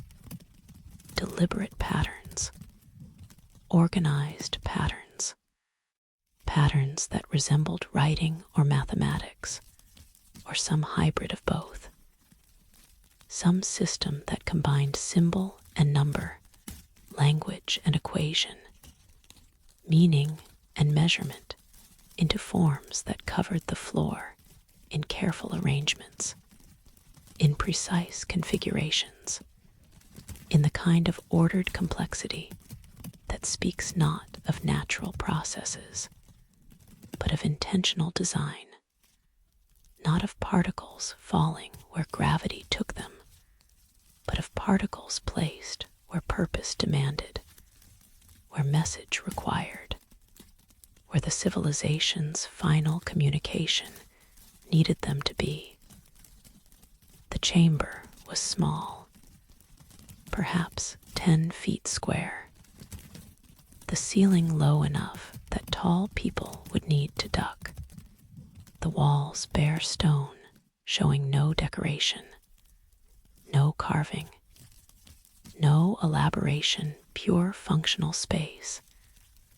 deliberate patterns, organized patterns, patterns that resembled writing or mathematics, or some hybrid of both, some system that combined symbol and number, language and equation, meaning and measurement into forms that covered the floor in careful arrangements, in precise configurations, in the kind of ordered complexity that speaks not of natural processes, but of intentional design, not of particles falling where gravity took them, but of particles placed where purpose demanded, where message required, where the civilization's final communication needed them to be. The chamber was small, perhaps 10 feet square, the ceiling low enough that tall people would need to duck, the walls bare stone showing no decoration, no carving, no elaboration, pure functional space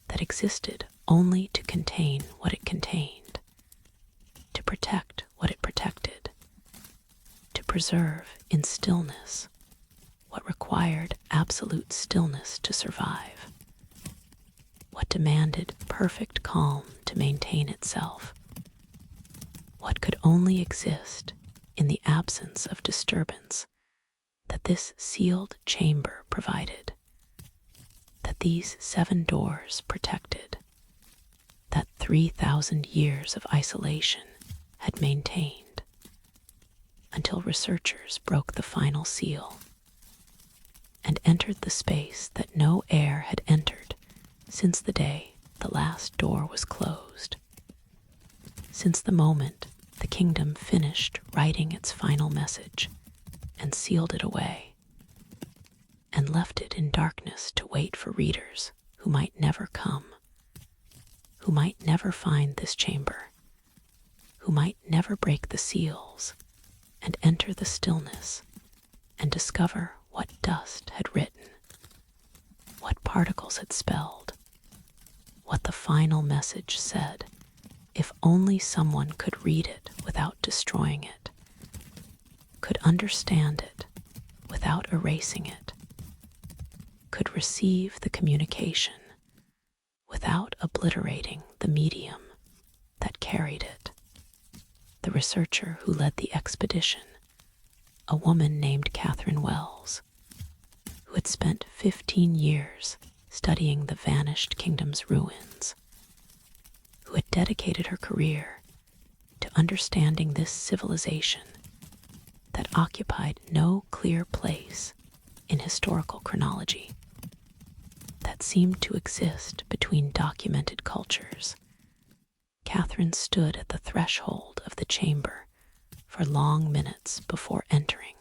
that existed only to contain what it contained, to protect what it protected, to preserve in stillness what required absolute stillness to survive, what demanded perfect calm to maintain itself, what could only exist in the absence of disturbance that this sealed chamber provided, that these 7 doors protected, that 3,000 years of isolation had maintained, until researchers broke the final seal and entered the space that no air had entered since the day the last door was closed, since the moment the kingdom finished writing its final message and sealed it away, and left it in darkness to wait for readers who might never come, who might never find this chamber, who might never break the seals and enter the stillness and discover what dust had written, what particles had spelled, what the final message said, if only someone could read it without destroying it, could understand it without erasing it, could receive the communication without obliterating the medium that carried it. The researcher who led the expedition, a woman named Catherine Wells, who had spent 15 years studying the vanished kingdom's ruins, who had dedicated her career to understanding this civilization that occupied no clear place in historical chronology, that seemed to exist between documented cultures. Catherine stood at the threshold of the chamber for long minutes before entering,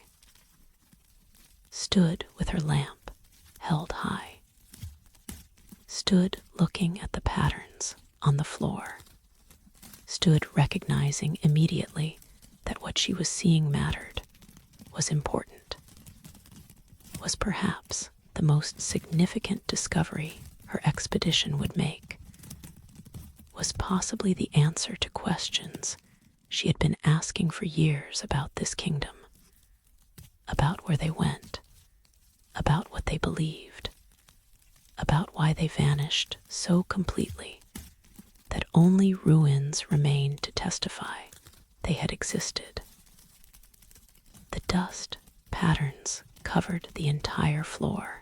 stood with her lamp held high, stood looking at the patterns on the floor, stood recognizing immediately that what she was seeing mattered, was important, was perhaps the most significant discovery her expedition would make, was possibly the answer to questions she had been asking for years about this kingdom, about where they went, about what they believed, about why they vanished so completely that only ruins remained to testify they had existed. The dust patterns covered the entire floor,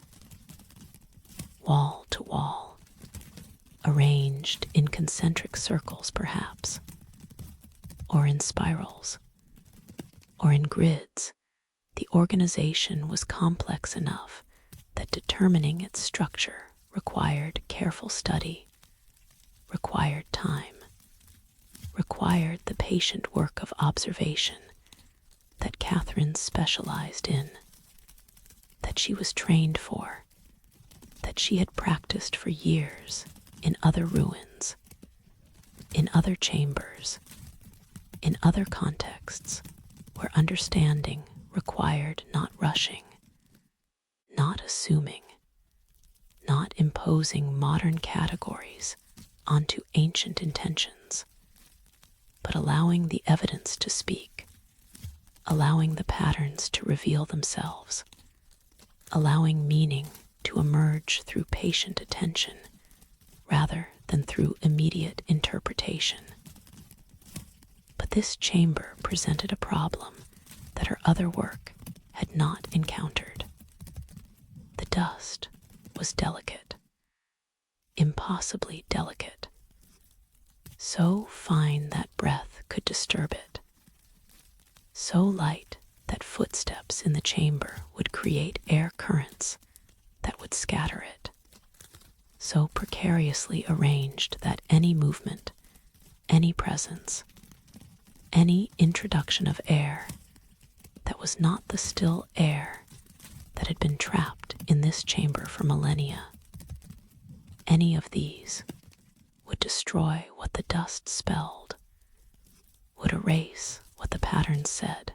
wall to wall, arranged in concentric circles perhaps, or in spirals, or in grids. The organization was complex enough that determining its structure required careful study, required time, required the patient work of observation that Catherine specialized in, that she was trained for, that she had practiced for years in other ruins, in other chambers, in other contexts where understanding required not rushing, not assuming, not imposing modern categories onto ancient intentions, but allowing the evidence to speak, allowing the patterns to reveal themselves, allowing meaning to emerge through patient attention rather than through immediate interpretation. But this chamber presented a problem that her other work had not encountered. The dust was delicate, impossibly delicate, so fine that breath could disturb it, so light that footsteps in the chamber would create air currents that would scatter it, so precariously arranged that any movement, any presence, any introduction of air that was not the still air that had been trapped in this chamber for millennia, any of these would destroy what the dust spelled, would erase what the patterns said,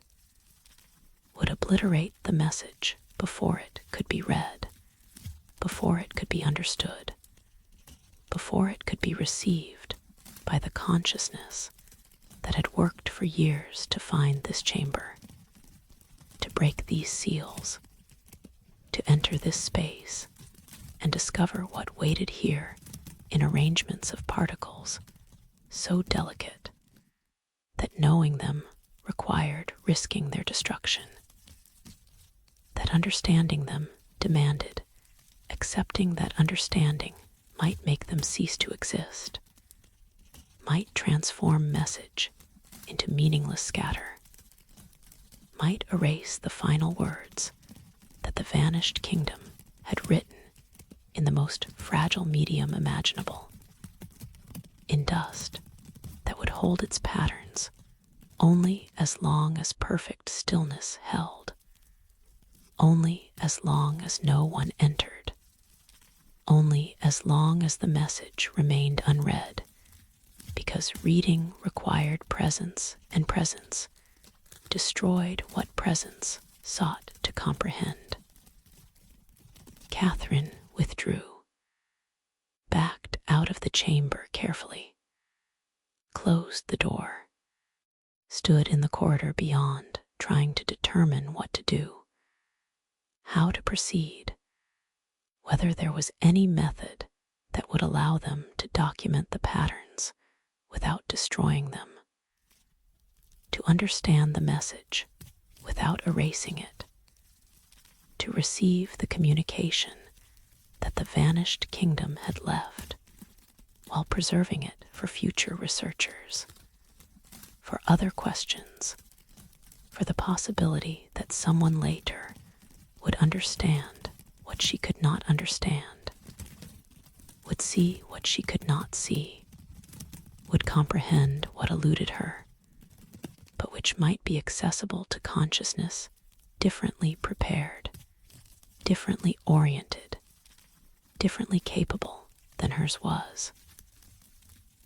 would obliterate the message before it could be read, before it could be understood, before it could be received by the consciousness that had worked for years to find this chamber, to break these seals, to enter this space and discover what waited here in arrangements of particles so delicate that knowing them required risking their destruction, that understanding them demanded accepting that understanding might make them cease to exist, might transform message into meaningless scatter, might erase the final words that the vanished kingdom had written in the most fragile medium imaginable, in dust that would hold its patterns only as long as perfect stillness held, only as long as no one entered, only as long as the message remained unread, because reading required presence, and presence destroyed what presence sought to comprehend. Catherine withdrew, backed out of the chamber carefully, closed the door, stood in the corridor beyond, trying to determine what to do, how to proceed, whether there was any method that would allow them to document the patterns without destroying them, to understand the message without erasing it, to receive the communication that the vanished kingdom had left while preserving it for future researchers, for other questions, for the possibility that someone later would understand what she could not understand, would see what she could not see, would comprehend what eluded her, but which might be accessible to consciousness differently prepared, differently oriented, differently capable than hers was.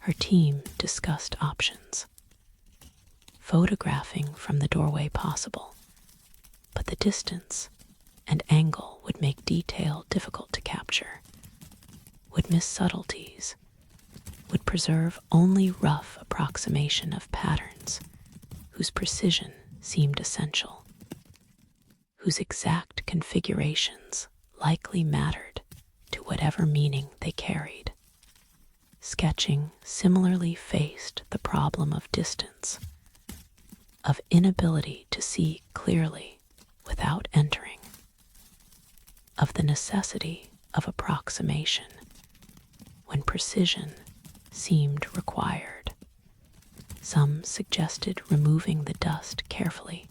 Her team discussed options, photographing from the doorway possible, but the distance and angle would make detail difficult to capture, would miss subtleties, would preserve only rough approximation of patterns whose precision seemed essential, whose exact configurations likely mattered to whatever meaning they carried. Sketching similarly faced the problem of distance, of inability to see clearly without entering, of the necessity of approximation when precision seemed required. Some suggested removing the dust carefully,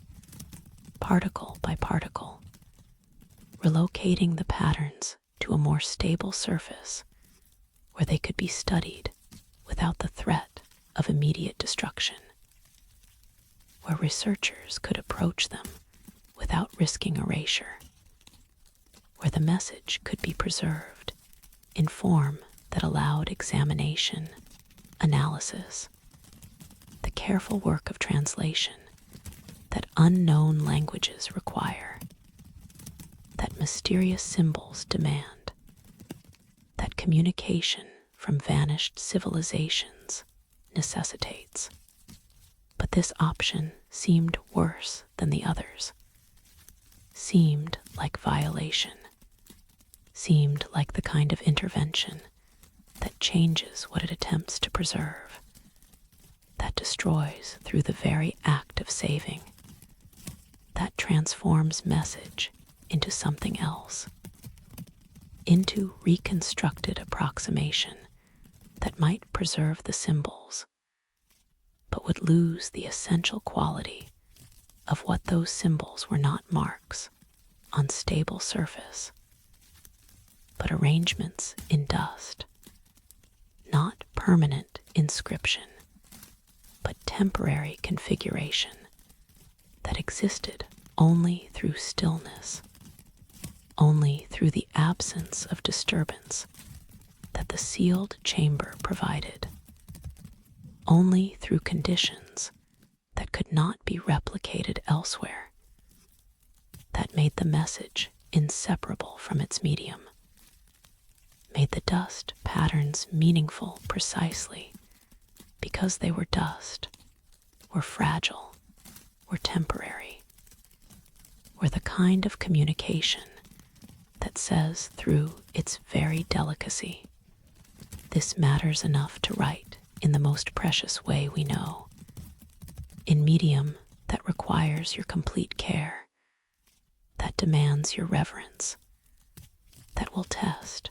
particle by particle, relocating the patterns to a more stable surface where they could be studied without the threat of immediate destruction, where researchers could approach them without risking erasure, where the message could be preserved in form that allowed examination, analysis, the careful work of translation that unknown languages require, that mysterious symbols demand, that communication from vanished civilizations necessitates. But this option seemed worse than the others, seemed like violation, seemed like the kind of intervention that changes what it attempts to preserve, that destroys through the very act of saving, that transforms message into something else, into reconstructed approximation that might preserve the symbols, but would lose the essential quality of what those symbols were: not marks on stable surface, but arrangements in dust, not permanent inscription, but temporary configuration that existed only through stillness, only through the absence of disturbance that the sealed chamber provided, only through conditions that could not be replicated elsewhere, that made the message inseparable from its medium, made the dust patterns meaningful precisely because they were dust, were fragile, were temporary, were the kind of communication that says through its very delicacy, this matters enough to write in the most precious way we know, in medium that requires your complete care, that demands your reverence, that will test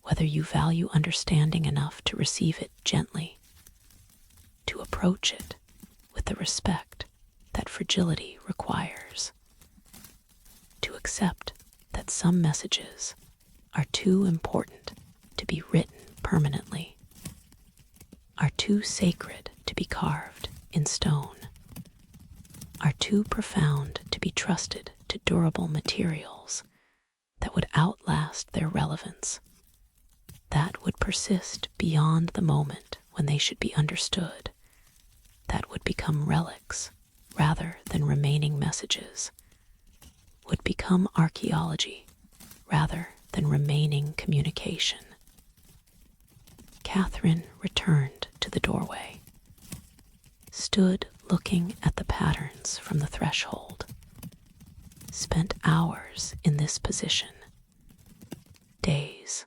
whether you value understanding enough to receive it gently, to approach it with the respect that fragility requires, to accept that some messages are too important to be written permanently, are too sacred to be carved in stone, are too profound to be trusted to durable materials that would outlast their relevance, that would persist beyond the moment when they should be understood, that would become relics rather than remaining messages, would become archaeology rather than remaining communication. Catherine returned to the doorway, stood looking at the patterns from the threshold, spent hours in this position, days,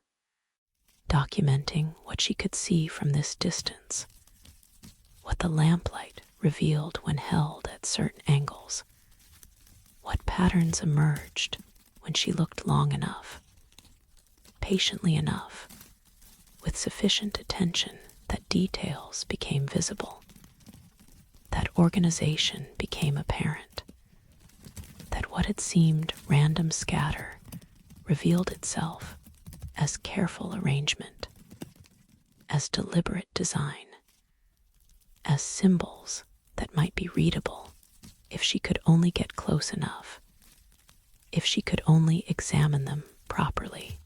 documenting what she could see from this distance, what the lamplight revealed when held at certain angles, what patterns emerged when she looked long enough, patiently enough, with sufficient attention that details became visible, that organization became apparent, that what had seemed random scatter revealed itself as careful arrangement, as deliberate design, as symbols that might be readable if she could only get close enough, if she could only examine them properly,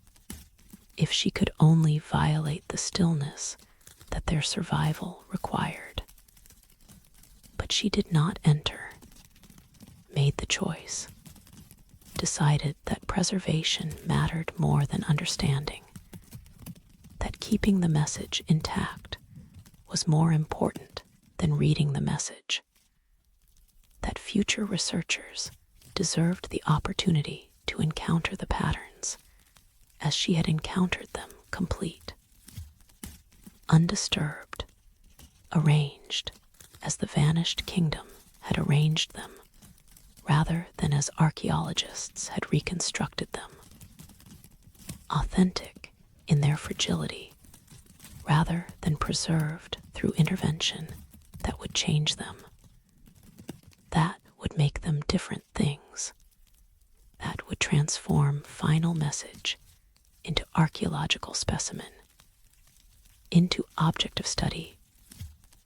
if she could only violate the stillness that their survival required. But she did not enter, made the choice, decided that preservation mattered more than understanding, that keeping the message intact was more important than reading the message, that future researchers deserved the opportunity to encounter the patterns as she had encountered them, complete, undisturbed, arranged as the vanished kingdom had arranged them, rather than as archaeologists had reconstructed them. Authentic in their fragility, rather than preserved through intervention that would change them. That would make them different things. That would transform final message into archaeological specimen, into object of study,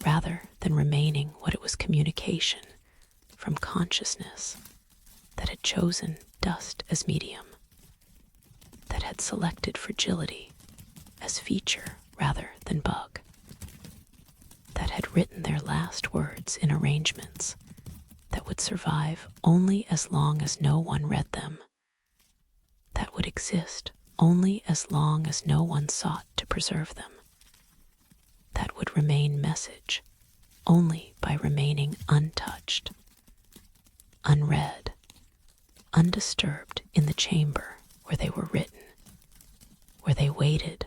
rather than remaining what it was, communication from consciousness that had chosen dust as medium, that had selected fragility as feature rather than bug, that had written their last words in arrangements that would survive only as long as no one read them, that would exist only as long as no one sought to preserve them, that would remain message only by remaining untouched, unread, undisturbed in the chamber where they were written, where they waited,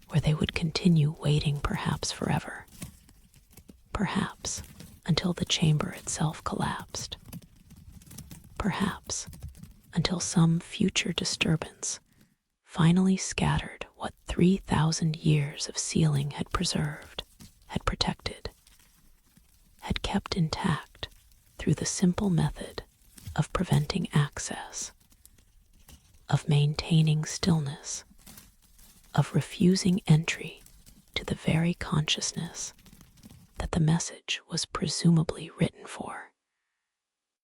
where they would continue waiting, perhaps forever, perhaps until the chamber itself collapsed, perhaps until some future disturbance finally scattered what 3,000 years of sealing had preserved, had protected, had kept intact through the simple method of preventing access, of maintaining stillness, of refusing entry to the very consciousness that the message was presumably written for,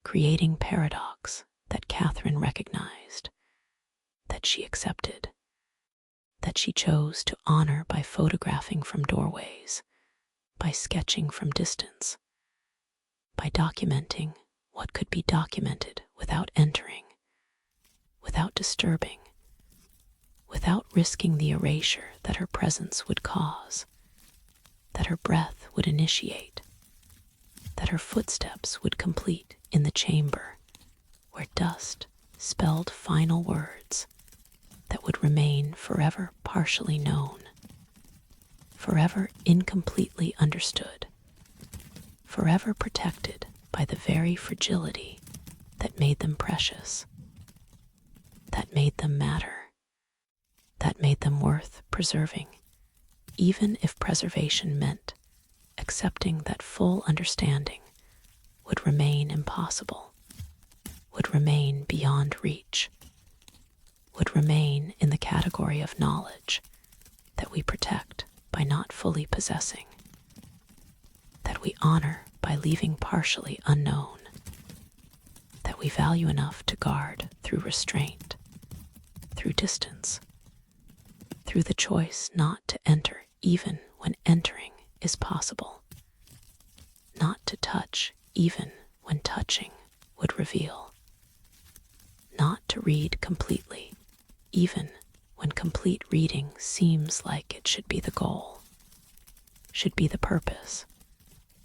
creating paradox that Catherine recognized, that she accepted, that she chose to honor by photographing from doorways, by sketching from distance, by documenting what could be documented without entering, without disturbing, without risking the erasure that her presence would cause, that her breath would initiate, that her footsteps would complete in the chamber where dust spelled final words that would remain forever partially known, forever incompletely understood, forever protected by the very fragility that made them precious, that made them matter, that made them worth preserving, even if preservation meant accepting that full understanding would remain impossible, would remain beyond reach, would remain in the category of knowledge that we protect by not fully possessing, that we honor by leaving partially unknown, that we value enough to guard through restraint, through distance, through the choice not to enter even when entering is possible, not to touch even when touching would reveal, not to read completely even when complete reading seems like it should be the goal, should be the purpose,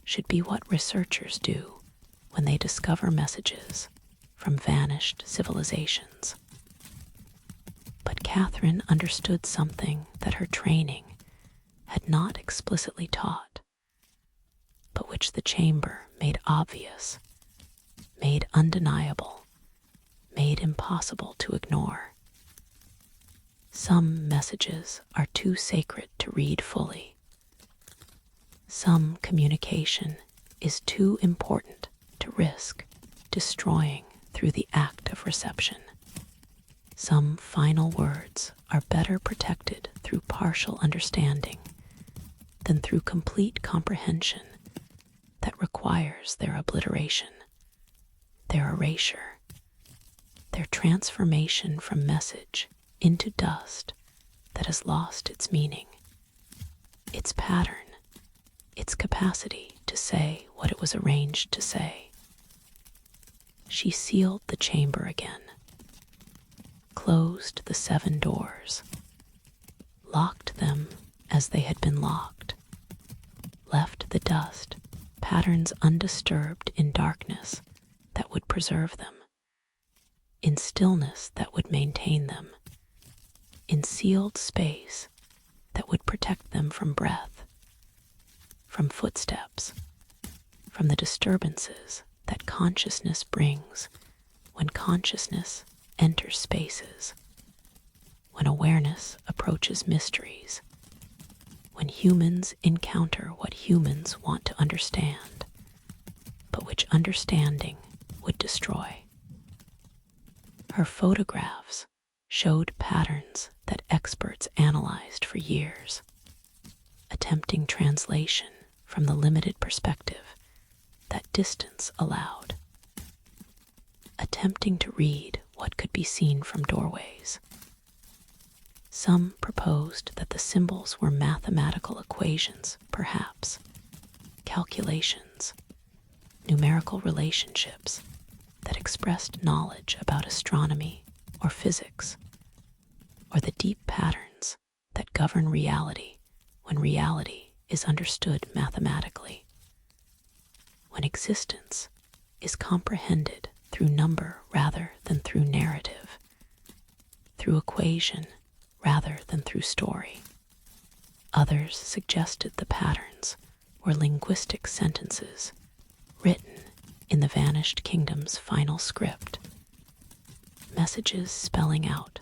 should be what researchers do when they discover messages from vanished civilizations. But Catherine understood something that her training had not explicitly taught, but which the chamber made obvious, made undeniable, made impossible to ignore. Some messages are too sacred to read fully. Some communication is too important to risk destroying through the act of reception. Some final words are better protected through partial understanding than through complete comprehension that requires their obliteration, their erasure, their transformation from message into dust that has lost its meaning, its pattern, its capacity to say what it was arranged to say. She sealed the chamber again, closed the 7 doors, locked them as they had been locked, left the dust, patterns undisturbed in darkness that would preserve them, in stillness that would maintain them, in sealed space that would protect them from breath, from footsteps, from the disturbances that consciousness brings when consciousness enters spaces, when awareness approaches mysteries, when humans encounter what humans want to understand, but which understanding would destroy. Her photographs showed patterns that experts analyzed for years, attempting translation from the limited perspective that distance allowed, attempting to read what could be seen from doorways. Some proposed that the symbols were mathematical equations, perhaps, calculations, numerical relationships that expressed knowledge about astronomy or physics, or the deep patterns that govern reality when reality is understood mathematically, when existence is comprehended through number rather than through narrative, through equation rather than through story. Others suggested the patterns were linguistic sentences written in the vanished kingdom's final script, messages spelling out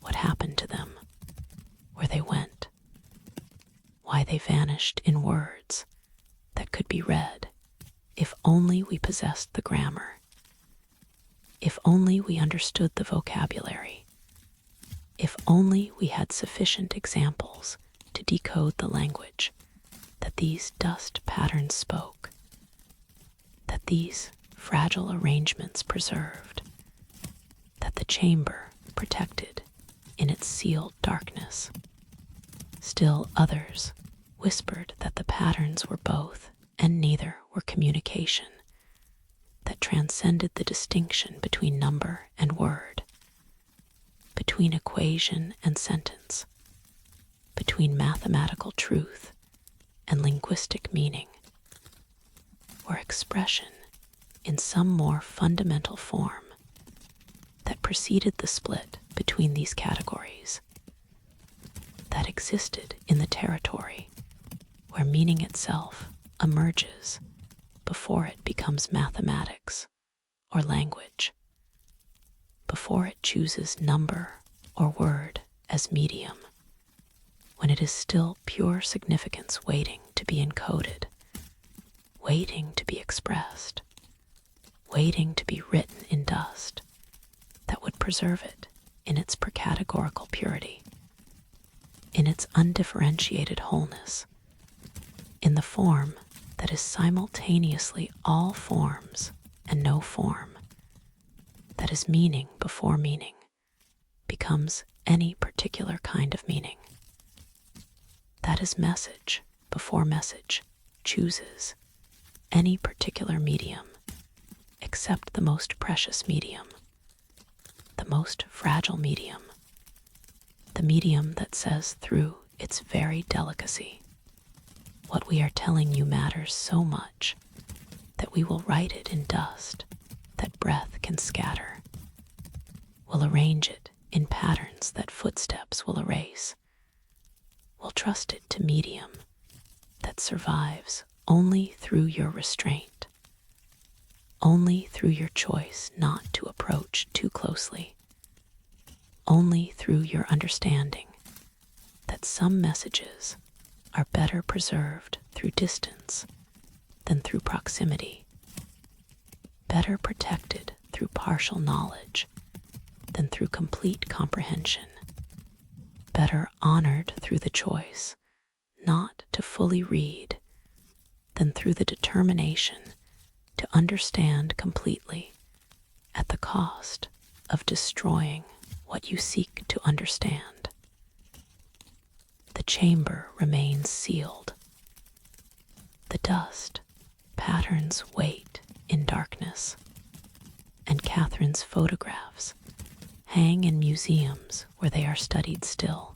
what happened to them, where they went, why they vanished in words that could be read if only we possessed the grammar, if only we understood the vocabulary, if only we had sufficient examples to decode the language that these dust patterns spoke, that these fragile arrangements preserved, that the chamber protected in its sealed darkness. Still others whispered that the patterns were both and neither were communication, that transcended the distinction between number and word, between equation and sentence, between mathematical truth and linguistic meaning, or expression in some more fundamental form that preceded the split between these categories, that existed in the territory where meaning itself emerges before it becomes mathematics or language, before it chooses number or word as medium, when it is still pure significance waiting to be encoded, waiting to be expressed, waiting to be written in dust that would preserve it in its precategorical purity, in its undifferentiated wholeness, in the form that is simultaneously all forms and no form, that is meaning before meaning, becomes any particular kind of meaning, that is message before message chooses any particular medium except the most precious medium, the most fragile medium, the medium that says through its very delicacy, what we are telling you matters so much that we will write it in dust that breath can scatter, will arrange it in patterns that footsteps will erase, will trust it to medium that survives only through your restraint, only through your choice not to approach too closely, only through your understanding that some messages are better preserved through distance than through proximity, better protected through partial knowledge than through complete comprehension, better honored through the choice not to fully read than through the determination to understand completely at the cost of destroying what you seek to understand. The chamber remains sealed. The dust patterns wait in darkness, and Catherine's photographs hang in museums where they are studied still,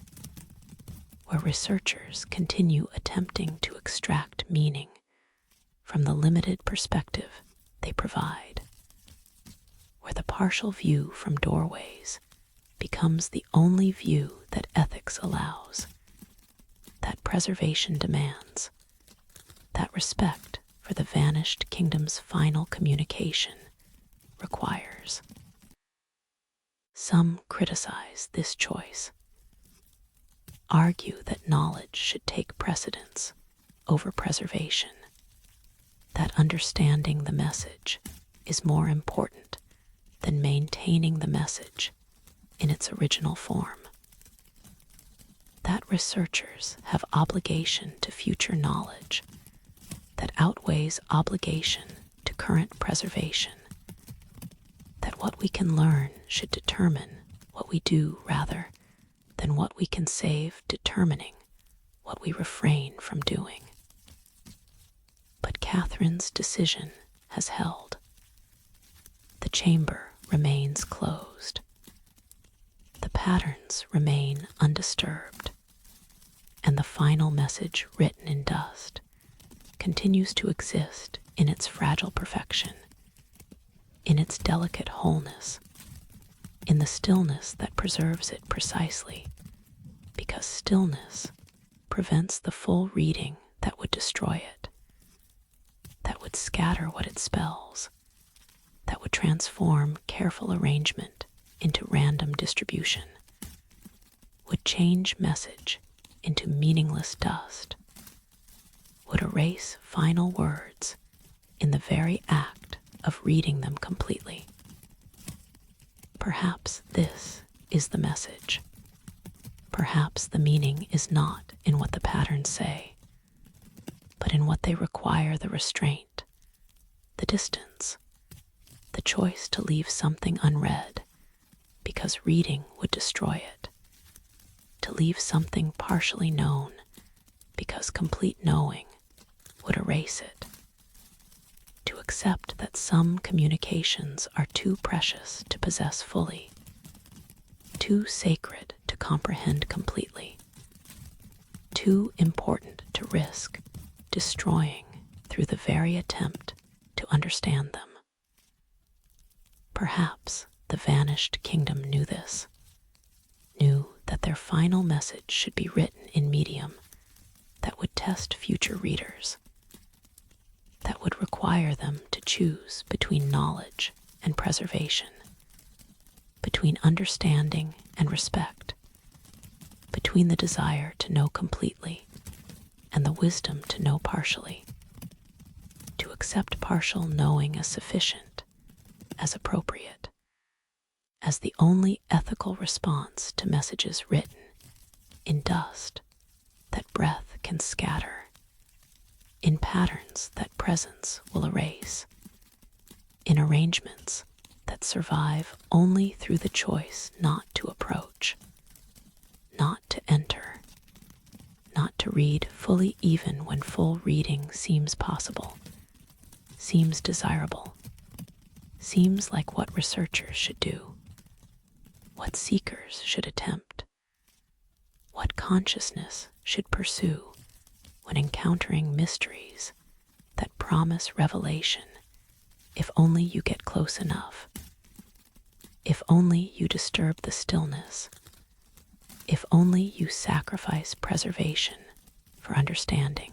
where researchers continue attempting to extract meaning from the limited perspective they provide, where the partial view from doorways becomes the only view that ethics allows, that preservation demands, that respect for the vanished kingdom's final communication requires. Some criticize this choice, argue that knowledge should take precedence over preservation, that understanding the message is more important than maintaining the message in its original form, that researchers have obligation to future knowledge that outweighs obligation to current preservation, that what we can learn should determine what we do rather than what we can save determining what we refrain from doing. But Catherine's decision has held. The chamber remains closed. The patterns remain undisturbed, and the final message written in dust continues to exist in its fragile perfection, in its delicate wholeness, in the stillness that preserves it precisely, because stillness prevents the full reading that would destroy it, that would scatter what it spells, that would transform careful arrangement into random distribution, would change message into meaningless dust, would erase final words in the very act of reading them completely. Perhaps this is the message. Perhaps the meaning is not in what the patterns say, but in what they require the restraint, the distance, the choice to leave something unread because reading would destroy it, to leave something partially known because complete knowing would erase it, to accept that some communications are too precious to possess fully, too sacred to comprehend completely, too important to risk destroying through the very attempt to understand them. Perhaps the vanished kingdom knew this, knew that their final message should be written in medium that would test future readers, that would require them to choose between knowledge and preservation, between understanding and respect, between the desire to know completely and the wisdom to know partially, to accept partial knowing as sufficient, as appropriate, as the only ethical response to messages written in dust that breath can scatter, in patterns that presence will erase, in arrangements that survive only through the choice not to approach, not to enter, not to read fully even when full reading seems possible, seems desirable, seems like what researchers should do, what seekers should attempt, what consciousness should pursue when encountering mysteries that promise revelation if only you get close enough, if only you disturb the stillness, if only you sacrifice preservation for understanding,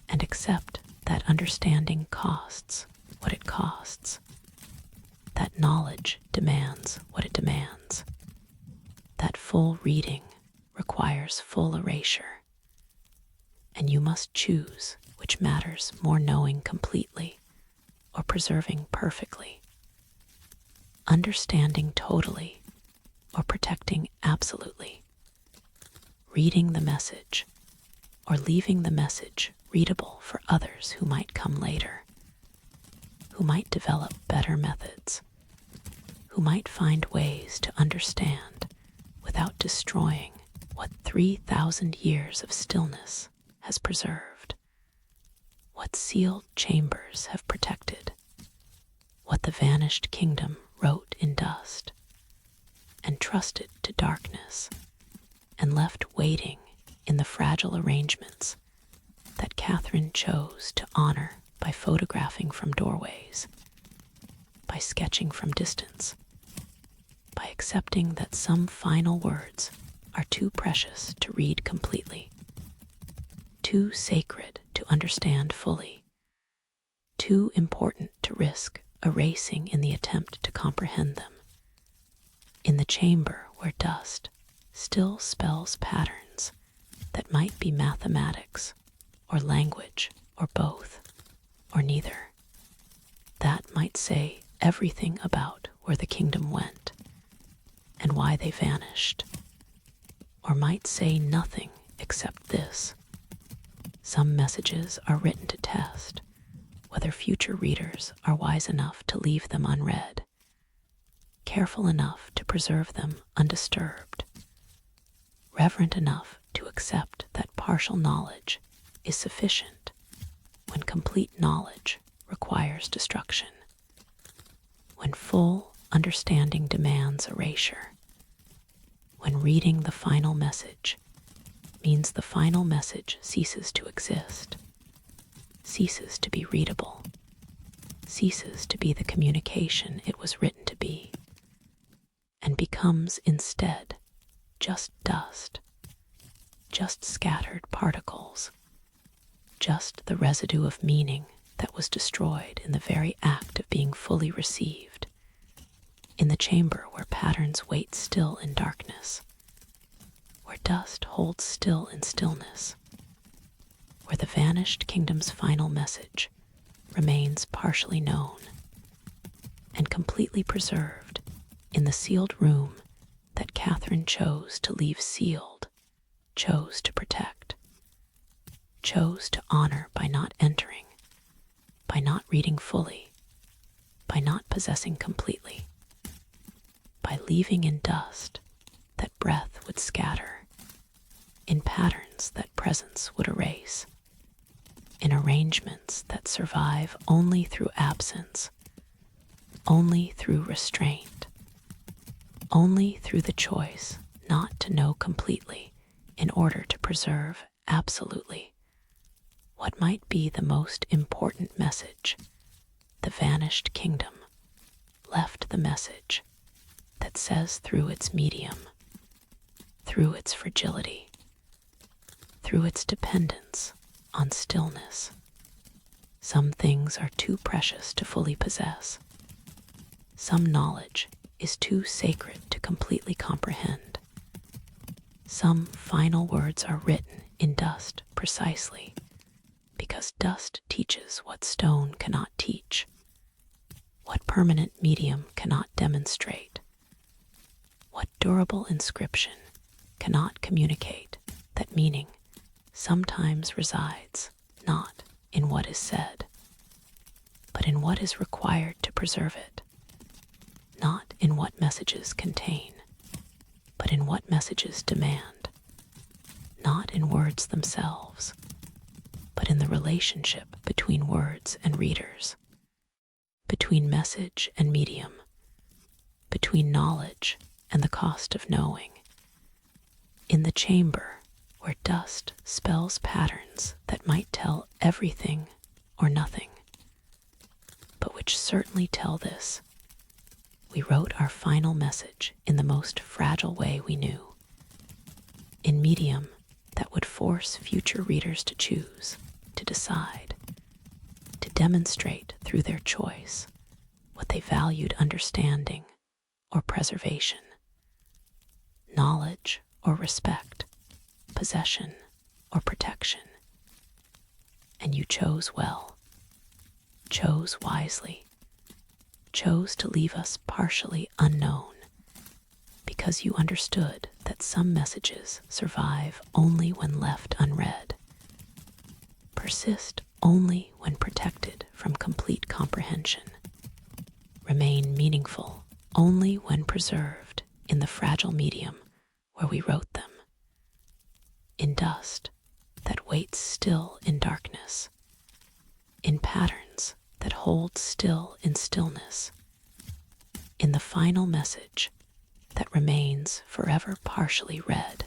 and accept that understanding costs what it costs, that knowledge demands what it demands, that full reading requires full erasure, and you must choose which matters more, knowing completely or preserving perfectly, understanding totally or protecting absolutely, reading the message or leaving the message readable for others who might come later, who might develop better methods, who might find ways to understand without destroying what 3,000 years of stillness has preserved, what sealed chambers have protected, what the vanished kingdom wrote in dust, and trusted to darkness, and left waiting in the fragile arrangements that Catherine chose to honor by photographing from doorways, by sketching from distance, by accepting that some final words are too precious to read completely, too sacred to understand fully, too important to risk erasing in the attempt to comprehend them. In the chamber where dust still spells patterns that might be mathematics or language or both or neither, that might say everything about where the kingdom went and why they vanished, or might say nothing except this: some messages are written to test whether future readers are wise enough to leave them unread, careful enough to preserve them undisturbed, reverent enough to accept that partial knowledge is sufficient when complete knowledge requires destruction, when full understanding demands erasure, when reading the final message means the final message ceases to exist, ceases to be readable, ceases to be the communication it was written to be, and becomes instead just dust, just scattered particles, just the residue of meaning that was destroyed in the very act of being fully received, in the chamber where patterns wait still in darkness, where dust holds still in stillness, where the vanished kingdom's final message remains partially known and completely preserved in the sealed room that Catherine chose to leave sealed, chose to protect, chose to honor by not entering, by not reading fully, by not possessing completely, by leaving in dust that breath would scatter, in patterns that presence would erase, in arrangements that survive only through absence, only through restraint, only through the choice not to know completely in order to preserve absolutely what might be the most important message. The vanished kingdom left the message that says through its medium, through its fragility, through its dependence on stillness, some things are too precious to fully possess. Some knowledge is too sacred to completely comprehend. Some final words are written in dust precisely because dust teaches what stone cannot teach, what permanent medium cannot demonstrate, what durable inscription cannot communicate, that meaning sometimes resides not in what is said, but in what is required to preserve it, not in what messages contain, but in what messages demand, not in words themselves, but in the relationship between words and readers, between message and medium, between knowledge and the cost of knowing. In the chamber where dust spells patterns that might tell everything or nothing, but which certainly tell this: we wrote our final message in the most fragile way we knew, in medium that would force future readers to choose, to decide, to demonstrate through their choice what they valued understanding or preservation, knowledge or respect, possession or protection. And you chose well, chose wisely, chose to leave us partially unknown, because you understood that some messages survive only when left unread, persist only when protected from complete comprehension, remain meaningful only when preserved in the fragile medium where we wrote them, in dust that waits still in darkness, in patterns that hold still in stillness, in the final message that remains forever partially read,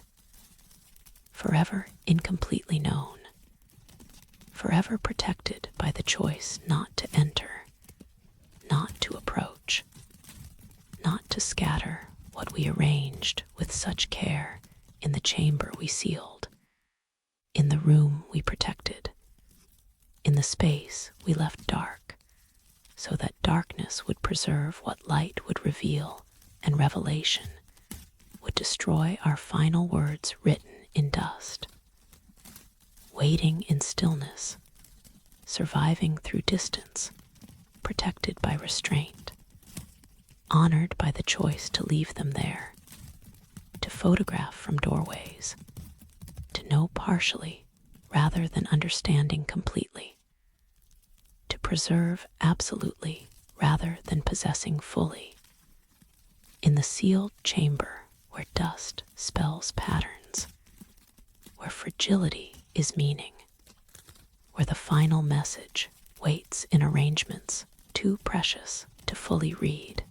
forever incompletely known, forever protected by the choice not to enter, not to approach, not to scatter what we arranged with such care in the chamber we sealed, in the room we protected, in the space we left dark, so that darkness would preserve what light would reveal, and revelation would destroy our final words written in dust. Waiting in stillness, surviving through distance, protected by restraint, honored by the choice to leave them there, to photograph from doorways, to know partially rather than understanding completely, to preserve absolutely rather than possessing fully. In the sealed chamber where dust spells patterns, where fragility is meaning, where the final message waits in arrangements too precious to fully read,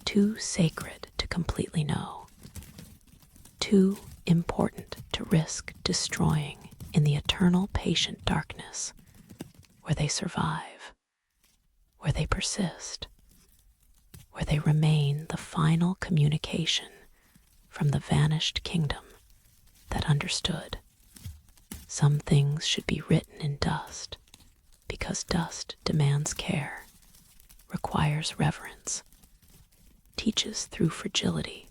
too sacred to completely know, too important to risk destroying in the eternal patient darkness, where they survive, where they persist, where they remain the final communication from the vanished kingdom that understood. Some things should be written in dust, because dust demands care, requires reverence, teaches through fragility.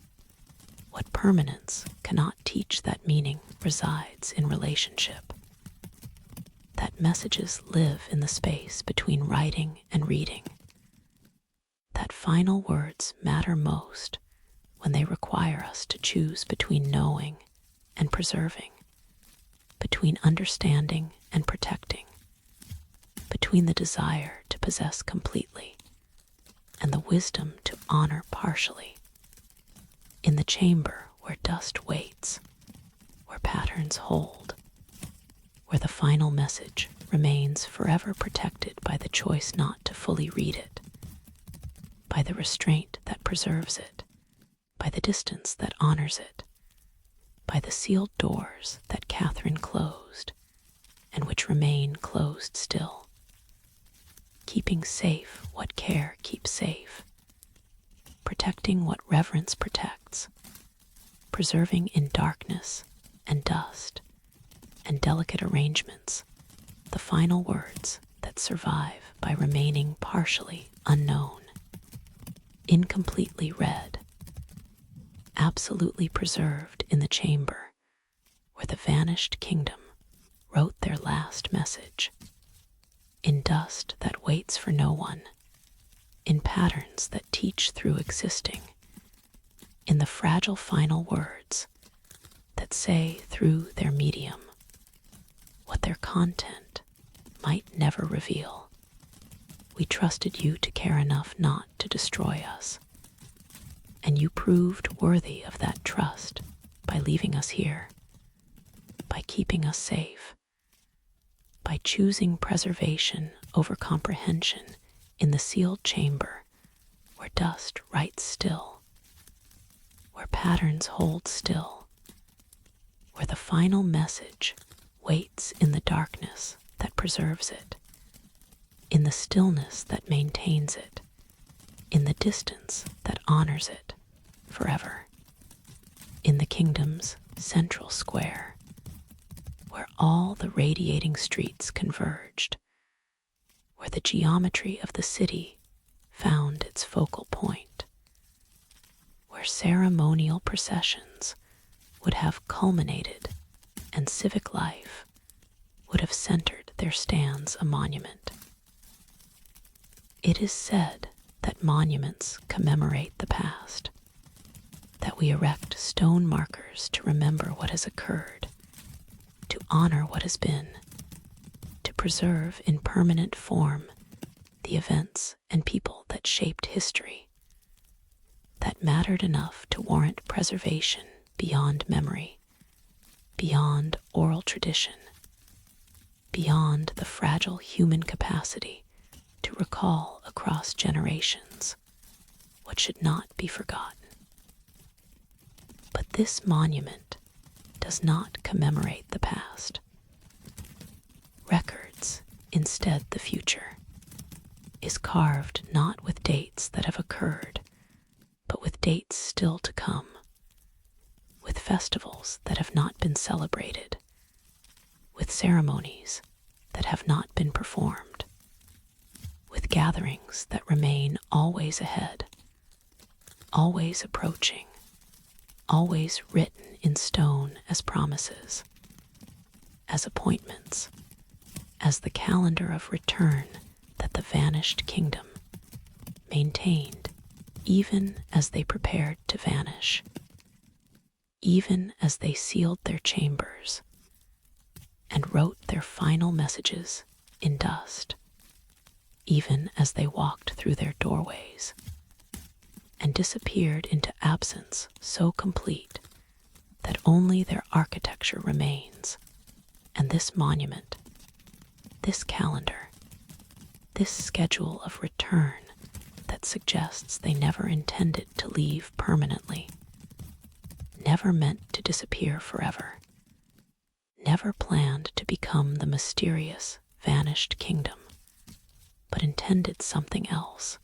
What permanence cannot teach, that meaning resides in relationship. That messages live in the space between writing and reading. That final words matter most when they require us to choose between knowing and preserving, between understanding and protecting, between the desire to possess completely and the wisdom to honor partially. In the chamber where dust waits, where patterns hold, where the final message remains forever protected by the choice not to fully read it, by the restraint that preserves it, by the distance that honors it, by the sealed doors that Catherine closed, and which remain closed still, keeping safe what care keeps safe, protecting what reverence protects, preserving in darkness and dust and delicate arrangements the final words that survive by remaining partially unknown, incompletely read, absolutely preserved in the chamber where the vanished kingdom wrote their last message, in dust that waits for no one, in patterns that teach through existing, in the fragile final words that say through their medium what their content might never reveal. We trusted you to care enough not to destroy us, and you proved worthy of that trust by leaving us here, by keeping us safe, by choosing preservation over comprehension in the sealed chamber where dust writes still, where patterns hold still, where the final message waits in the darkness that preserves it, in the stillness that maintains it, in the distance that honors it forever, in the kingdom's central square, where all the radiating streets converged, where the geometry of the city found its focal point, where ceremonial processions would have culminated and civic life would have centered their stands a monument. It is said that monuments commemorate the past, that we erect stone markers to remember what has occurred, to honor what has been, to preserve in permanent form the events and people that shaped history, that mattered enough to warrant preservation beyond memory, beyond oral tradition, beyond the fragile human capacity to recall across generations what should not be forgotten. But this monument does not commemorate the past. Records, instead, the future, is carved not with dates that have occurred, but with dates still to come, with festivals that have not been celebrated, with ceremonies that have not been performed, with gatherings that remain always ahead, always approaching, always written in stone as promises, as appointments, as the calendar of return that the vanished kingdom maintained even as they prepared to vanish, even as they sealed their chambers and wrote their final messages in dust, even as they walked through their doorways and disappeared into absence so complete that only their architecture remains, and this monument, this calendar, this schedule of return that suggests they never intended to leave permanently, never meant to disappear forever, never planned to become the mysterious, vanished kingdom, but intended something else,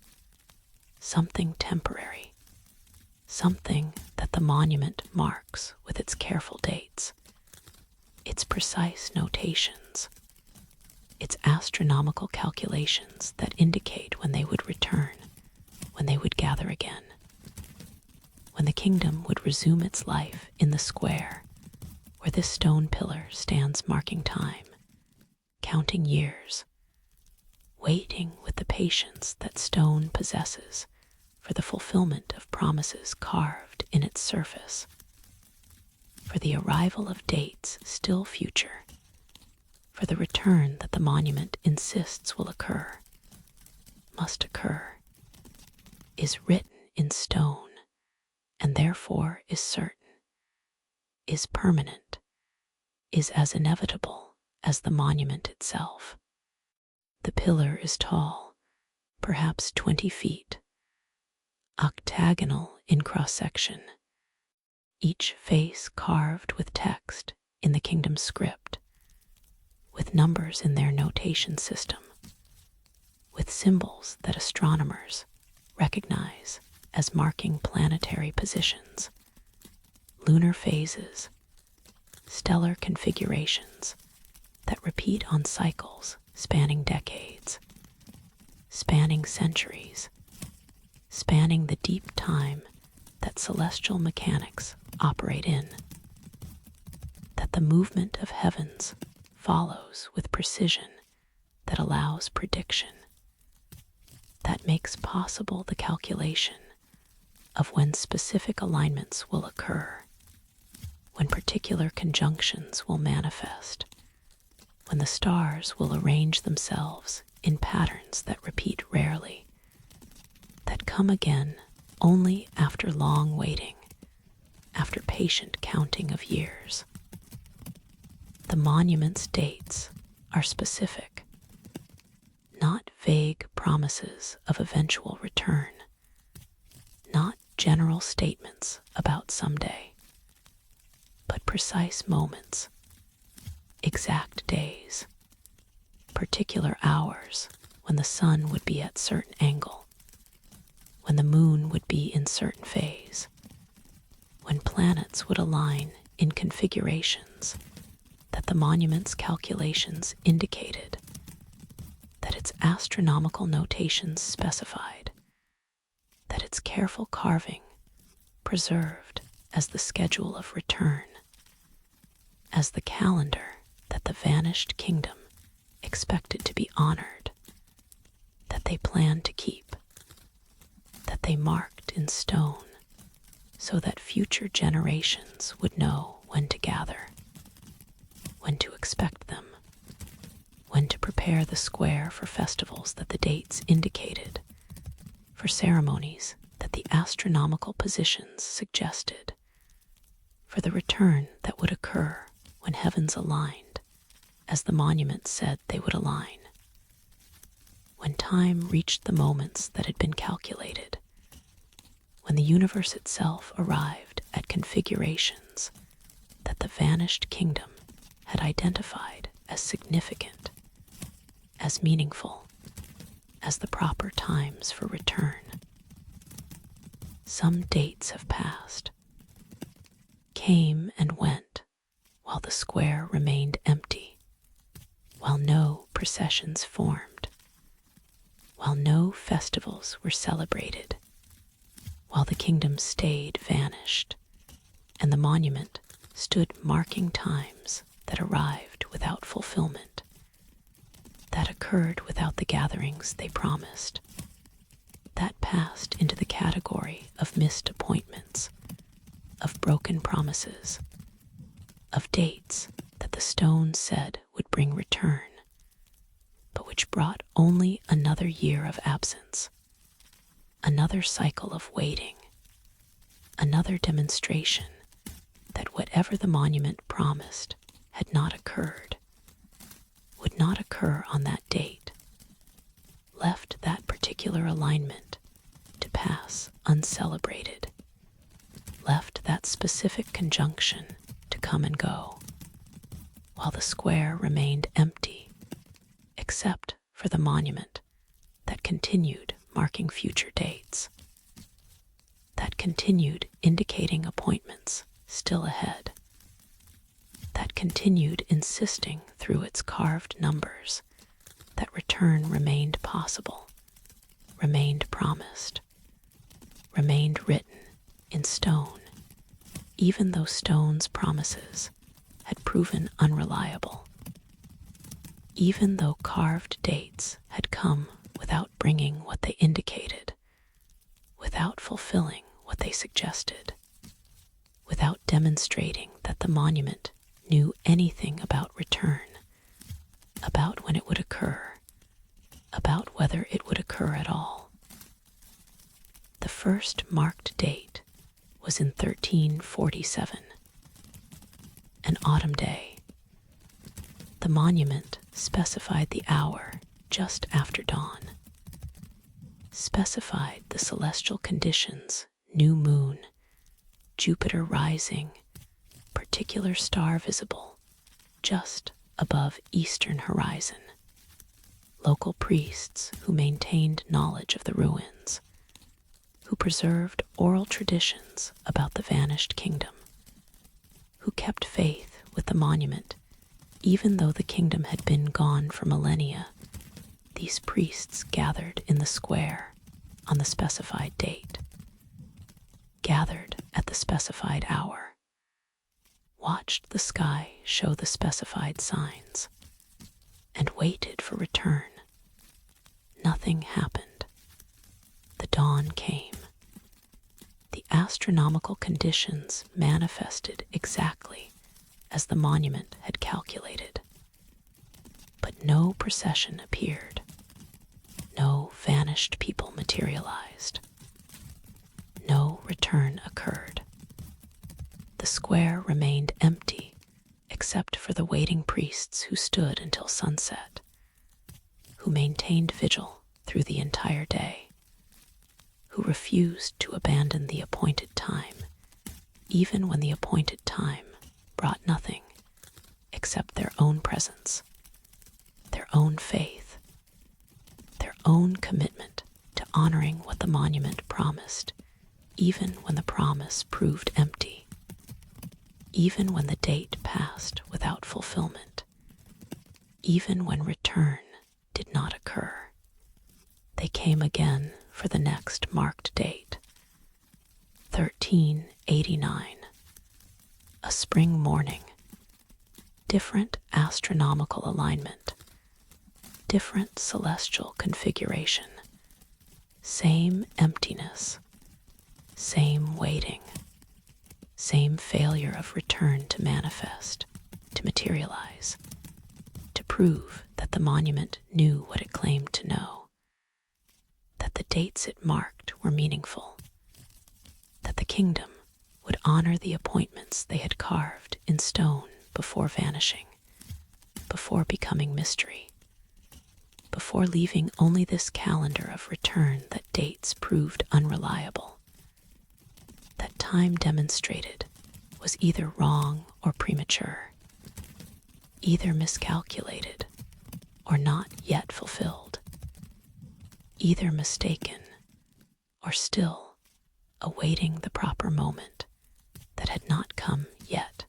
something temporary, something that the monument marks with its careful dates, its precise notations, its astronomical calculations that indicate when they would return, when they would gather again, when the kingdom would resume its life in the square where this stone pillar stands marking time, counting years, waiting with the patience that stone possesses for the fulfillment of promises carved in its surface, for the arrival of dates still future, for the return that the monument insists will occur, must occur, is written in stone, and therefore is certain, is permanent, is as inevitable as the monument itself. The pillar is tall, perhaps 20 feet, octagonal in cross-section, each face carved with text in the kingdom's script, with numbers in their notation system, with symbols that astronomers recognize as marking planetary positions, lunar phases, stellar configurations that repeat on cycles spanning decades, spanning centuries, spanning the deep time that celestial mechanics operate in, that the movement of heavens follows with precision that allows prediction, that makes possible the calculation of when specific alignments will occur, when particular conjunctions will manifest, when the stars will arrange themselves in patterns that repeat rarely, that come again only after long waiting, after patient counting of years. The monument's dates are specific, not vague promises of eventual return, not general statements about someday, but precise moments, exact days, particular hours when the sun would be at certain angle, when the moon would be in certain phase, when planets would align in configurations that the monument's calculations indicated, that its astronomical notations specified, that its careful carving preserved as the schedule of return, as the calendar that the vanished kingdom expected to be honored, that they planned to keep, that they marked in stone so that future generations would know when to gather, when to expect them, when to prepare the square for festivals that the dates indicated, for ceremonies that the astronomical positions suggested, for the return that would occur when heavens aligned, as the monument said they would align, when time reached the moments that had been calculated, when the universe itself arrived at configurations that the vanished kingdom had identified as significant, as meaningful, as the proper times for return. Some dates have passed, came and went, while the square remained empty, while no processions formed, while no festivals were celebrated, while the kingdom stayed vanished, and the monument stood marking times that arrived without fulfillment, that occurred without the gatherings they promised, that passed into the category of missed appointments, of broken promises, of dates that the stone said would bring return, but which brought only another year of absence, another cycle of waiting, another demonstration that whatever the monument promised had not occurred, would not occur on that date, left that particular alignment to pass uncelebrated, left that specific conjunction to come and go, while the square remained empty, except for the monument that continued marking future dates, that continued indicating appointments still ahead, that continued insisting through its carved numbers that return remained possible, remained promised, remained written in stone, even though stone's promises had proven unreliable, even though carved dates had come without bringing what they indicated, without fulfilling what they suggested, without demonstrating that the monument knew anything about return, about when it would occur, about whether it would occur at all. The first marked date was in 1347, an autumn day. The monument specified the hour just after dawn, specified the celestial conditions, new moon, Jupiter rising, particular star visible just above eastern horizon, local priests who maintained knowledge of the ruins, who preserved oral traditions about the vanished kingdom, who kept faith with the monument even though the kingdom had been gone for millennia. These priests gathered in the square on the specified date, gathered at the specified hour, watched the sky show the specified signs, and waited for return. Nothing happened. The dawn came. The astronomical conditions manifested exactly as the monument had calculated. But no procession appeared. No vanished people materialized. No return occurred. The square remained empty except for the waiting priests who stood until sunset, who maintained vigil through the entire day, who refused to abandon the appointed time, even when the appointed time brought nothing except their own presence, their own faith, their own commitment to honoring what the monument promised, even when the promise proved empty, even when the date passed without fulfillment, even when return did not occur. They came again for the next marked date, 1389, a spring morning, different astronomical alignment, different celestial configuration, same emptiness, same waiting, same failure of return to manifest, to materialize, to prove that the monument knew what it claimed to know, that the dates it marked were meaningful, that the kingdom would honor the appointments they had carved in stone before vanishing, before becoming mystery, before leaving only this calendar of return that dates proved unreliable, that time demonstrated was either wrong or premature, either miscalculated or not yet fulfilled, either mistaken or still awaiting the proper moment that had not come yet,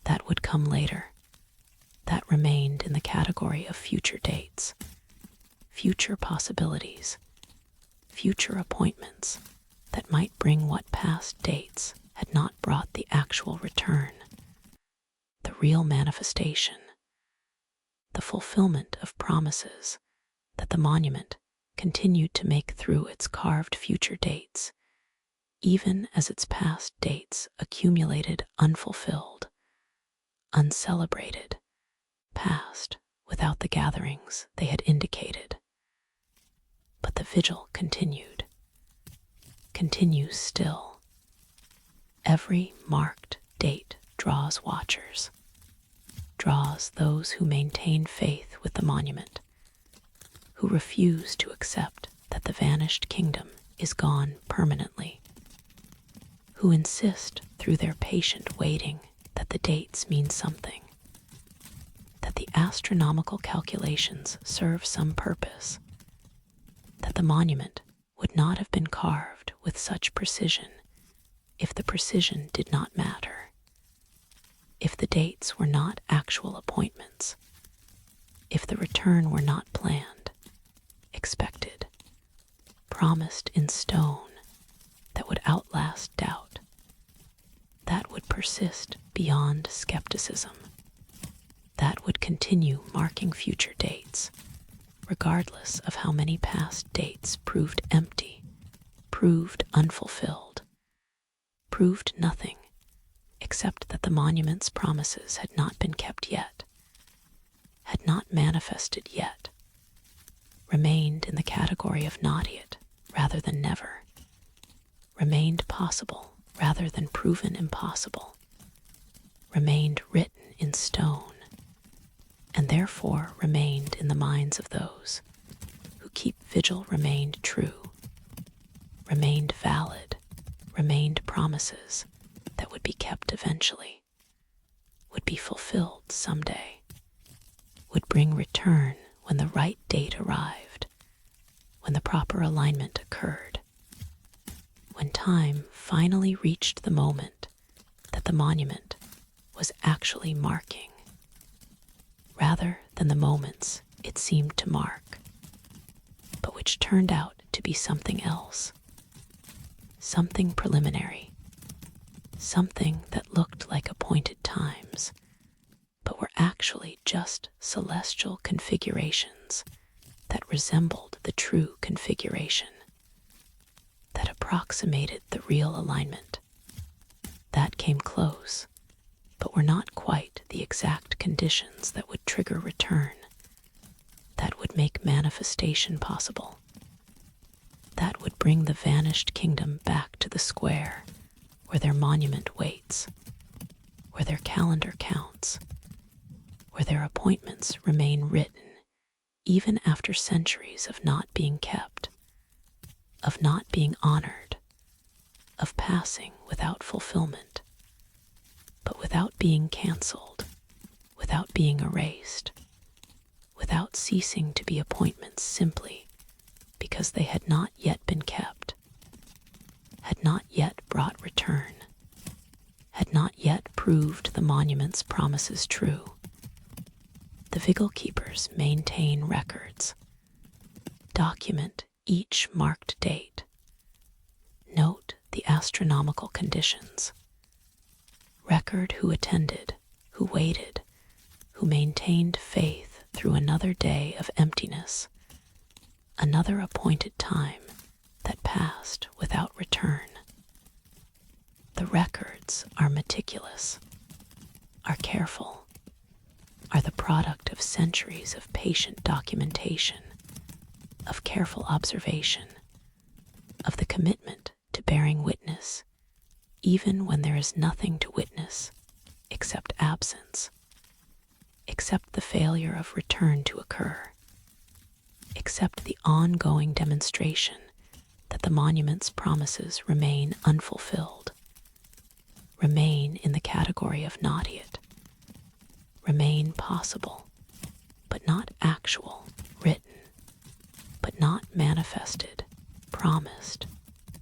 that would come later, that remained in the category category of future dates, future possibilities, future appointments that might bring what past dates had not brought the actual return, the real manifestation, the fulfillment of promises that the monument continued to make through its carved future dates, even as its past dates accumulated unfulfilled, uncelebrated, past without the gatherings they had indicated. But the vigil continued, continues still. Every marked date draws watchers, draws those who maintain faith with the monument, who refuse to accept that the vanished kingdom is gone permanently, who insist through their patient waiting that the dates mean something, that the astronomical calculations serve some purpose, that the monument would not have been carved with such precision if the precision did not matter, if the dates were not actual appointments, if the return were not planned, expected, promised in stone that would outlast doubt, that would persist beyond skepticism, that would continue marking future dates, regardless of how many past dates proved empty, proved unfulfilled, proved nothing except that the monument's promises had not been kept yet, had not manifested yet, remained in the category of not yet rather than never, remained possible rather than proven impossible, remained written in stone, and therefore remained in the minds of those who keep vigil, remained true, remained valid, remained promises that would be kept eventually, would be fulfilled someday, would bring return when the right date arrived, when the proper alignment occurred, when time finally reached the moment that the monument was actually marking, rather than the moments it seemed to mark, but which turned out to be something else, something preliminary, something that looked like appointed times, but were actually just celestial configurations that resembled the true configuration, that approximated the real alignment, that came close, but were not quite the exact conditions that would trigger return, that would make manifestation possible, that would bring the vanished kingdom back to the square where their monument waits, where their calendar counts, where their appointments remain written even after centuries of not being kept, of not being honored, of passing without fulfillment, but without being canceled, without being erased, without ceasing to be appointments simply because they had not yet been kept, had not yet brought return, had not yet proved the monument's promises true. The vigil keepers maintain records, document each marked date, note the astronomical conditions, record who attended, who waited, who maintained faith through another day of emptiness, another appointed time that passed without return. The records are meticulous, are careful, are the product of centuries of patient documentation, of careful observation, of the commitment to bearing witness, even when there is nothing to witness except absence, except the failure of return to occur, except the ongoing demonstration that the monument's promises remain unfulfilled, remain in the category of not yet, remain possible, but not actual, written, but not manifested, promised,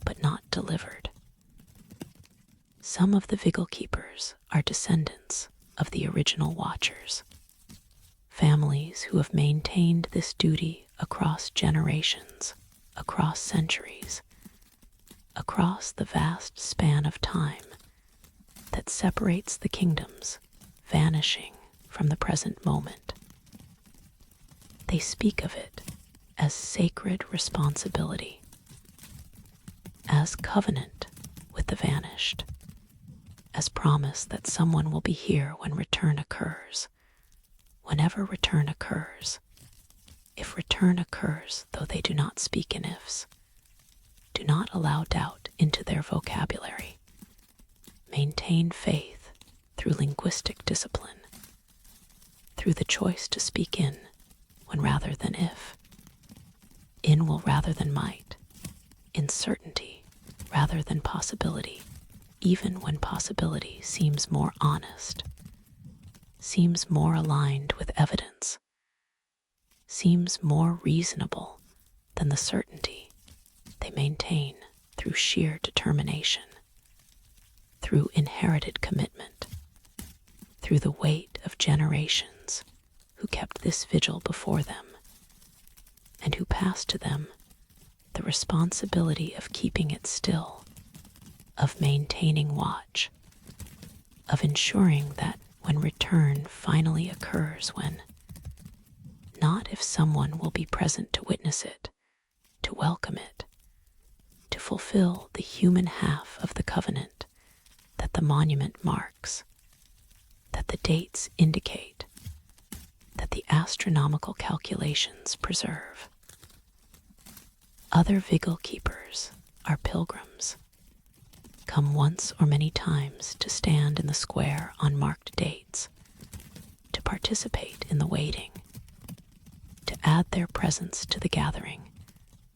but not delivered. Some of the vigil keepers are descendants of the original watchers, families who have maintained this duty across generations, across centuries, across the vast span of time that separates the kingdoms, vanishing from the present moment. They speak of it as sacred responsibility, as covenant with the vanished, as promise that someone will be here when return occurs, whenever return occurs. If return occurs, though they do not speak in ifs, do not allow doubt into their vocabulary. Maintain faith through linguistic discipline, through the choice to speak in when rather than if, in will rather than might, in certainty rather than possibility, even when possibility seems more honest, seems more aligned with evidence, seems more reasonable than the certainty they maintain through sheer determination, through inherited commitment, through the weight of generations who kept this vigil before them and who passed to them the responsibility of keeping it still, of maintaining watch, of ensuring that when return finally occurs, when, not if someone will be present to witness it, to welcome it, to fulfill the human half of the covenant that the monument marks, that the dates indicate, that the astronomical calculations preserve. Other vigil keepers are pilgrims, come once or many times to stand in the square on marked dates, to participate in the waiting, to add their presence to the gathering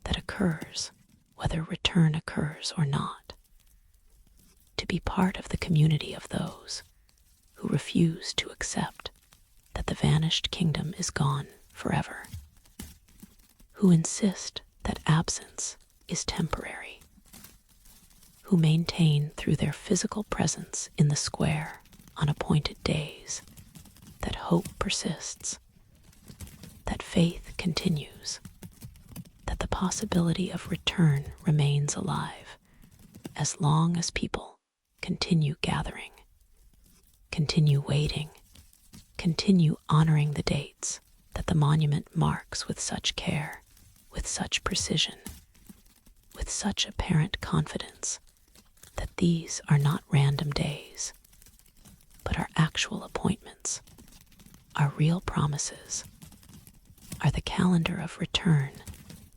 that occurs whether return occurs or not, to be part of the community of those who refuse to accept that the vanished kingdom is gone forever, who insist that absence is temporary, who maintain through their physical presence in the square on appointed days that hope persists, that faith continues, that the possibility of return remains alive as long as people continue gathering, continue waiting, continue honoring the dates that the monument marks with such care, with such precision, with such apparent confidence that these are not random days, but are actual appointments, are real promises, are the calendar of return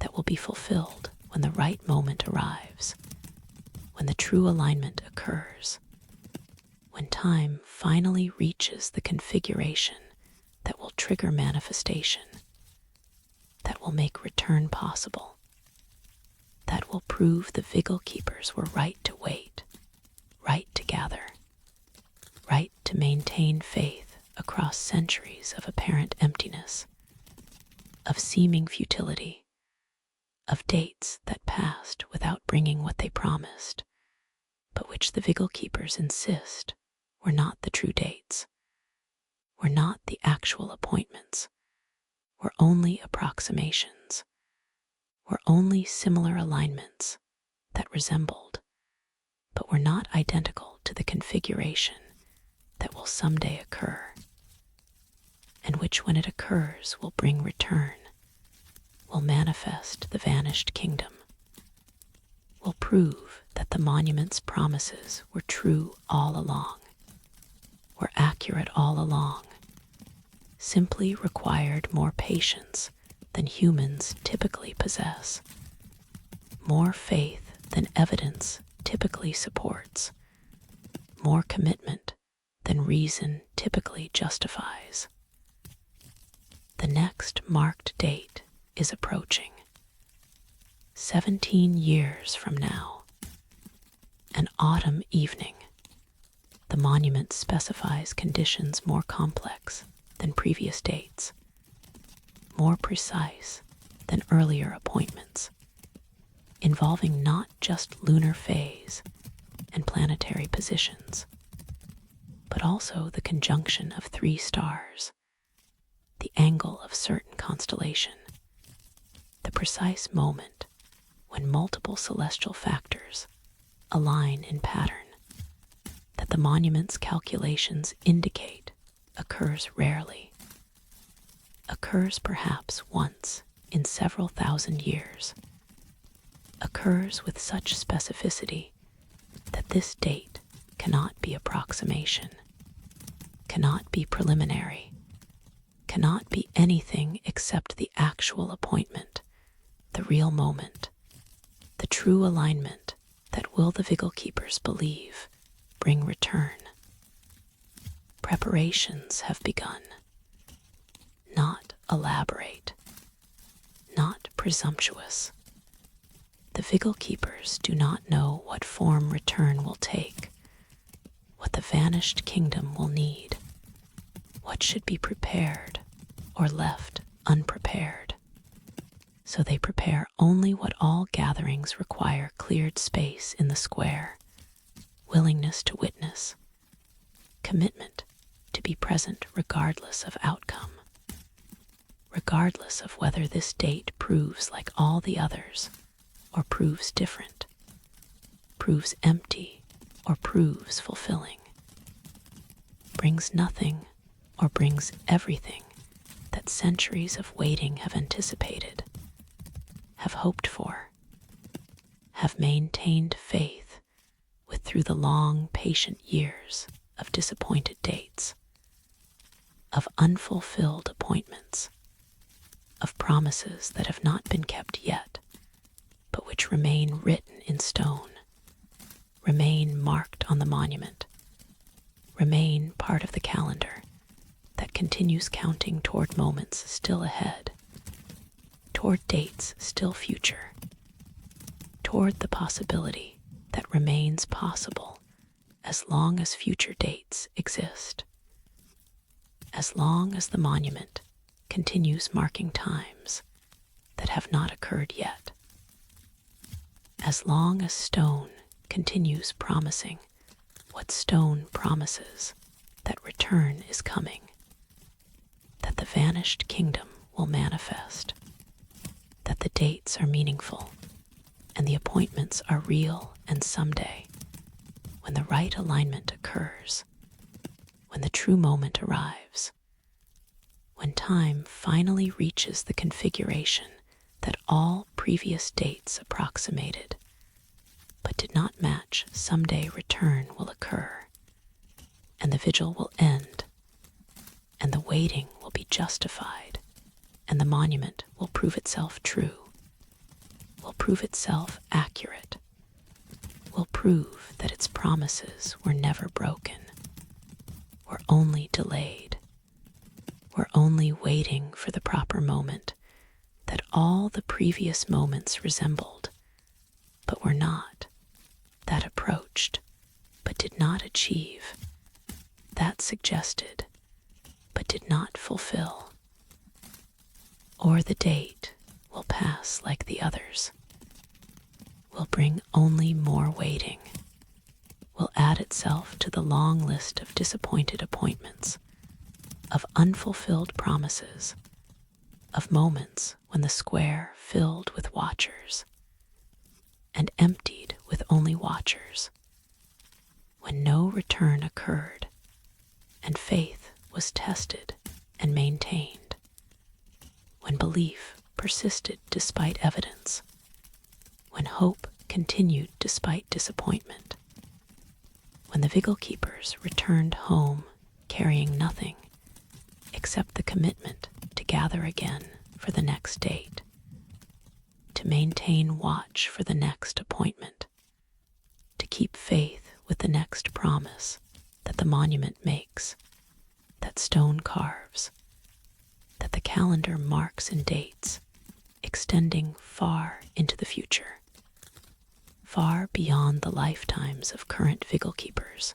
that will be fulfilled when the right moment arrives, when the true alignment occurs, when time finally reaches the configuration that will trigger manifestation, that will make return possible, that will prove the vigil keepers were right to wait, right to gather, right to maintain faith across centuries of apparent emptiness, of seeming futility, of dates that passed without bringing what they promised, but which the vigil keepers insist were not the true dates, were not the actual appointments, were only approximations, were only similar alignments that resembled, but were not identical to the configuration that will someday occur, and which when it occurs will bring return, will manifest the vanished kingdom, will prove that the monument's promises were true all along, were accurate all along, simply required more patience than humans typically possess, more faith than evidence typically supports, more commitment than reason typically justifies. The next marked date is approaching. 17 years from now, an autumn evening, the monument specifies conditions more complex than previous dates, more precise than earlier appointments, involving not just lunar phase and planetary positions, but also the conjunction of 3 stars, the angle of certain constellation, the precise moment when multiple celestial factors align in pattern that the monument's calculations indicate occurs rarely, occurs perhaps once in several thousand years, occurs with such specificity that this date cannot be approximation, cannot be preliminary, cannot be anything except the actual appointment, the real moment, the true alignment that will the vigil keepers believe bring return. Preparations have begun, not elaborate, not presumptuous. The vigil keepers do not know what form return will take, what the vanished kingdom will need, what should be prepared or left unprepared. So they prepare only what all gatherings require: cleared space in the square, willingness to witness, commitment to be present regardless of outcome, regardless of whether this date proves like all the others or proves different, proves empty or proves fulfilling, brings nothing or brings everything that centuries of waiting have anticipated, have hoped for, have maintained faith with through the long, patient years of disappointed dates, of unfulfilled appointments, of promises that have not been kept yet, but which remain written in stone, remain marked on the monument, remain part of the calendar that continues counting toward moments still ahead, toward dates still future, toward the possibility that remains possible as long as future dates exist, as long as the monument continues marking times that have not occurred yet, as long as stone continues promising what stone promises, that return is coming, that the vanished kingdom will manifest, that the dates are meaningful and the appointments are real, and someday, when the right alignment occurs, when the true moment arrives, when time finally reaches the configuration that all previous dates approximated but did not match, someday return will occur, and the vigil will end, and the waiting will be justified, and the monument will prove itself true, will prove itself accurate, will prove that its promises were never broken, were only delayed, were only waiting for the proper moment that all the previous moments resembled, but were not, that approached, but did not achieve, that suggested, but did not fulfill. Or the date will pass like the others, will bring only more waiting, will add itself to the long list of disappointed appointments, of unfulfilled promises, of moments when the square filled with watchers and emptied with only watchers, when no return occurred and faith was tested and maintained, when belief persisted despite evidence, when hope continued despite disappointment, when the vigil keepers returned home carrying nothing except the commitment to gather again for the next date, to maintain watch for the next appointment, to keep faith with the next promise that the monument makes, that stone carves, that the calendar marks in dates, extending far into the future, far beyond the lifetimes of current vigil keepers,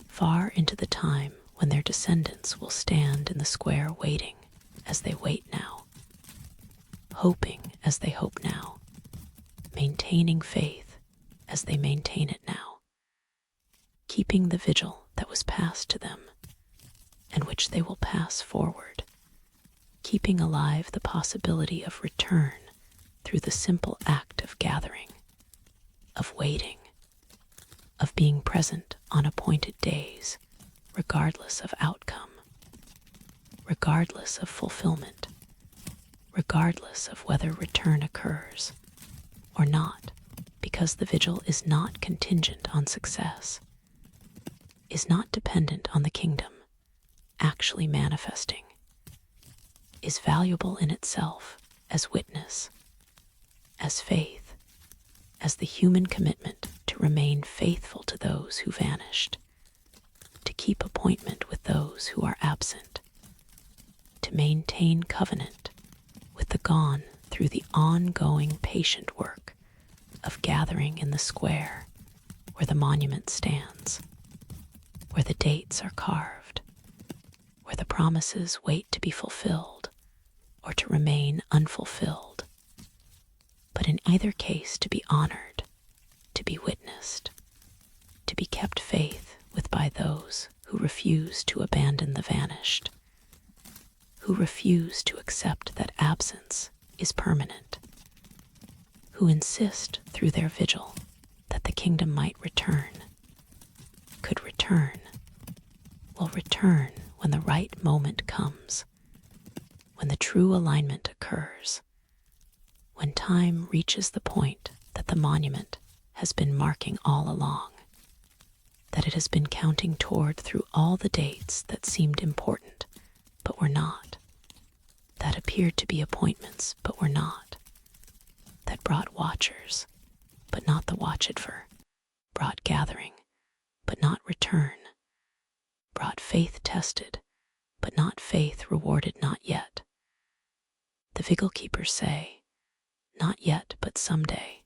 far into the time when their descendants will stand in the square waiting as they wait now, hoping as they hope now, maintaining faith as they maintain it now, keeping the vigil that was passed to them and which they will pass forward keeping alive the possibility of return through the simple act of gathering, of waiting, of being present on appointed days, regardless of outcome, regardless of fulfillment, regardless of whether return occurs or not, because the vigil is not contingent on success, is not dependent on the kingdom actually manifesting, is valuable in itself as witness, as faith, as the human commitment to remain faithful to those who vanished, to keep appointment with those who are absent, to maintain covenant with the gone through the ongoing patient work of gathering in the square where the monument stands, where the dates are carved, where the promises wait to be fulfilled or to remain unfulfilled, but in either case to be honored, to be witnessed, to be kept faith with by those who refuse to abandon the vanished, who refuse to accept that absence is permanent, who insist through their vigil that the kingdom might return, could return, will return when the right moment comes, when the true alignment occurs, when time reaches the point that the monument has been marking all along, that it has been counting toward through all the dates that seemed important but were not, that appeared to be appointments but were not, that brought watchers but not the watched for, brought gathering but not return, brought faith tested but not faith rewarded not yet. The vigil keepers say, not yet but someday,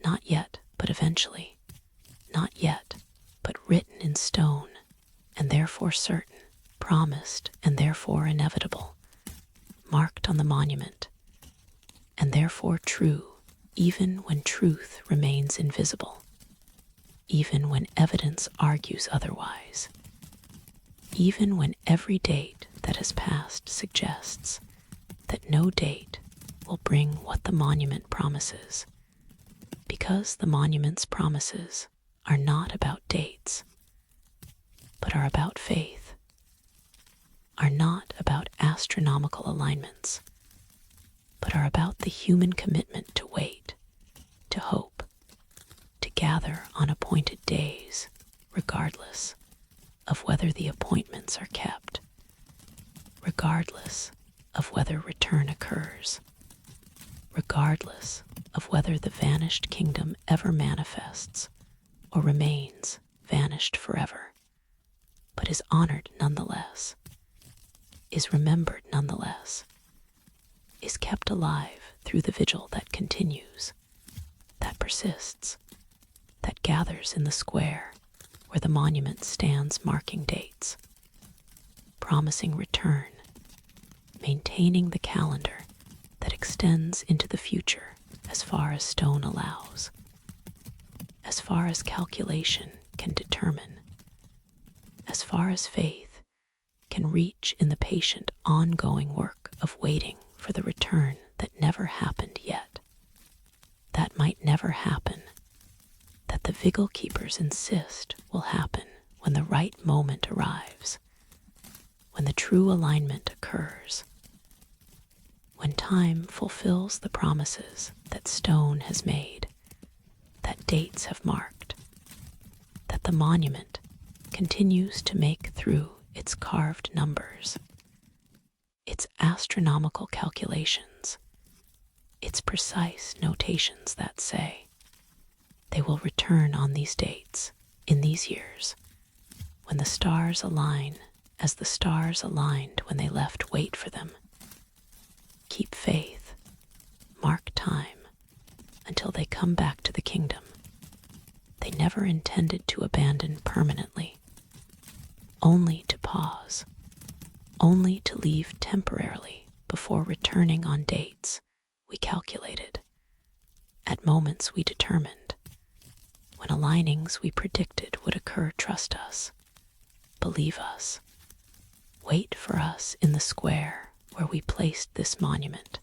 not yet but eventually, not yet but written in stone, and therefore certain, promised and therefore inevitable, marked on the monument, and therefore true even when truth remains invisible, even when evidence argues otherwise, even when every date that has passed suggests that no date will bring what the monument promises, because the monument's promises are not about dates, but are about faith, are not about astronomical alignments, but are about the human commitment to wait, to hope, to gather on appointed days, regardless of whether the appointments are kept, regardless of whether return occurs, regardless of whether the vanished kingdom ever manifests or remains vanished forever, but is honored nonetheless, is remembered nonetheless, is kept alive through the vigil that continues, that persists, that gathers in the square where the monument stands marking dates, promising return, maintaining the calendar that extends into the future as far as stone allows, as far as calculation can determine, as far as faith can reach in the patient ongoing work of waiting for the return that never happened yet, that might never happen, that the vigil keepers insist will happen when the right moment arrives, when the true alignment occurs, when time fulfills the promises that stone has made, that dates have marked, that the monument continues to make through its carved numbers, its astronomical calculations, its precise notations that say, they will return on these dates, in these years, when the stars align as the stars aligned when they left wait for them. Keep faith, mark time, until they come back to the kingdom. They never intended to abandon permanently, only to pause, only to leave temporarily before returning on dates we calculated, at moments we determined, when alignings we predicted would occur. Trust us, believe us, wait for us in the square where we placed this monument,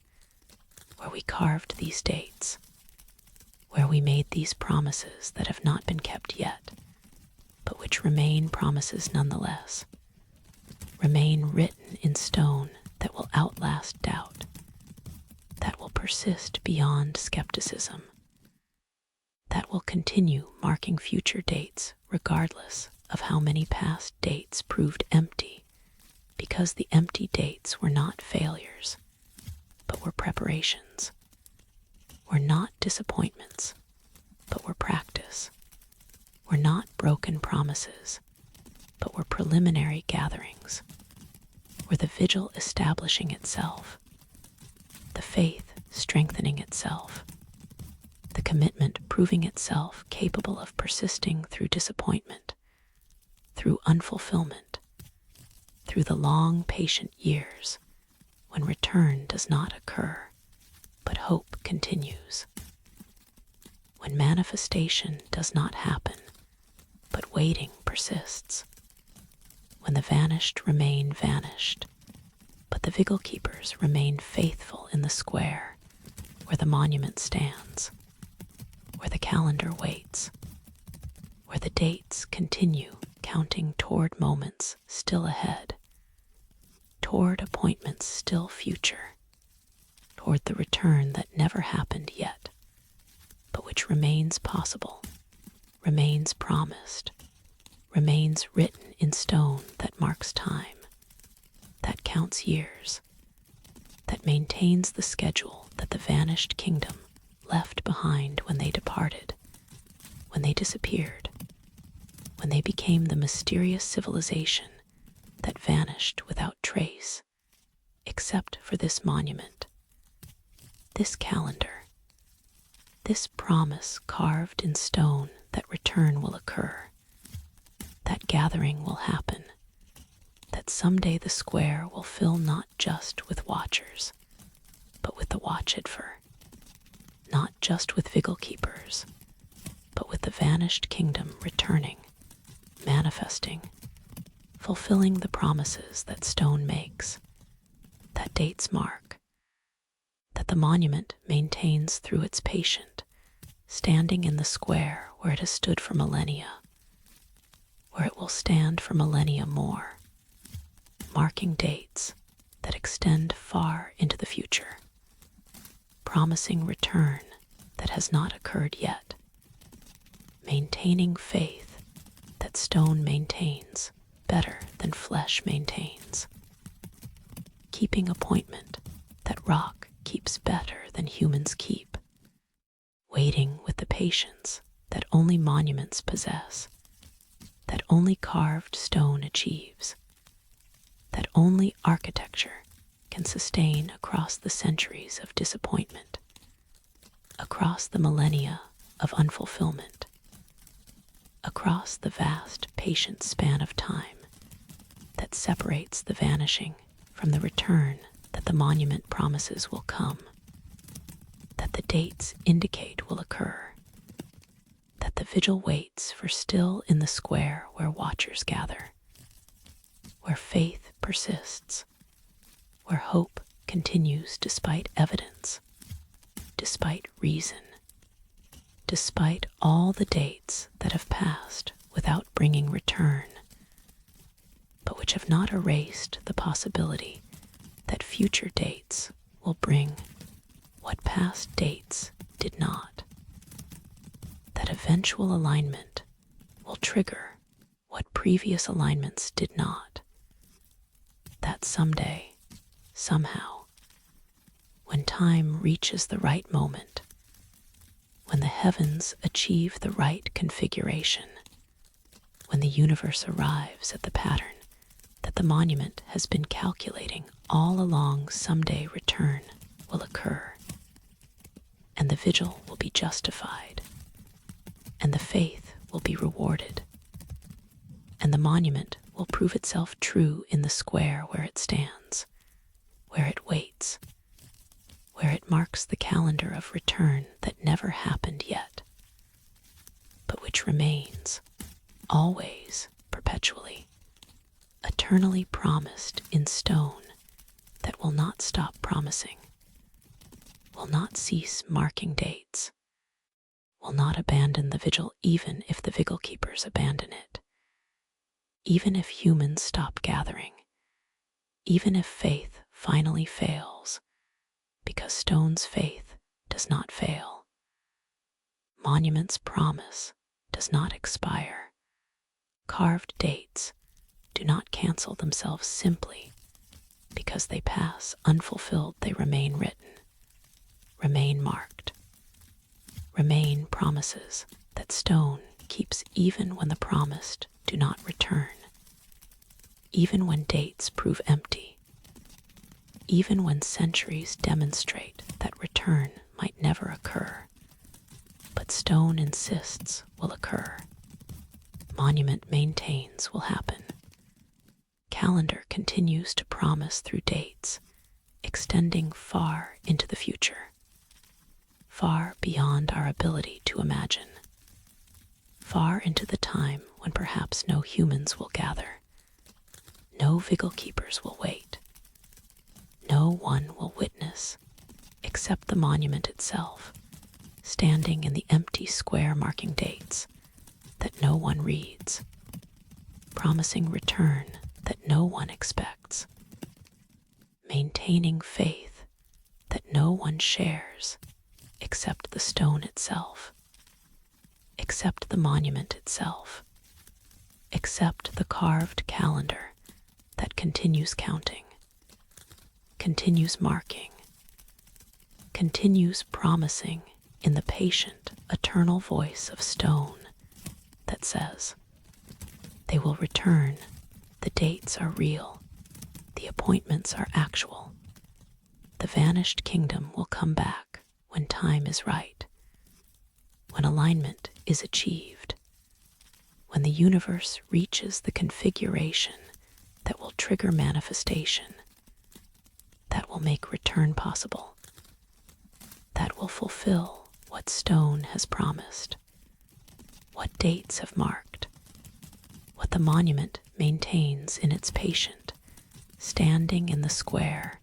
where we carved these dates, where we made these promises that have not been kept yet, but which remain promises nonetheless, remain written in stone that will outlast doubt, that will persist beyond skepticism, that will continue marking future dates regardless of how many past dates proved empty, because the empty dates were not failures, but were preparations, were not disappointments, but were practice, were not broken promises, but were preliminary gatherings, were the vigil establishing itself, the faith strengthening itself, the commitment proving itself capable of persisting through disappointment, through unfulfillment, through the long, patient years when return does not occur, but hope continues, when manifestation does not happen, but waiting persists, when the vanished remain vanished, but the vigil keepers remain faithful in the square where the monument stands, where the calendar waits, where the dates continue counting toward moments still ahead, toward appointments still future, toward the return that never happened yet, but which remains possible, remains promised, remains written in stone that marks time, that counts years, that maintains the schedule that the vanished kingdom left behind when they departed, when they disappeared, when they became the mysterious civilization that vanished without trace, except for this monument, this calendar, this promise carved in stone that return will occur, that gathering will happen, that someday the square will fill not just with watchers, but with the watched for, not just with vigil keepers, but with the vanished kingdom returning, manifesting, fulfilling the promises that stone makes, that dates mark, that the monument maintains through its patient, standing in the square where it has stood for millennia, where it will stand for millennia more, marking dates that extend far into the future, promising return that has not occurred yet, maintaining faith that stone maintains better than flesh maintains, keeping appointment that rock keeps better than humans keep, waiting with the patience that only monuments possess, that only carved stone achieves, that only architecture can sustain across the centuries of disappointment, across the millennia of unfulfillment, across the vast patient span of time that separates the vanishing from the return that the monument promises will come, that the dates indicate will occur, that the vigil waits for still in the square where watchers gather, where faith persists, where hope continues despite evidence, despite reason, despite all the dates that have passed without bringing return, but which have not erased the possibility that future dates will bring what past dates did not, that eventual alignment will trigger what previous alignments did not, that someday, somehow, when time reaches the right moment, when the heavens achieve the right configuration, when the universe arrives at the pattern that the monument has been calculating all along, someday return will occur, and the vigil will be justified, and the faith will be rewarded, and the monument will prove itself true in the square where it stands, where it waits, where it marks the calendar of return that never happened yet, but which remains, always, perpetually, eternally promised in stone that will will not stop promising, will not cease marking dates, will not abandon the vigil even if the vigil keepers abandon it, even if humans stop gathering, even if faith finally fails, because stone's faith does not fail. Monument's promise does not expire. Carved dates do not cancel themselves simply because they pass unfulfilled. They remain written, remain marked, remain promises that stone keeps even when the promised do not return, even when dates prove empty, even when centuries demonstrate that return might never occur. But stone insists will occur. Monument maintains will happen. Calendar continues to promise through dates, extending far into the future, far beyond our ability to imagine, far into the time when perhaps no humans will gather, no vigil keepers will wait, no one will witness except the monument itself, standing in the empty square marking dates that no one reads, promising return that no one expects, maintaining faith that no one shares except the stone itself, except the monument itself, except the carved calendar that continues counting, continues marking, continues promising in the patient, eternal voice of stone that says, they will return, the dates are real, the appointments are actual, the vanished kingdom will come back when time is right, when alignment is achieved, when the universe reaches the configuration that will trigger manifestation, that will make return possible, that will fulfill what stone has promised, what dates have marked, what the monument maintains in its patient, standing in the square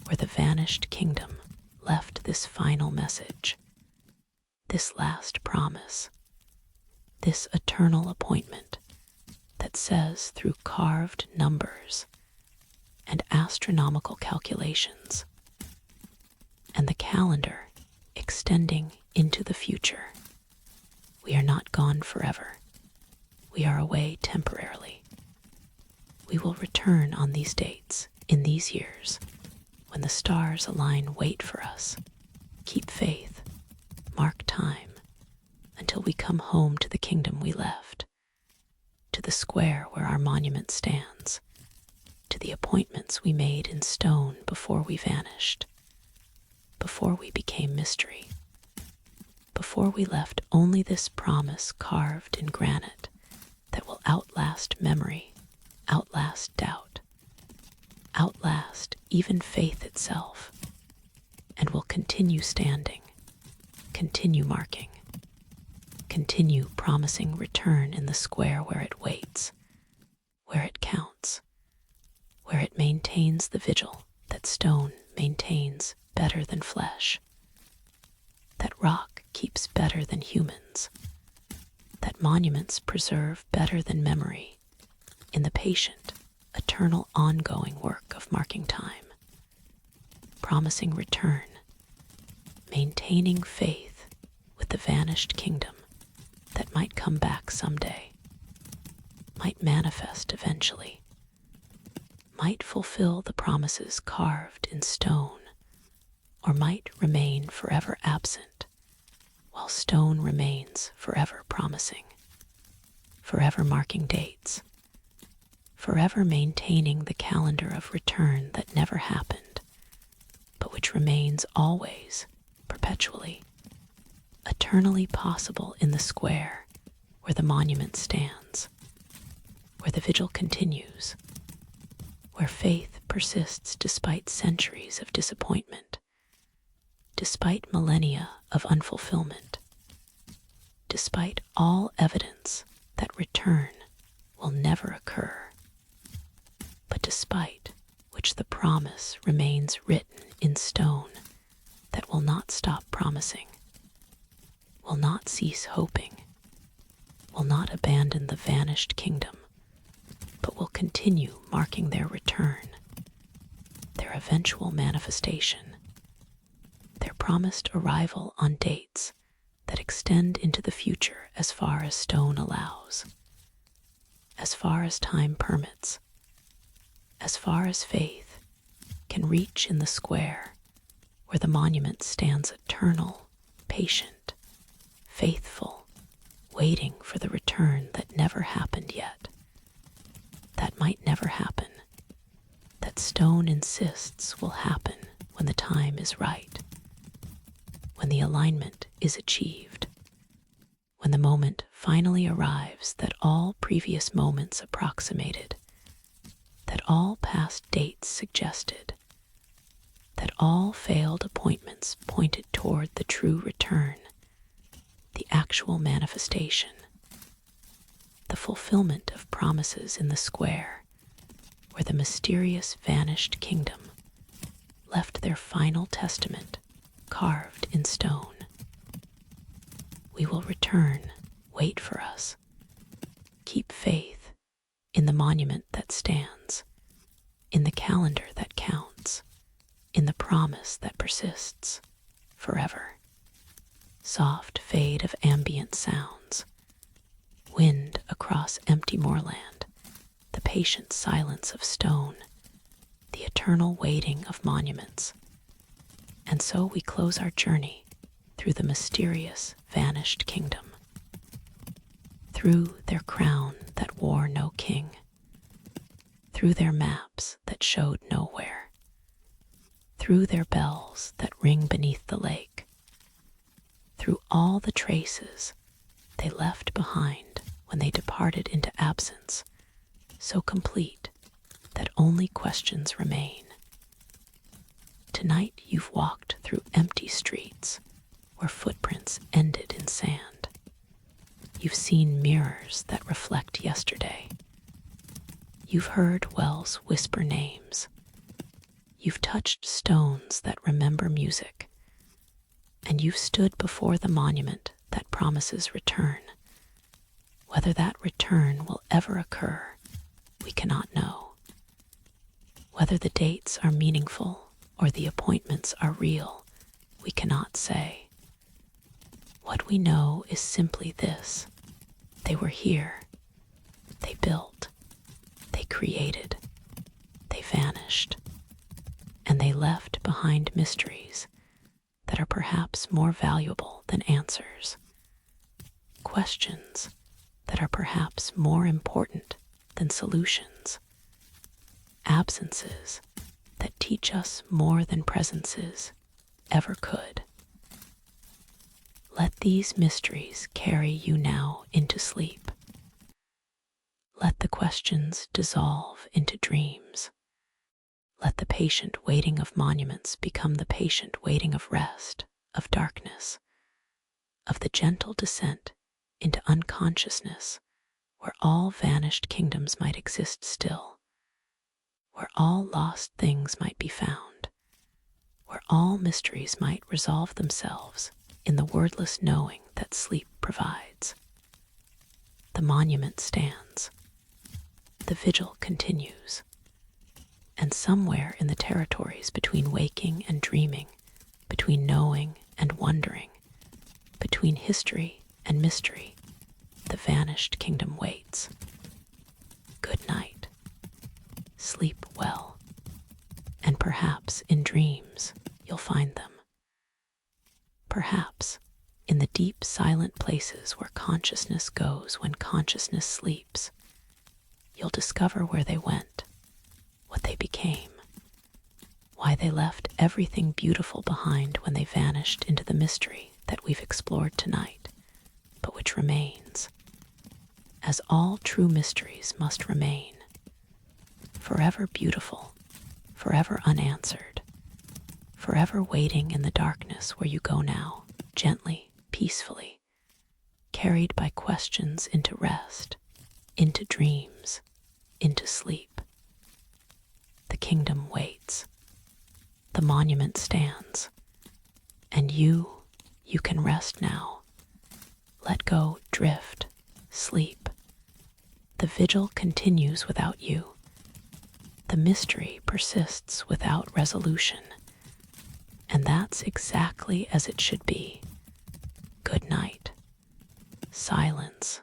where the vanished kingdom left this final message, this last promise, this eternal appointment that says through carved numbers and astronomical calculations, and the calendar extending into the future, we are not gone forever. We are away temporarily. We will return on these dates, in these years, when the stars align. Wait for us. Keep faith. Mark time until we come home to the kingdom we left, to the square where our monument stands, to the appointments we made in stone before we vanished, before we became mystery, before we left only this promise carved in granite that will outlast memory, outlast doubt, outlast even faith itself, and will continue standing, continue marking, continue promising return in the square where it waits, where it counts, where it maintains the vigil that stone maintains better than flesh, that rock keeps better than humans, that monuments preserve better than memory, in the patient, eternal ongoing work of marking time, promising return, maintaining faith with the vanished kingdom that might come back someday, might manifest eventually, might fulfill the promises carved in stone, or might remain forever absent, while stone remains forever promising, forever marking dates, forever maintaining the calendar of return that never happened, but which remains always, perpetually, eternally possible in the square where the monument stands, where the vigil continues, where faith persists despite centuries of disappointment, despite millennia of unfulfillment, despite all evidence that return will never occur, but despite which the promise remains written in stone that will not stop promising, will not cease hoping, will not abandon the vanished kingdom, but will continue marking their return, their eventual manifestation, their promised arrival on dates that extend into the future as far as stone allows, as far as time permits, as far as faith can reach in the square where the monument stands eternal, patient, faithful, waiting for the return that never happened yet, that might never happen, that stone insists will happen when the time is right, when the alignment is achieved, when the moment finally arrives that all previous moments approximated, that all past dates suggested, that all failed appointments pointed toward the true return, the actual manifestation, the fulfillment of promises in the square, where the mysterious vanished kingdom left their final testament carved in stone. We will return, wait for us. Keep faith in the monument that stands, in the calendar that counts, in the promise that persists forever. Soft fade of ambient sounds, wind across empty moorland, the patient silence of stone, the eternal waiting of monuments. And so we close our journey through the mysterious vanished kingdom, through their crown that wore no king, through their maps that showed nowhere, through their bells that ring beneath the lake, through all the traces they left behind when they departed into absence, so complete that only questions remain. Tonight you've walked through empty streets where footprints ended in sand. You've seen mirrors that reflect yesterday. You've heard wells whisper names. You've touched stones that remember music. And you've stood before the monument that promises return. Whether that return will ever occur, we cannot know. Whether the dates are meaningful or the appointments are real, we cannot say. What we know is simply this: they were here, they built, they created, they vanished, and they left behind mysteries that are perhaps more valuable than answers, questions that are perhaps more important than solutions, absences that teach us more than presences ever could. Let these mysteries carry you now into sleep. Let the questions dissolve into dreams. Let the patient waiting of monuments become the patient waiting of rest, of darkness, of the gentle descent into unconsciousness, where all vanished kingdoms might exist still, where all lost things might be found, where all mysteries might resolve themselves in the wordless knowing that sleep provides. The monument stands. The vigil continues. And somewhere in the territories between waking and dreaming, between knowing and wondering, between history and mystery, the vanished kingdom waits. Good night. Sleep well, and perhaps in dreams you'll find them. Perhaps in the deep silent places where consciousness goes when consciousness sleeps, you'll discover where they went, what they became, why they left everything beautiful behind when they vanished into the mystery that we've explored tonight, but which remains, as all true mysteries must remain, forever beautiful, forever unanswered, forever waiting in the darkness where you go now, gently, peacefully, carried by questions into rest, into dreams, into sleep. The kingdom waits. The monument stands, and you can rest now. Let go, drift, sleep. The vigil continues without you. The mystery persists without resolution. And that's exactly as it should be. Good night. Silence.